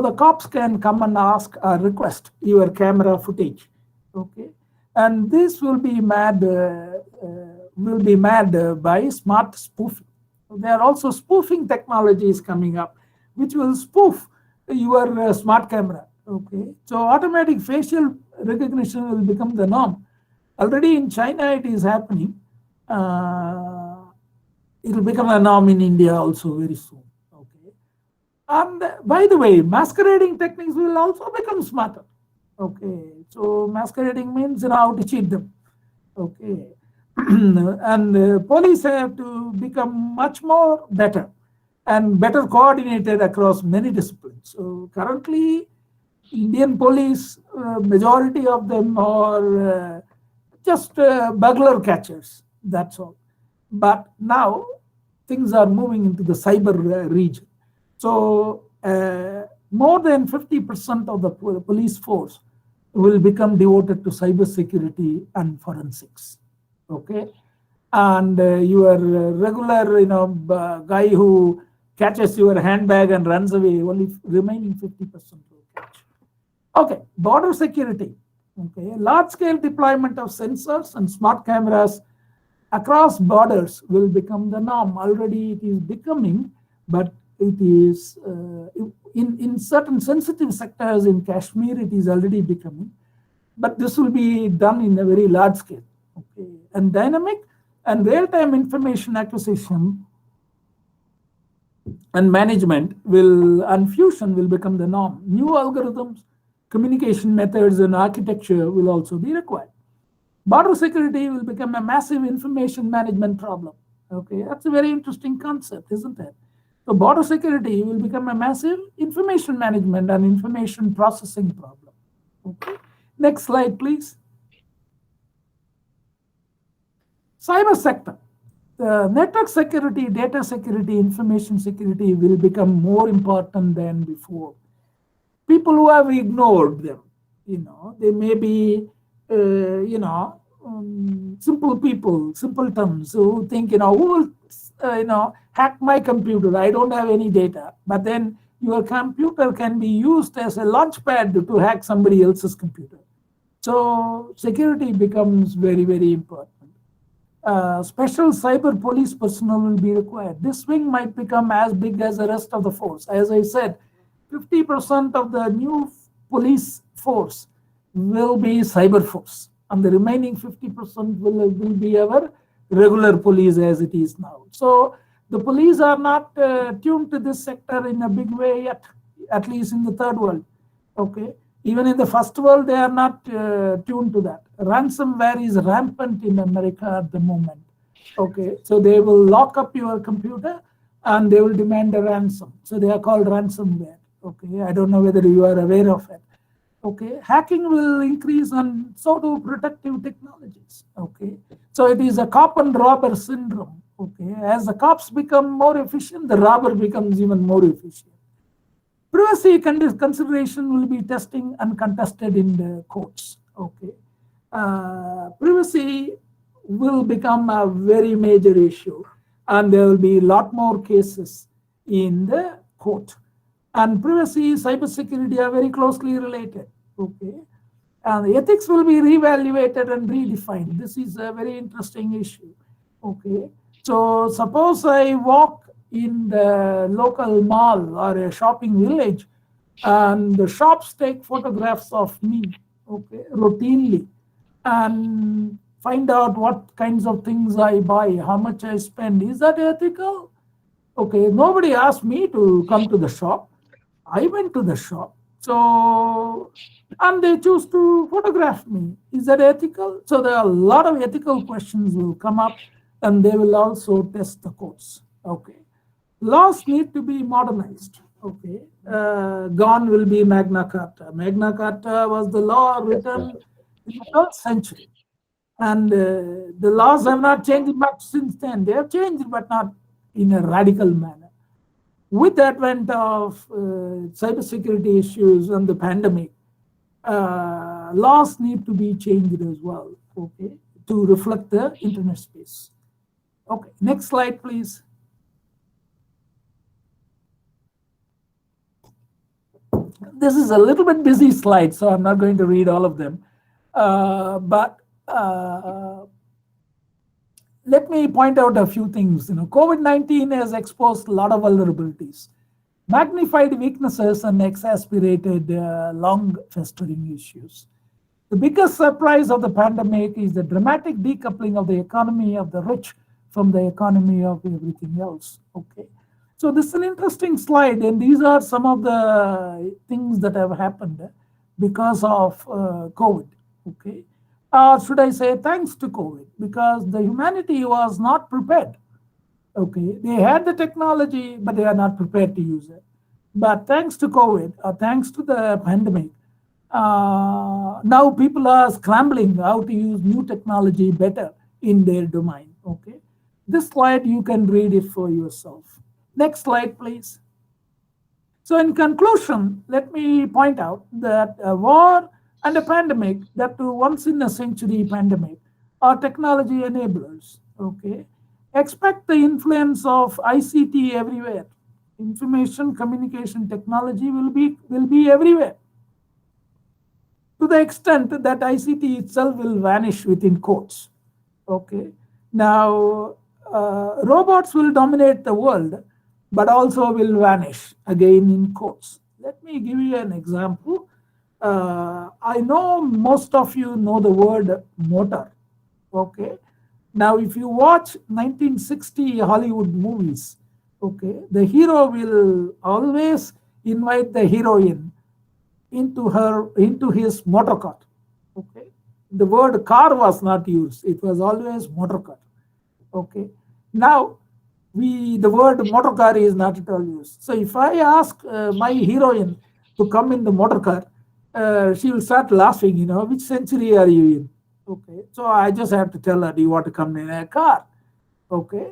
the cops can come and ask or request your camera footage. Okay, and this will be made by smart spoofing. There are also spoofing technologies coming up, which will spoof your smart camera. Okay, so automatic facial recognition will become the norm. Already in China, it is happening. It will become a norm in India also very soon. Okay, and by the way, masquerading techniques will also become smarter. Okay, so masquerading means how to cheat them. Okay, and police have to become much more better and better coordinated across many disciplines. So currently, Indian police, majority of them are just burglar catchers, that's all. But now things are moving into the cyber region. So more than 50% of the police force will become devoted to cyber security and forensics. Okay, and your regular, guy who catches your handbag and runs away, only remaining 50% will catch. Okay, border security. Okay, large-scale deployment of sensors and smart cameras across borders will become the norm. Already it is becoming, but it is in certain sensitive sectors in Kashmir, it is already becoming. But this will be done in a very large scale. Okay, and dynamic and real-time information acquisition and management and fusion will become the norm. New algorithms, communication methods, and architecture will also be required. Border security will become a massive information management problem. Okay, that's a very interesting concept, isn't it? So border security will become a massive information management and information processing problem. Okay, next slide, please. Cyber sector. Network security, data security, information security will become more important than before. People who have ignored them, they may be, simple people, simpletons who think, who will, hack my computer? I don't have any data. But then your computer can be used as a launch pad to hack somebody else's computer. So security becomes very, very important. Special cyber police personnel will be required. This wing might become as big as the rest of the force. As I said, 50% of the new police force will be cyber force, and the remaining 50% will be our regular police as it is now. So the police are not tuned to this sector in a big way yet, at least in the third world. Okay, even in the first world, they are not tuned to that. Ransomware is rampant in America at the moment. Okay, so they will lock up your computer and they will demand a ransom. So they are called ransomware. Okay, I don't know whether you are aware of it. Okay, hacking will increase and so do protective technologies. Okay, so it is a cop and robber syndrome. Okay, as the cops become more efficient, the robber becomes even more efficient. Privacy consideration will be testing and contested in the courts. Okay, privacy will become a very major issue, and there will be a lot more cases in the court. And privacy, cybersecurity are very closely related. Okay, and ethics will be reevaluated and redefined. This is a very interesting issue. Okay, so suppose I walk in the local mall or a shopping village, and the shops take photographs of me, okay, routinely. And find out what kinds of things I buy, how much I spend. Is that ethical? Okay, nobody asked me to come to the shop. I went to the shop. So, and they choose to photograph me. Is that ethical? So there are a lot of ethical questions will come up, and they will also test the courts. Okay. Laws need to be modernized. Okay. Gone will be Magna Carta. Magna Carta was the law written in the 12th century. And the laws have not changed much since then. They have changed, but not in a radical manner. With the advent of cybersecurity issues and the pandemic, laws need to be changed as well, okay, to reflect the internet space. Okay, next slide, please. This is a little bit busy slide, so I'm not going to read all of them. But let me point out a few things. COVID-19 has exposed a lot of vulnerabilities, magnified weaknesses, and exacerbated long-festering issues. The biggest surprise of the pandemic is the dramatic decoupling of the economy of the rich from the economy of everything else. Okay, so this is an interesting slide, and these are some of the things that have happened because of COVID. Okay. Should I say thanks to COVID, because the humanity was not prepared. Okay, they had the technology, but they are not prepared to use it. But thanks to COVID, thanks to the pandemic, now people are scrambling how to use new technology better in their domain. Okay, this slide you can read it for yourself. Next slide, please. So in conclusion, let me point out that a war and a pandemic, that to once in a century pandemic, are technology enablers. Okay, expect the influence of ICT everywhere. Information communication technology will be everywhere, to the extent that ICT itself will vanish within quotes. Okay, now robots will dominate the world, but also will vanish again in quotes. Let me give you an example. I know most of you know the word motor. Okay. Now, if you watch 1960 Hollywood movies, okay, the hero will always invite the heroine into his motor car. Okay. The word car was not used. It was always motor car. Okay. Now, the word motor car is not at all used. So if I ask my heroine to come in the motor car, she will start laughing, which century are you in? Okay, so I just have to tell her, do you want to come in a car? Okay,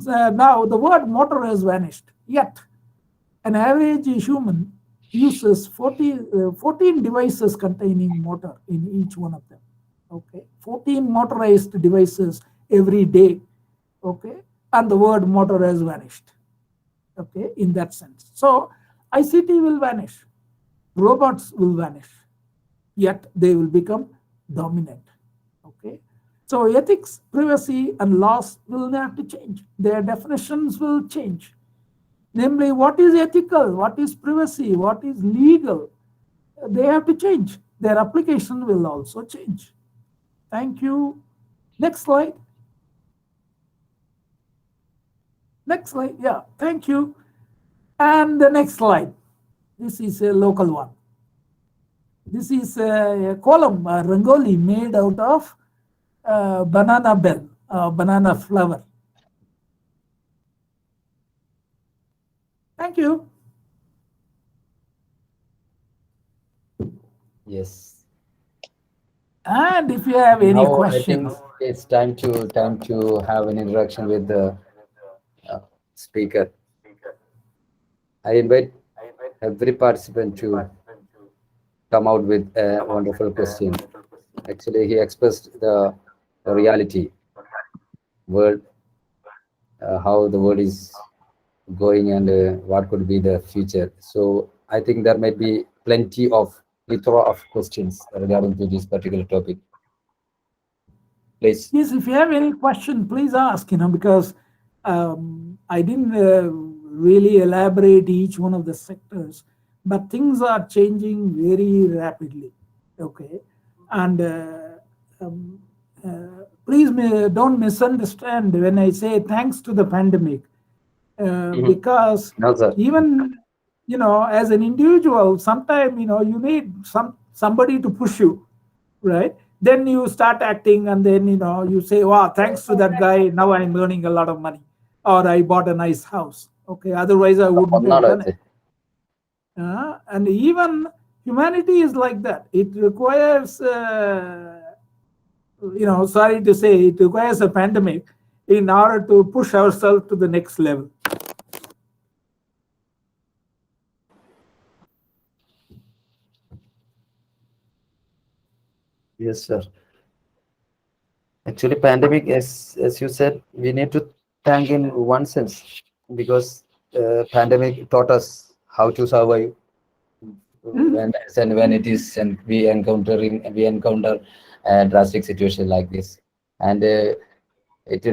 so now the word motor has vanished, yet an average human uses 14 devices containing motor in each one of them. Okay, 14 motorized devices every day. Okay, and the word motor has vanished. Okay, in that sense. So ICT will vanish. Robots will vanish, yet they will become dominant. Okay, so ethics, privacy, and laws will have to change. Their definitions will change. Namely, what is ethical, what is privacy, what is legal? They have to change. Their application will also change. Thank you. Next slide. Next slide. Yeah, thank you. And the next slide. This is a local one. This is a column, a rangoli made out of banana bell, banana flower. Thank you.
Yes.
And if you have any
Now
questions.
I think it's time to have an interaction with the speaker. I invite every participant to come out with a wonderful question. Actually, he expressed the reality, world, how the world is going, and what could be the future. So I think there might be plenty of plethora of questions regarding to this particular topic. Please.
Yes, if you have any question, please ask, because I didn't really elaborate each one of the sectors, but things are changing very rapidly. Okay. And please don't misunderstand when I say thanks to the pandemic, because
No, sir.
even, you know, as an individual, sometimes, you know, you need somebody to push you, right? Then you start acting, and then, you know, you say, wow, thanks to that guy, now I'm earning a lot of money, or I bought a nice house. Okay, otherwise I wouldn't have done it. And even humanity is like that. It requires, you know, sorry to say, it requires a pandemic in order to push ourselves to the next level.
Yes, sir. Actually, pandemic, as you said, we need to thank in one sense, because pandemic taught us how to survive when it is, and we encounter a drastic situation like this, and it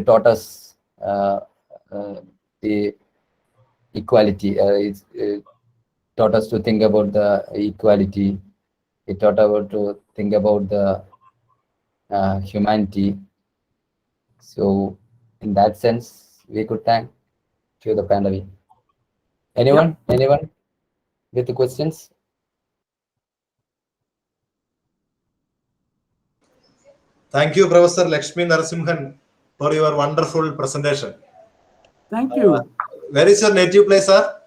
taught us the equality. It taught us to think about the equality. It taught us to think about the humanity. So, in that sense, we could thank to the pandemic. Anyone? Anyone with the questions?
Thank you, Professor Lakshmi Narasimhan, for your wonderful presentation.
Thank you.
Where is your native place, sir?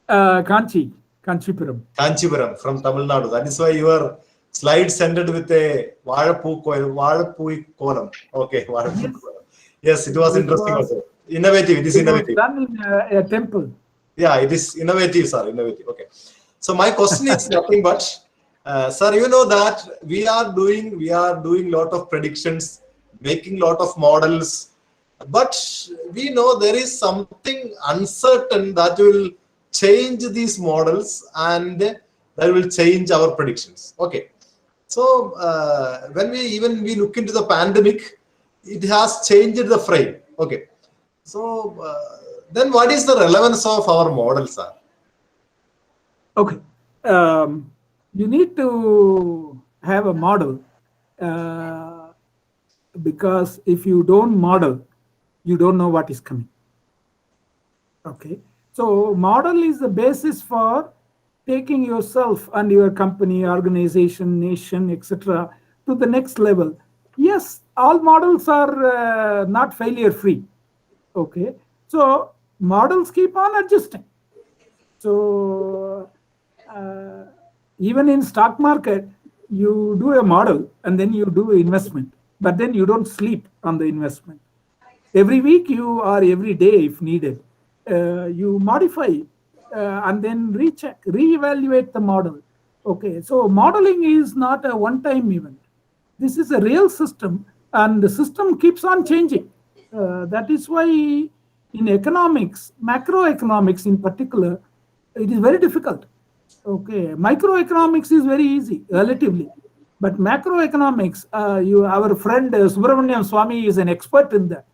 Kanchipuram.
Kanchipuram, from Tamil Nadu. That is why your slides ended with a Vazhapoo kolam. Okay, Vazhapoo kolam. Yes, it was interesting also. Innovative. It is innovative.
Done in a temple.
Yeah, it is innovative, sir. Innovative. Okay. So my question is nothing but, sir, you know that we are doing lot of predictions, making lot of models, but we know there is something uncertain that will change these models and that will change our predictions. Okay. So when we look into the pandemic, it has changed the frame. Okay. So then what is the relevance of our models, sir?
Okay. You need to have a model, because if you don't model, you don't know what is coming. Okay. So model is the basis for taking yourself and your company, organization, nation, etc. to the next level. Yes, all models are not failure free. Okay. So models keep on adjusting. So even in stock market, you do a model and then you do investment, but then you don't sleep on the investment. Every week you or every day if needed, you modify and then recheck, reevaluate the model. Okay, so modeling is not a one-time event. This is a real system, and the system keeps on changing. That is why in economics, macroeconomics in particular, it is very difficult. Okay, microeconomics is very easy, relatively. But macroeconomics, our friend Subramanian Swami is an expert in that.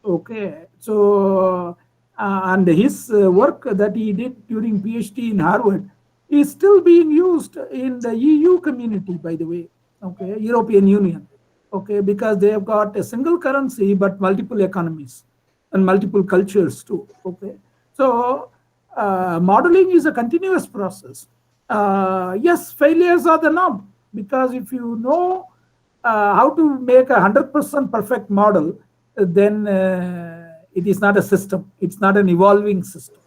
Okay, so and his work that he did during PhD in Harvard is still being used in the EU community, by the way. Okay, European Union. Okay, because they have got a single currency but multiple economies and multiple cultures too. Okay, so modeling is a continuous process. Yes, failures are the norm, because if you know how to make 100% perfect model, then it is not a system. It's not an evolving system.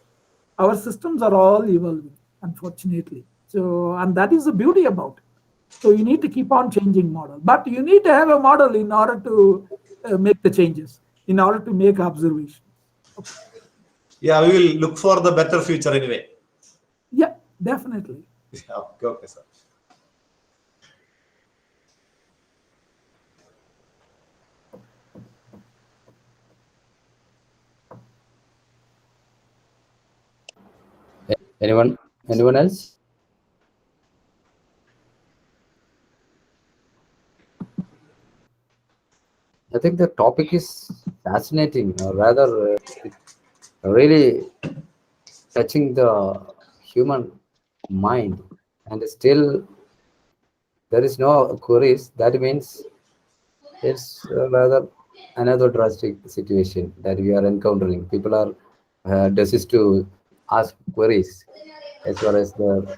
Our systems are all evolving, unfortunately. So, and that is the beauty about it. So you need to keep on changing model, but you need to have a model in order to make the changes, in order to make observations. Okay.
Yeah, we will look for the better future anyway.
Yeah, definitely.
Yeah, okay, sir.
Anyone else? I think the topic is fascinating, or rather, really touching the human mind, and still there is no queries. That means it's rather another drastic situation that we are encountering. People are desist to ask queries as far as the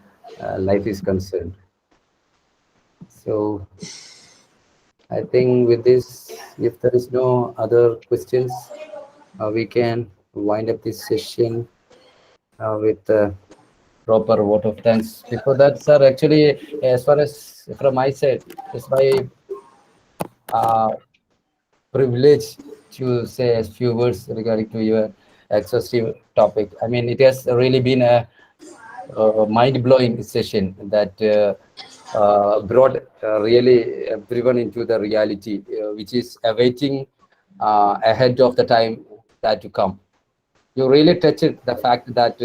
life is concerned. So I think with this, if there is no other questions, we can wind up this session with proper vote of thanks. Before that, sir, actually, as far as from my side, it's my privilege to say a few words regarding to your exhaustive topic. I mean, it has really been a mind-blowing session that brought really everyone into the reality, which is awaiting ahead of the time that to come. You really touched the fact that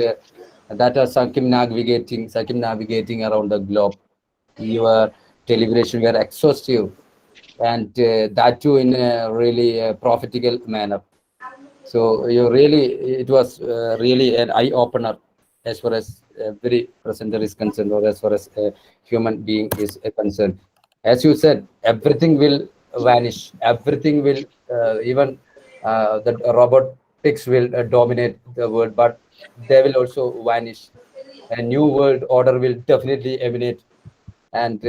that are circumnavigating around the globe. Your deliberation were exhaustive, and that too in a really profitable manner. So you really, it was really an eye opener as far as every presenter is concerned, or as far as a human being is concerned. As you said, everything will vanish. Everything will even the robotics will dominate the world, but they will also vanish. A new world order will definitely emanate, and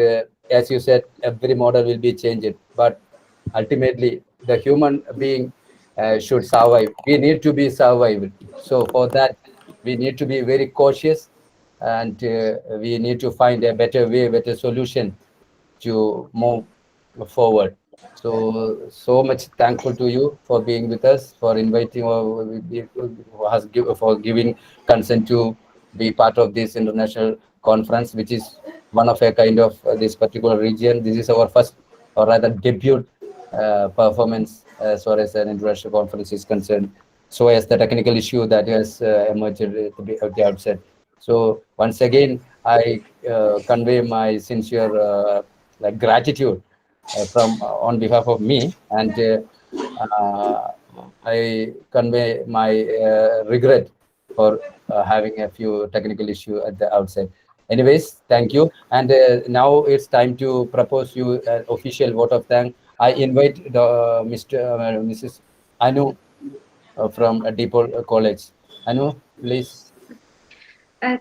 as you said, every model will be changed, but ultimately the human being should survive. We need to be survived. So for that, we need to be very cautious, and we need to find a better way, better solution to move forward. So much thankful to you for being with us, for inviting, or for giving consent to be part of this international conference, which is one of a kind of this particular region. This is our first, or rather debut performance as far as an international conference is concerned. So as the technical issue that has emerged at the outset. So once again, I convey my sincere gratitude from on behalf of me, and I convey my regret for having a few technical issue at the outset. Anyways, thank you. And now it's time to propose you an official vote of thanks. I invite the Mrs. Anu from DePaul College. Anu, please.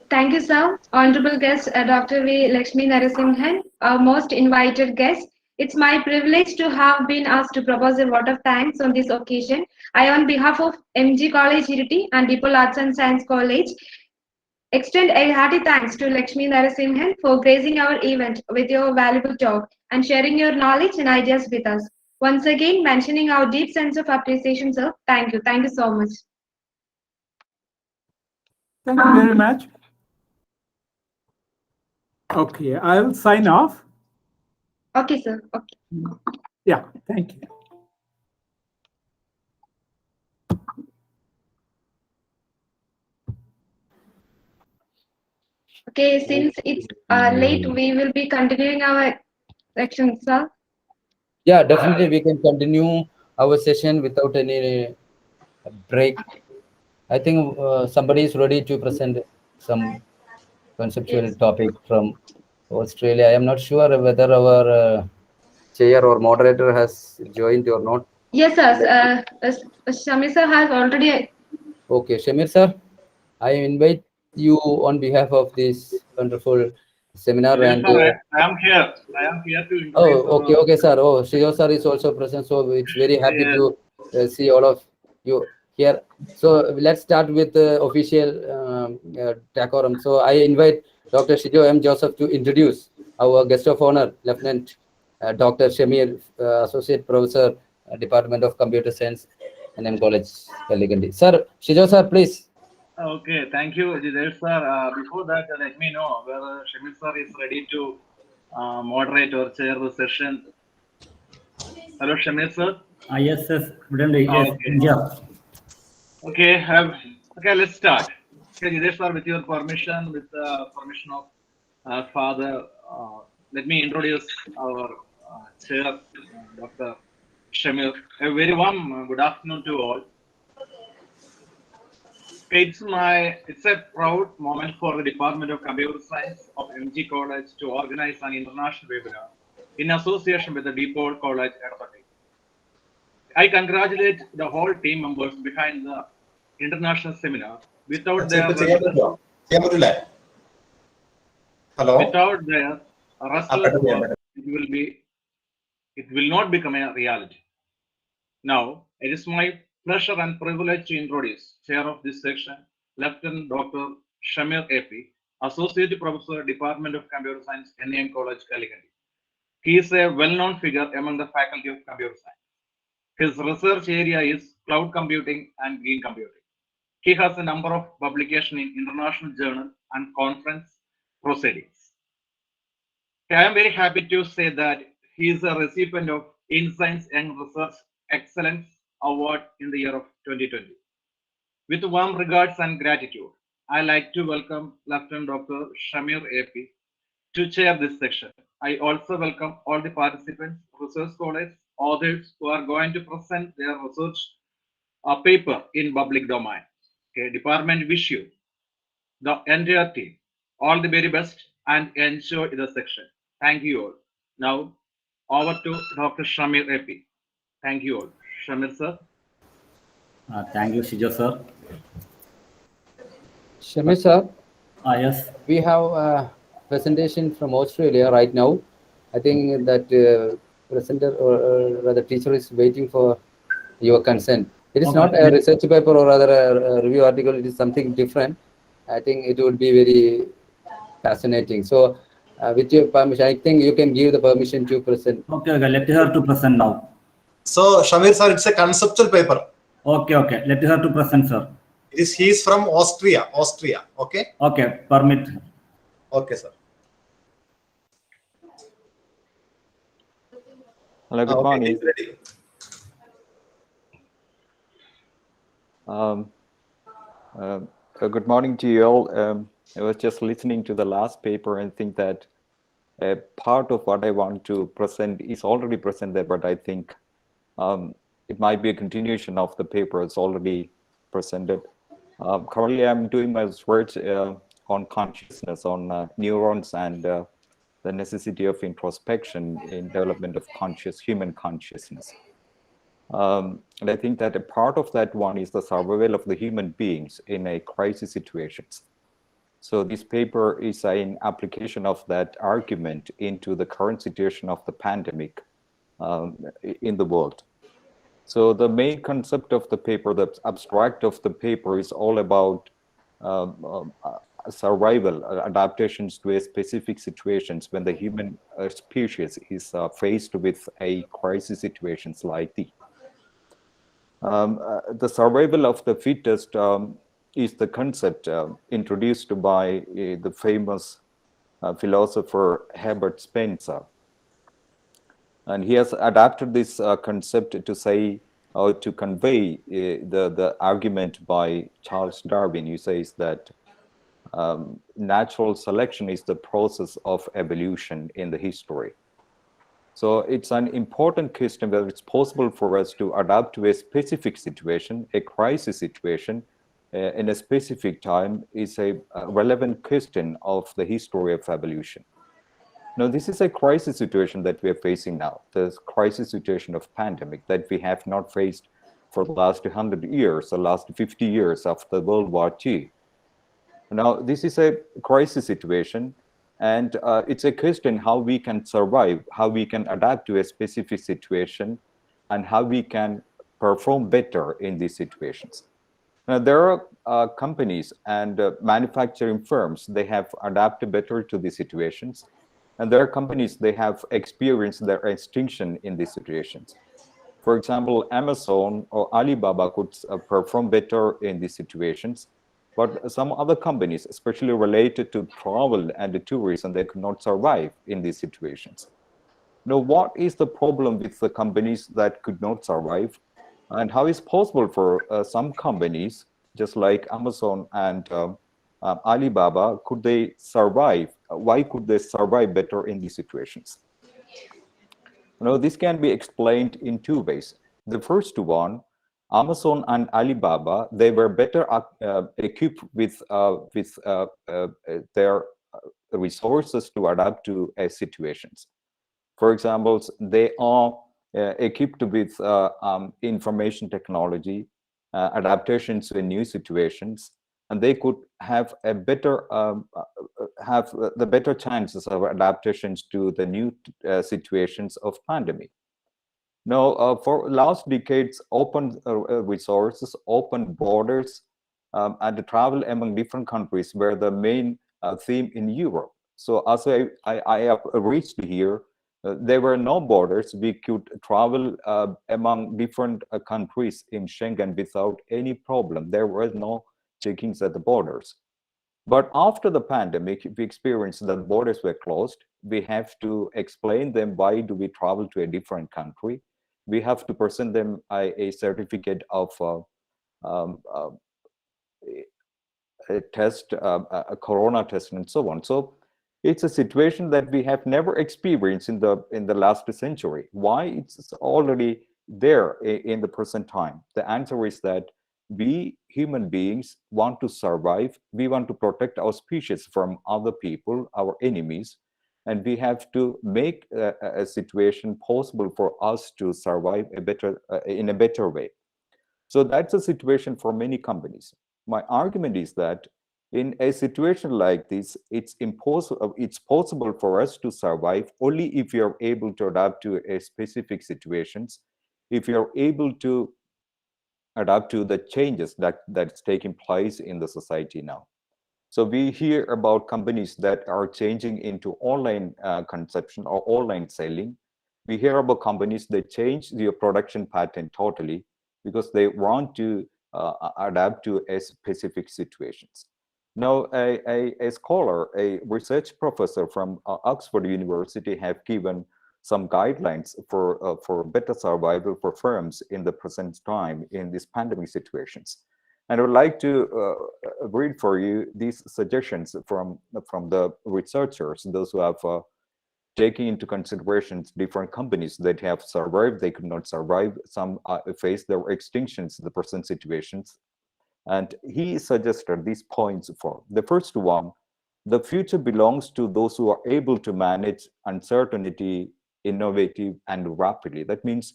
Thank you, sir. Honorable guest, Dr. V. Lakshmi Narasimhan, our most invited guest. It's my privilege to have been asked to propose a vote of thanks on this occasion. I, on behalf of MG College, Iriti, and DePaul Arts and Science College, extend a hearty thanks to Lakshmi Narasimhan for gracing our event with your valuable talk and sharing your knowledge and ideas with us. Once again, mentioning our deep sense of appreciation, sir. Thank you. Thank you so much.
Thank you very much. Okay, I'll sign off.
Okay, sir. Okay.
Yeah, thank you.
Okay, since it's late, we will be continuing our section, sir.
Yeah, definitely we can continue our session without any break. I think somebody is ready to present some conceptual topic from Australia. I am not sure whether our chair or moderator has joined or not.
Yes, sir. Shamir sir has already.
Okay, Shamir sir, I invite you on behalf of this wonderful seminar.
Yes,
And
sir, I am here. I am here to invite.
oh, okay, sir. Oh, Shijo sir is also present, so it's very happy to see all of you here. So let's start with the official decorum. So I invite Dr. Shijo M. Joseph to introduce our guest of honor, Lieutenant Dr. Shamir, Associate Professor, Department of Computer Science, NM College, Kaligandi. Sir, Shijo sir, please.
Okay, thank you, Jidesh sir. Before that, let me know whether Shamir sir is ready to moderate or chair the session. Hello, Shamir sir.
Yes, yes. Yes,
Okay.
yeah.
Okay, okay, let's start. Okay, Jidesh sir, with your permission, with the permission of Father, let me introduce our chair, Dr. Shamir. A very warm good afternoon to all. It's a proud moment for the Department of Computer Science of MG College to organize an international webinar in association with the DePaul College, Edinburgh. I congratulate the whole team members behind the international seminar. Without their restless, without their restless work, it will not become a reality. Now, it is my pleasure and privilege to introduce Chair of this section, Lieutenant Dr. Shamir AP, Associate Professor, Department of Computer Science, NAM College, Calicut. He is a well-known figure among the Faculty of Computer Science. His research area is cloud computing and green computing. He has a number of publications in international journals and conference proceedings. I am very happy to say that he is a recipient of InScience Young Research Excellence Award in the year of 2020. With warm regards and gratitude, I like to welcome Lieutenant Dr. Shamir AP to chair this section. I also welcome all the participants, research scholars, authors who are going to present their research paper in public domain. Okay, department wish you, the entire team, all the very best and enjoy the section. Thank you all. Now, over to Dr. Shamir AP. Thank you all. Shamir sir.
Thank you, Shijo sir.
Shamir sir.
Yes.
We have a presentation from Australia right now. I think that presenter or rather teacher is waiting for your consent. It is not a research paper or rather a review article. It is something different. I think it would be very fascinating. So, with your permission, I think you can give the permission to present.
Okay, let her to present now.
So, Shamir sir, it's a conceptual paper.
Okay, let her to present, sir.
He is from Austria, okay?
Okay, permit.
Okay, sir.
Hello, good morning. Good morning to you all. I was just listening to the last paper and think that part of what I want to present is already presented, but I think it might be a continuation of the paper that's already presented. Currently, I'm doing my research on consciousness, on neurons and the necessity of introspection in development of human consciousness. And I think that a part of that one is the survival of the human beings in a crisis situations. So this paper is an application of that argument into the current situation of the pandemic in the world. So the main concept of the paper, the abstract of the paper, is all about survival, adaptations to a specific situations when the human species is faced with a crisis situations like the survival of the fittest is the concept introduced by the famous philosopher Herbert Spencer. And he has adapted this concept to say, or to convey the argument by Charles Darwin, who says that natural selection is the process of evolution in the history. So it's an important question whether it's possible for us to adapt to a specific situation, a crisis situation, in a specific time is a relevant question of the history of evolution. Now, this is a crisis situation that we are facing now, the crisis situation of pandemic that we have not faced for the last 100 years, the last 50 years after World War II. Now, this is a crisis situation, and it's a question how we can survive, how we can adapt to a specific situation, and how we can perform better in these situations. Now, there are companies and manufacturing firms, they have adapted better to these situations. And there are companies, they have experienced their extinction in these situations. For example, Amazon or Alibaba could perform better in these situations. But some other companies, especially related to travel and the tourism, they could not survive in these situations. Now, what is the problem with the companies that could not survive? And how is it possible for some companies, just like Amazon and Alibaba, could they survive? Why could they survive better in these situations? Now, this can be explained in two ways. The first one, Amazon and Alibaba, they were better equipped with their resources to adapt to situations. For example, they are equipped with information technology, adaptations to new situations, and they could have a better have the better chances of adaptations to the new situations of pandemic. Now, for last decades, open resources, open borders, and the travel among different countries were the main theme in Europe. So as I have reached here, there were no borders. We could travel among different countries in Schengen without any problem. There were no checkings at the borders. But after the pandemic, we experienced that borders were closed. We have to explain them why do we travel to a different country. We have to present them a certificate of a test, a corona test, and so on. So it's a situation that we have never experienced in the last century. Why? It's already there in the present time. The answer is that we human beings want to survive. We want to protect our species from other people, our enemies, and we have to make a situation possible for us to survive in a better way. So that's a situation for many companies. My argument is that in a situation like this, it's possible for us to survive only if we are able to adapt to a specific situations, if we are able to adapt to the changes that's taking place in the society now. So we hear about companies that are changing into online consumption or online selling. We hear about companies that change their production pattern totally because they want to adapt to a specific situations. Now, a scholar, a research professor from Oxford University have given some guidelines for better survival for firms in the present time in these pandemic situations. And I would like to read for you these suggestions from the researchers, those who have taken into consideration different companies that have survived, they could not survive, some face their extinctions in the present situations. And he suggested these points for the first one: the future belongs to those who are able to manage uncertainty, innovative, and rapidly. That means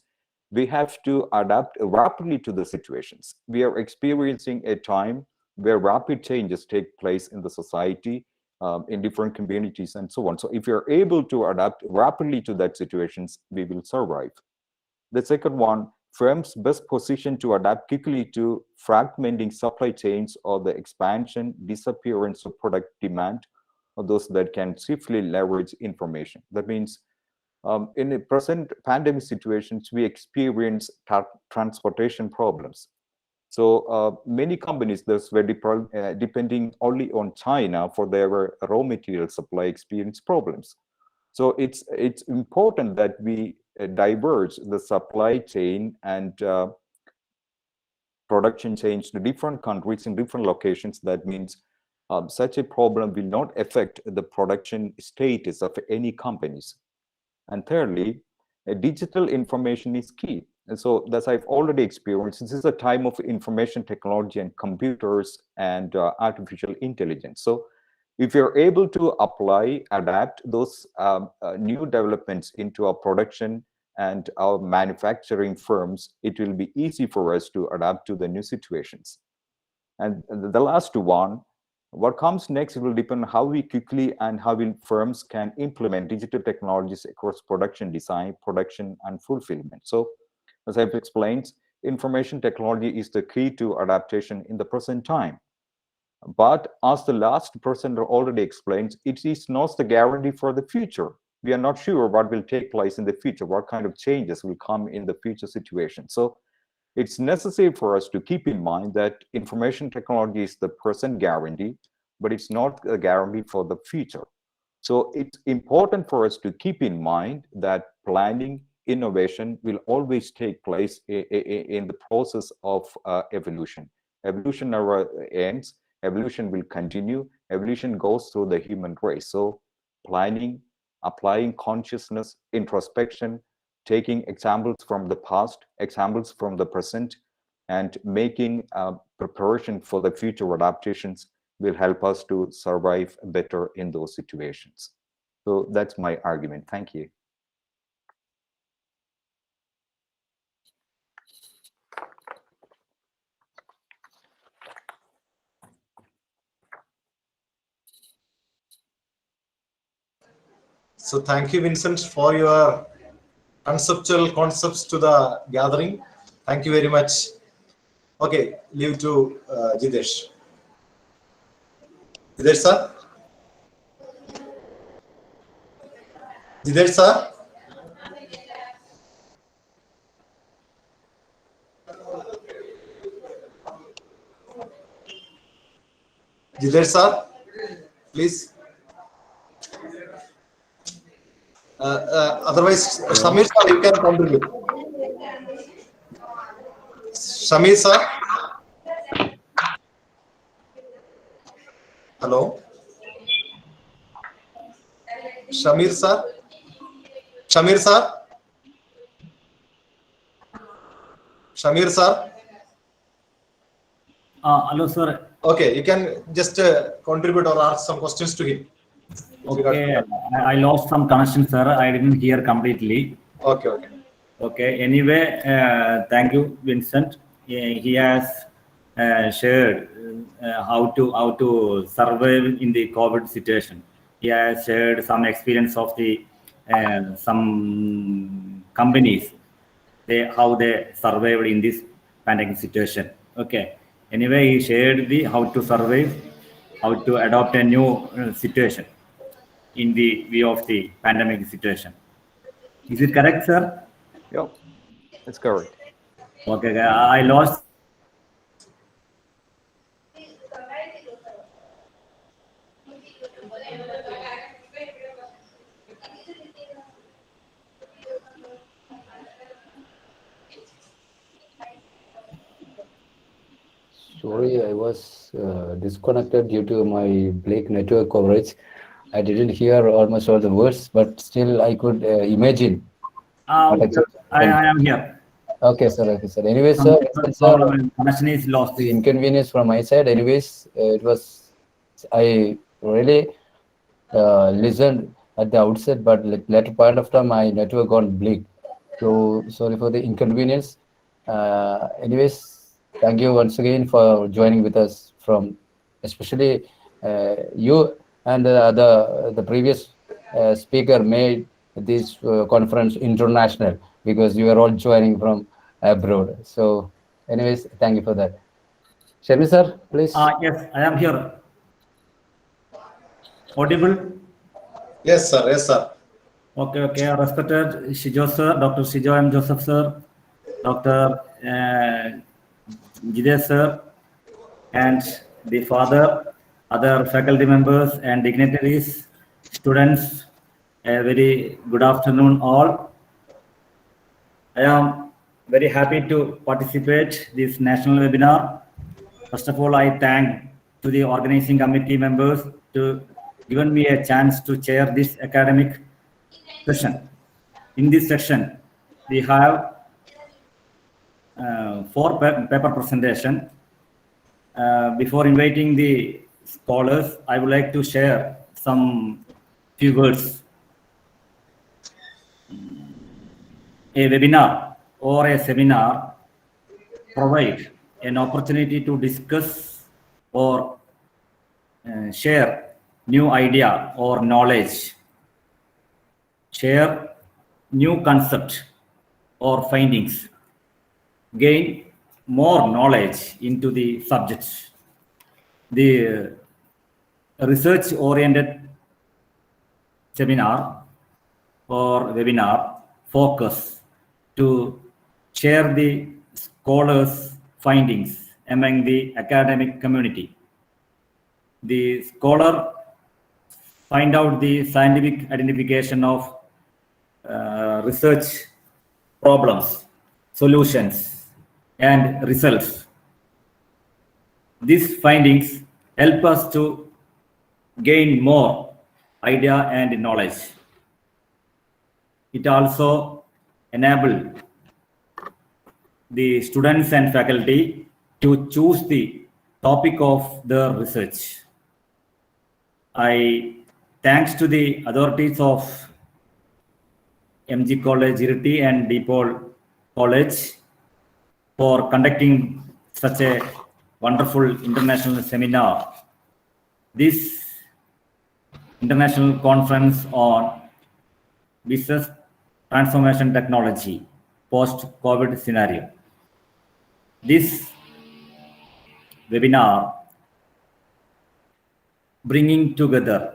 we have to adapt rapidly to the situations. We are experiencing a time where rapid changes take place in the society, in different communities, and so on. So if we are able to adapt rapidly to that situations, we will survive. The second one, firms best positioned to adapt quickly to fragmenting supply chains or the expansion, disappearance of product demand, or those that can swiftly leverage information. That means in the present pandemic situations, we experience transportation problems. So many companies that were depending only on China for their raw material supply experience problems. So it's important that we diverge the supply chain and production chains to different countries in different locations. That means such a problem will not affect the production status of any companies. And thirdly, digital information is key. And so that's I've already experienced. This is a time of information technology and computers and artificial intelligence. So if you're able to apply, adapt those new developments into our production and our manufacturing firms, it will be easy for us to adapt to the new situations. And the last one, what comes next will depend on how we quickly and how firms can implement digital technologies across production design, production, and fulfillment. So as I've explained, information technology is the key to adaptation in the present time. But as the last presenter already explained, it is not the guarantee for the future. We are not sure what will take place in the future, what kind of changes will come in the future situation. So it's necessary for us to keep in mind that information technology is the present guarantee, but it's not a guarantee for the future. So it's important for us to keep in mind that planning, innovation will always take place in the process of evolution. Evolution never ends. Evolution will continue. Evolution goes through the human race. So planning, applying consciousness, introspection, taking examples from the past, examples from the present, and making preparation for the future adaptations will help us to survive better in those situations. So that's my argument. Thank you.
So thank you, Vincent, for your conceptual concepts to the gathering. Thank you very much. Okay, leave to Jidesh. Jidesh sir? Jidesh sir? Jidesh sir, please. Otherwise, Shamir sir, you can contribute. Shamir sir? Hello? Shamir sir? Shamir sir? Shamir sir?
Hello, sir.
Okay, you can just contribute or ask some questions to him.
Okay, I lost some connection, sir. I didn't hear completely.
Okay, okay.
Okay, anyway, thank you, Vincent. He has shared how to survive in the COVID situation. He has shared some experience of the some companies, how they survived in this pandemic situation. Okay. Anyway, he shared the how to survive, how to adopt a new situation in the view of the pandemic situation. Is it correct, sir?
Yeah, that's correct.
Okay, I lost.
Sorry, I was disconnected due to my bleak network coverage. I didn't hear almost all the words, but still I could imagine. What
I am here.
Okay, sir. Okay, sir. Anyways,
Some
sir,
problem and connection is lost.
the inconvenience from my side. Anyways, it was, I really listened at the outset, but later point of time, my network got bleak. So sorry for the inconvenience. Anyways, thank you once again for joining with us from, especially you and the previous speaker made this conference international because you are all joining from abroad. So anyways, thank you for that. Shami sir, please.
Yes, I am here. Audible?
Yes, sir. Yes, sir.
Okay, okay. Respected Shijo sir, Dr. Shijo M. Joseph sir, Dr. Jide sir, and the father, other faculty members and dignitaries, students, a very good afternoon all. I am very happy to participate this national webinar. First of all, I thank to the organizing committee members to given me a chance to chair this academic session. In this section, we have 4 paper presentation. Before inviting the scholars, I would like to share some few words. A webinar or a seminar provide an opportunity to discuss or share new idea or knowledge, share new concept or findings, gain more knowledge into the subjects. The research-oriented seminar or webinar focus to share the scholars' findings among the academic community. The scholar find out the scientific identification of research problems, solutions, and results. These findings help us to gain more idea and knowledge. It also enables the students and faculty to choose the topic of their research. I thanks to the authorities of MG College, Iriti and DePaul College for conducting such a wonderful international seminar. This international conference on business transformation technology post-COVID scenario. This webinar bringing together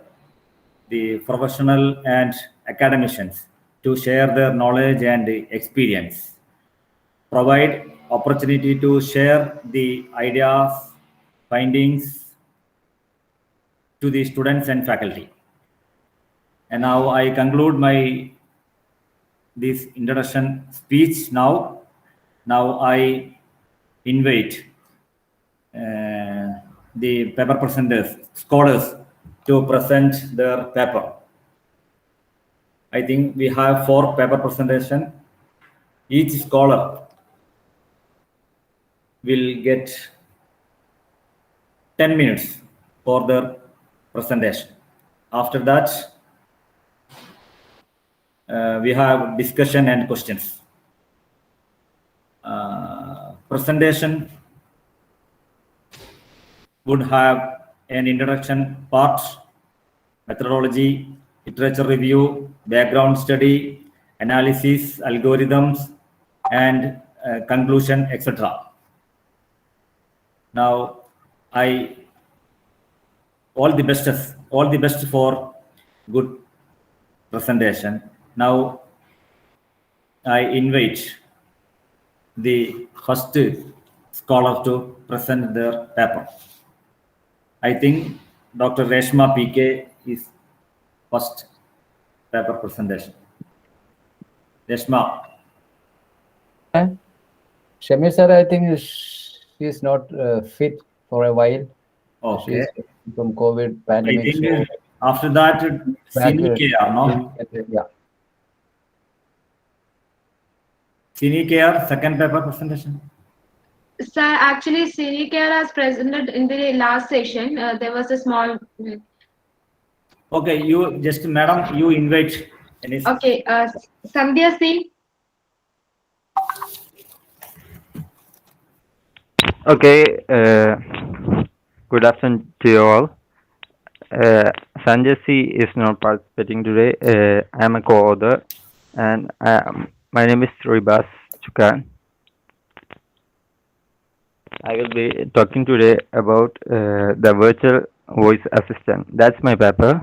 the professional and academicians to share their knowledge and experience, provide opportunity to share the ideas, findings to the students and faculty. And now I conclude this introduction speech now. Now I invite the paper presenters, scholars, to present their paper. I think we have 4 paper presentation. Each scholar will get 10 minutes for their presentation. After that, we have discussion and questions. Presentation would have an introduction part, methodology, literature review, background study, analysis, algorithms, and conclusion, etc. Now, all the best for good presentation. Now, I invite the first scholar to present their paper. I think Dr. Reshma PK is first paper presentation. Reshma.
Shamir sir, I think she is not fit for a while.
Okay.
She is from COVID pandemic.
I think after that, CNKR, no?
Yeah.
CNKR, second paper presentation.
Sir, actually, CNKR has presented in the last session. There was a small.
Okay, you just, madam, you invite.
Okay, Sandhya C.
Okay, good afternoon to you all. Sanjay C is not participating today. I am a co-author, and my name is Ribas Chukan. I will be talking today about the virtual voice assistant. That's my paper.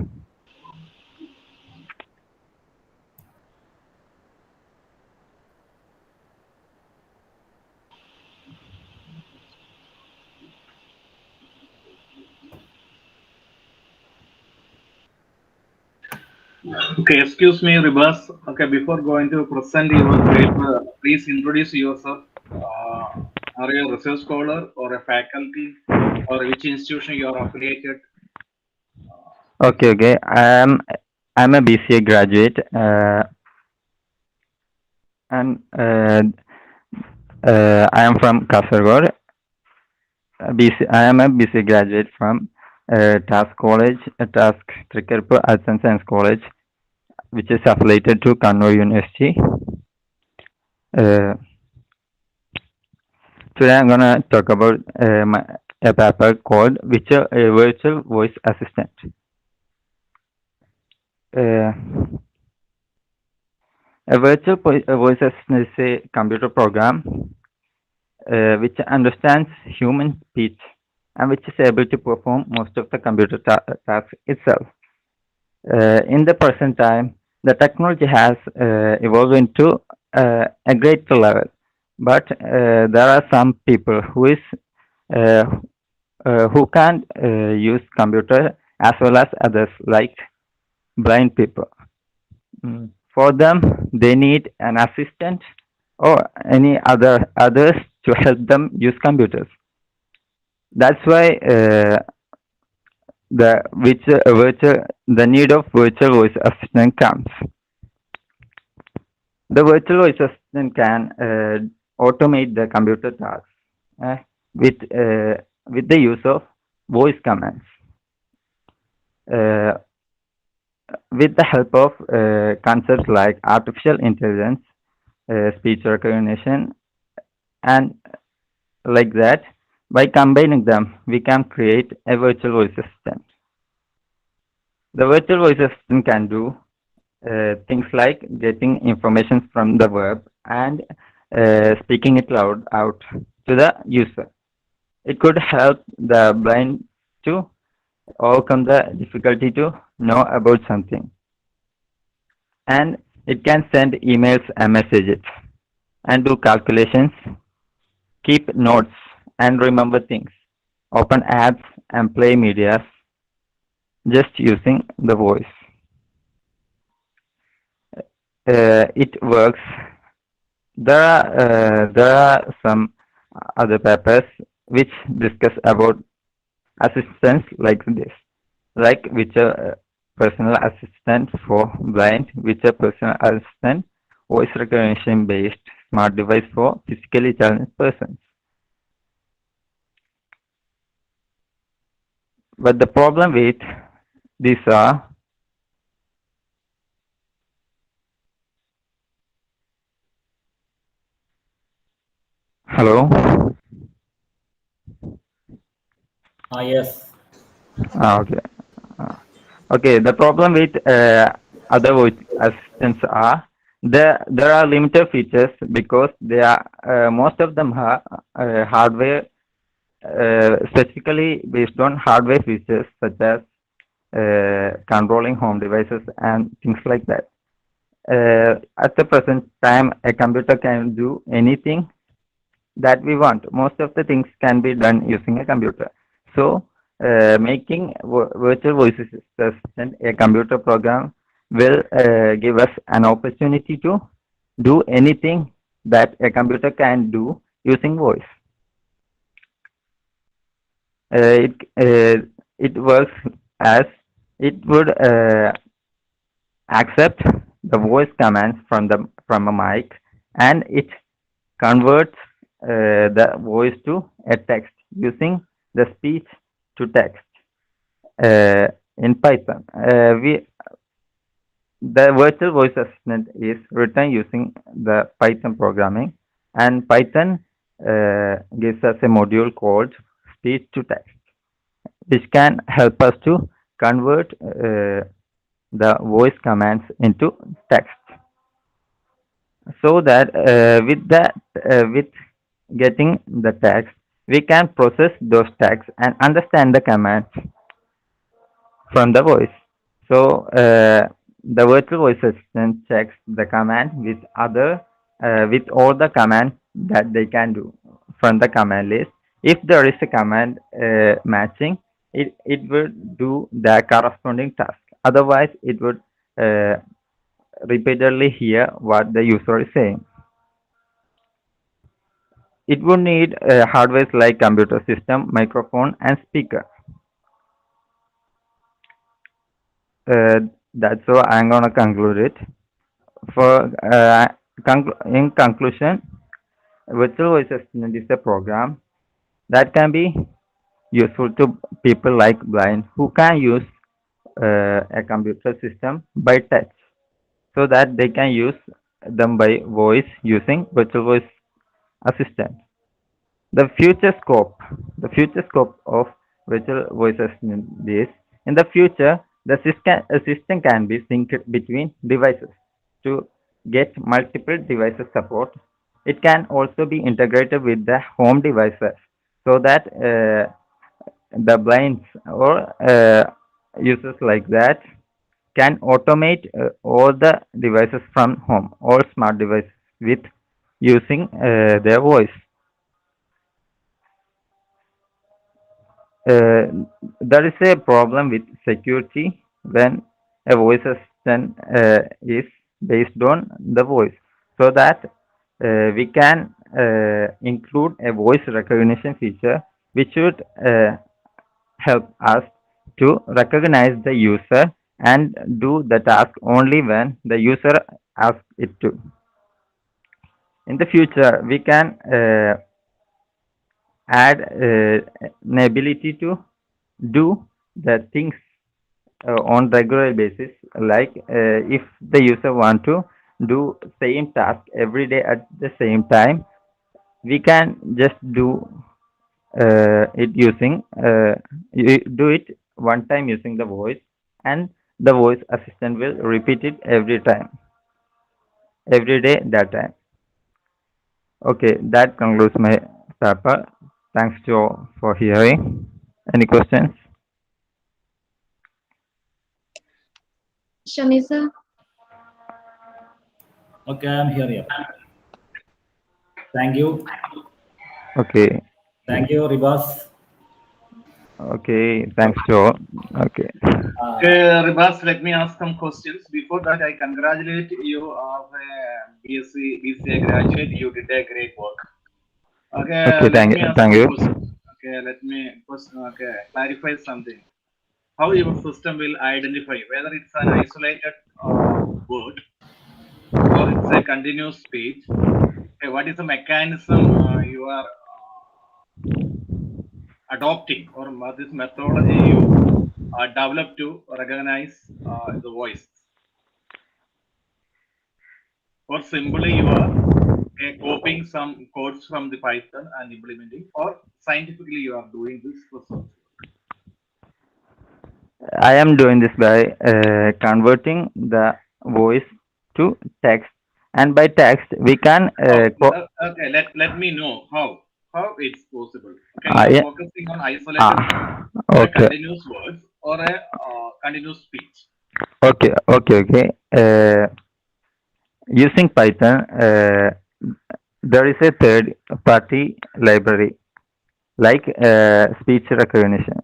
Okay, excuse me, Ribas. Okay, before going to present your paper, please introduce yourself. Are you a research scholar or a faculty, or which institution you are affiliated?
Okay. I'm a BCA graduate, and I am from Kasaragod. I am a BCA graduate from Task College, Task Tricharpur Arts and Science College, which is affiliated to Kannur University. Today I'm gonna talk about a paper called a virtual voice assistant. A virtual voice assistant is a computer program which understands human speech and which is able to perform most of the computer tasks itself. In the present time, the technology has evolved into a greater level, but there are some people who can't use computer as well as others, like blind people. For them, they need an assistant or any others to help them use computers. That's why the need of virtual voice assistant comes. The virtual voice assistant can automate the computer tasks with the use of voice commands. With the help of concepts like artificial intelligence, speech recognition, and like that, by combining them, we can create a virtual voice assistant. The virtual voice assistant can do things like getting information from the web and speaking it loud out to the user. It could help the blind to overcome the difficulty to know about something. And it can send emails and messages and do calculations, keep notes and remember things, open apps and play media just using the voice. It works. There are some other papers which discuss about assistance like this, like which a personal assistant for blind, which a personal assistant voice recognition based smart device for physically challenged persons. But the problem with these are hello.
Yes.
Okay. Okay. The problem with other voice assistants are there are limited features because they are most of them are hardware specifically based on hardware features such as controlling home devices and things like that. At the present time, a computer can do anything that we want. Most of the things can be done using a computer. So, making virtual voice assistant a computer program will give us an opportunity to do anything that a computer can do using voice. It works as it would accept the voice commands from a mic, and it converts the voice to a text using the speech to text in Python. The virtual voice assistant is written using the Python programming, and Python gives us a module called speech to text, which can help us to convert the voice commands into text. So that with getting the text, we can process those texts and understand the commands from the voice. So the virtual voice assistant checks the command with all the commands that they can do from the command list. If there is a command matching, it will do the corresponding task. Otherwise, it would repeatedly hear what the user is saying. It would need hardware like computer system, microphone, and speaker. That's all I'm gonna conclude it. For in conclusion, virtual voice assistant is a program that can be useful to people like blind who can use a computer system by touch, so that they can use them by voice using virtual voice assistant. The future scope of virtual voice assistant is in the future the system can be synced between devices to get multiple devices support. It can also be integrated with the home devices so that the blinds or users like that can automate all the devices from home, all smart devices with using their voice. There is a problem with security when a voice assistant is based on the voice, so that we can include a voice recognition feature which would help us to recognize the user and do the task only when the user asks it to. In the future, we can add an ability to do the things on regular basis, like if the user want to do same task every day at the same time, we can just do it using do it one time using the voice, and the voice assistant will repeat it every time, every day, that time. Okay, that concludes my paper. Thanks to all for hearing. Any questions?
Shamisa?
Okay, I'm here. Thank you.
Okay.
Thank you, Ribas.
Okay, thanks to all. Okay.
Okay, Ribas, let me ask some questions. Before that, I congratulate you as a BCA graduate. You did a great work. Okay,
Okay,
let me ask
thank
some
you.
questions. Okay, let me clarify something. How your system will identify whether it's an isolated word or it's a continuous speech. Okay, what is the mechanism you are adopting, or what is methodology you develop to recognize the voice, or simply you are copying some codes from the Python and implementing, or scientifically you are doing this research?
I am doing this by converting the voice to text, and by text we can.
Okay, let me know how it's possible. Okay, you are
Yeah.
focusing on isolated word, or a
Okay.
continuous words, or a continuous speech.
Okay. Using Python, there is a third-party library like speech recognition,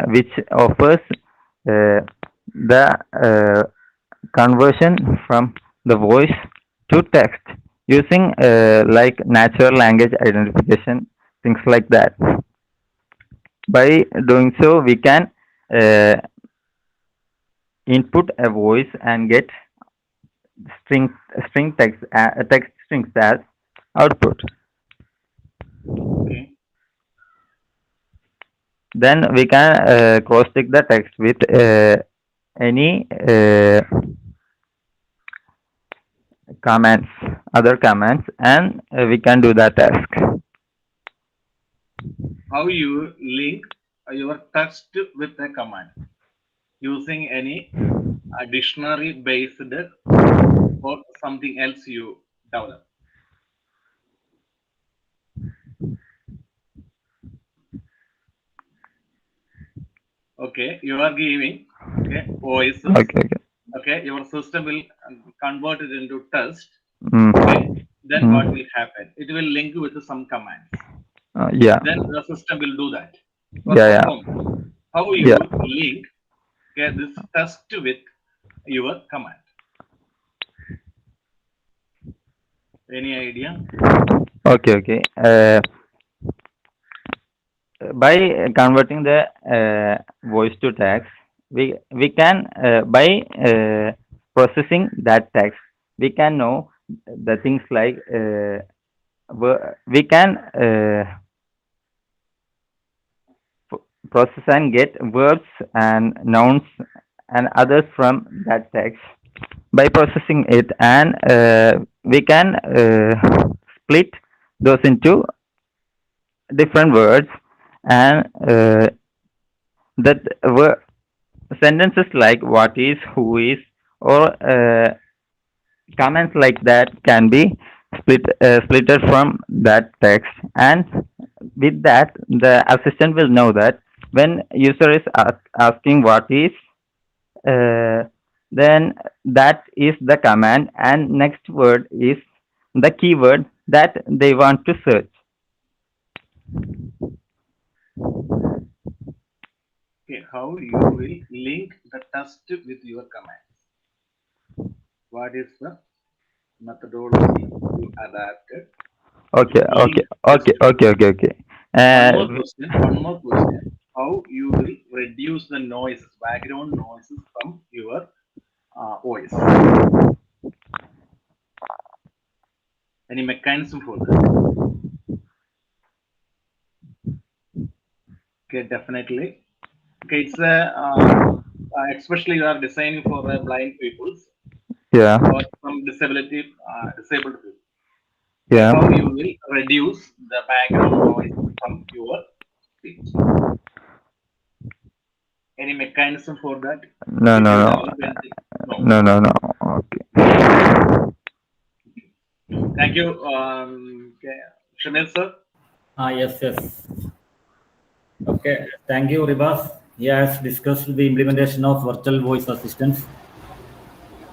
which offers the conversion from the voice to text using like natural language identification, things like that. By doing so, we can input a voice and get string text strings as output.
Okay.
Then we can cross-check the text with any commands, other commands, and we can do the task.
How you link your text with a command using any dictionary based or something else you develop? Okay, you are giving voices. Okay, your system will convert it into text. Okay, then what will happen? It will link with some commands.
Yeah.
Then the system will do that.
Yeah.
How you link this text with your command? Any idea?
Okay. By converting the voice to text, we can by processing that text, we can know the things like we can process and get verbs and nouns and others from that text by processing it, and we can split those into different words, and that sentences like what is, who is, or comments like that can be splitted from that text, and with that the assistant will know that when user is asking what is, then that is the command, and next word is the keyword that they want to search.
Okay, how you will link the text with your command? What is the methodology you adapted?
Okay.
One more question. How you will reduce the noises, background noises from your voice? Any mechanism for that? Okay, definitely. Okay, it's especially you are designing for blind peoples.
Yeah.
Or some disabled people.
Yeah.
How you will reduce the background noise from your speech? any mechanism for that?
No,
Did
no,
you
no,
develop anything? No.
no, no, no. Okay.
Thank you, okay. Shamil sir.
Yes. Okay, thank you, Ribas. He has discussed the implementation of virtual voice assistants,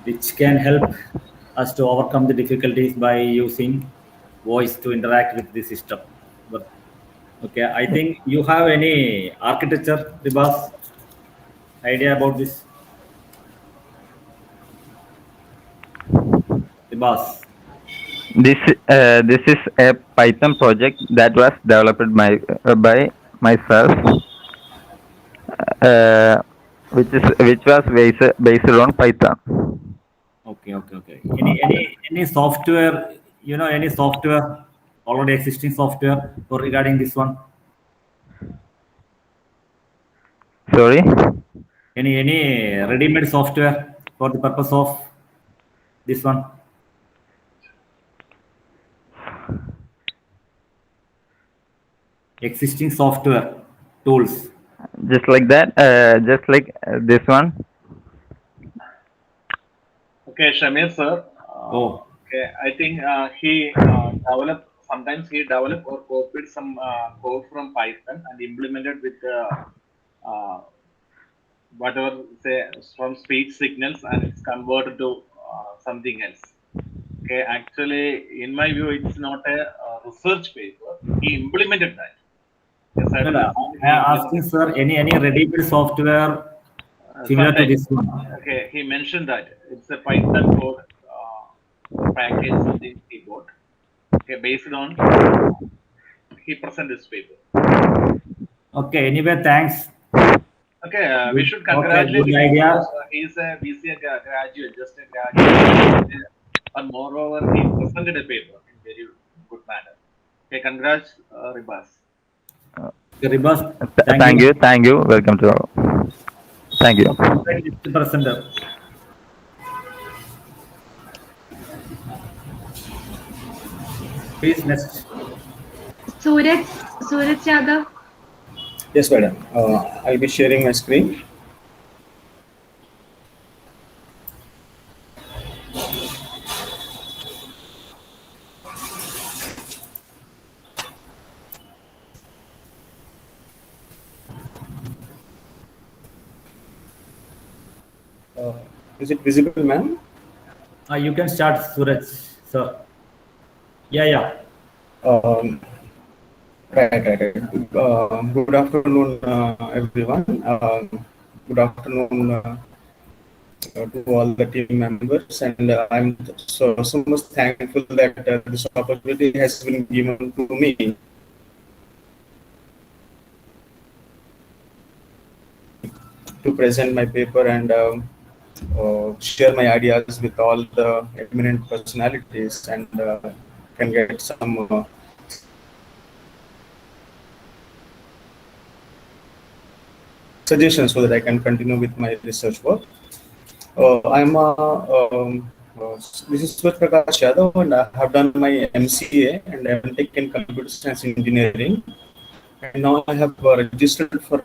which can help us to overcome the difficulties by using voice to interact with the system. But okay, I think you have any architecture, Ribas, idea about this? Ribas.
This is a Python project that was developed by myself, which was based on Python.
Okay. Any software, any software, already existing software for regarding this one?
Sorry?
Any ready-made software for the purpose of this one? Existing software tools.
Just like that, just like this one.
Okay, Shamir sir. Okay, I think he developed. Sometimes he developed or copied some code from Python and implemented with whatever say from speech signals, and it's converted to something else. Okay, actually, in my view, it's not a research paper. He implemented that. Yes, I
No,
don't
I am asking, sir, any ready-made software similar to this one?
Okay, he mentioned that it's a Python code or package, something he got. Okay, based on he presented this paper.
Okay, anyway, thanks.
Okay, we should congratulate
good
him
idea.
because he's a VCA graduate, just a graduate. And moreover, he presented a paper in very good manner. Okay, congrats, Ribas.
Ribas,
Thank you. Welcome to all. Thank you.
Presenter. Please next.
Suraj Yadav.
Yes, madam. I'll be sharing my screen. Is it visible, ma'am?
You can start, Suraj, sir. Yeah.
Right. Good afternoon, everyone. Good afternoon to all the team members, and I'm so much thankful that this opportunity has been given to me to present my paper and share my ideas with all the eminent personalities, and can get some suggestions so that I can continue with my research work. This is Suraj Prakash Yadav, and I have done my MCA and MTech in Computer Science Engineering, and now I have registered for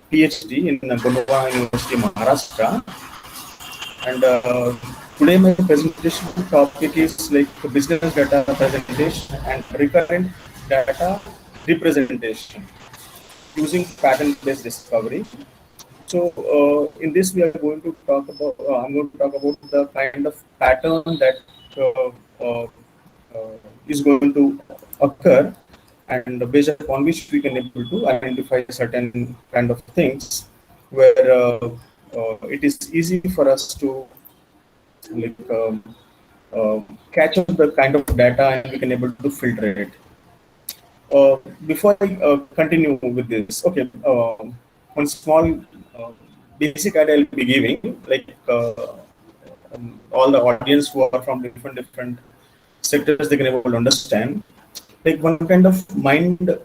PhD in Gopinath University, Maharashtra. And today my presentation topic is like business data presentation and recurrent data representation using pattern-based discovery. So in this we are going to talk about, I'm going to talk about the kind of pattern that is going to occur, and based upon which we can able to identify certain kind of things where it is easy for us to like catch up the kind of data and we can able to filter it. Before I continue with this, okay, one small basic idea I'll be giving, like all the audience who are from different sectors, they can able to understand. Like one kind of mind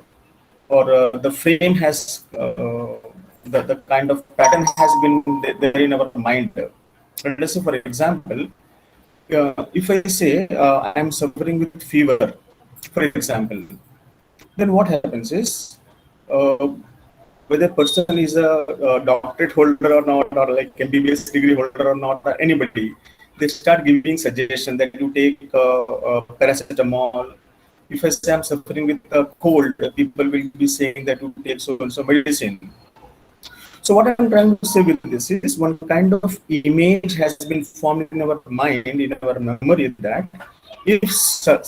or the frame has the kind of pattern has been there in our mind. Let us say, for example, if I say I am suffering with fever, for example, then what happens is whether person is a doctorate holder or not, or like MBBS degree holder or not, or anybody, they start giving suggestion that you take paracetamol. If I say I'm suffering with a cold, people will be saying that you take so and so medicine. So what I'm trying to say with this is one kind of image has been formed in our mind, in our memory, that if certain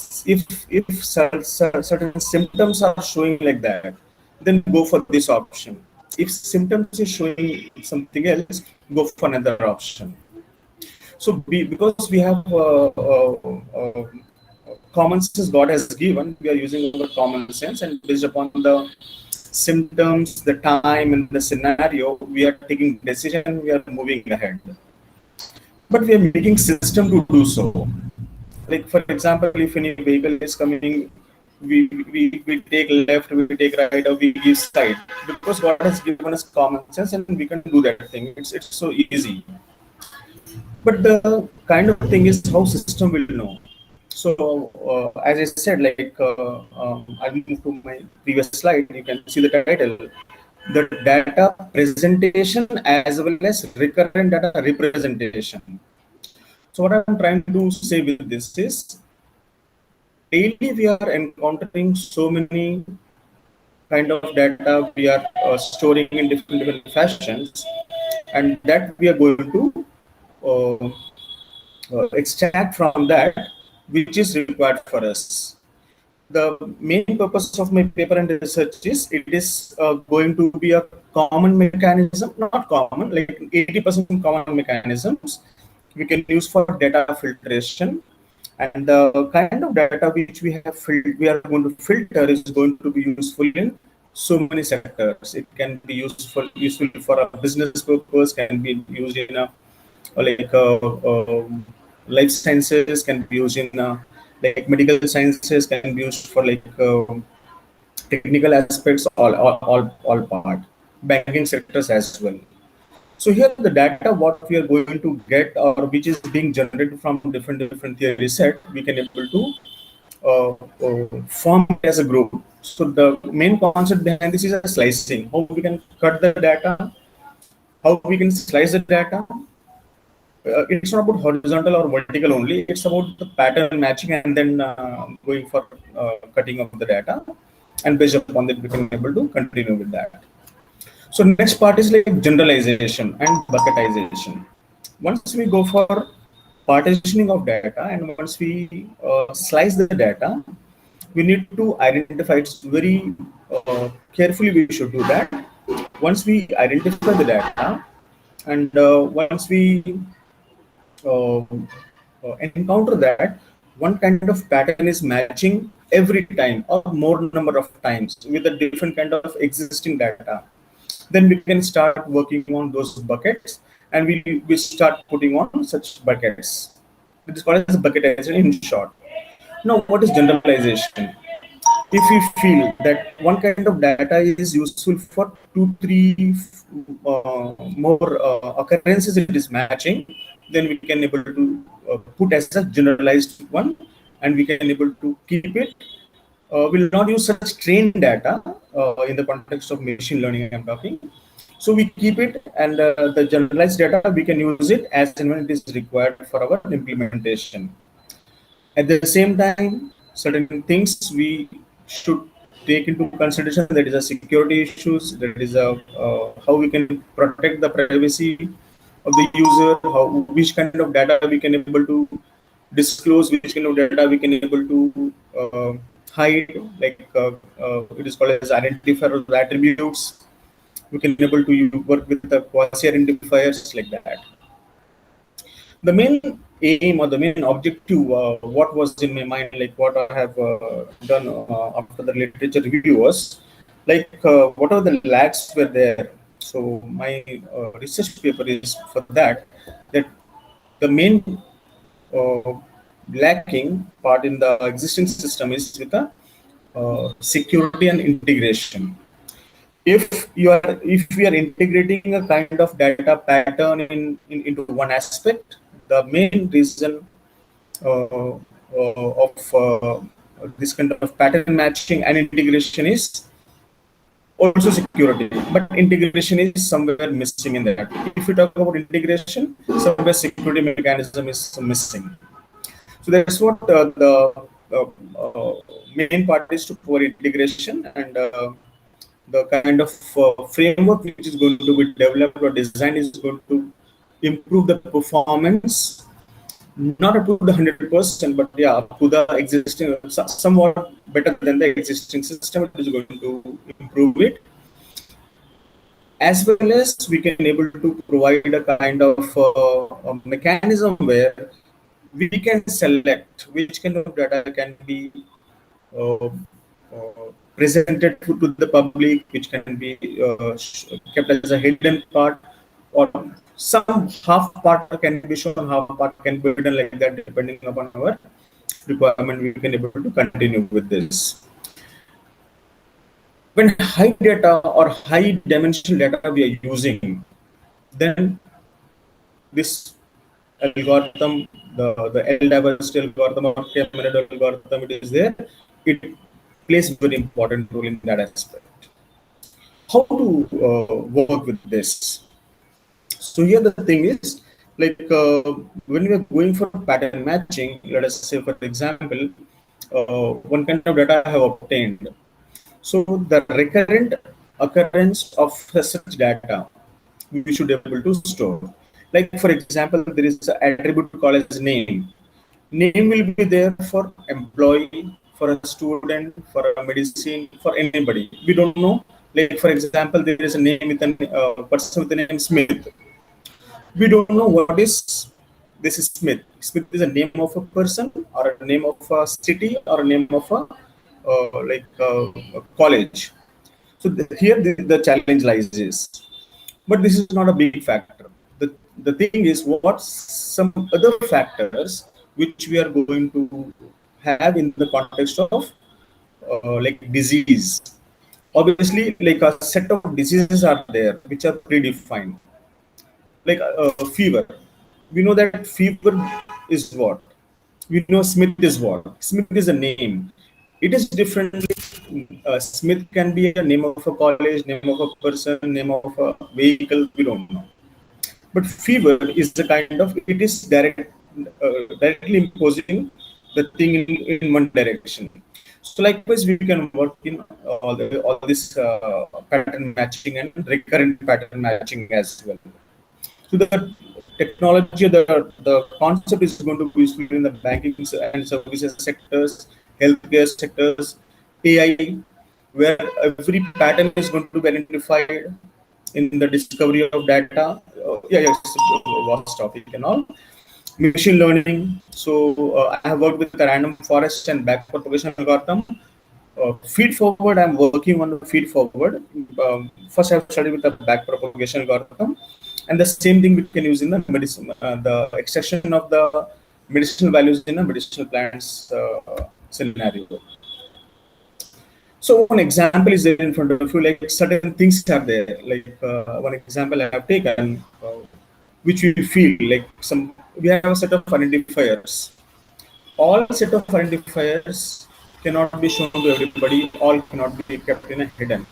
symptoms are showing like that, then go for this option. If symptoms is showing something else, go for another option. So because we have common sense God has given, we are using our common sense, and based upon the symptoms, the time, and the scenario, we are taking decision, we are moving ahead. But we are making system to do so. Like for example, if any vehicle is coming, we take left, we take right, or we give side, because God has given us common sense and we can do that thing. It's so easy. But the kind of thing is how system will know. So as I said, like I'll move to my previous slide. You can see the title, the data presentation as well as recurrent data representation. So what I'm trying to say with this is, daily we are encountering so many kind of data we are storing in different fashions, and that we are going to extract from that which is required for us. The main purpose of my paper and research is, it is going to be a common mechanism, not common, like 80% common mechanisms we can use for data filtration, and the kind of data which we are going to filter is going to be useful in so many sectors. It can be useful for a business purpose, can be used in a like life sciences, can be used in like medical sciences, can be used for like technical aspects, all part, banking sectors as well. So here the data what we are going to get, or which is being generated from different theory set, we can able to form it as a group. So the main concept behind this is a slicing. How we can cut the data, how we can slice the data. It's not about horizontal or vertical only. It's about the pattern matching and then going for cutting of the data, and based upon that we can able to continue with that. So next part is like generalization and bucketization. Once we go for partitioning of data, and once we slice the data, we need to identify. It's very carefully we should do that. Once we identify the data, and once we encounter that one kind of pattern is matching every time or more number of times with a different kind of existing data, then we can start working on those buckets, and we start putting on such buckets. It is called as bucketization in short. Now, what is generalization? If we feel that one kind of data is useful for 2-3 more occurrences, it is matching, then we can able to put as a generalized one, and we can able to keep it. We'll not use such trained data in the context of machine learning I'm talking. So we keep it, and the generalized data we can use it as and when it is required for our implementation. At the same time, certain things we should take into consideration. That is a security issues. That is a how we can protect the privacy of the user. How, which kind of data we can able to disclose, which kind of data we can able to hide. Like it is called as identifier of the attributes. We can able to work with the quasi identifiers like that. The main aim or the main objective, what was in my mind, like what I have done after the literature review was, like what are the lacks were there. So my research paper is for that, that the main uh, lacking part in the existing system is with the security and integration. If we are integrating a kind of data pattern into one aspect, the main reason of this kind of pattern matching and integration is Also security, but integration is somewhere missing in that. If you talk about integration, somewhere security mechanism is missing. So that's what main part is to provide integration, and the kind of framework which is going to be developed or designed is going to improve the performance, not up to the 100%, but yeah, up to the existing, somewhat better than the existing system. It is going to improve it, as well as we can able to provide a kind of a mechanism where we can select which kind of data can be presented to the public, which can be kept as a hidden part, or some half part can be shown, half part can be hidden, like that, depending upon our requirement. We can able to continue with this. When high data or high dimensional data we are using, then this algorithm, the L diversity algorithm or K-measured algorithm, it is there. It plays a very important role in that aspect. How to work with this? So here the thing is, like when we are going for pattern matching, let us say for example, one kind of data I have obtained. So the recurrent occurrence of such data we should be able to store. Like for example, there is an attribute called as name. Name will be there for employee, for a student, for a medicine, for anybody. We don't know. Like for example, there is a name with a person with the name Smith. We don't know what is this is Smith. Smith is a name of a person, or a name of a city, or a name of a a college. So here the challenge lies is, but this is not a big factor. The thing is, what some other factors which we are going to have in the context of like disease. Obviously, like a set of diseases are there which are predefined. Like fever, we know that fever is what. We know Smith is what. Smith is a name. It is differently. Smith can be a name of a college, name of a person, name of a vehicle. We don't know. But fever is the kind of, it is directly imposing the thing in one direction. So likewise, we can work in all this pattern matching and recurrent pattern matching as well. So the technology, the concept is going to be useful in the banking and services sectors, healthcare sectors, AI, where every pattern is going to be identified in the discovery of data. Vast topic and all. Machine learning. So I have worked with the random forest and back propagation algorithm. Feed forward, I'm working on the feed forward. First, I've studied with the back propagation algorithm, and the same thing we can use in the medicine, the extraction of the medicinal values in a medicinal plants scenario. So one example is there in front of you, like certain things are there. Like one example I have taken, which we feel like we have a set of identifiers. All set of identifiers cannot be shown to everybody. All cannot be kept in a hidden.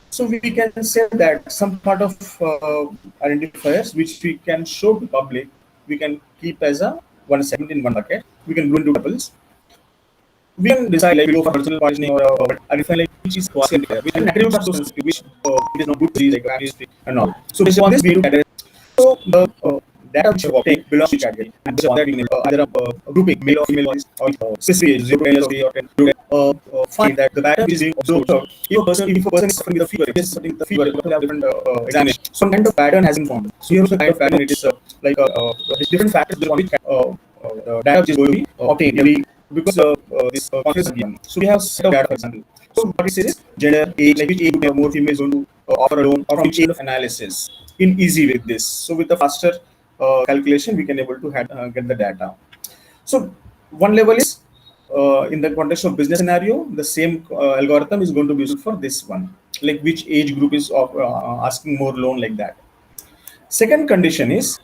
So we can say that some part of identifiers which we can show to public, we can keep as a one segment in one bucket. We can do into doubles. We can decide like below for personal partitioning or identify like which is quasi-identifier. We can attribute of those which it is not good disease like history and all. So based on this, we do category. So the data which you obtain belongs to each category, and based on that, we may either a grouping, male or female, or specific age, 0 to 10 years or 10, find that the pattern is being observed. If a person is suffering with a fever, if is suffering with a fever, it will have different examination. Some kind of pattern has been formed. So here is the kind of pattern. It is like different factors on which the data which is going to be obtained because this confidence is given. So we have set of data, for example. So what it says is gender, age, like which age group more female is going to offer a loan, or from which age of analysis in easy with this. So with the faster calculation, we can able to get the data. So one level is in the context of business scenario, the same algorithm is going to be used for this one, like which age group is asking more loan, like that. Second condition is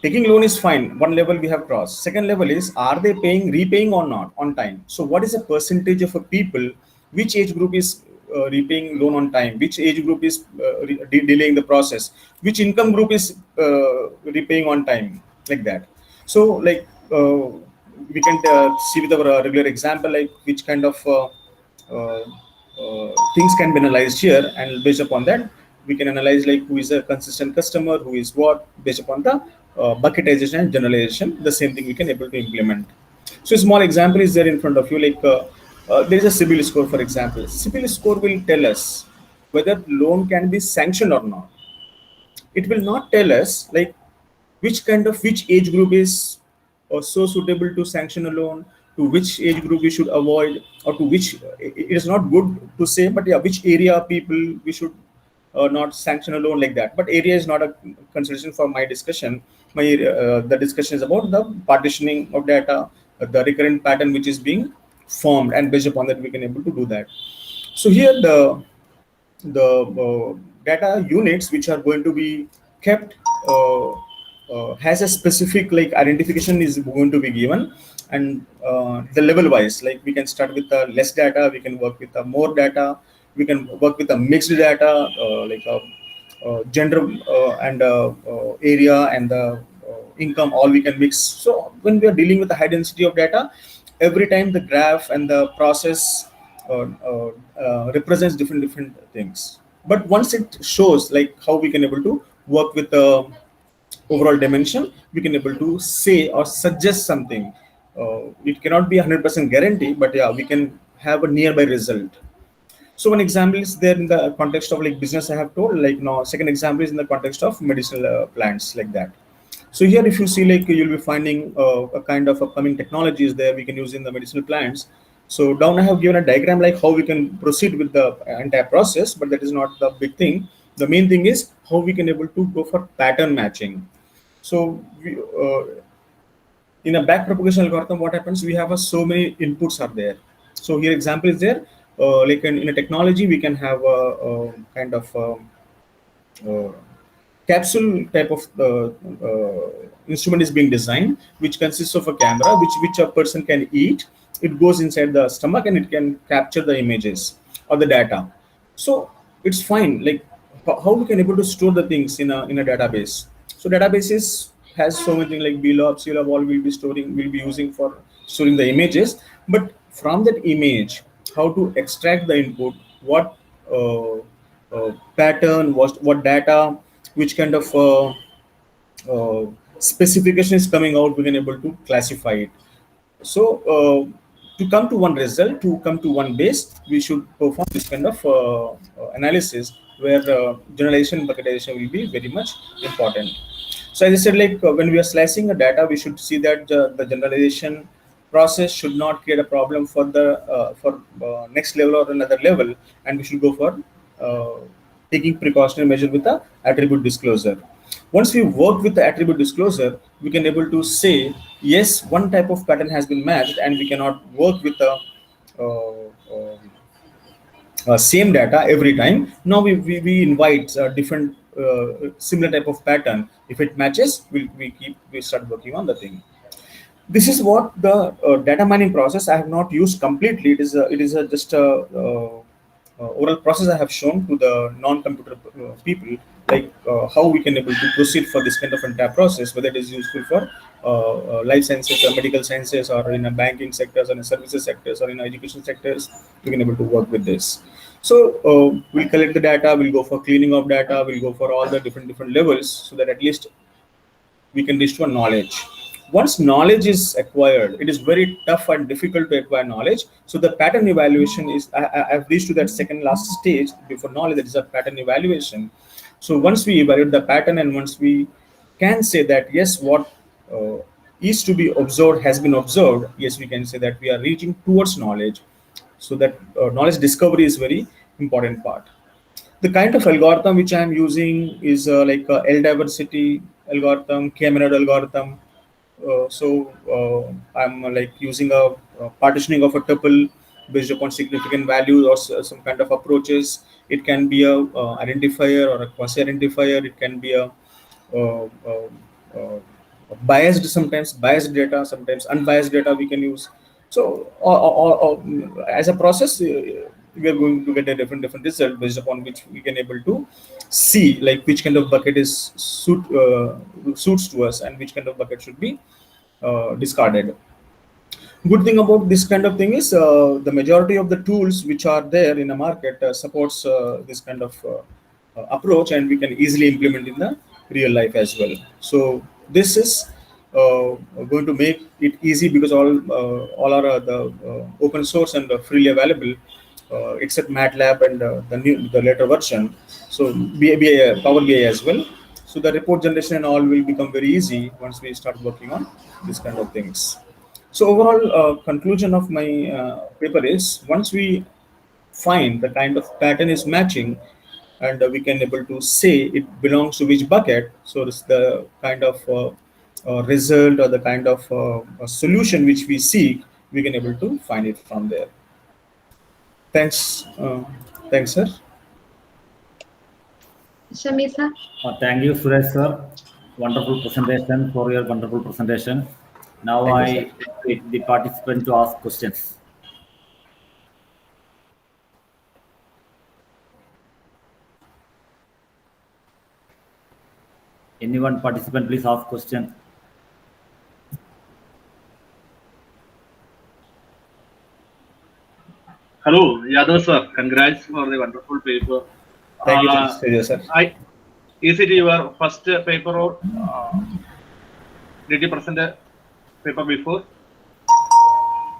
taking loan is fine. One level we have crossed. Second level is, are they repaying or not on time? So what is the percentage of a people, which age group is repaying loan on time, which age group is delaying the process, which income group is repaying on time, like that. So like we can see with our regular example, like which kind of things can be analyzed here, and based upon that we can analyze like who is a consistent customer, who is what, based upon the bucketization and generalization. The same thing we can able to implement. So a small example is there in front of you, like there is a CIBIL score, for example. CIBIL score will tell us whether loan can be sanctioned or not. It will not tell us like which age group is so suitable to sanction a loan, to which age group we should avoid, or to which it is not good to say, but yeah, which area people we should not sanction a loan, like that. But area is not a consideration for my discussion. My the discussion is about the partitioning of data, the recurrent pattern which is being formed, and based upon that we can able to do that. So here the data units which are going to be kept has a specific like identification is going to be given, and the level wise, like we can start with the less data, we can work with the more data, we can work with the mixed data, like gender and area and the income, all we can mix. So when we are dealing with the high density of data, every time the graph and the process represents different things. But once it shows like how we can able to work with the overall dimension, we can able to say or suggest something. It cannot be 100% guarantee, but yeah, we can have a nearby result. So one example is there in the context of like business I have told, like now second example is in the context of medicinal plants, like that. So here if you see, like you'll be finding a kind of upcoming technologies there we can use in the medicinal plants. So down I have given a diagram like how we can proceed with the entire process, but that is not the big thing. The main thing is how we can able to go for pattern matching. So we, in a back propagation algorithm, what happens? We have so many inputs are there. So here example is there. Like in a technology, we can have a kind of capsule type of instrument is being designed, which consists of a camera, which a person can eat. It goes inside the stomach and it can capture the images or the data. So it's fine. Like how we can able to store the things in a database. So databases has so many things like BLOB, CLOB, all will be using for storing the images. But from that image, how to extract the input, what pattern, what data, which kind of specification is coming out, we can able to classify it. So to come to one result, to come to one base, we should perform this kind of analysis where generalization and bucketization will be very much important. So as I said, like when we are slicing a data, we should see that the generalization process should not create a problem for the next level or another level, and we should go for taking precautionary measure with the attribute disclosure. Once we work with the attribute disclosure, we can able to say, yes, one type of pattern has been matched, and we cannot work with the same data every time. Now we invite different similar type of pattern. If it matches, we start working on the thing. This is what the data mining process I have not used completely. It is just a oral process I have shown to the non-computer people, like how we can able to proceed for this kind of entire process, whether it is useful for life sciences or medical sciences, or in a banking sectors, or in a services sectors, or in education sectors. We can able to work with this. So we'll collect the data, we'll go for cleaning of data, we'll go for all the different levels, so that at least we can reach to a knowledge. Once knowledge is acquired, it is very tough and difficult to acquire knowledge. So the pattern evaluation is, I've reached to that second last stage before knowledge, that is a pattern evaluation. So once we evaluate the pattern, and once we can say that, yes, what is to be observed has been observed, yes, we can say that we are reaching towards knowledge. So that knowledge discovery is very important part. The kind of algorithm which I am using is like L diversity algorithm, K-method algorithm. I'm like using a partitioning of a tuple based upon significant values, or some kind of approaches. It can be a identifier or a quasi-identifier. It can be a biased, sometimes biased data, sometimes unbiased data we can use. So as a process, we are going to get a different result based upon which we can able to see like which kind of bucket is suits to us and which kind of bucket should be discarded. Good thing about this kind of thing is the majority of the tools which are there in the market supports this kind of approach, and we can easily implement in the real life as well. So this is going to make it easy because all are the open source and freely available, except MATLAB and the later version. So Power BI as well. So the report generation and all will become very easy once we start working on this kind of things. So overall conclusion of my paper is, once we find the kind of pattern is matching and we can able to say it belongs to which bucket, so it's the kind of result or the kind of solution which we seek, we can able to find it from there. Thanks, sir.
Shamisa.
Thank you, Suresh sir. Wonderful presentation, for your wonderful presentation. Now
Thank
I
you,
invite the participant to ask questions. Anyone participant, please ask question.
Hello, Yadav sir. Congrats for the wonderful paper.
Thank you, sir.
Is it your first paper or did you present a paper before?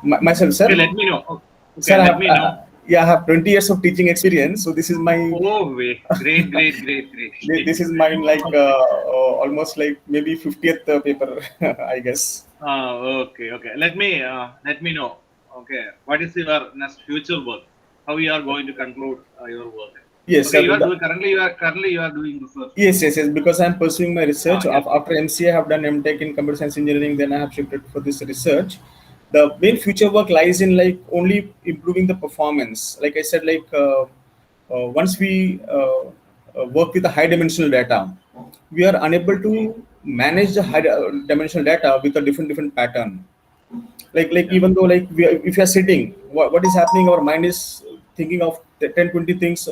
Myself, sir.
Okay, let me know. Okay,
sir,
let me know.
Yeah, I have 20 years of teaching experience, so this is my.
Oh, great.
This is mine, like almost like maybe 50th paper, I guess.
Okay. Let me know. Okay, what is your next future work? How you are going to conclude your work?
Yes,
okay,
sir.
Currently you are doing research.
Yes. Because I am pursuing my research. Yes. After MCA, I have done MTech in computer science engineering. Then I have shifted for this research. The main future work lies in like only improving the performance. Like I said, like once we work with the high dimensional data, we are unable to manage the high dimensional data with a different pattern. Like even though like if you are sitting, what is happening? Our mind is thinking of 10-20 things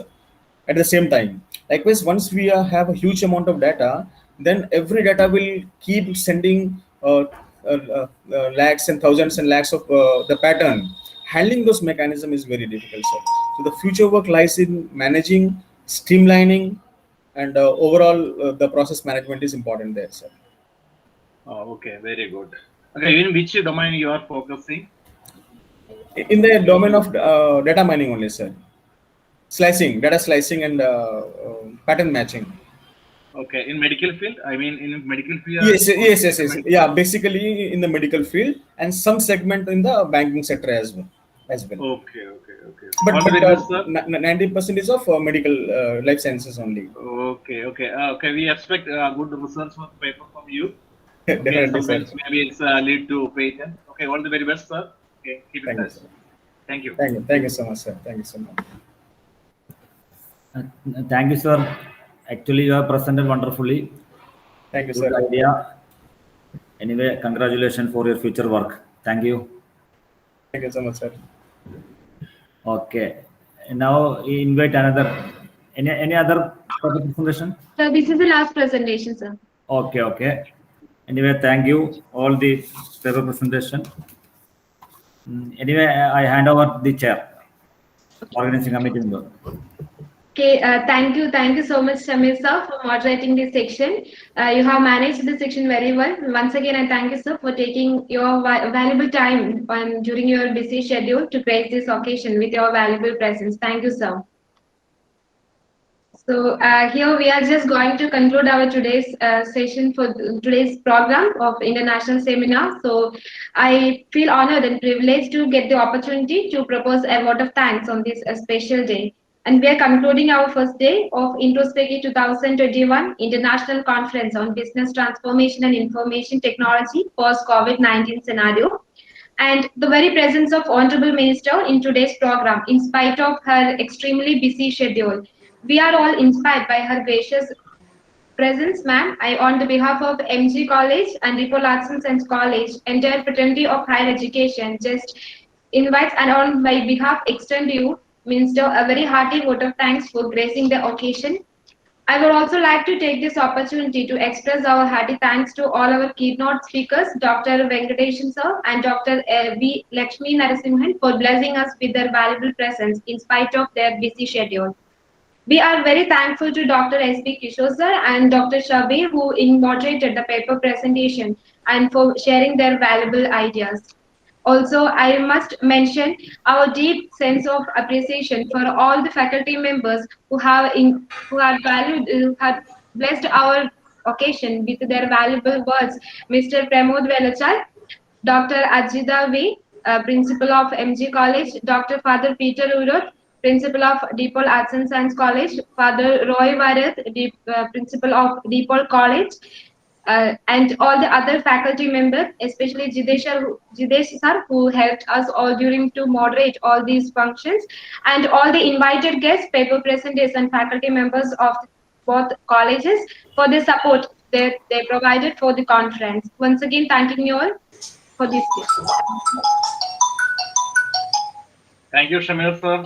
at the same time. Likewise, once we have a huge amount of data, then every data will keep sending lakhs and thousands and lakhs of the pattern. Handling those mechanisms is very difficult, sir. So the future work lies in managing, streamlining, and overall the process management is important there, sir.
Oh, okay, very good. Okay, in which domain you are focusing?
In the domain of data mining only, sir. Data slicing and pattern matching. Okay, in medical field? I mean, in medical field? Yes. Yeah, basically in the medical field and some segment in the banking sector as well.
Okay.
But 90% is of medical life sciences only.
Okay. We expect good research paper from you.
Okay,
sometimes sir. Maybe it's lead to patent. Okay, all the very best, sir. Okay, keep in touch. Thank you.
Thank you so much, sir. Thank you so much.
Thank you, sir. Actually, you have presented wonderfully.
Thank you,
Good
sir.
idea. Anyway, congratulations for your future work. Thank you.
Thank you so much, sir.
Okay. Now invite another. Any other presentation?
So this is the last presentation, sir.
Okay. Anyway, thank you all the paper presentation. Anyway, I hand over the chair. Organizing committee member.
Okay, thank you so much, Shamir sir, for moderating this section. You have managed this section very well. Once again, I thank you, sir, for taking your valuable time during your busy schedule to grace this occasion with your valuable presence. Thank you, sir. So here we are just going to conclude our today's session for today's program of international seminar. So I feel honored and privileged to get the opportunity to propose a vote of thanks on this special day. And we are concluding our first day of INTROSPEKSIE 2021 International Conference on Business Transformation and Information Technology post-COVID-19 scenario. And the very presence of Honorable Minister in today's program, in spite of her extremely busy schedule. We are all inspired by her gracious presence, ma'am. I, on the behalf of MG College and Ripple Arts and Science College, entire fraternity of higher education, just invites and on my behalf extend you Minister a very hearty vote of thanks for gracing the occasion. I would also like to take this opportunity to express our hearty thanks to all our keynote speakers, Dr. Venkatesan sir and Dr. B. Lakshmi Narasimhan, for blessing us with their valuable presence in spite of their busy schedule. We are very thankful to Dr. S.B. Kishore sir and Dr. Shabir, who moderated the paper presentation and for sharing their valuable ideas. Also, I must mention our deep sense of appreciation for all the faculty members who have blessed our occasion with their valuable words. Mr. Pramod Velachal, Dr. Ajita V, Principal of MG College, Dr. Father Peter Urot, Principal of DePaul Arts and Science College, Father Roy Varath, Principal of DePaul College, and all the other faculty members, especially Jidesh sir, who helped us all during to moderate all these functions, and all the invited guests, paper presenters, and faculty members of both colleges for the support that they provided for the conference. Once again, thanking you all for this.
Thank you, Shamil sir.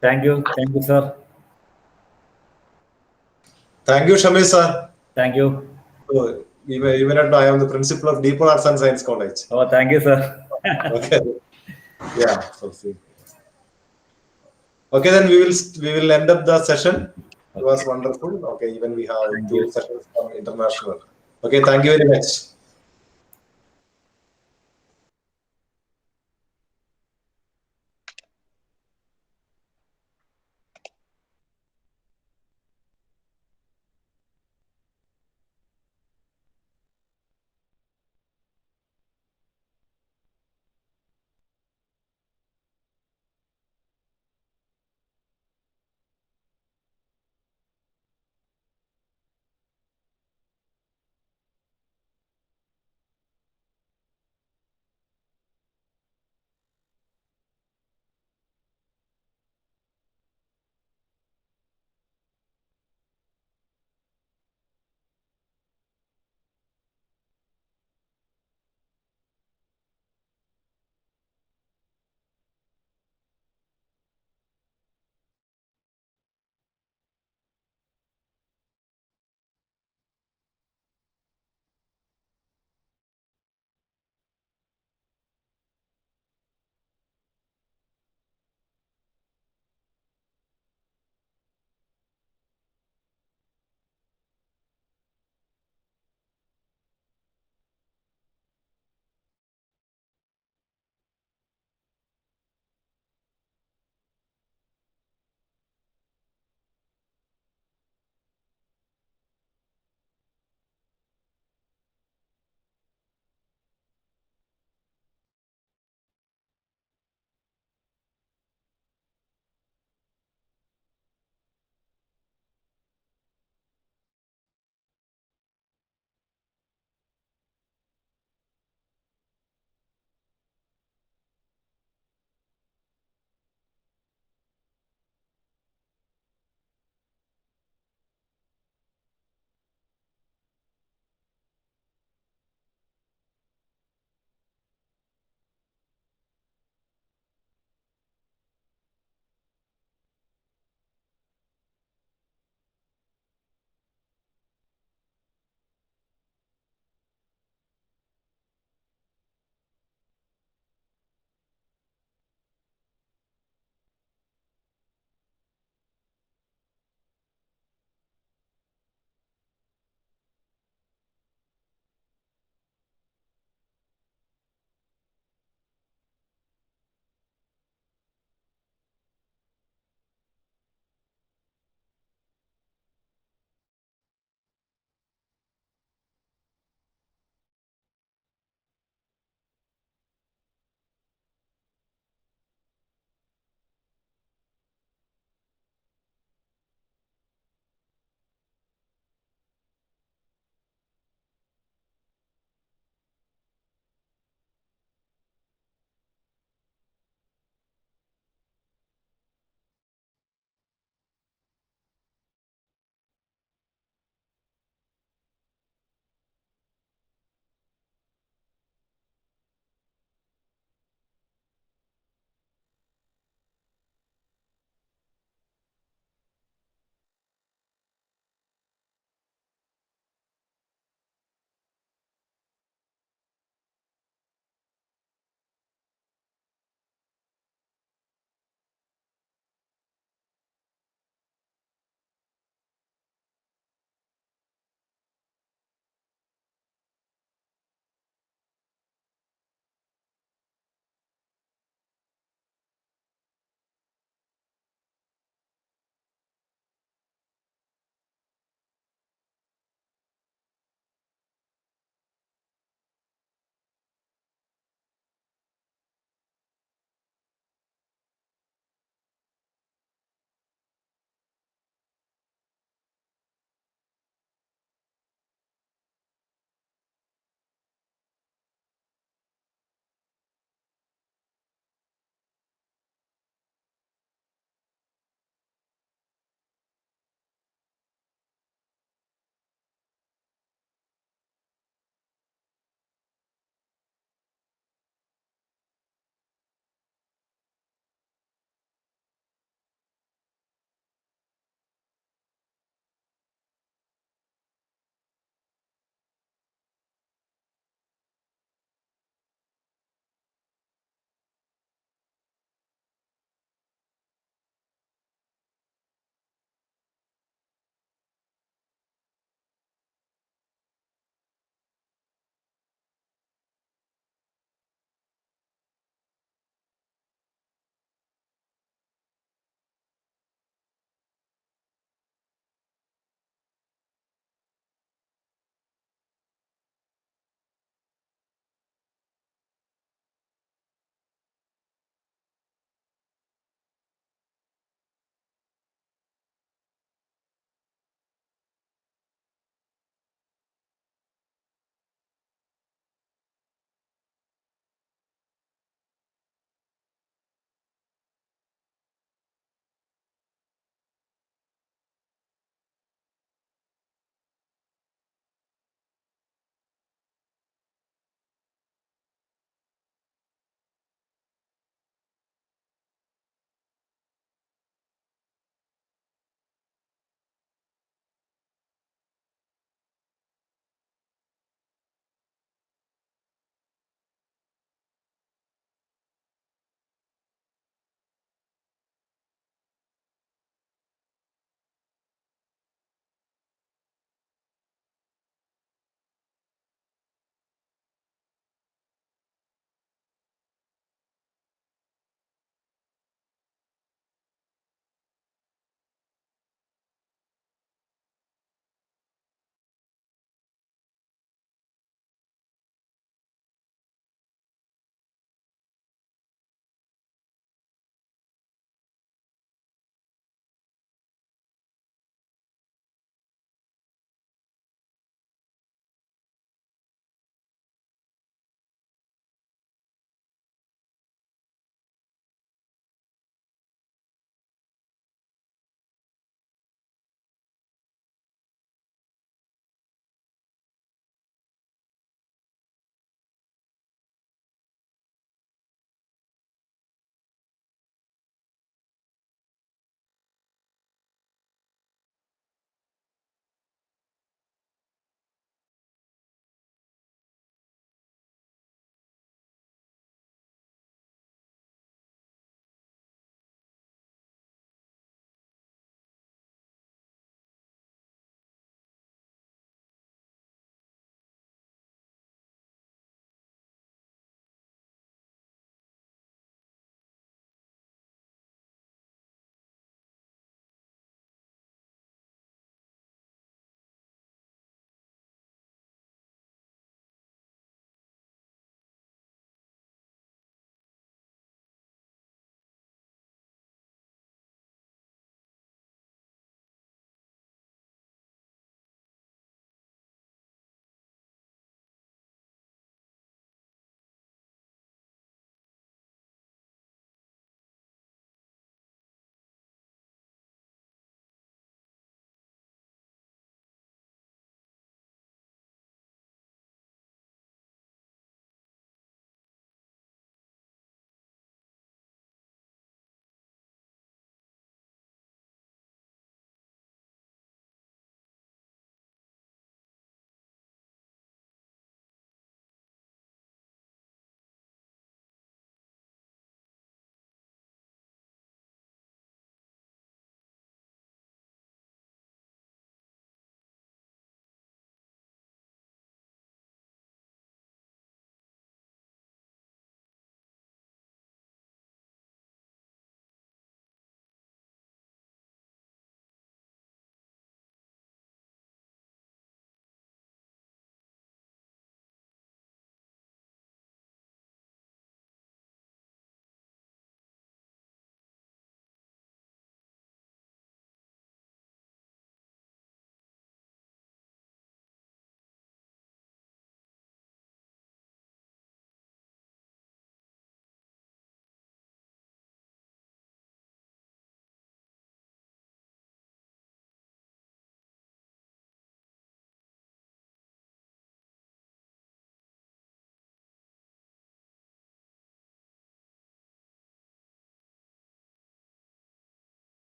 Thank you, sir.
Thank you, Shamil sir.
Thank you.
So, even at now, I am the principal of DePaul Arts and Science College.
Oh, thank you, sir.
Okay. Yeah. So see. Okay, then we will end up the session. It was wonderful. Okay, even we have two sessions from international. Okay, thank you very much.